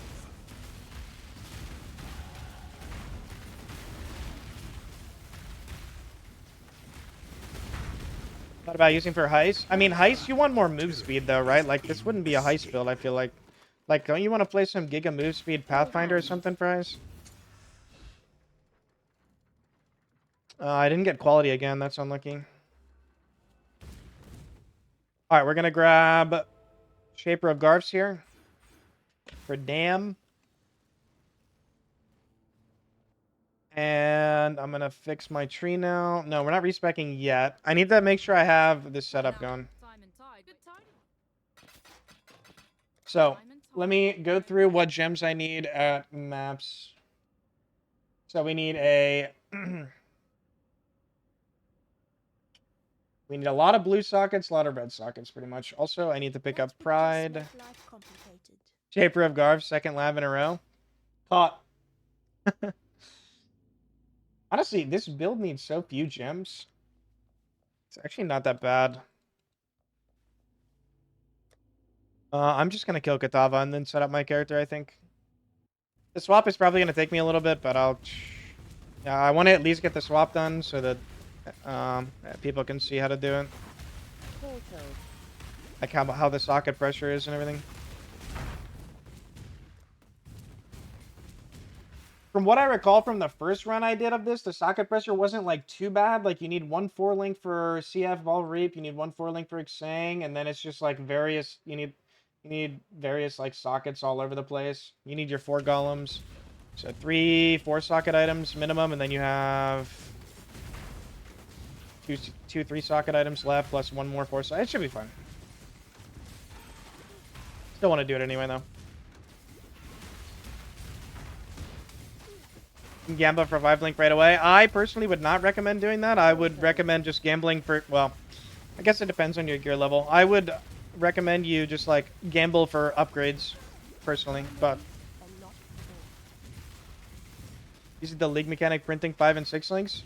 S1: What about using for heist? I mean, heist, you want more move speed, though, right? Like, this wouldn't be a heist build, I feel like. Like, don't you want to play some Giga move speed Pathfinder or something for heist? I didn't get quality again. That's unlucky. Alright, we're going to grab Shaper of Garfs here. For Dam. And I'm going to fix my tree now. No, we're not respecking yet. I need to make sure I have this setup going. So, let me go through what gems I need at maps. So we need a... we need a lot of blue sockets, a lot of red sockets, pretty much. Also, I need to pick up
S3: that would just
S1: Pride.
S3: make life complicated.
S1: Shaper of Garf, second lab in a row. Caught. Honestly, this build needs so few gems. It's actually not that bad. I'm just going to kill Katava and then set up my character, I think. The swap is probably going to take me a little bit, but I'll... Yeah, I want to at least get the swap done so that people can see how to do it.
S4: Portal.
S1: Like how the socket pressure is and everything. From what I recall from the first run I did of this, the socket pressure wasn't, like, too bad. Like, you need 1 4-link for CF Vol Reap, you need 1 4-link for Xang, and then it's just, like, various... You need various, like, sockets all over the place. You need your 4 golems. So 3 4-socket items minimum, and then you have 2 3-socket items left, plus 1 more 4-socket. It should be fun. Still want to do it anyway, though. Gamble for 5-link right away. I personally would not recommend doing that. I would recommend just gambling for... Well, I guess it depends on your gear level. I would recommend you just, like, gamble for upgrades, personally, but... Is the league mechanic printing 5 and 6 links?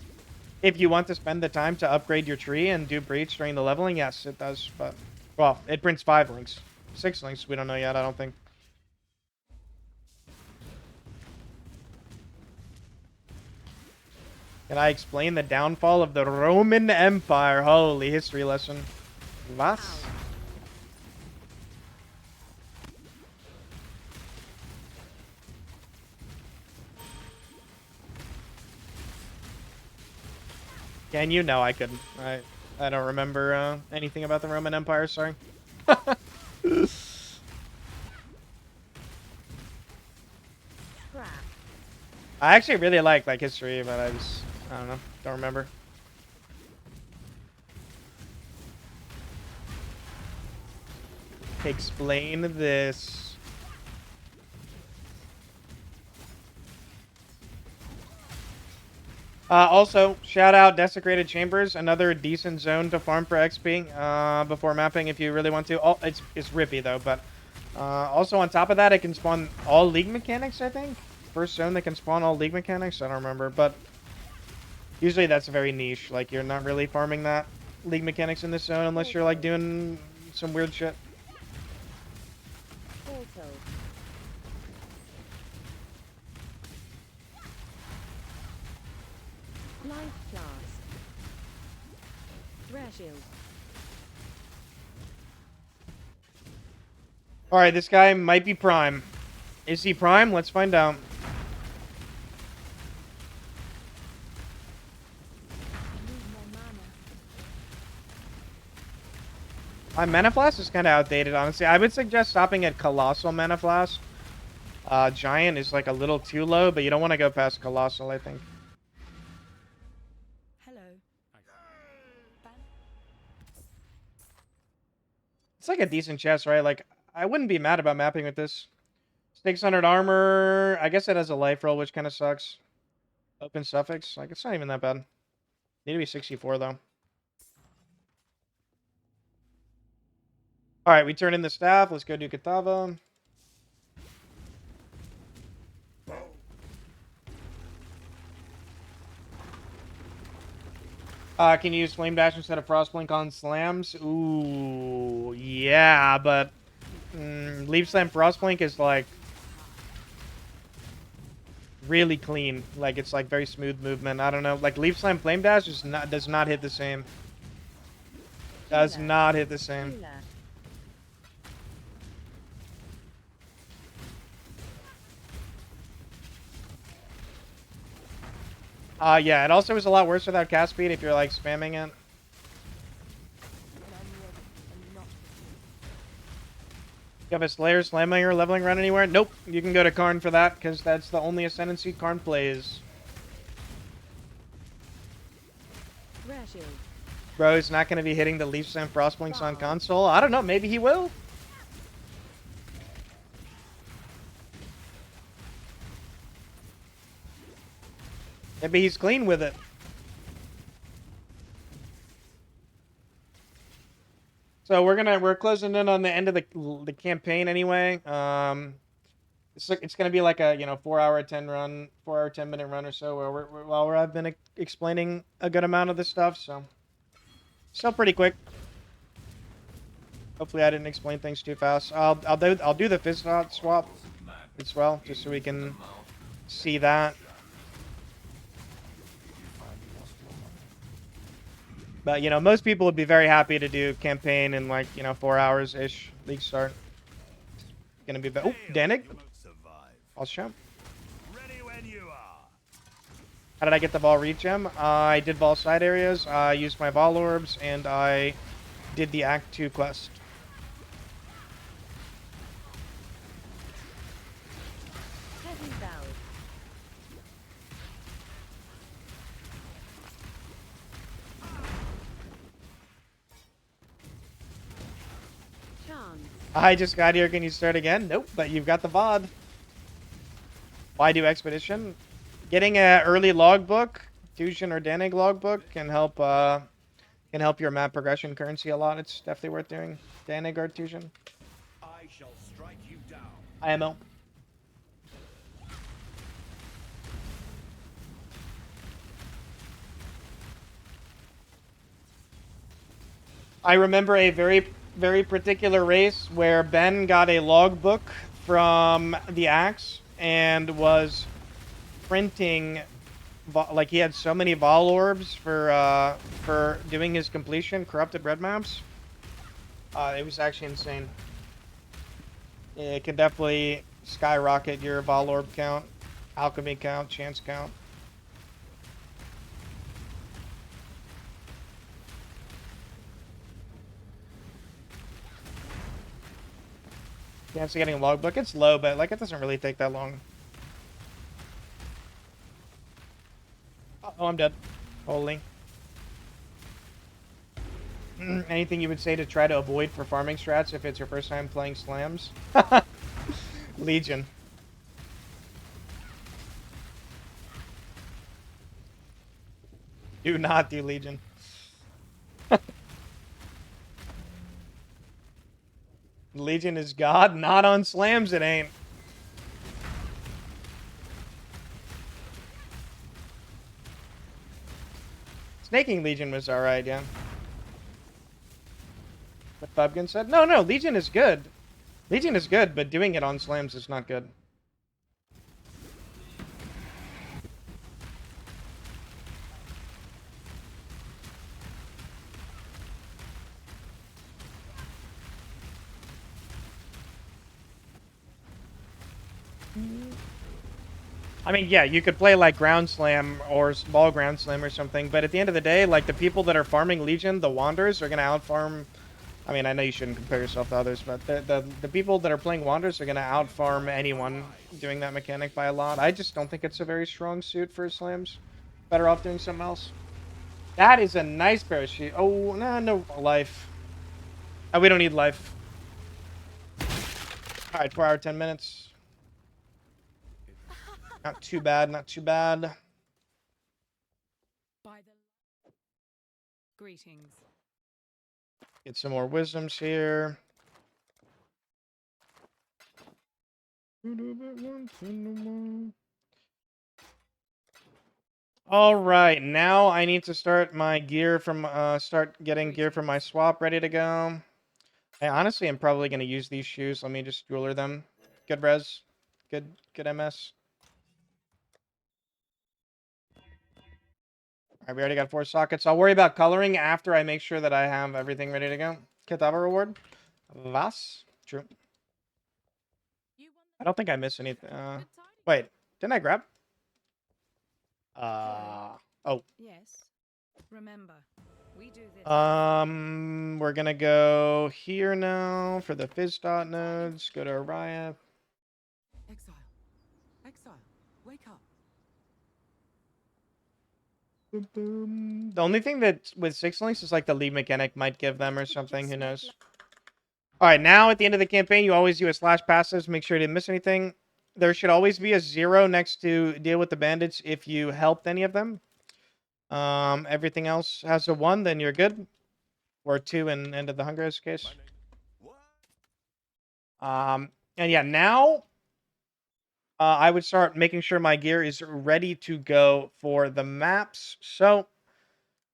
S1: If you want to spend the time to upgrade your tree and do breach during the leveling, yes, it does. But, well, it prints 5 links. 6 links, we don't know yet, I don't think. Can I explain the downfall of the Roman Empire? Holy history lesson. Was? Can you? No, I couldn't. I don't remember anything about the Roman Empire, sorry.
S4: Crap.
S1: I actually really like history, but I don't know, don't remember. Explain this. Also, shout out Desecrated Chambers, another decent zone to farm for XP before mapping if you really want to. Oh, it's rippy though, but also on top of that, it can spawn all League mechanics, I think. First zone that can spawn all League mechanics, I don't remember, but usually that's very niche. Like, you're not really farming that League mechanics in this zone unless you're like doing some weird shit.
S4: Portal. Life Flask. Rare Shield.
S1: Alright, this guy might be Prime. Is he Prime? Let's find out. My Mana Flask is kind of outdated, honestly. I would suggest stopping at Colossal Mana Flask. Giant is like a little too low, but you don't want to go past Colossal, I think.
S3: Hello.
S1: It's like a decent chest, right? Like, I wouldn't be mad about mapping with this. 600 armor. I guess it has a life roll, which kind of sucks. Open suffix. Like, it's not even that bad. Need to be 64, though. Alright, we turn in the staff. Let's go do Katava. Can you use Flame Dash instead of Frostblink on slams? Ooh, yeah, but Leaf Slam Frostblink is like really clean. Like, it's like very smooth movement. I don't know. Like, Leaf Slam Flame Dash is does not hit the same. Does not hit the same. Yeah, it also is a lot worse without cast speed if you're like spamming it. You have a Slayer, Slamming, or leveling run anywhere? Nope. You can go to Karn for that, because that's the only Ascendancy Karn plays.
S4: Rare Shield.
S1: Bro, he's not going to be hitting the Leaf Slam Frostblinks on console. I don't know. Maybe he will. Maybe he's clean with it. So we're closing in on the end of the campaign anyway. It's gonna be like a 4-hour 10-minute run or so where I've been explaining a good amount of this stuff. So still pretty quick. Hopefully I didn't explain things too fast. I'll do the Physdot swap as well, just so we can see that. But, most people would be very happy to do campaign in, like, 4 hours-ish. League start. Gonna be better. Oh, Danig. I'll show.
S2: Ready when you are.
S1: How did I get the Vol Regem? I did Vol side areas, I used my Vol Orbs, and I did the Act 2 quest.
S4: Heavy Valve. Chance.
S1: I just got here, can you start again? Nope, but you've got the VOD. Why do Expedition? Getting an early logbook, Tuition or Danig logbook, can help your map progression currency a lot. It's definitely worth doing. Danig or Tuition.
S5: I shall strike you down.
S1: IMO. I remember a very, very particular race where Ben got a logbook from the Axe and was printing, like, he had so many Vol Orbs for doing his completion, corrupted red maps. It was actually insane. It can definitely skyrocket your Vol Orb count, alchemy count, chance count. Chance of getting a logbook, it's low, but like it doesn't really take that long. Oh, I'm dead. Holy. Anything you would say to try to avoid for farming strats if it's your first time playing slams? Legion. Do not do Legion. Legion is God, not on slams it ain't. Snaking Legion was alright, yeah. What Bubkin said? No, Legion is good. Legion is good, but doing it on slams is not good. I mean, yeah, you could play like Ground Slam or Small Ground Slam or something, but at the end of the day, like the people that are farming Legion, the Wanderers, are gonna outfarm. I mean, I know you shouldn't compare yourself to others, but the people that are playing Wanderers are gonna outfarm anyone doing that mechanic by a lot. I just don't think it's a very strong suit for slams. Better off doing something else. That is a nice pair of shoes. Oh, nah, no life. Oh, we don't need life. All right, 4 hour, 10 minutes. Not too bad, not too bad.
S8: Greetings.
S1: Get some more wisdoms here. All right, now I need to start my gear from start getting gear from my swap ready to go. I honestly am probably going to use these shoes. Let me just jeweler them. Good res. Good MS. Alright, we already got 4 sockets. I'll worry about coloring after I make sure that I have everything ready to go. Kitava reward. Vas. True. I don't think I missed anything. Wait, didn't I grab? Oh.
S8: Yes. Remember, we do this.
S1: We're gonna go here now for the Physdot nodes. Go to Araya.
S9: Exile. Exile. Wake up.
S1: Boom, boom. The only thing that with 6 links is like the lead mechanic might give them or something. Who knows? All right, now at the end of the campaign, you always do a slash passives. Make sure you didn't miss anything. There should always be a 0 next to deal with the bandits if you helped any of them. Everything else has a 1, then you're good. Or 2 in End of the Hunger, case. And yeah, now I would start making sure my gear is ready to go for the maps. So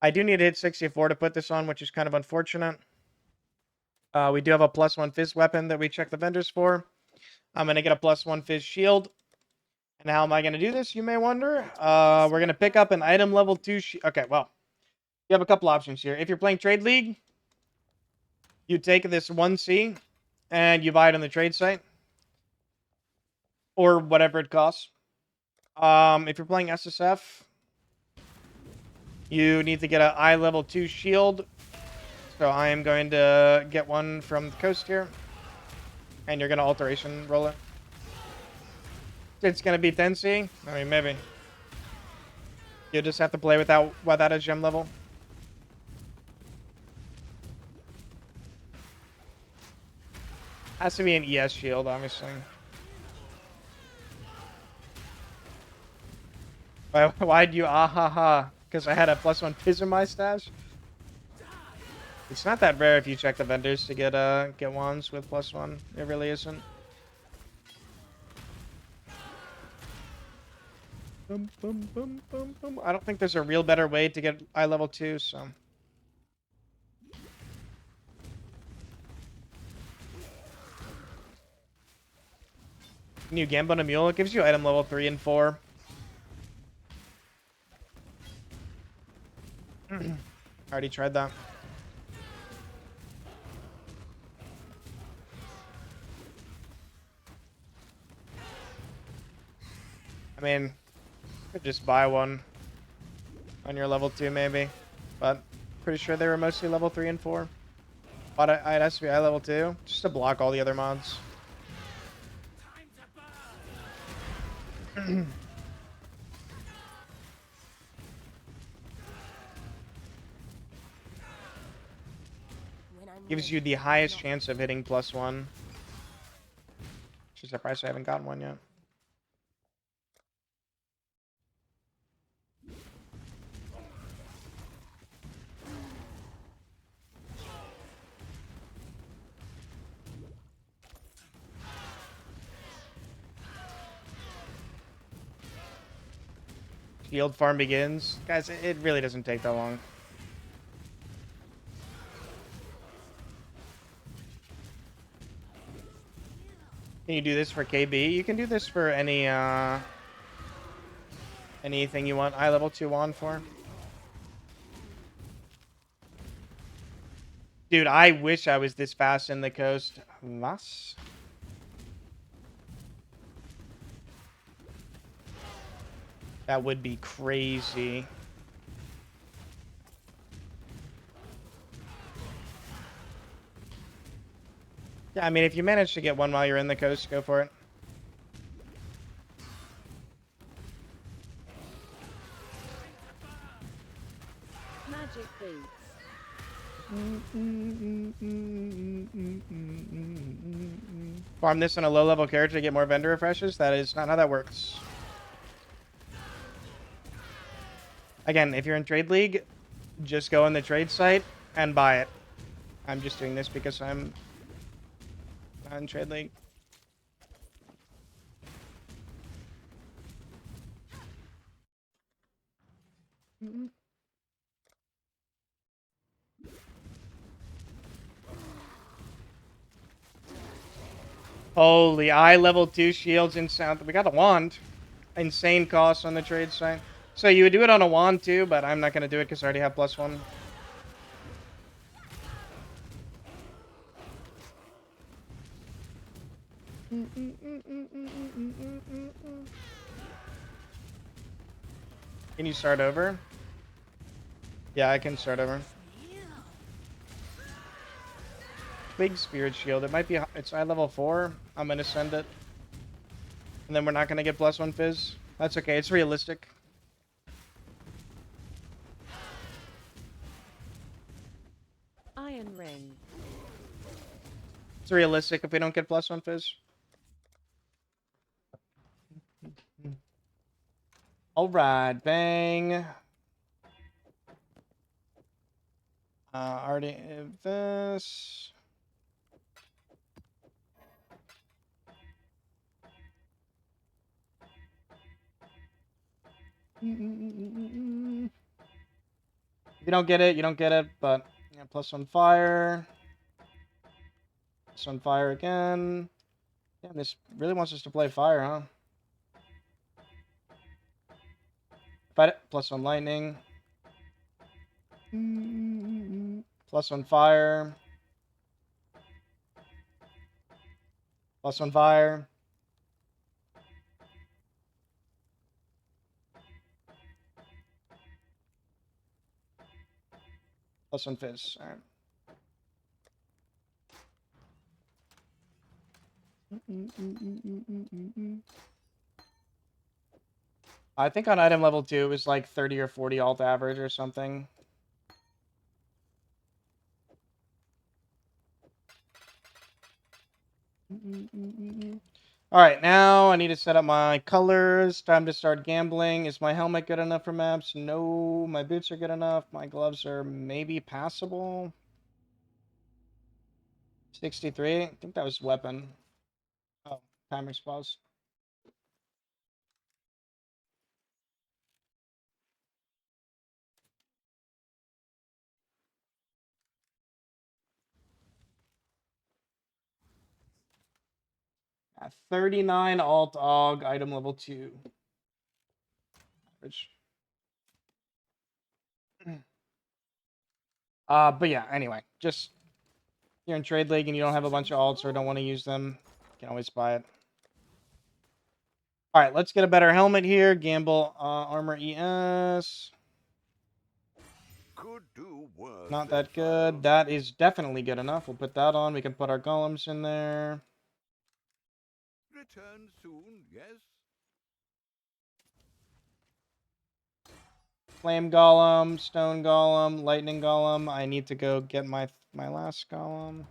S1: I do need to hit 64 to put this on, which is kind of unfortunate. We do have a +1 Fizz weapon that we check the vendors for. I'm going to get a +1 Fizz shield. And how am I going to do this, you may wonder? We're going to pick up an item level 2 okay, well, you have a couple options here. If you're playing Trade League, you take this 1C and you buy it on the trade site. Or whatever it costs. If you're playing SSF, you need to get an I level 2 shield. So I am going to get one from the coast here. And you're going to alteration roll it. It's going to be 10C? I mean, maybe. You just have to play without a gem level. Has to be an ES shield, obviously. Why'd you ha? Because I had a +1 Fizz in my stash? It's not that rare if you check the vendors to get wands with +1. It really isn't. Boom, boom, boom, boom, boom. I don't think there's a real better way to get I level 2, so. New Gambo and a Mule, it gives you item level 3 and 4. Already tried that. I mean, could just buy one on your level 2 maybe, but pretty sure they were mostly level 3 and 4. But it has to be I level 2 just to block all the other mods. Gives you the highest chance of hitting +1. Which is surprised I haven't gotten one yet. Shield farm begins. Guys, it really doesn't take that long. Can you do this for KB? You can do this for any anything you want eye level 2 on for. Dude, I wish I was this fast in the coast. Was? That would be crazy. Yeah, I mean, if you manage to get one while you're in the coast, go for it.
S4: Magic boots.
S1: Farm this on a low-level character to get more vendor refreshes? That is not how that works. Again, if you're in Trade League, just go on the trade site and buy it. I'm just doing this because I'm not in Trade League. Holy, eye level 2 shields in South. We got a wand. Insane cost on the trade site. So you would do it on a wand too, but I'm not going to do it because I already have +1. Can you start over? Yeah, I can start over. Big Spirit Shield. It might be... It's eye level 4. I'm going to send it. And then we're not going to get +1 Fizz. That's okay. It's realistic.
S4: Iron ring.
S1: It's realistic if we don't get +1 Fizz. Alright, bang. Already have this. If you don't get it, you don't get it, but yeah, +1 fire. +1 fire again. Damn, this really wants us to play fire, huh? Fight it. +1 lightning. +1 fire. +1 fire. +1 fizz. All right. I think on item level 2 it was like 30 or 40 alt average or something. Alright, now I need to set up my colors. Time to start gambling. Is my helmet good enough for maps? No. My boots are good enough. My gloves are maybe passable. 63. I think that was weapon. Oh, timer's paused. At 39 alt og, item level 2. Average. But yeah, anyway, just you're in Trade League and you don't have a bunch of alts or don't want to use them, you can always buy it. Alright, let's get a better helmet here. Gamble armor ES.
S2: Could do worse.
S1: Not that good. That is definitely good enough. We'll put that on. We can put our golems in there.
S2: Return soon, yes?
S1: Flame golem, stone golem, lightning golem. I need to go get my last golem.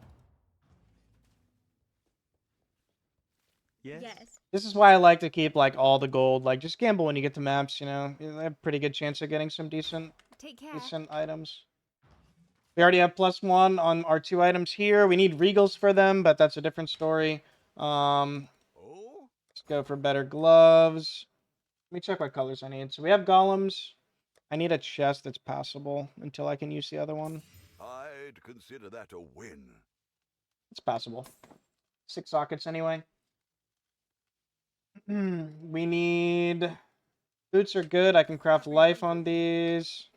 S7: Yes.
S1: This is why I like to keep like all the gold. Like just gamble when you get to maps, you know. You have a pretty good chance of getting some decent items. We already have +1 on our 2 items here. We need regals for them, but that's a different story. Let's go for better gloves. Let me check what colors I need. So we have golems. I need a chest that's passable until I can use the other one.
S2: I'd consider that a win.
S1: It's passable. 6 sockets anyway. We need... Boots are good. I can craft life on these.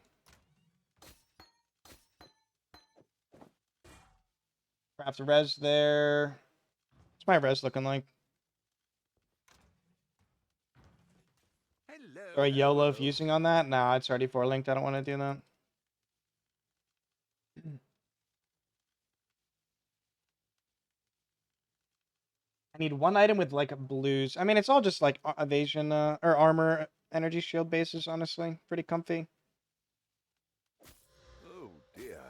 S1: Craft res there. What's my res looking like?
S2: Hello.
S1: Or a YOLO
S2: hello.
S1: fusing on that? Nah, it's already 4-linked. I don't want to do that. I need one item with like blues. I mean, it's all just like evasion or armor energy shield bases, honestly. Pretty comfy.
S2: Oh dear.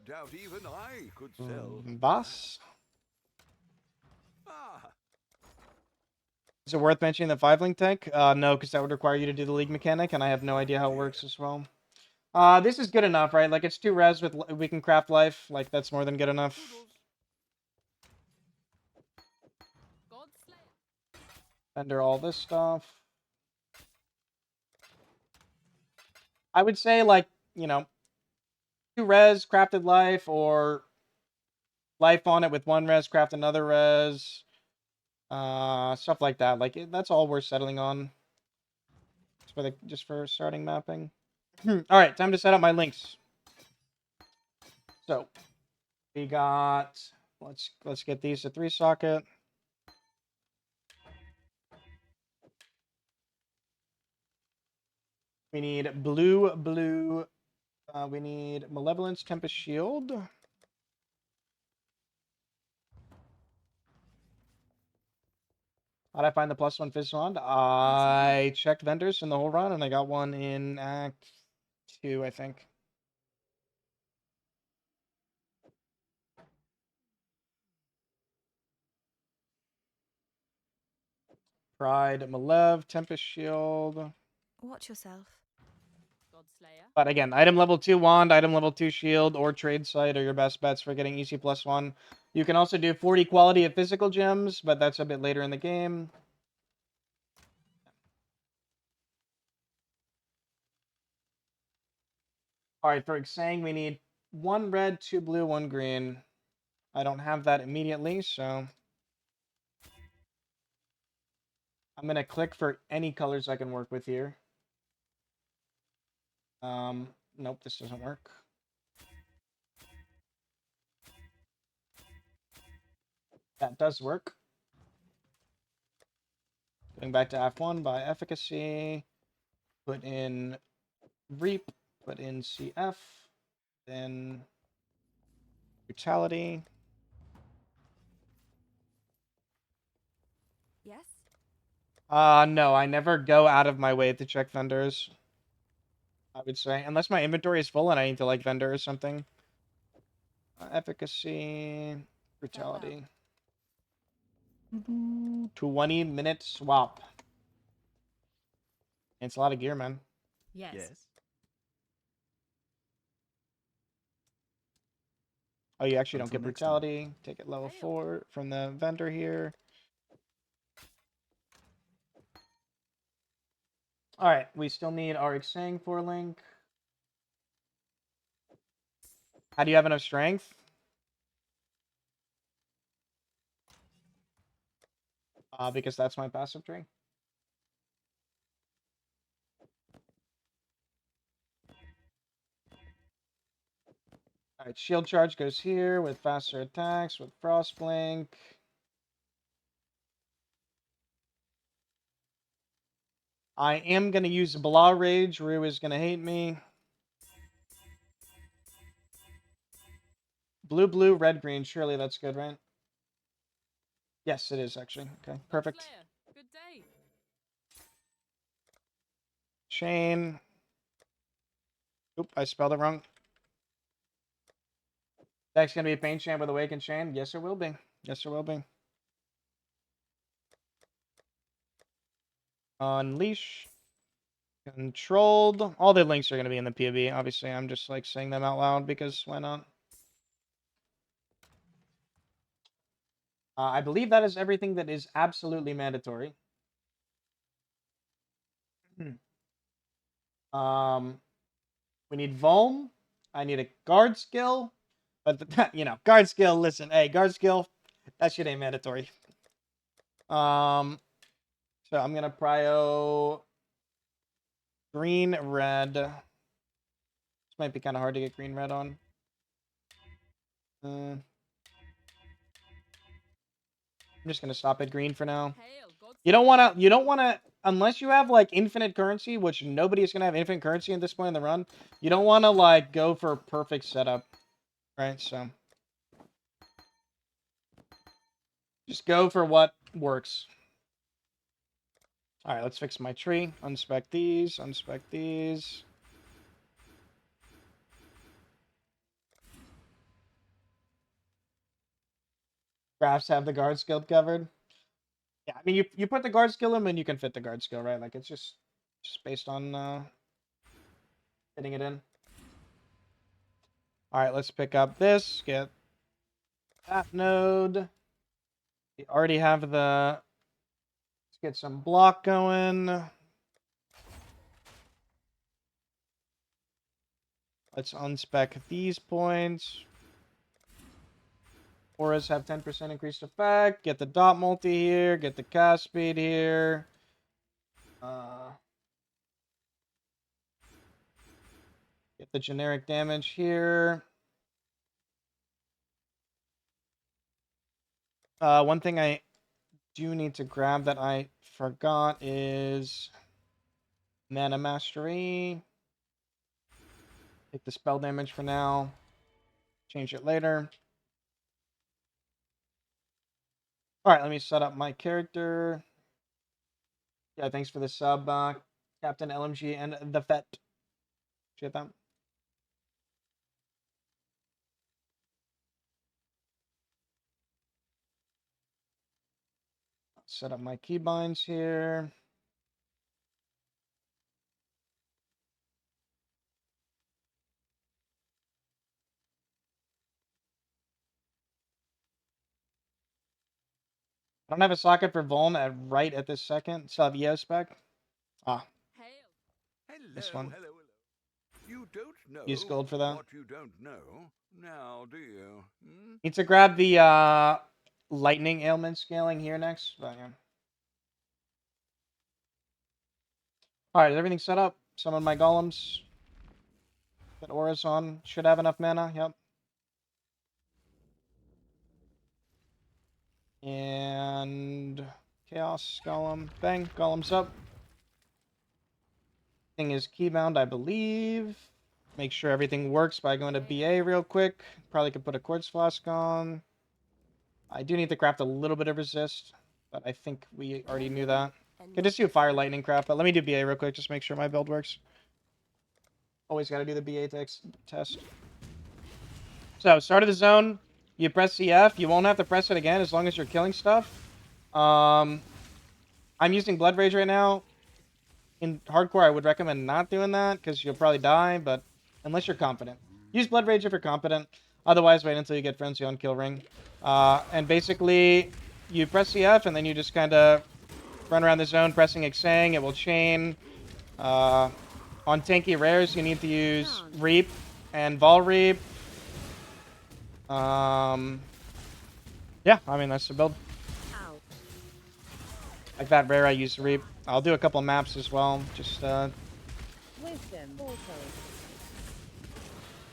S2: Doubt even I could sell.
S1: Boss?
S2: Ah,
S1: Is it worth mentioning the 5-link tech? No, because that would require you to do the league mechanic, and I have no idea how it works as well. This is good enough, right? Like, it's 2 res with... We can craft life. Like, that's more than good enough. Vendor all this stuff. I would say, like, you know, 2 res, crafted life, or life on it with 1 res, craft another res. Stuff like that. Like, that's all we're settling on. Just for starting mapping. Alright, time to set up my links. So, we got... Let's get these to 3 socket. We need blue. We need Malevolence, Tempest Shield. How'd I find the +1 Fizz Wand? I checked vendors in the whole run, and I got one in Act 2, I think. Pride, Malev, Tempest Shield.
S7: Watch yourself.
S1: But again, item level 2 wand, item level 2 shield, or trade site are your best bets for getting EC +1. You can also do 40 quality of physical gems, but that's a bit later in the game. Alright, for saying we need 1 red, 2 blue, 1 green. I don't have that immediately, so... I'm going to click for any colors I can work with here. Nope, this doesn't work. That does work. Going back to F1 by efficacy. Put in Reap. Put in CF. Then Brutality.
S3: Yes?
S1: No, I never go out of my way to check vendors. I would say. Unless my inventory is full and I need to like vendor or something. Efficacy. Brutality. 20-minute swap. It's a lot of gear, man.
S8: Yes.
S1: Oh, you actually don't
S5: Until
S1: get
S5: next time.
S1: brutality. Take it level 4 from the vendor here. Alright, we still need our Xang 4-link. How do you have enough strength? Because that's my passive tree. Alright, shield charge goes here with faster attacks, with frost blink. I am going to use Blah Rage. Rue is going to hate me. Blue, red, green. Surely that's good, right? Yes, it is actually. Okay, perfect.
S8: Good day.
S1: Chain. Oop, I spelled it wrong. Deck's going to be a Pain Champ with Awakened Chain? Yes, it will be. Yes, it will be. Unleash. Controlled. All the links are going to be in the POB. Obviously, I'm just like saying them out loud because why not? I believe that is everything that is absolutely mandatory. We need Vulm. I need a guard skill. But, you know, guard skill, listen. Hey, guard skill, that shit ain't mandatory. So I'm going to prio green, red. This might be kind of hard to get green, red on. I'm just going to stop at green for now. You don't want to, unless you have, like, infinite currency, which nobody is going to have infinite currency at this point in the run, you don't want to, like, go for perfect setup, right? So, just go for what works. All right, let's fix my tree. Unspec these, unspec these. Crafts have the guard skill covered. Yeah, I mean, you put the guard skill in and you can fit the guard skill, right? Like, it's just based on fitting it in. All right, let's pick up this, get that node. We already have the, let's get some block going. Let's unspec these points. Auras have 10% increased effect. Get the dot multi here, get the cast speed here. Get the generic damage here. One thing I do need to grab that I forgot is Mana Mastery. Take the spell damage for now. Change it later. Alright, let me set up my character. Yeah, thanks for the sub, Captain LMG and the Fet. Appreciate that. Set up my keybinds here. I don't have a socket for Vuln right at this second. Still have EO spec. Ah.
S2: Hello,
S1: This one.
S2: hello. You don't know
S1: Use gold for that.
S2: what you don't know, now do you? Hmm?
S1: Need to grab the lightning ailment scaling here next. But, yeah. Alright, is everything set up? Summon my golems. Get auras on. Should have enough mana. Yep. And chaos golem. Bang. Golems up. Thing is keybound, I believe. Make sure everything works by going to BA real quick. Probably could put a quartz flask on. I do need to craft a little bit of resist, but I think we already knew that. Could just do fire lightning craft, but let me do BA real quick, just make sure my build works. Always got to do the BA test. So, start of the zone, you press CF. You won't have to press it again as long as you're killing stuff. I'm using Blood Rage right now. In hardcore, I would recommend not doing that because you'll probably die, but unless you're competent. Use Blood Rage if you're competent. Otherwise, wait until you get Frenzy on Kill Ring. And basically, you press CF and then you just kind of run around the zone pressing Xang. It will chain. On tanky rares, you need to use Reap and Vol Reap. Yeah, I mean, that's the build. Like that rare, I use Reap. I'll do a couple maps as well. Just,
S4: Wisdom.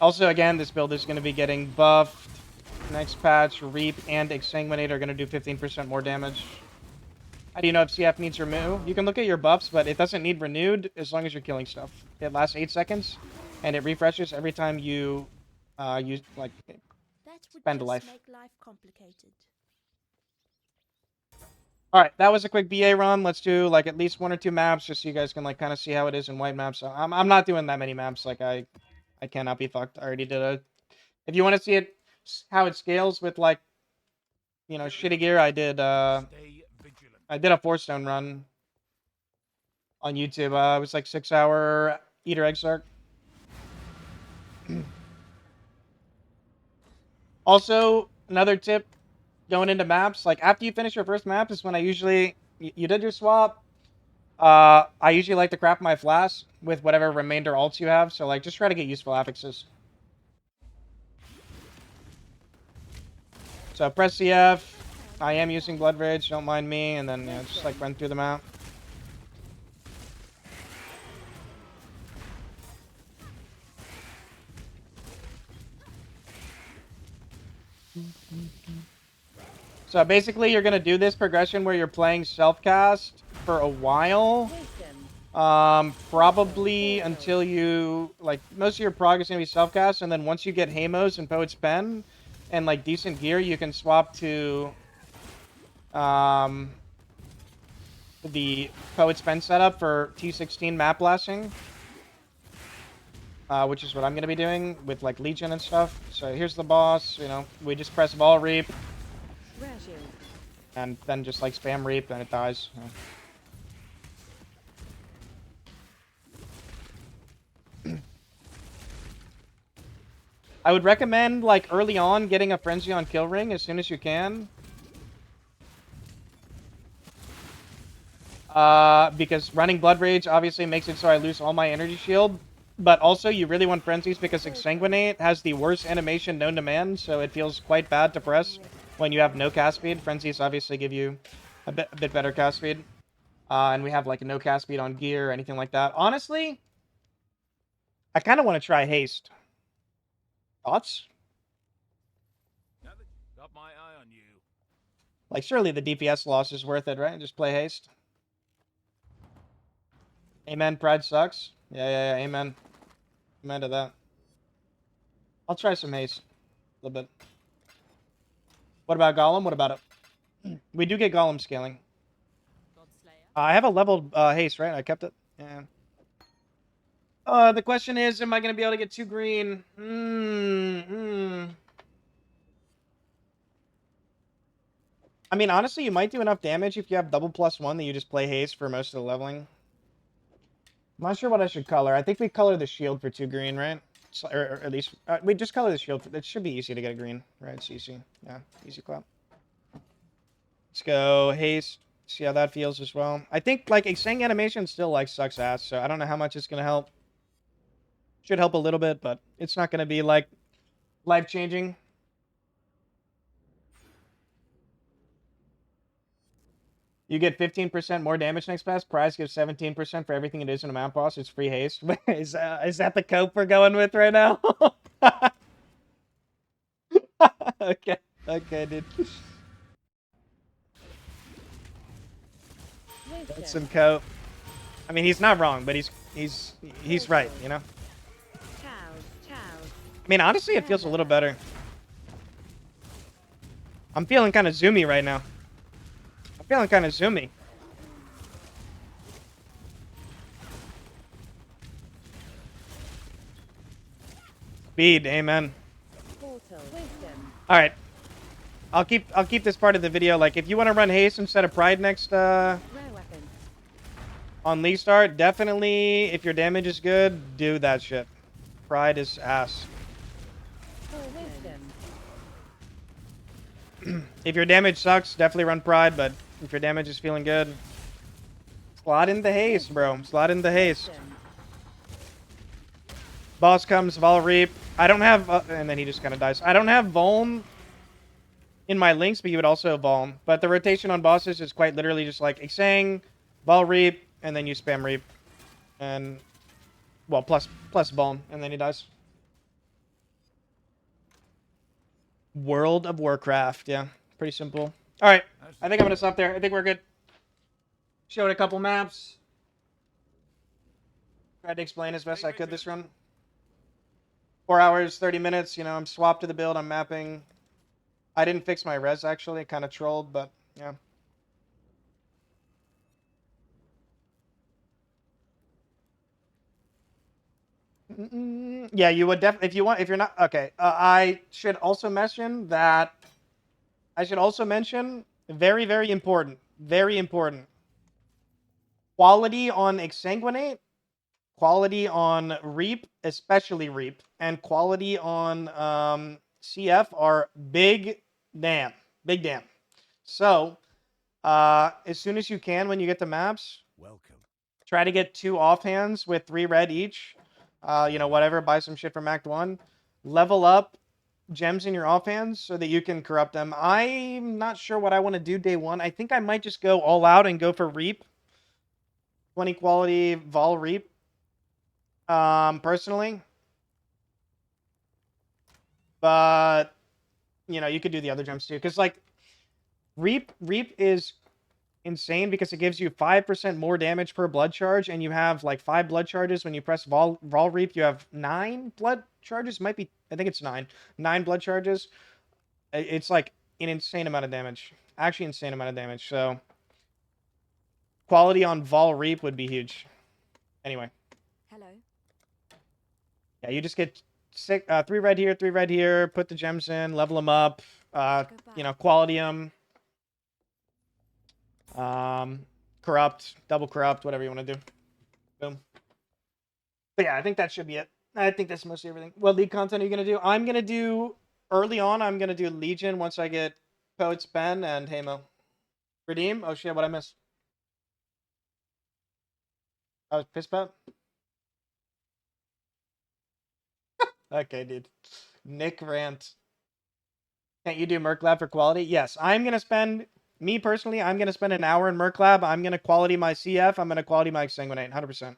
S1: Also, again, this build is going to be getting buffed. Next patch, Reap and Exsanguinate are going to do 15% more damage. How do you know if CF needs renew? You can look at your buffs, but it doesn't need renewed as long as you're killing stuff. It lasts 8 seconds, and it refreshes every time you use, like, spend a life.
S3: Make life complicated.
S1: Alright, that was a quick BA run. Let's do, like, at least 1 or 2 maps, just so you guys can, like, kind of see how it is in white maps. So I'm not doing that many maps. Like, I cannot be fucked. I already did a... If you want to see it, how it scales with, like, you know, shitty gear, I did a 4-stone run on YouTube. It was, like, 6-hour Eater Egg Sark. Also, another tip going into maps, like, after you finish your first map is when I usually... You did your swap. I usually like to craft my flask with whatever remainder alts you have, so like just try to get useful affixes. So press CF. I am using Blood Rage, don't mind me, and then just like run through the map. So basically, you're gonna do this progression where you're playing self-cast for a while. Probably until you, like, most of your prog is gonna be self-cast, and then once you get Hamos and Poet's Pen, and, like, decent gear, you can swap to, the Poet's Pen setup for T16 map blasting. Which is what I'm gonna be doing with, like, Legion and stuff. So here's the boss, you know, we just press Vol Reap, and then just, like, spam Reap, and it dies. You know. I would recommend, like, early on, getting a Frenzy on Kill Ring as soon as you can. Because running Blood Rage obviously makes it so I lose all my energy shield. But also, you really want Frenzies because Exsanguinate has the worst animation known to man, so it feels quite bad to press when you have no cast speed. Frenzies obviously give you a bit better cast speed. And we have, like, no cast speed on gear or anything like that. Honestly, I kind of want to try Haste. Thoughts?
S2: Got my eye on you.
S1: Like, surely the DPS loss is worth it, right? Just play Haste. Amen, Pride sucks. Yeah, amen. Amen to that. I'll try some Haste. A little bit. What about Golem? What about it? We do get Golem scaling. I have a leveled Haste, right? I kept it. Yeah. The question is, am I going to be able to get 2 green? I mean, honestly, you might do enough damage if you have double +1 that you just play Haste for most of the leveling. I'm not sure what I should color. I think we color the shield for 2 green, right? So, or at least, we just color the shield. It should be easy to get a green, right? It's easy. Yeah, easy clap. Let's go Haste. See how that feels as well. I think, like, Exang animation still, like, sucks ass, so I don't know how much it's going to help. Should help a little bit, but it's not going to be, like, life-changing. You get 15% more damage next pass. Prize gives 17% for everything it is in a map boss. It's free haste. is that the cope we're going with right now? Okay, dude. That's some cope. I mean, he's not wrong, but he's right, you know. I mean, honestly, it feels a little better. I'm feeling kind of zoomy right now. I'm feeling kind of zoomy. Speed, amen. All right, I'll keep this part of the video. Like, if you want to run haste instead of pride next on Lee Start, definitely. If your damage is good, do that shit. Pride is ass. If your damage sucks, definitely run pride. But if your damage is feeling good, slot in the haste, bro. Slot in the haste. Boss comes, Vol Reap. I don't have... and then he just kind of dies. I don't have Vuln in my links, but you would also Vuln. But the rotation on bosses is quite literally just like Exang, Vol Reap, and then you spam Reap. And... well, plus Vuln, and then he dies. World of Warcraft, yeah. Pretty simple. Alright, I think I'm gonna stop there. I think we're good. Showed a couple maps. Tried to explain as best I could this run. 4 hours, 30 minutes, you know, I'm swapped to the build, I'm mapping. I didn't fix my res, actually, kind of trolled, but, yeah. Yeah, you would definitely, if you're not, okay. I should also mention, very, very important, quality on Exsanguinate, quality on Reap, especially Reap, and quality on CF are big damn. So, as soon as you can when you get the maps,
S5: Welcome.
S1: Try to get 2 offhands with 3 red each. You know, whatever. Buy some shit from Act 1. Level up gems in your offhands so that you can corrupt them. I'm not sure what I want to do day 1. I think I might just go all out and go for Reap. 20 quality Vol Reap. Personally. But, you know, you could do the other gems too. Because, like, Reap is insane because it gives you 5% more damage per blood charge, and you have like 5 blood charges. When you press Vol Reap, you have 9 blood charges. Might be, I think it's 9 blood charges. It's like an insane amount of damage, actually insane amount of damage. So quality on Vol Reap would be huge. Anyway,
S4: Hello.
S1: yeah, you just get 3 red here, 3 red here, put the gems in, level them up, you know, quality them. Corrupt, double corrupt, whatever you want to do. Boom. But yeah, I think that should be it. I think that's mostly everything. What league content are you going to do? I'm going to do, early on, I'm going to do Legion once I get Poet's Pen and Hamo. Redeem? Oh shit, what I missed? Oh, Fistbot? Okay, dude. Nick Rant. Can't you do Merc Lab for quality? Yes, I'm going to spend, me personally, I'm going to spend an hour in Merc Lab. I'm going to quality my CF. I'm going to quality my Exsanguinate, 100%.